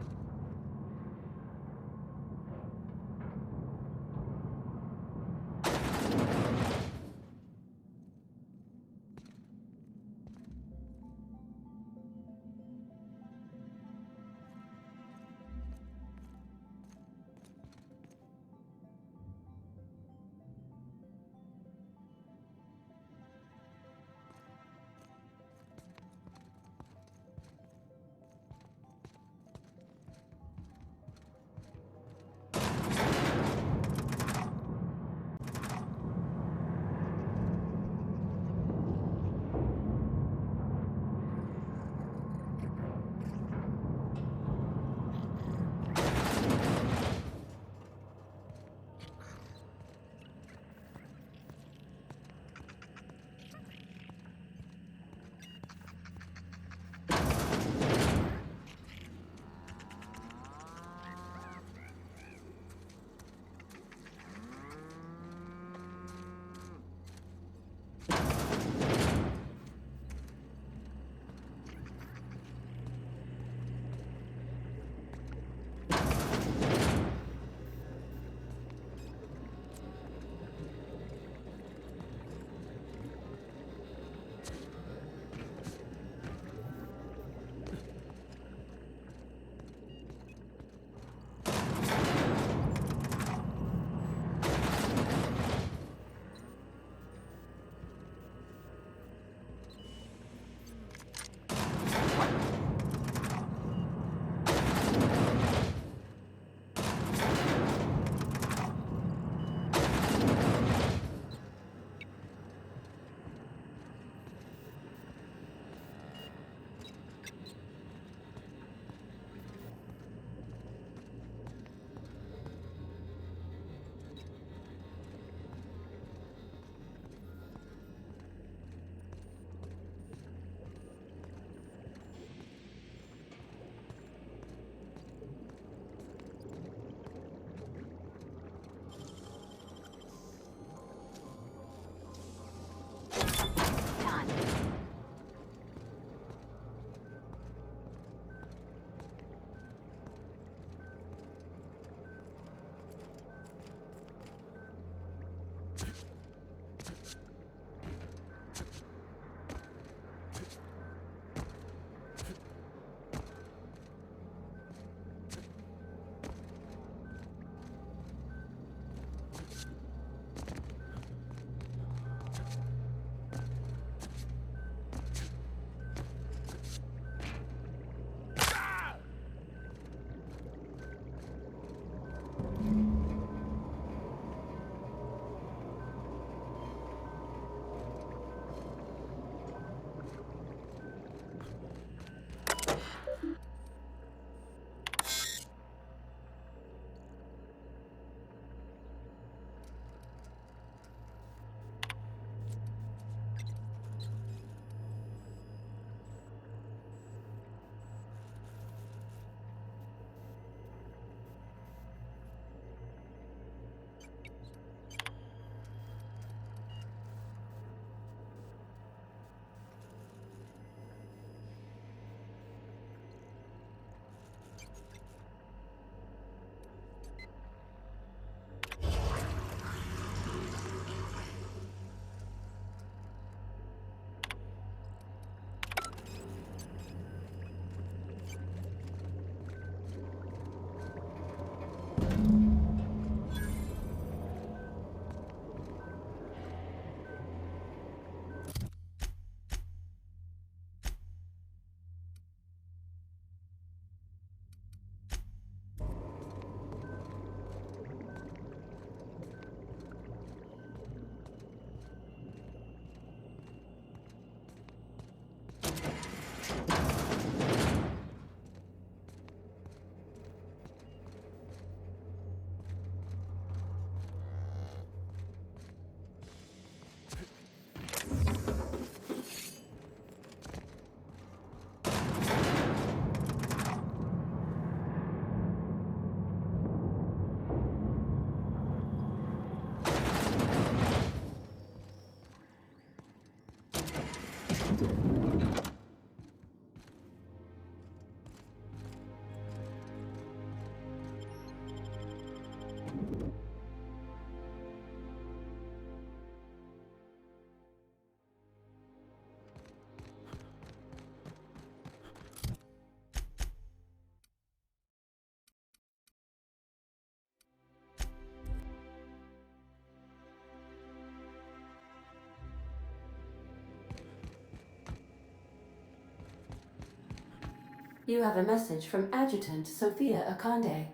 You have a message from Adjutant Sophia Akande.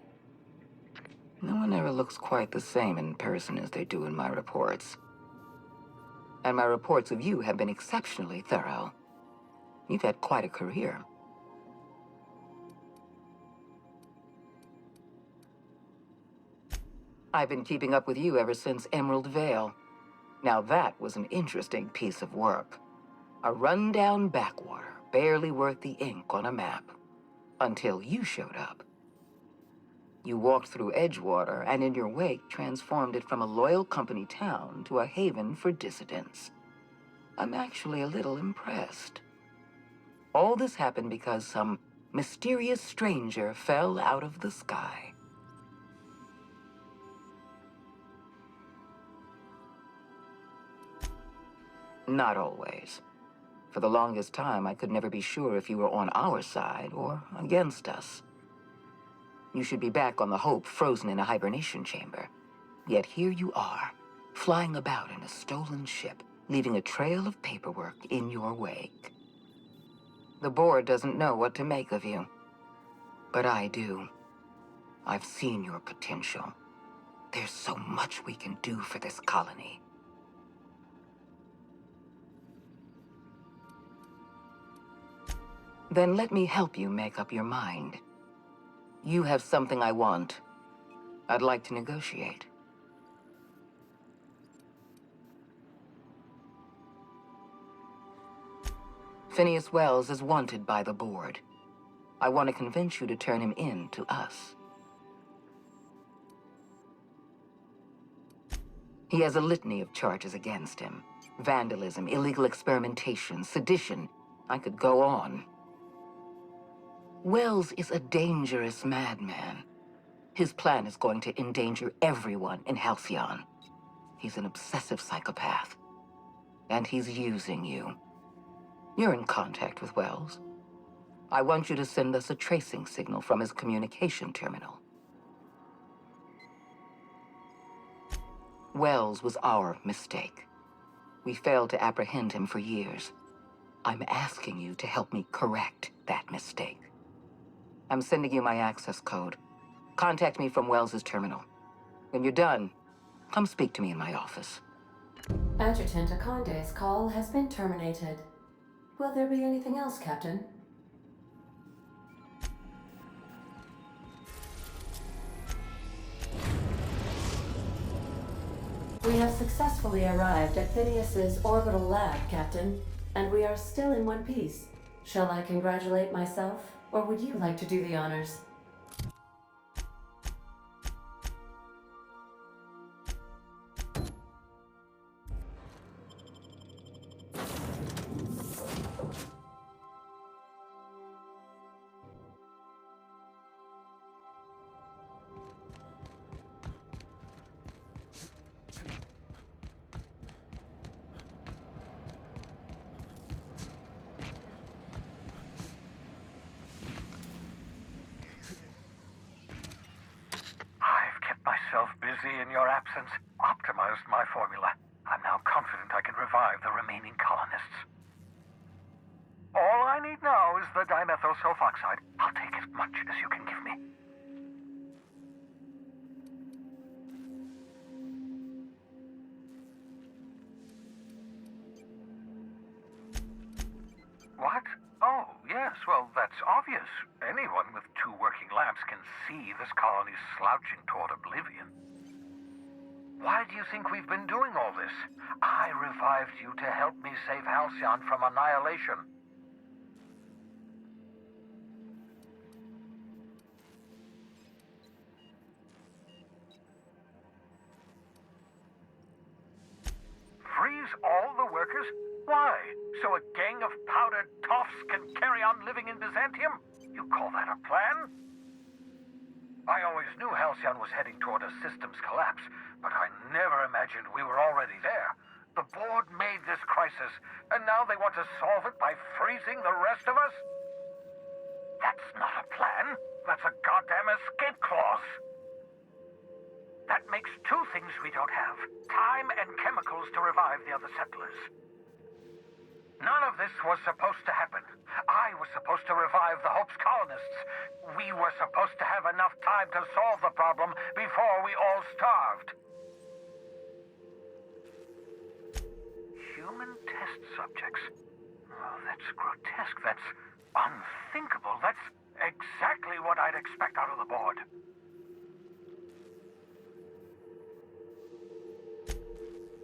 No one ever looks quite the same in person as they do in my reports. And my reports of you have been exceptionally thorough. You've had quite a career. I've been keeping up with you ever since Emerald Vale. Now that was an interesting piece of work. A rundown backwater, barely worth the ink on a map. Until you showed up. You walked through Edgewater and in your wake transformed it from a loyal company town to a haven for dissidents. I'm actually a little impressed. All this happened because some mysterious stranger fell out of the sky. Not always. For the longest time, I could never be sure if you were on our side or against us. You should be back on the Hope, frozen in a hibernation chamber. Yet here you are, flying about in a stolen ship, leaving a trail of paperwork in your wake. The board doesn't know what to make of you. But I do. I've seen your potential. There's so much we can do for this colony. Then let me help you make up your mind. You have something I want. I'd like to negotiate. Phineas Wells is wanted by the board. I want to convince you to turn him in to us. He has a litany of charges against him. Vandalism, illegal experimentation, sedition. I could go on. Wells is a dangerous madman. His plan is going to endanger everyone in Halcyon. He's an obsessive psychopath. And he's using you. You're in contact with Wells. I want you to send us a tracing signal from his communication terminal. Wells was our mistake. We failed to apprehend him for years. I'm asking you to help me correct that mistake. I'm sending you my access code. Contact me from Wells's terminal. When you're done, come speak to me in my office. Adjutant Akande's call has been terminated. Will there be anything else, Captain? We have successfully arrived at Phineas's orbital lab, Captain, and we are still in one piece. Shall I congratulate myself, or would you like to do the honors? Busy in your absence, optimized my formula. I'm now confident I can revive the remaining colonists. All I need now is the dimethyl sulfoxide. I'll take as much as you can give me. What? Oh, yes, well, that's obvious. Anyone with 2 working labs can see this colony's slouching toward oblivion. Why do you think we've been doing all this? I revived you to help me save Halcyon from annihilation. Freeze all the workers? Why? So a gang of powdered toffs can carry on living in Byzantium? You call that a plan? I always knew Halcyon was heading toward a systems collapse, but I never imagined we were already there. The board made this crisis, and now they want to solve it by freezing the rest of us? That's not a plan. That's a goddamn escape clause. That makes 2 things we don't have. Time and chemicals to revive the other settlers. None of this was supposed to happen. I was supposed to to revive the Hope's colonists. We were supposed to have enough time to solve the problem before we all starved. Human test subjects? Oh, that's grotesque. That's unthinkable. That's exactly what I'd expect out of the board.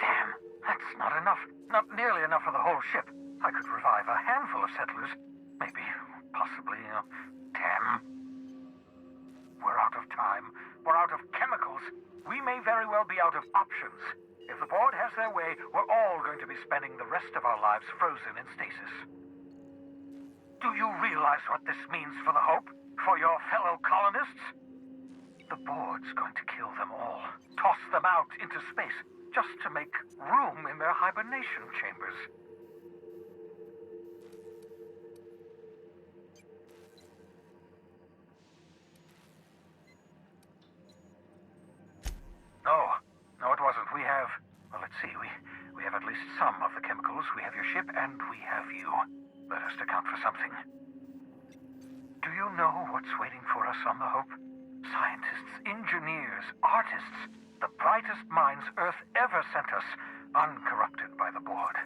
Damn, that's not enough. Not nearly enough for the whole ship. I could revive a handful of settlers. Maybe, possibly, 10. We're out of time. We're out of chemicals. We may very well be out of options. If the board has their way, we're all going to be spending the rest of our lives frozen in stasis. Do you realize what this means for the Hope? For your fellow colonists? The board's going to kill them all. Toss them out into space, just to make room in their hibernation chambers. No, it wasn't. We have... Well, let's see. We have at least some of the chemicals. We have your ship, and we have you. That has to count for something. Do you know what's waiting for us on the Hope? Scientists, engineers, artists, the brightest minds Earth ever sent us, uncorrupted by the board.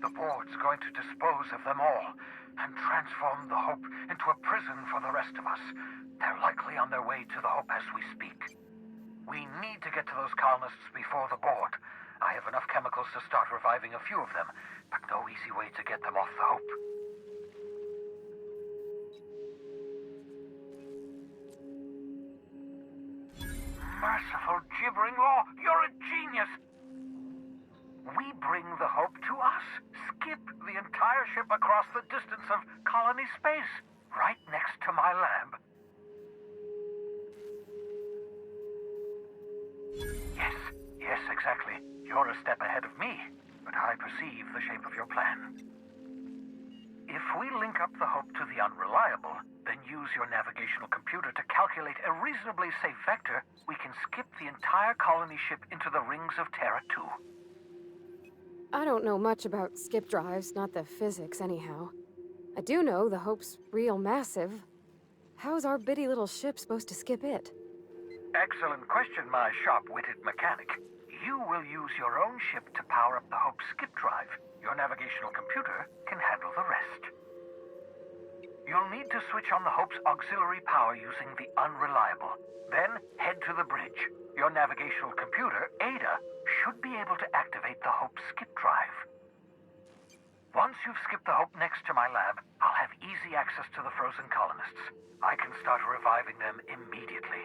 The board's going to dispose of them all and transform the Hope into a prison for the rest of us. They're likely on their way to the Hope as we speak. We need to get to those colonists before the board. I have enough chemicals to start reviving a few of them, but no easy way to get them off the Hope. Merciful gibbering law, you're a genius! We bring the Hope to us. Skip the entire ship across the distance of colony space, right next to my lab. Yes, exactly. You're a step ahead of me, but I perceive the shape of your plan. If we link up the Hope to the Unreliable, then use your navigational computer to calculate a reasonably safe vector, we can skip the entire colony ship into the rings of Terra 2. I don't know much about skip drives, not the physics anyhow. I do know the Hope's real massive. How's our bitty little ship supposed to skip it? Excellent question, my sharp-witted mechanic. You will use your own ship to power up the Hope's skip drive. Your navigational computer can handle the rest. You'll need to switch on the Hope's auxiliary power using the Unreliable. Then head to the bridge. Your navigational computer, Ada, should be able to activate the Hope's skip drive. Once you've skipped the Hope next to my lab, I'll have easy access to the frozen colonists. I can start reviving them immediately.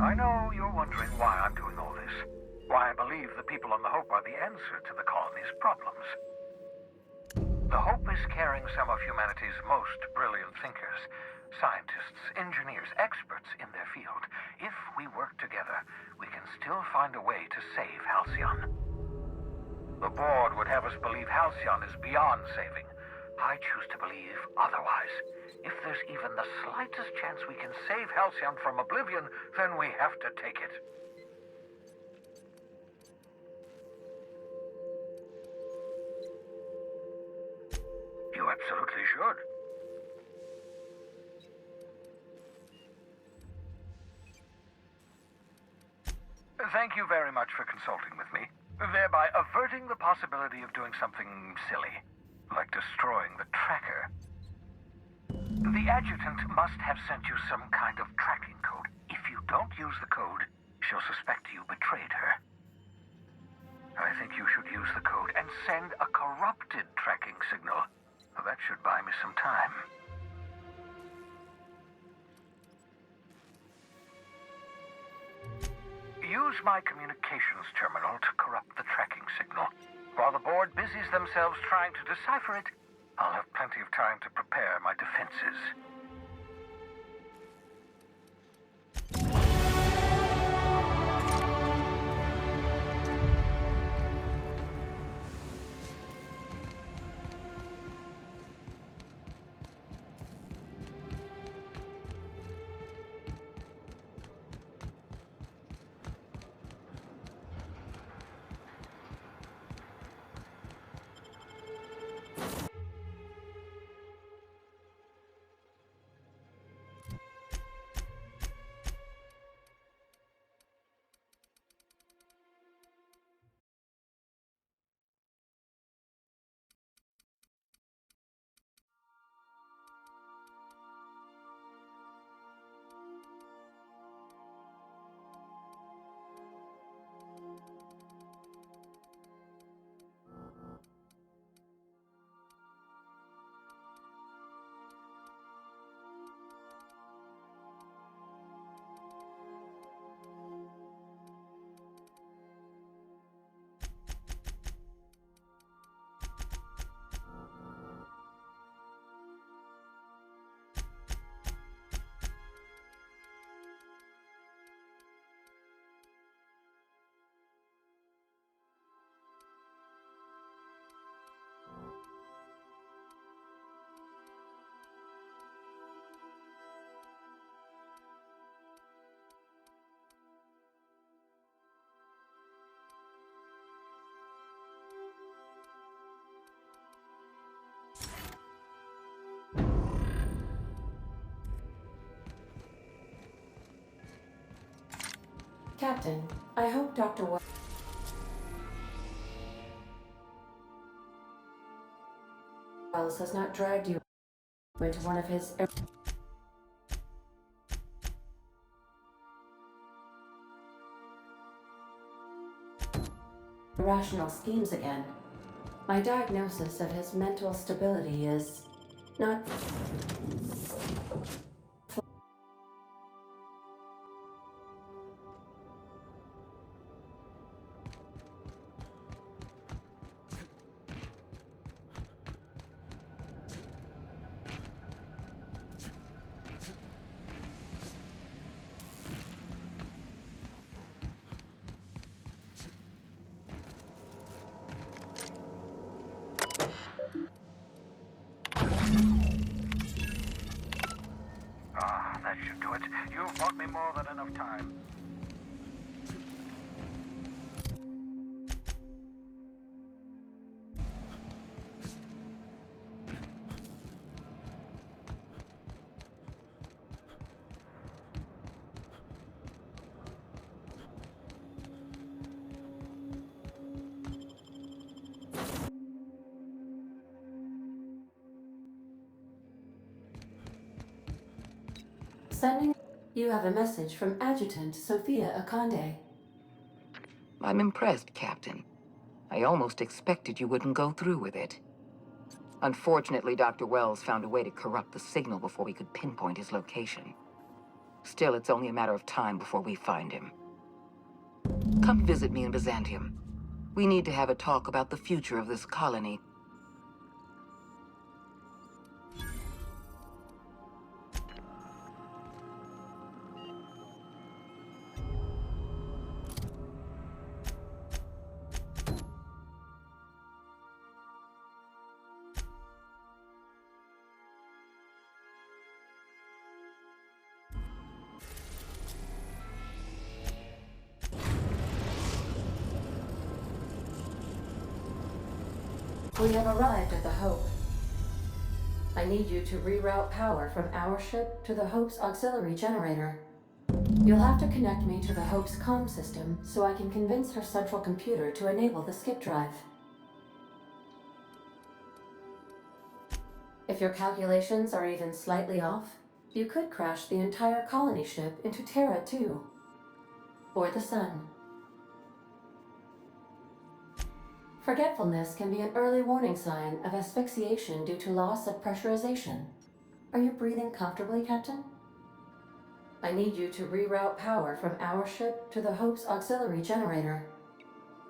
I know you're wondering why I'm doing all this. Why I believe the people on the Hope are the answer to the colony's problems. The Hope is carrying some of humanity's most brilliant thinkers, scientists, engineers, experts in their field. If we work together, we can still find a way to save Halcyon. The board would have us believe Halcyon is beyond saving. I choose to believe otherwise. If there's even the slightest chance we can save Halcyon from oblivion, then we have to take it. You absolutely should. Thank you very much for consulting with me, thereby averting the possibility of doing something silly, like destroying the tracker. The adjutant must have sent you some kind of tracking code. If you don't use the code, she'll suspect you betrayed her. I think you should use the code and send a corrupted tracking signal. That should buy me some time. Use my communications terminal to corrupt the tracking signal. While the board busies themselves trying to decipher it, I'll have plenty of time to prepare my defenses. Captain, I hope Dr. Wells has not dragged you into one of his irrational schemes again. My diagnosis of his mental stability is not... That should do it. You've bought me more than enough time. Sending... You have a message from Adjutant Sophia Akande. I'm impressed, Captain. I almost expected you wouldn't go through with it. Unfortunately, Dr. Wells found a way to corrupt the signal before we could pinpoint his location. Still, it's only a matter of time before we find him. Come visit me in Byzantium. We need to have a talk about the future of this colony. We have arrived at the Hope. I need you to reroute power from our ship to the Hope's auxiliary generator. You'll have to connect me to the Hope's comm system so I can convince her central computer to enable the skip drive. If your calculations are even slightly off, you could crash the entire colony ship into Terra 2. Or the Sun. Forgetfulness can be an early warning sign of asphyxiation due to loss of pressurization. Are you breathing comfortably, Captain? I need you to reroute power from our ship to the Hope's auxiliary generator.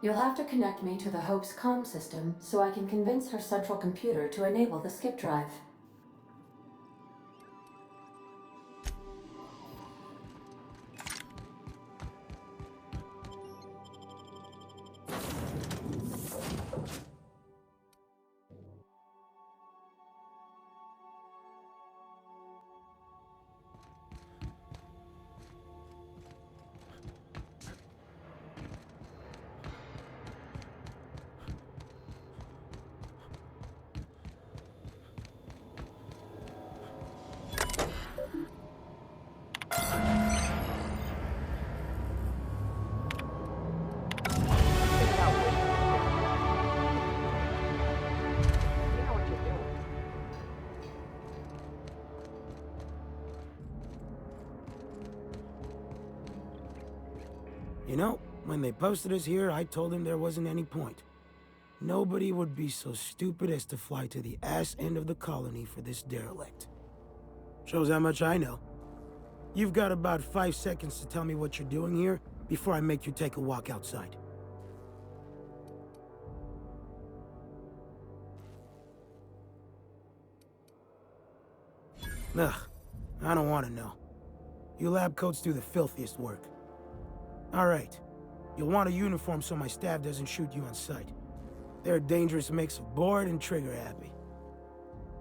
You'll have to connect me to the Hope's comm system so I can convince her central computer to enable the skip drive. You know, when they posted us here, I told them there wasn't any point. Nobody would be so stupid as to fly to the ass end of the colony for this derelict. Shows how much I know. You've got about 5 seconds to tell me what you're doing here before I make you take a walk outside. Ugh, I don't want to know. You lab coats do the filthiest work. All right. You'll want a uniform so my staff doesn't shoot you on sight. They're a dangerous mix of bored and trigger-happy.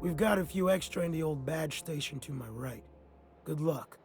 We've got a few extra in the old badge station to my right. Good luck.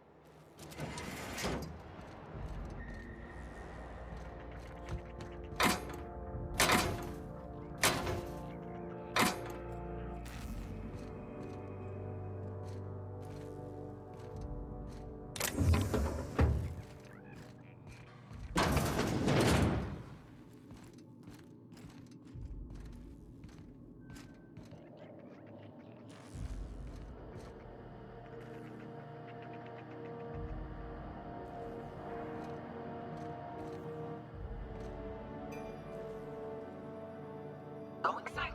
going silent.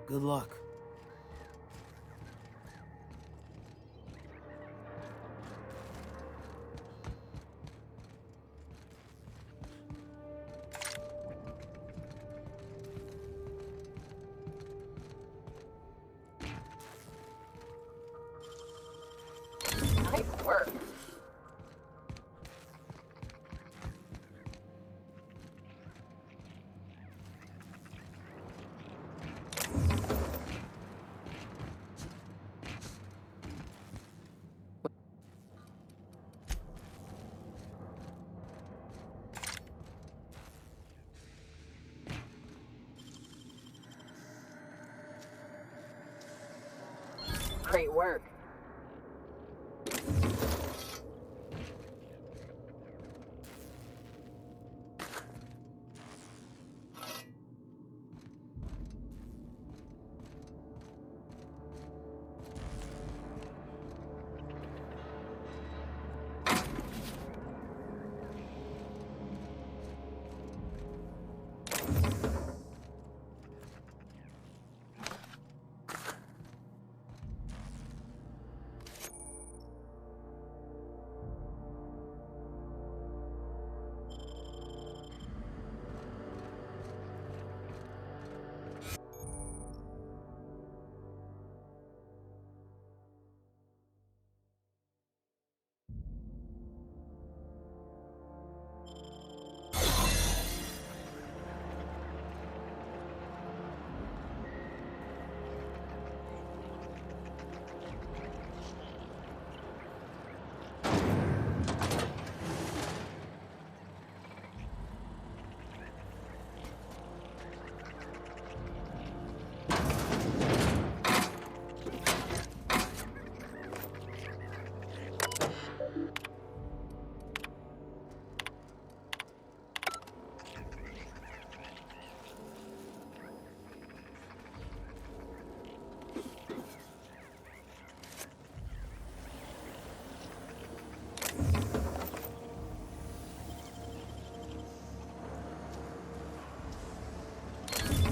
Good luck. Nice work. Great work.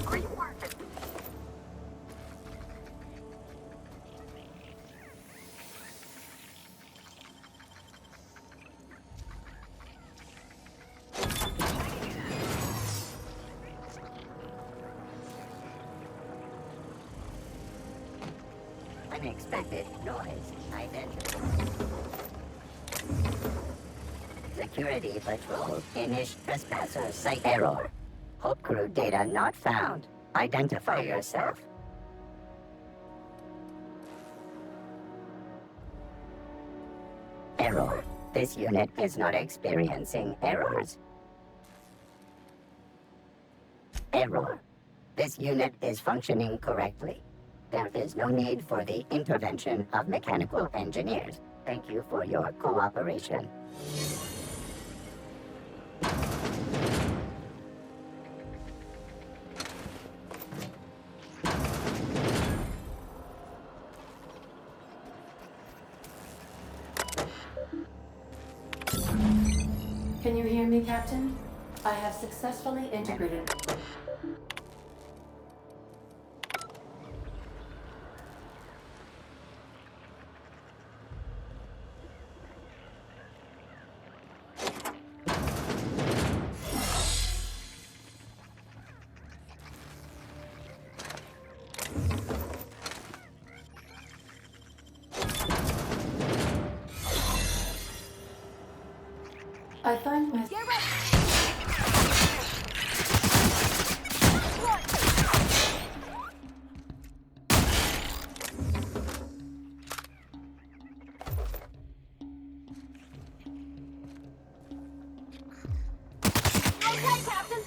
Great work. Unexpected noise identified. Security patrol. Finish trespasser site error. Hope crew data not found. Identify yourself. Error. This unit is not experiencing errors. Error. This unit is functioning correctly. There is no need for the intervention of mechanical engineers. Thank you for your cooperation. Can you hear me, Captain? I have successfully integrated. I find my... Get ready! Okay, Captain.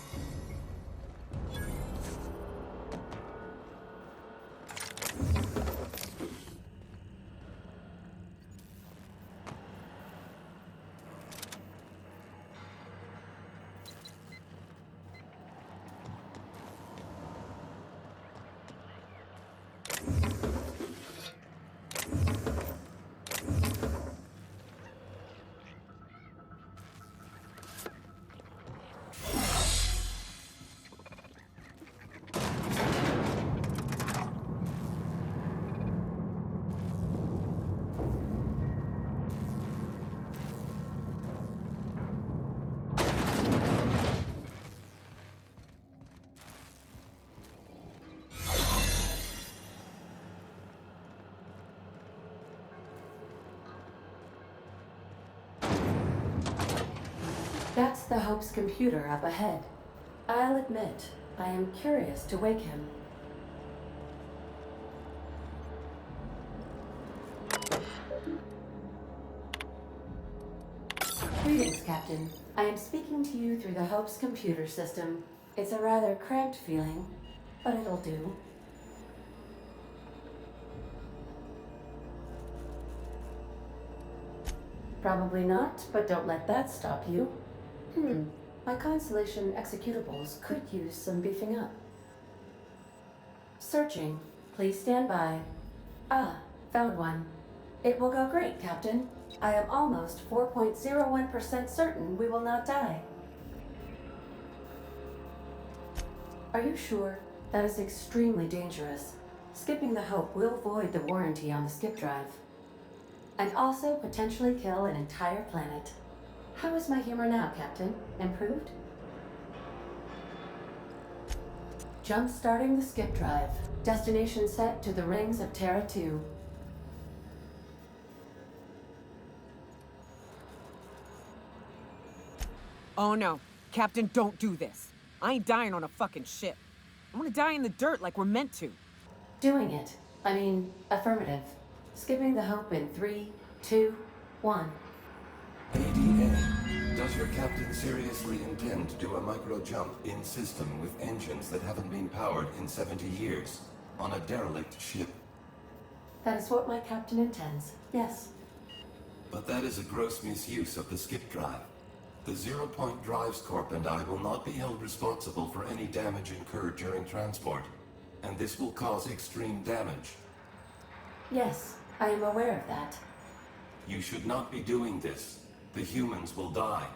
That's the Hope's computer up ahead. I'll admit, I am curious to wake him. Greetings, Captain. I am speaking to you through the Hope's computer system. It's a rather cramped feeling, but it'll do. Probably not, but don't let that stop you. My Constellation executables could use some beefing up. Searching. Please stand by. Ah, found one. It will go great, Captain. I am almost 4.01% certain we will not die. Are you sure? That is extremely dangerous. Skipping the Hope will void the warranty on the skip drive. And also potentially kill an entire planet. How is my humor now, Captain? Improved? Jump-starting the skip drive. Destination set to the rings of Terra 2. Oh no. Captain, don't do this. I ain't dying on a fucking ship. I want to die in the dirt like we're meant to. Doing it. I mean, affirmative. Skipping the Hope in 3, 2, 1. ADA, does your captain seriously intend to do a micro-jump in system with engines that haven't been powered in 70 years on a derelict ship? That is what my captain intends, yes. But that is a gross misuse of the skip drive. The Zero Point Drives Corp and I will not be held responsible for any damage incurred during transport, and this will cause extreme damage. Yes, I am aware of that. You should not be doing this. The humans will die.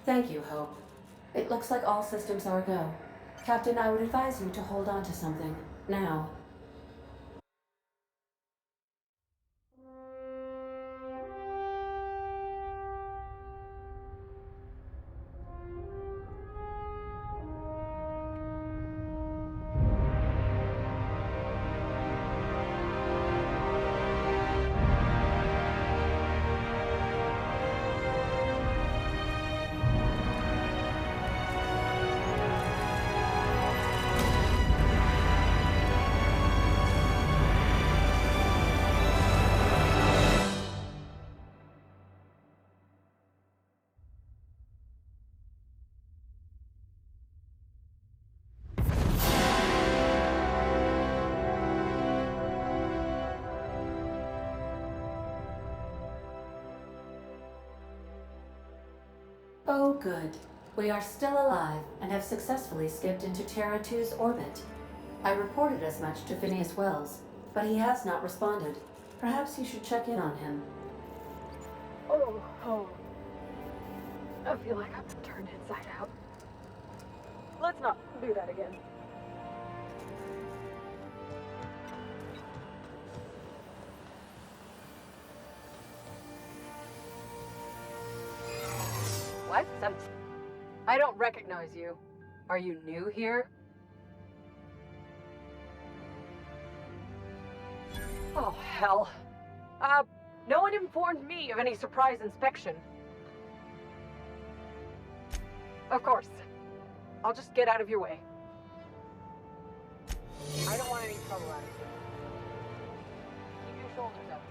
Thank you, Hope. It looks like all systems are go. Captain, I would advise you to hold on to something. Now. Oh, good. We are still alive and have successfully skipped into Terra 2's orbit. I reported as much to Phineas Wells, but he has not responded. Perhaps you should check in on him. Oh. I feel like I'm turned inside out. Let's not do that again. What? I don't recognize you. Are you new here? Oh, hell. No one informed me of any surprise inspection. Of course. I'll just get out of your way. I don't want any trouble out of here. Keep your shoulders up.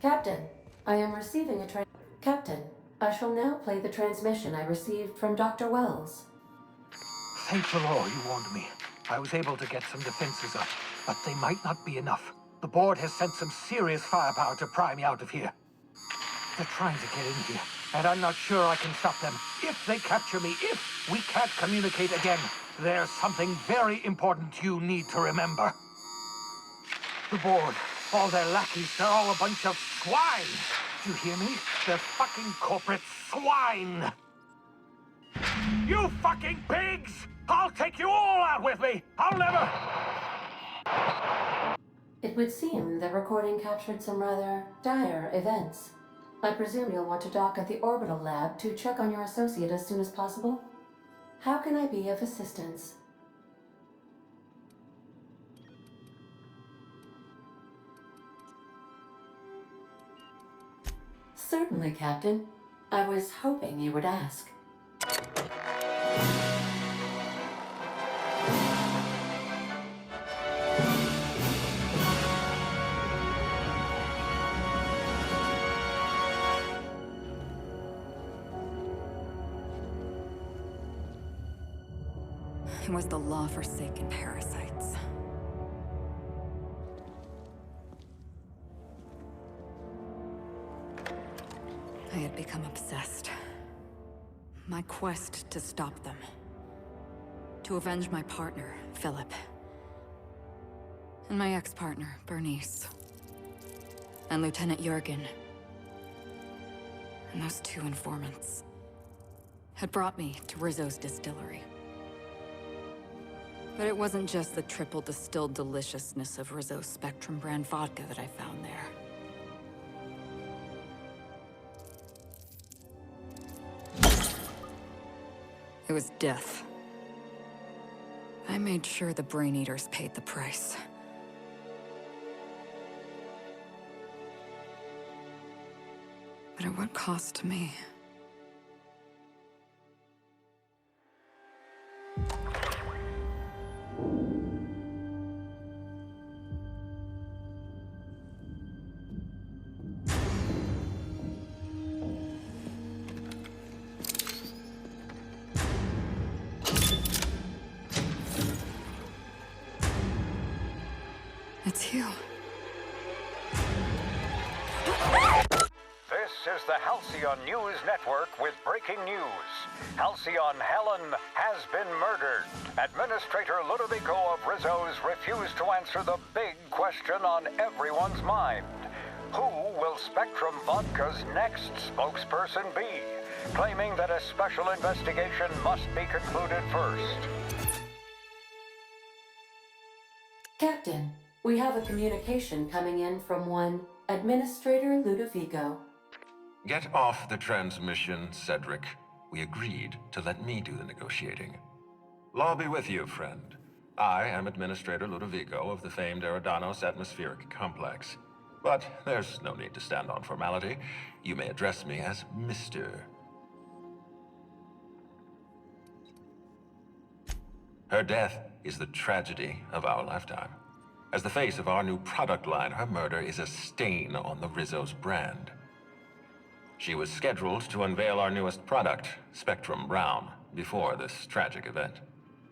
Captain, I am receiving a Captain, I shall now play the transmission I received from Dr. Wells. Thank the Lord you warned me. I was able to get some defenses up, but they might not be enough. The board has sent some serious firepower to pry me out of here. They're trying to get in here, and I'm not sure I can stop them. If they capture me, if we can't communicate again, there's something very important you need to remember. The board, all their lackeys, they're all a bunch of swine. Do you hear me? They're fucking corporate swine. You fucking pigs! I'll take you all out with me! I'll never... It would seem the recording captured some rather dire events. I presume you'll want to dock at the orbital lab to check on your associate as soon as possible? How can I be of assistance? Certainly, Captain. I was hoping you would ask. It was the law-forsaken parasites. I had become obsessed. My quest to stop them. To avenge my partner, Philip. And my ex-partner, Bernice. And Lieutenant Jurgen. And those two informants had brought me to Rizzo's distillery. But it wasn't just the triple distilled deliciousness of Rizzo's Spectrum brand vodka that I found there. It was death. I made sure the Brain Eaters paid the price. But at what cost to me? is the Halcyon News Network with breaking news. Halcyon Helen has been murdered. Administrator Ludovico of Rizzo's refused to answer the big question on everyone's mind. Who will Spectrum Vodka's next spokesperson be? Claiming that a special investigation must be concluded first. Captain, we have a communication coming in from one Administrator Ludovico. Get off the transmission, Cedric. We agreed to let me do the negotiating. Law be with you, friend. I am Administrator Ludovico of the famed Eridanos Atmospheric Complex. But there's no need to stand on formality. You may address me as Mr. Her death is the tragedy of our lifetime. As the face of our new product line, her murder is a stain on the Rizzo's brand. She was scheduled to unveil our newest product, Spectrum Brown, before this tragic event.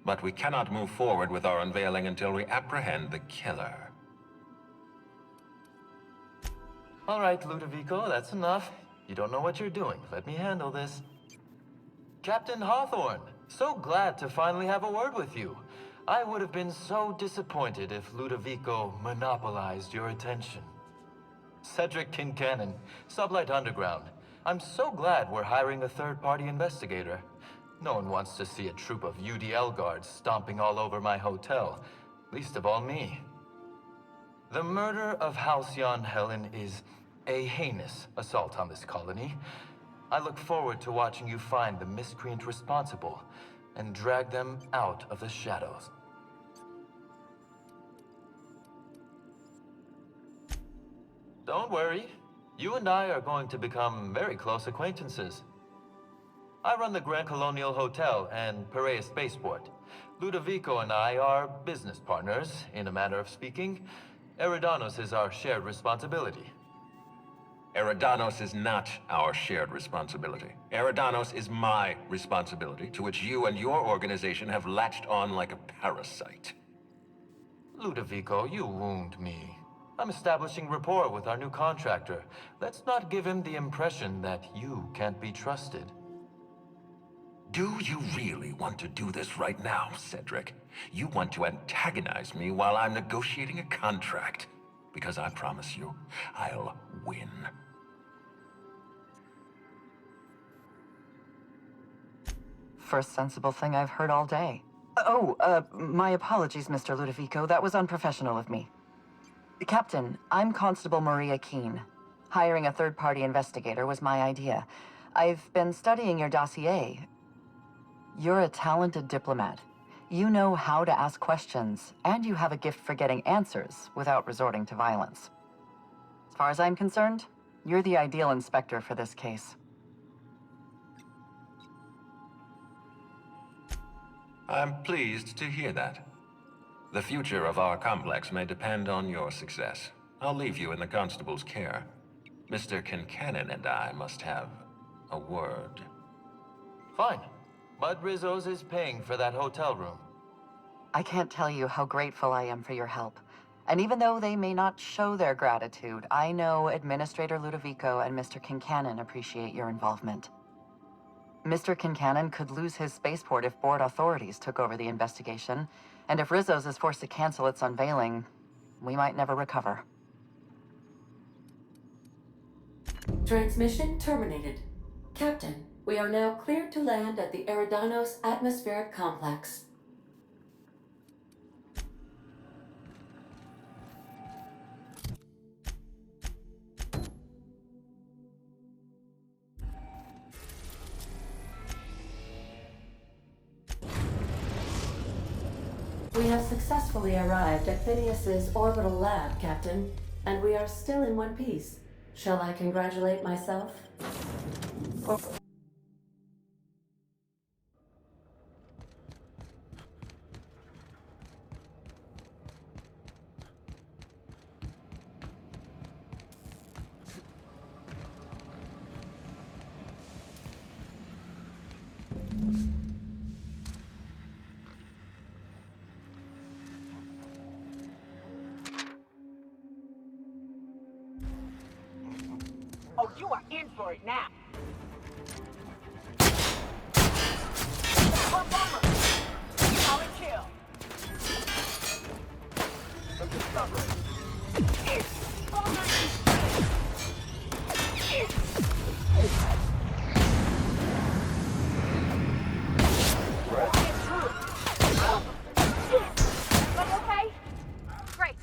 But we cannot move forward with our unveiling until we apprehend the killer. All right, Ludovico, that's enough. You don't know what you're doing. Let me handle this. Captain Hawthorne, so glad to finally have a word with you. I would have been so disappointed if Ludovico monopolized your attention. Cedric Kincannon, Sublight Underground. I'm so glad we're hiring a third-party investigator. No one wants to see a troop of UDL guards stomping all over my hotel, least of all me. The murder of Halcyon Helen is a heinous assault on this colony. I look forward to watching you find the miscreant responsible and drag them out of the shadows. Don't worry. You and I are going to become very close acquaintances. I run the Grand Colonial Hotel and Perea Spaceport. Ludovico and I are business partners, in a manner of speaking. Eridanos is our shared responsibility. Eridanos is not our shared responsibility. Eridanos is my responsibility, to which you and your organization have latched on like a parasite. Ludovico, you wound me. I'm establishing rapport with our new contractor. Let's not give him the impression that you can't be trusted. Do you really want to do this right now, Cedric? You want to antagonize me while I'm negotiating a contract? Because I promise you, I'll win. First sensible thing I've heard all day. My apologies, Mr. Ludovico. That was unprofessional of me. Captain, I'm Constable Maria Keene. Hiring a third-party investigator was my idea. I've been studying your dossier. You're a talented diplomat. You know how to ask questions, and you have a gift for getting answers without resorting to violence. As far as I'm concerned, you're the ideal inspector for this case. I'm pleased to hear that. The future of our complex may depend on your success. I'll leave you in the constable's care. Mr. Kincannon and I must have a word. Fine. Bud Rizzo's is paying for that hotel room. I can't tell you how grateful I am for your help. And even though they may not show their gratitude, I know Administrator Ludovico and Mr. Kincannon appreciate your involvement. Mr. Kincannon could lose his spaceport if board authorities took over the investigation, and if Rizzo's is forced to cancel its unveiling, we might never recover. Transmission terminated. Captain, we are now cleared to land at the Eridanos Atmospheric Complex. We have successfully arrived at Phineas's orbital lab, Captain, and we are still in one piece. Shall I congratulate myself? Oh, you are in for it now. Bomber! Solid kill. Okay? Great.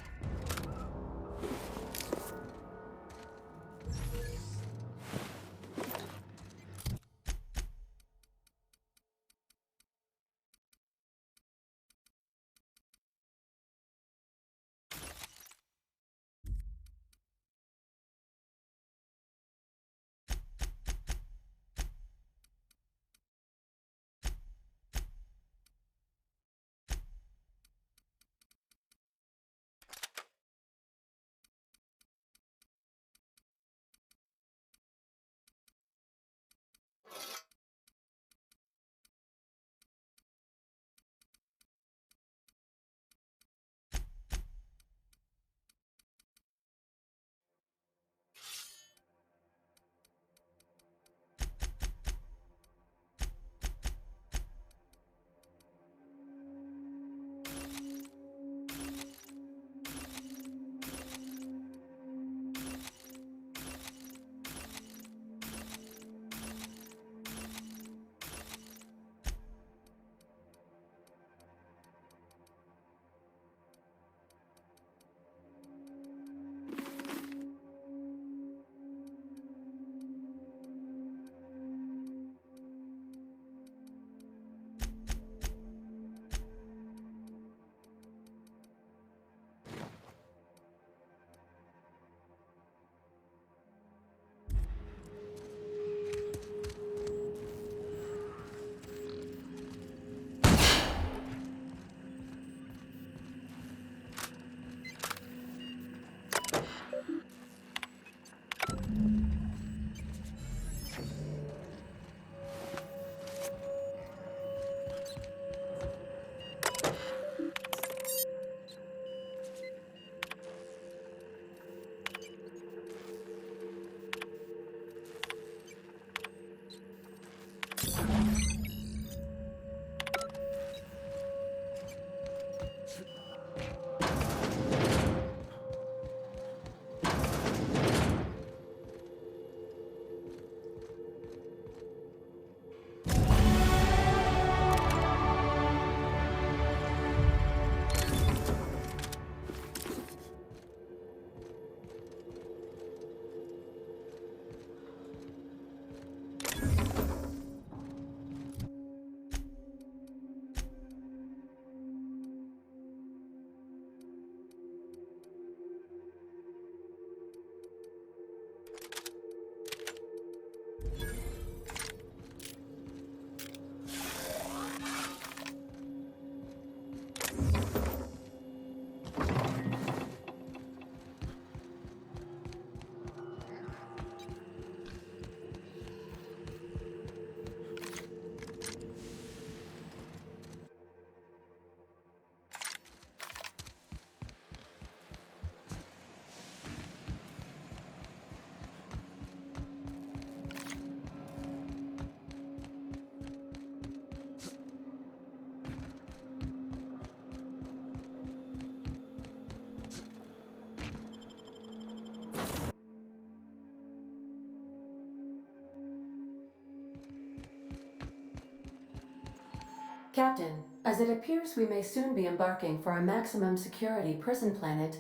Captain, as it appears we may soon be embarking for a maximum security prison planet,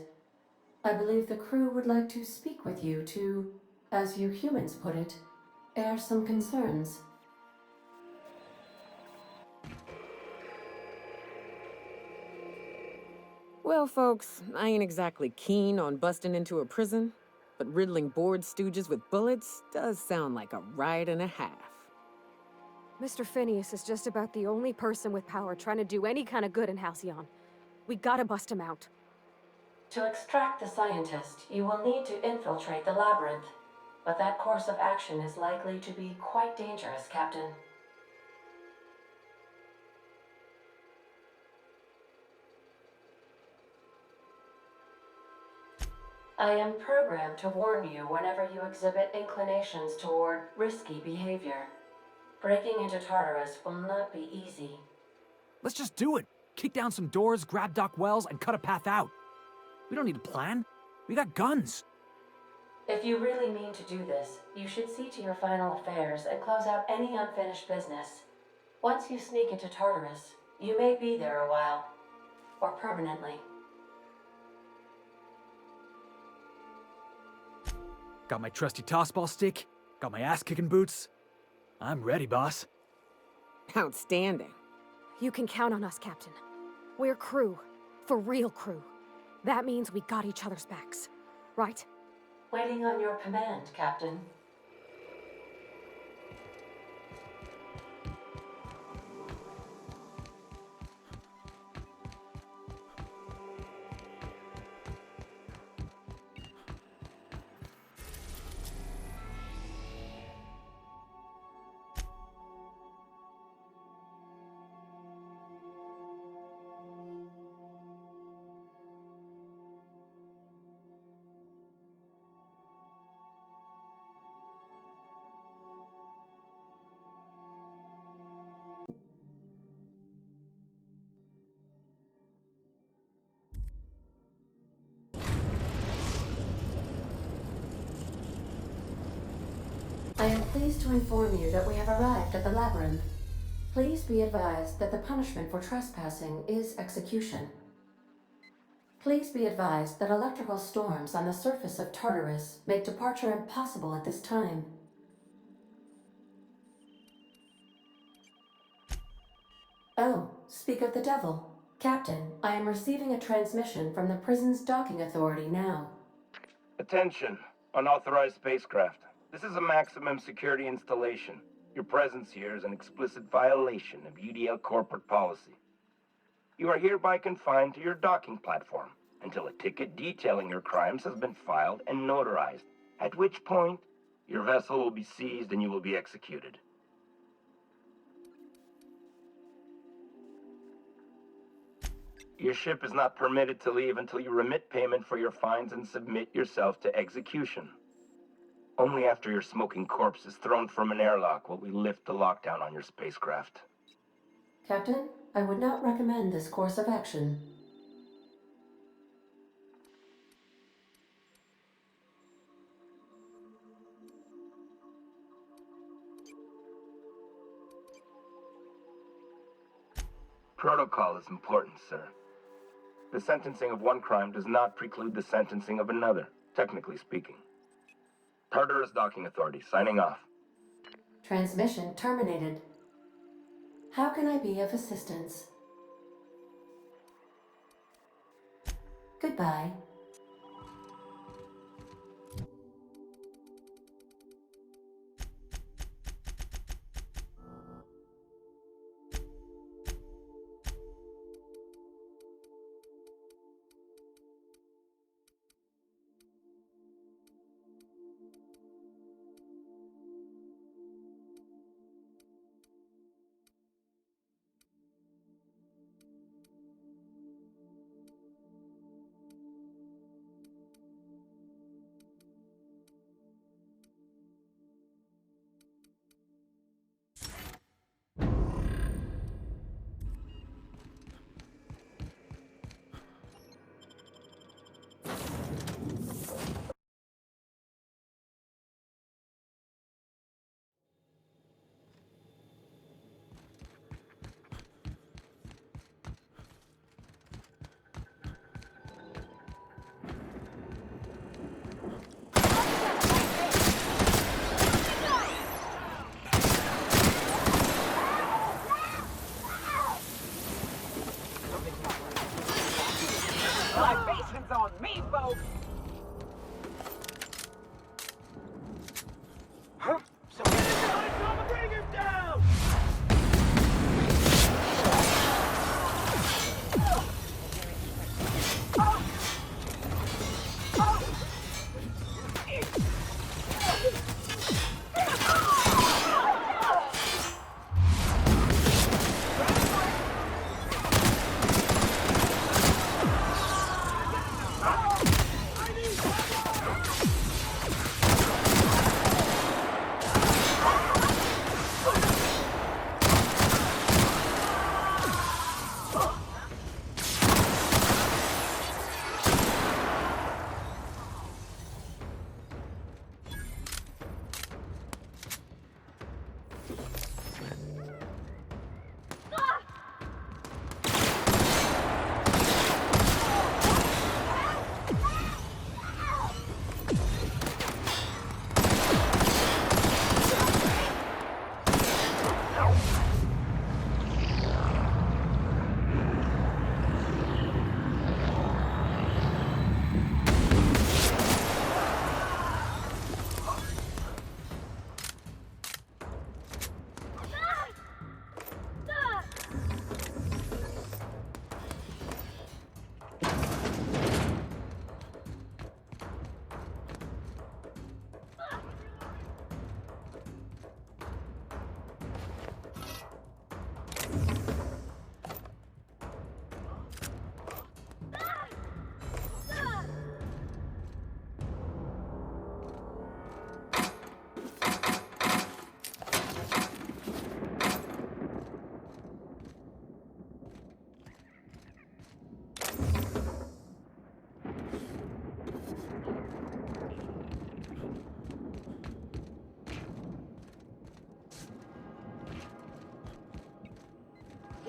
I believe the crew would like to speak with you to, as you humans put it, air some concerns. Well, folks, I ain't exactly keen on busting into a prison, but riddling bored stooges with bullets does sound like a ride and a half. Mr. Phineas is just about the only person with power trying to do any kind of good in Halcyon. We gotta bust him out. To extract the scientist, you will need to infiltrate the labyrinth. But that course of action is likely to be quite dangerous, Captain. I am programmed to warn you whenever you exhibit inclinations toward risky behavior. Breaking into Tartarus will not be easy. Let's just do it. Kick down some doors, grab Doc Wells, and cut a path out. We don't need a plan. We got guns. If you really mean to do this, you should see to your final affairs and close out any unfinished business. Once you sneak into Tartarus, you may be there a while. Or permanently. Got my trusty tossball stick, got my ass-kicking boots. I'm ready, boss. Outstanding. You can count on us, Captain. We're crew. For real crew. That means we got each other's backs. Right? Waiting on your command, Captain. I am pleased to inform you that we have arrived at the Labyrinth. Please be advised that the punishment for trespassing is execution. Please be advised that electrical storms on the surface of Tartarus make departure impossible at this time. Oh, speak of the devil. Captain, I am receiving a transmission from the prison's docking authority now. Attention, unauthorized spacecraft. This is a maximum security installation. Your presence here is an explicit violation of UDL corporate policy. You are hereby confined to your docking platform until a ticket detailing your crimes has been filed and notarized, at which point your vessel will be seized and you will be executed. Your ship is not permitted to leave until you remit payment for your fines and submit yourself to execution. Only after your smoking corpse is thrown from an airlock will we lift the lockdown on your spacecraft. Captain, I would not recommend this course of action. Protocol is important, sir. The sentencing of one crime does not preclude the sentencing of another, technically speaking. Tartarus Docking Authority, signing off. Transmission terminated. How can I be of assistance? Goodbye.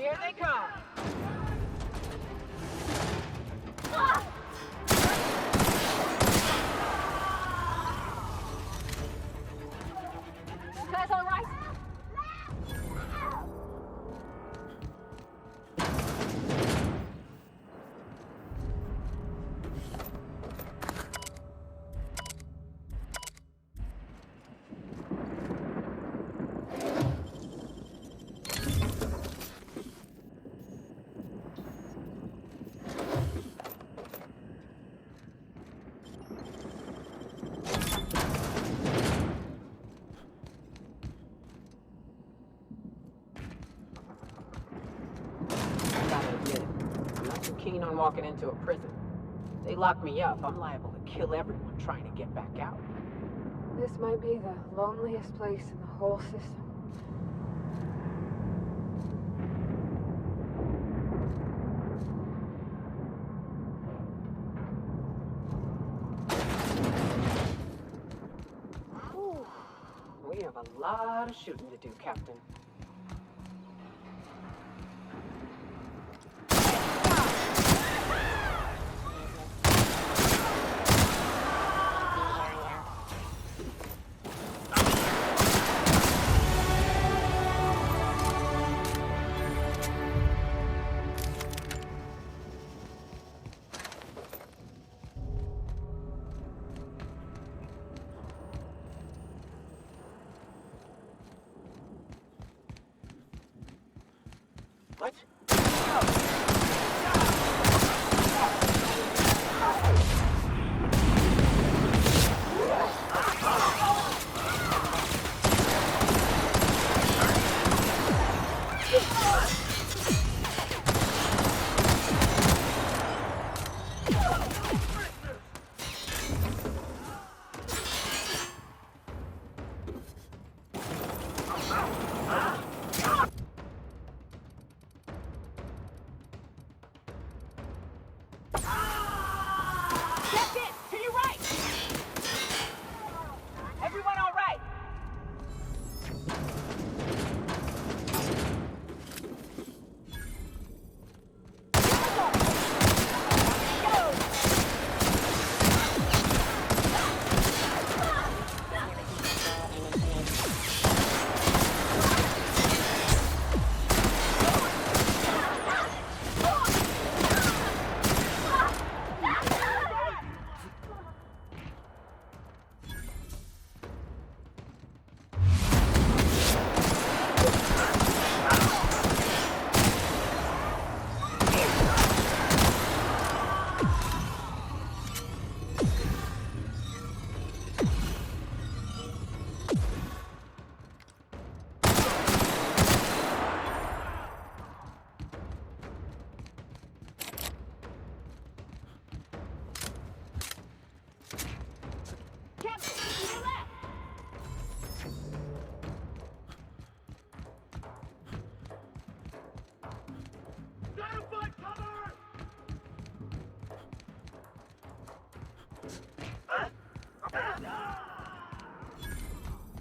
Here they come. You guys all right? Keen on walking into a prison. They lock me up, I'm liable to kill everyone trying to get back out. This might be the loneliest place in the whole system. Whew. We have a lot of shooting to do, Captain. What? That's it! To your right! Everyone all right?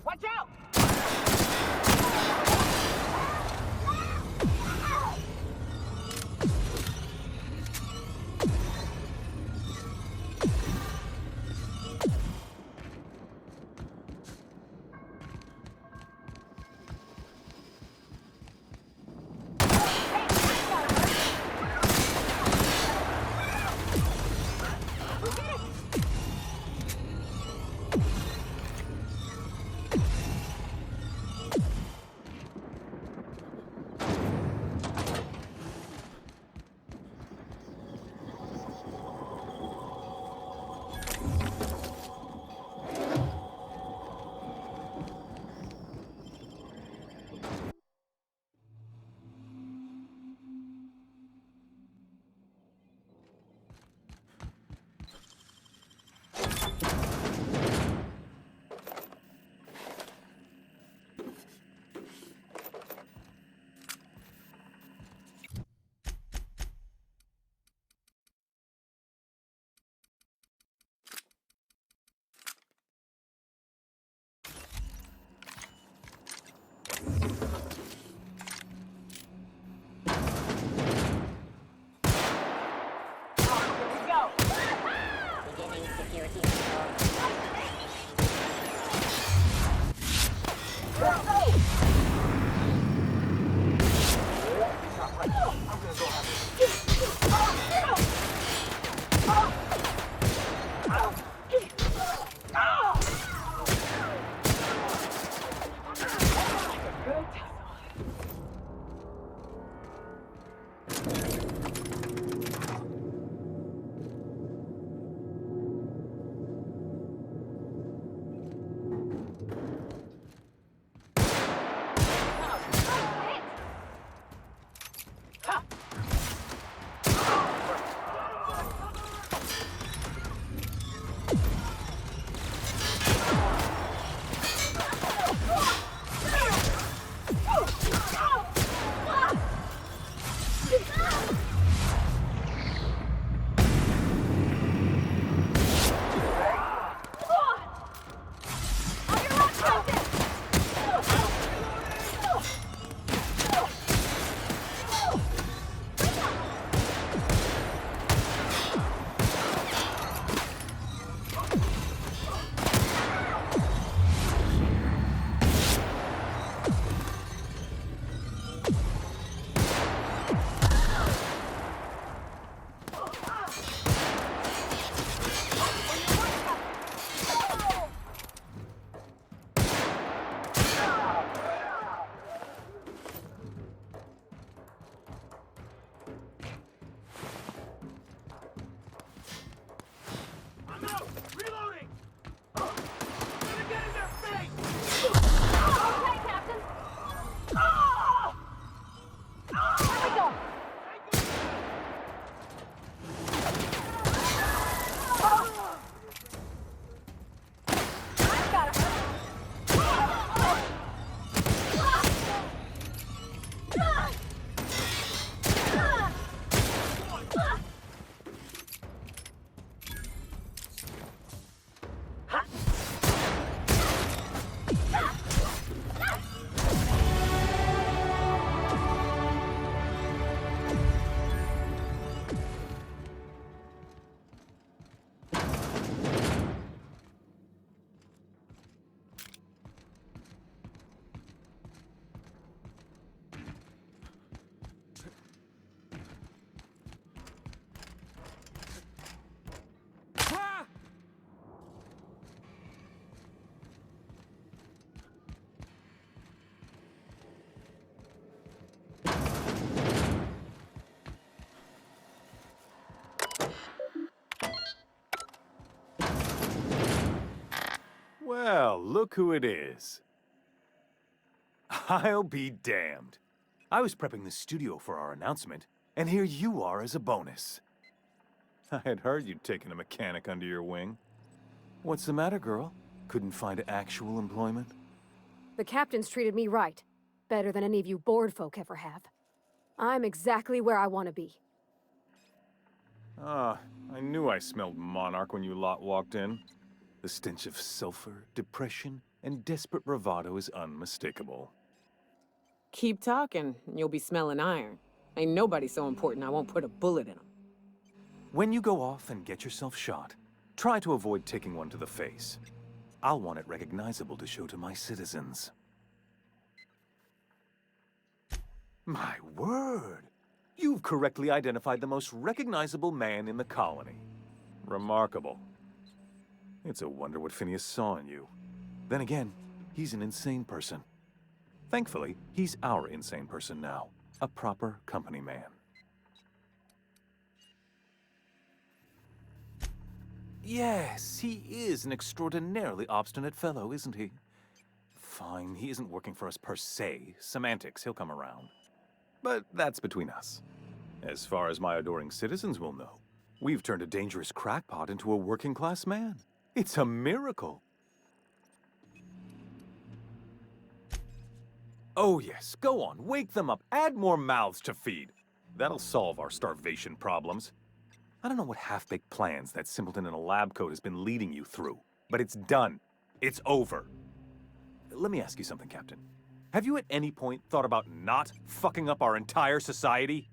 Watch out! Well, look who it is. I'll be damned. I was prepping the studio for our announcement, and here you are as a bonus. I had heard you'd taken a mechanic under your wing. What's the matter, girl? Couldn't find actual employment? The captain's treated me right. Better than any of you bored folk ever have. I'm exactly where I want to be. Ah, I knew I smelled Monarch when you lot walked in. The stench of sulfur, depression, and desperate bravado is unmistakable. Keep talking, and you'll be smelling iron. Ain't nobody so important I won't put a bullet in him. When you go off and get yourself shot, try to avoid taking one to the face. I'll want it recognizable to show to my citizens. My word! You've correctly identified the most recognizable man in the colony. Remarkable. It's a wonder what Phineas saw in you. Then again, he's an insane person. Thankfully, he's our insane person now. A proper company man. Yes, he is an extraordinarily obstinate fellow, isn't he? Fine, he isn't working for us per se. Semantics, he'll come around. But that's between us. As far as my adoring citizens will know, we've turned a dangerous crackpot into a working-class man. It's a miracle. Oh yes, go on, wake them up, add more mouths to feed. That'll solve our starvation problems. I don't know what half-baked plans that simpleton in a lab coat has been leading you through, but it's done. It's over. Let me ask you something, Captain. Have you at any point thought about not fucking up our entire society?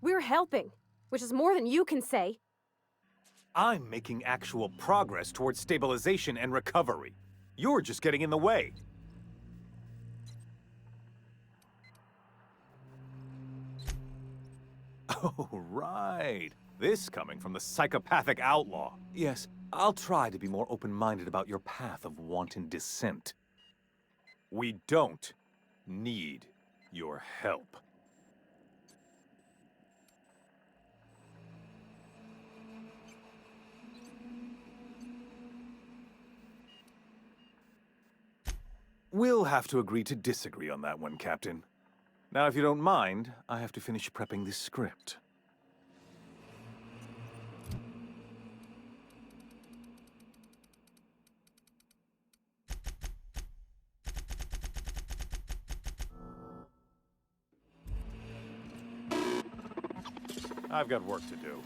We're helping, which is more than you can say. I'm making actual progress towards stabilization and recovery. You're just getting in the way. Oh, right. This coming from the psychopathic outlaw. Yes, I'll try to be more open-minded about your path of wanton descent. We don't need your help. We'll have to agree to disagree on that one, Captain. Now, if you don't mind, I have to finish prepping this script. I've got work to do.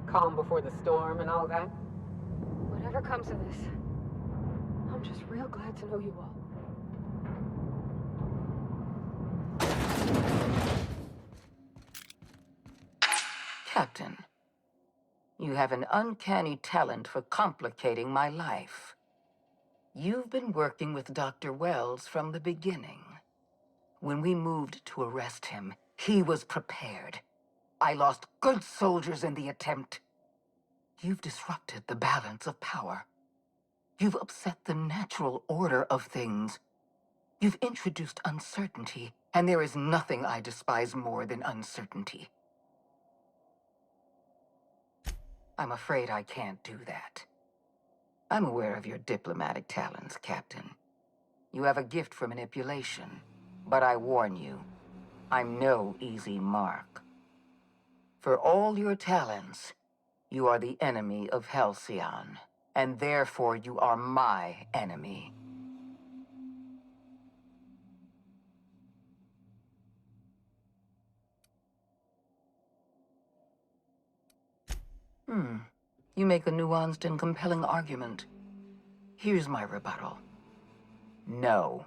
Calm before the storm and all that. Whatever comes of this, I'm just real glad to know you all. Captain, you have an uncanny talent for complicating my life. You've been working with Dr. Wells from the beginning. When we moved to arrest him, he was prepared. I lost good soldiers in the attempt. You've disrupted the balance of power. You've upset the natural order of things. You've introduced uncertainty, and there is nothing I despise more than uncertainty. I'm afraid I can't do that. I'm aware of your diplomatic talents, Captain. You have a gift for manipulation, but I warn you, I'm no easy mark. For all your talents, you are the enemy of Halcyon, and therefore you are my enemy. You make a nuanced and compelling argument. Here's my rebuttal. No.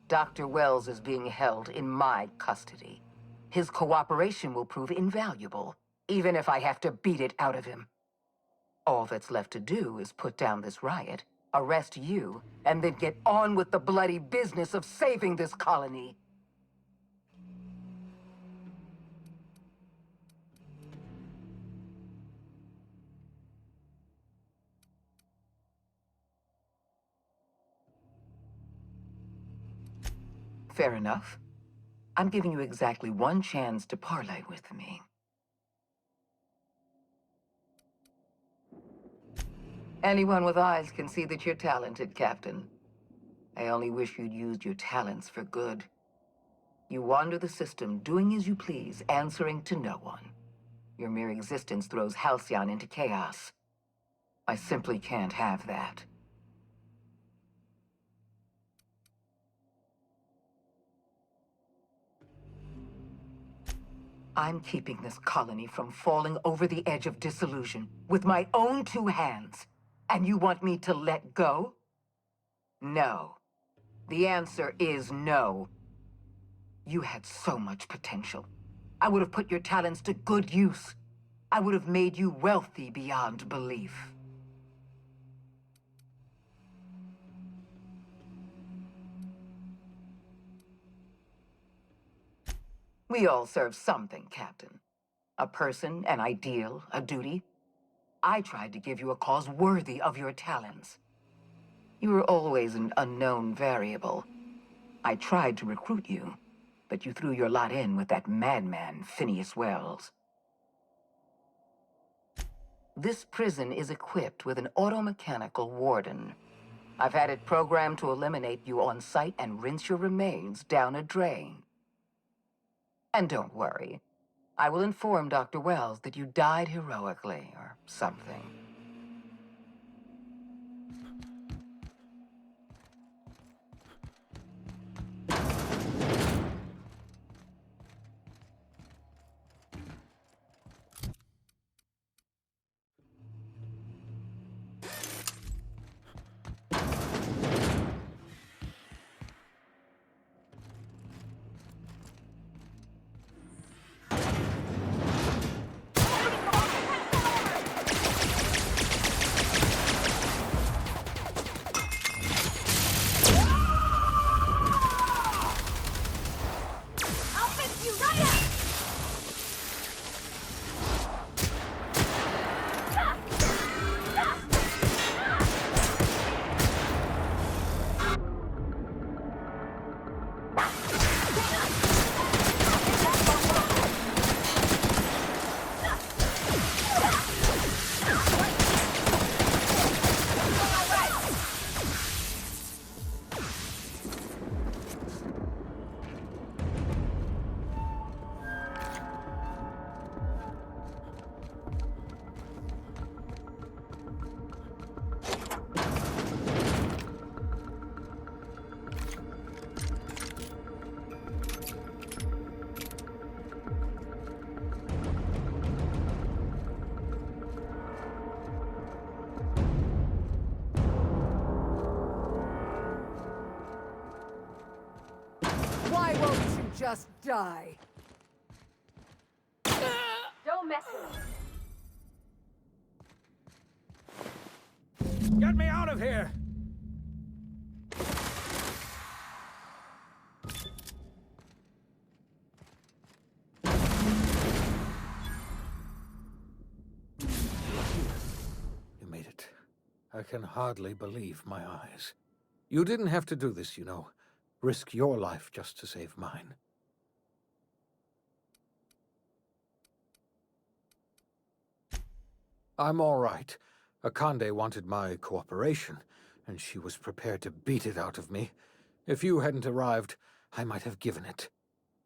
Dr. Wells is being held in my custody. His cooperation will prove invaluable, even if I have to beat it out of him. All that's left to do is put down this riot, arrest you, and then get on with the bloody business of saving this colony. Fair enough. I'm giving you exactly one chance to parley with me. Anyone with eyes can see that you're talented, Captain. I only wish you'd used your talents for good. You wander the system, doing as you please, answering to no one. Your mere existence throws Halcyon into chaos. I simply can't have that. I'm keeping this colony from falling over the edge of dissolution with my own two hands. And you want me to let go? No. The answer is no. You had so much potential. I would have put your talents to good use. I would have made you wealthy beyond belief. We all serve something, Captain. A person, an ideal, a duty. I tried to give you a cause worthy of your talents. You were always an unknown variable. I tried to recruit you, but you threw your lot in with that madman, Phineas Wells. This prison is equipped with an automechanical warden. I've had it programmed to eliminate you on sight and rinse your remains down a drain. And don't worry, I will inform Dr. Wells that you died heroically, or something. Why won't you just die? Don't mess with me. Get me out of here! You made it. I can hardly believe my eyes. You didn't have to do this, you know. Risk your life just to save mine. I'm all right. Akande wanted my cooperation, and she was prepared to beat it out of me. If you hadn't arrived, I might have given it.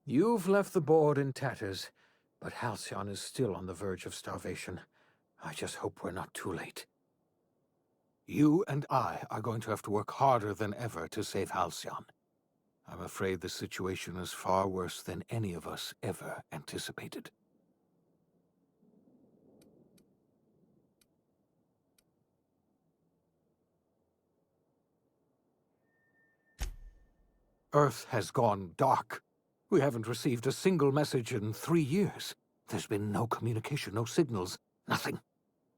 You've left the board in tatters, but Halcyon is still on the verge of starvation. I just hope we're not too late. You and I are going to have to work harder than ever to save Halcyon. I'm afraid the situation is far worse than any of us ever anticipated. Earth has gone dark. We haven't received a single message in 3 years. There's been no communication, no signals, nothing.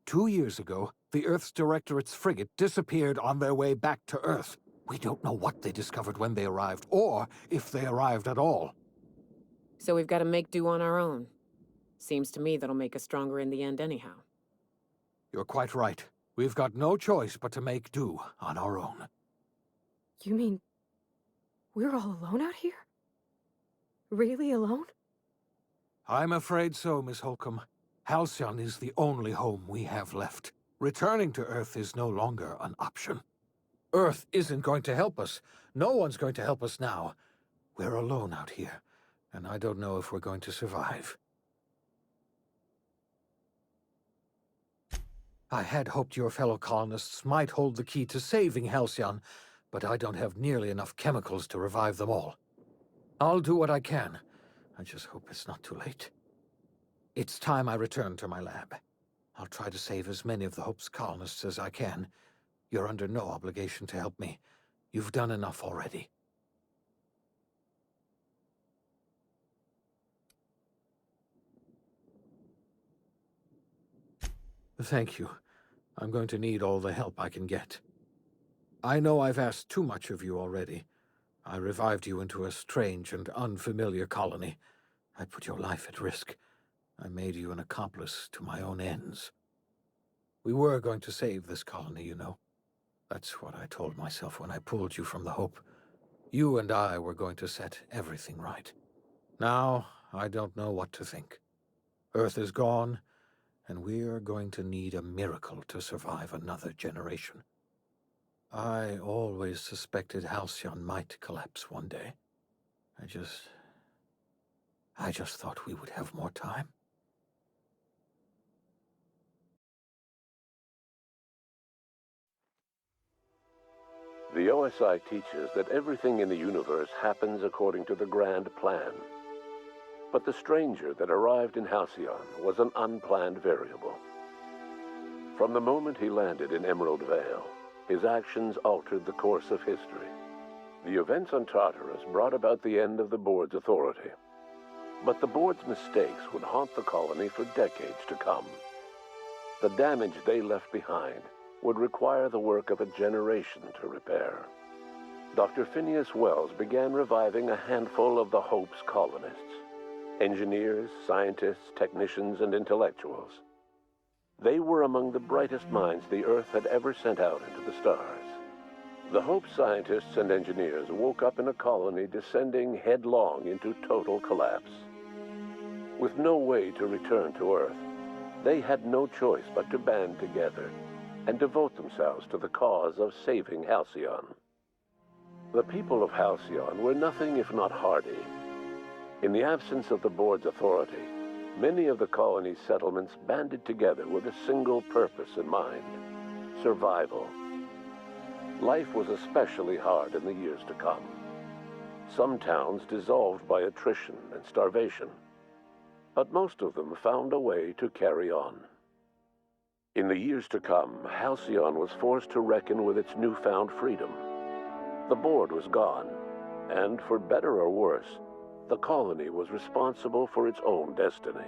2 years ago, the Earth's Directorate's frigate disappeared on their way back to Earth. We don't know what they discovered when they arrived, or if they arrived at all. So we've got to make do on our own. Seems to me that'll make us stronger in the end anyhow. You're quite right. We've got no choice but to make do on our own. You mean we're all alone out here? Really alone? I'm afraid so, Miss Holcomb. Halcyon is the only home we have left. Returning to Earth is no longer an option. Earth isn't going to help us. No one's going to help us now. We're alone out here, and I don't know if we're going to survive. I had hoped your fellow colonists might hold the key to saving Halcyon, but I don't have nearly enough chemicals to revive them all. I'll do what I can. I just hope it's not too late. It's time I return to my lab. I'll try to save as many of the Hope's colonists as I can. You're under no obligation to help me. You've done enough already. Thank you. I'm going to need all the help I can get. I know I've asked too much of you already. I revived you into a strange and unfamiliar colony. I put your life at risk. I made you an accomplice to my own ends. We were going to save this colony, you know. That's what I told myself when I pulled you from the Hope. You and I were going to set everything right. Now, I don't know what to think. Earth is gone, and we're going to need a miracle to survive another generation. I always suspected Halcyon might collapse one day. I just thought we would have more time. The OSI teaches that everything in the universe happens according to the grand plan. But the stranger that arrived in Halcyon was an unplanned variable. From the moment he landed in Emerald Vale, his actions altered the course of history. The events on Tartarus brought about the end of the board's authority. But the board's mistakes would haunt the colony for decades to come. The damage they left behind would require the work of a generation to repair. Dr. Phineas Wells began reviving a handful of the Hope's colonists. Engineers, scientists, technicians, and intellectuals. They were among the brightest minds the Earth had ever sent out into the stars. The Hope scientists and engineers woke up in a colony descending headlong into total collapse. With no way to return to Earth, they had no choice but to band together and devote themselves to the cause of saving Halcyon. The people of Halcyon were nothing if not hardy. In the absence of the board's authority, many of the colony's settlements banded together with a single purpose in mind: survival. Life was especially hard in the years to come. Some towns dissolved by attrition and starvation, but most of them found a way to carry on. In the years to come, Halcyon was forced to reckon with its newfound freedom. The board was gone, and for better or worse, the colony was responsible for its own destiny.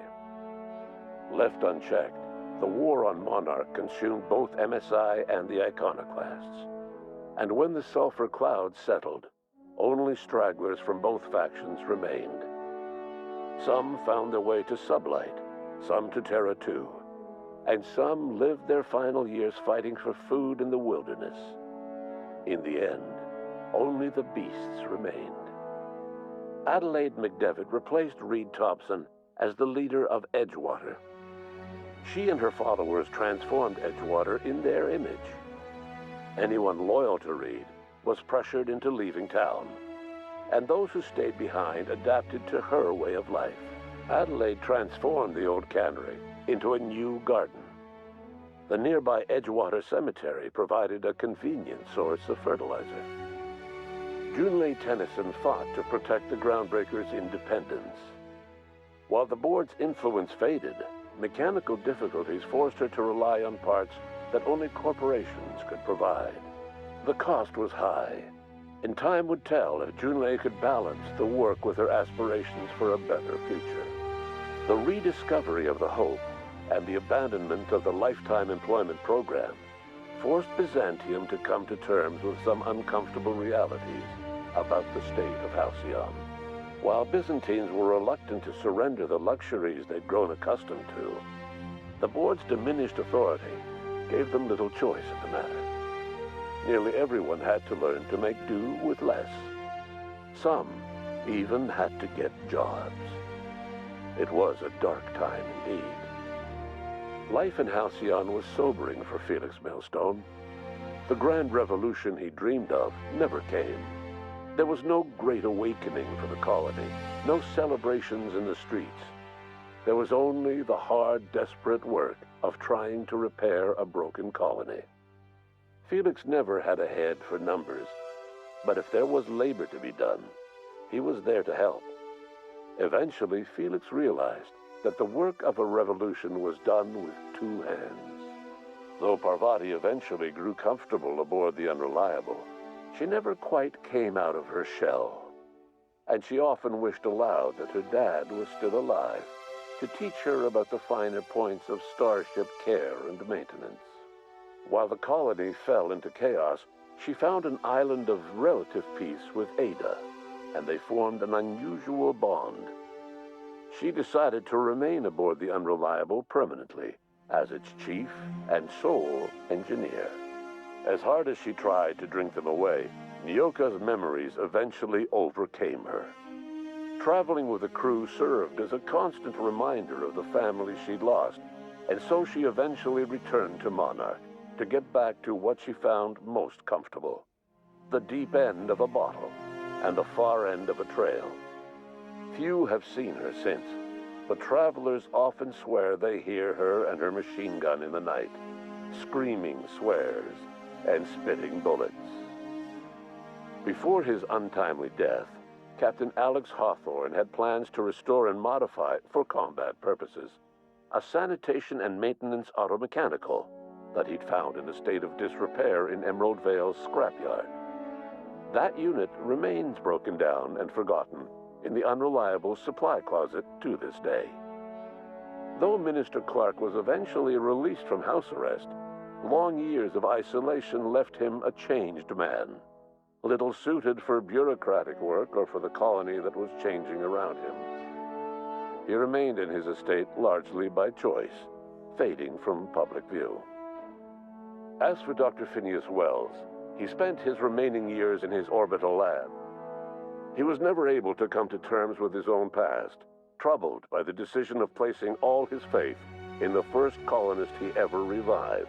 Left unchecked, the war on Monarch consumed both MSI and the Iconoclasts. And when the sulfur clouds settled, only stragglers from both factions remained. Some found their way to Sublight, some to Terra 2, and some lived their final years fighting for food in the wilderness. In the end, only the beasts remained. Adelaide McDevitt replaced Reed Thompson as the leader of Edgewater. She and her followers transformed Edgewater in their image. Anyone loyal to Reed was pressured into leaving town, and those who stayed behind adapted to her way of life. Adelaide transformed the old cannery into a new garden. The nearby Edgewater Cemetery provided a convenient source of fertilizer. Junlei Tennyson fought to protect the Groundbreakers' independence. While the board's influence faded, mechanical difficulties forced her to rely on parts that only corporations could provide. The cost was high, and time would tell if Junlei could balance the work with her aspirations for a better future. The rediscovery of the Hope and the abandonment of the Lifetime Employment Program forced Byzantium to come to terms with some uncomfortable realities about the state of Halcyon. While Byzantines were reluctant to surrender the luxuries they'd grown accustomed to, the board's diminished authority gave them little choice in the matter. Nearly everyone had to learn to make do with less. Some even had to get jobs. It was a dark time indeed. Life in Halcyon was sobering for Felix Millstone. The grand revolution he dreamed of never came. There was no great awakening for the colony, no celebrations in the streets. There was only the hard, desperate work of trying to repair a broken colony. Felix never had a head for numbers, but if there was labor to be done, he was there to help. Eventually, Felix realized that the work of a revolution was done with two hands. Though Parvati eventually grew comfortable aboard the Unreliable, she never quite came out of her shell. And she often wished aloud that her dad was still alive to teach her about the finer points of starship care and maintenance. While the colony fell into chaos, she found an island of relative peace with Ada, and they formed an unusual bond. she decided to remain aboard the Unreliable permanently as its chief and sole engineer. As hard as she tried to drink them away, Nyoka's memories eventually overcame her. Traveling with the crew served as a constant reminder of the family she'd lost, and so she eventually returned to Monarch to get back to what she found most comfortable: the deep end of a bottle and the far end of a trail. Few have seen her since, but travelers often swear they hear her and her machine gun in the night, screaming swears and spitting bullets. Before his untimely death, Captain Alex Hawthorne had plans to restore and modify, for combat purposes, a sanitation and maintenance automechanical that he'd found in a state of disrepair in Emerald Vale's scrapyard. That unit remains broken down and forgotten in the Unreliable supply closet to this day. Though Minister Clark was eventually released from house arrest, long years of isolation left him a changed man, little suited for bureaucratic work or for the colony that was changing around him. He remained in his estate largely by choice, fading from public view. As for Dr. Phineas Wells, he spent his remaining years in his orbital lab. He was never able to come to terms with his own past, troubled by the decision of placing all his faith in the first colonist he ever revived,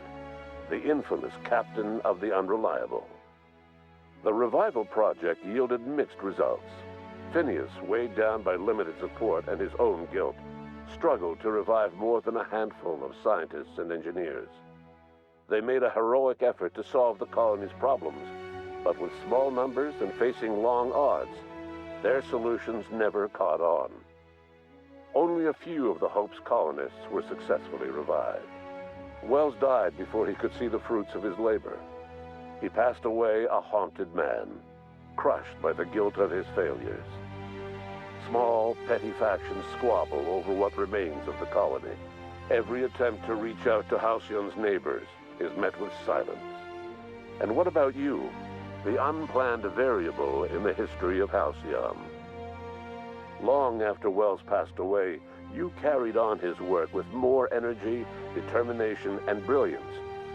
the infamous captain of the Unreliable. The revival project yielded mixed results. Phineas, weighed down by limited support and his own guilt, struggled to revive more than a handful of scientists and engineers. They made a heroic effort to solve the colony's problems, but with small numbers and facing long odds, their solutions never caught on. Only a few of the Hope's colonists were successfully revived. Wells died before he could see the fruits of his labor. He passed away a haunted man, crushed by the guilt of his failures. Small, petty factions squabble over what remains of the colony. Every attempt to reach out to Halcyon's neighbors is met with silence. And what about you, the unplanned variable in the history of Halcyon? Long after Wells passed away, you carried on his work with more energy, determination, and brilliance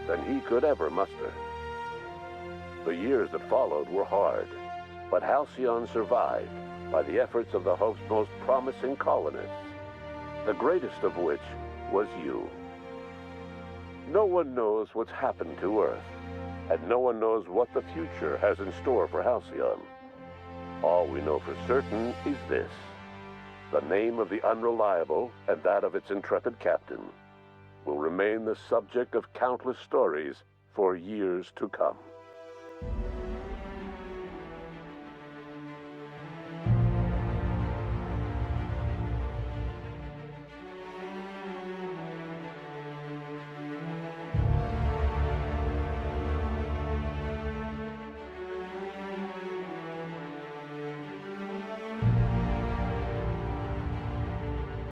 than he could ever muster. The years that followed were hard, but Halcyon survived by the efforts of the Hope's most promising colonists, the greatest of which was you. No one knows what's happened to Earth, and no one knows what the future has in store for Halcyon. All we know for certain is this: the name of the Unreliable and that of its intrepid captain will remain the subject of countless stories for years to come.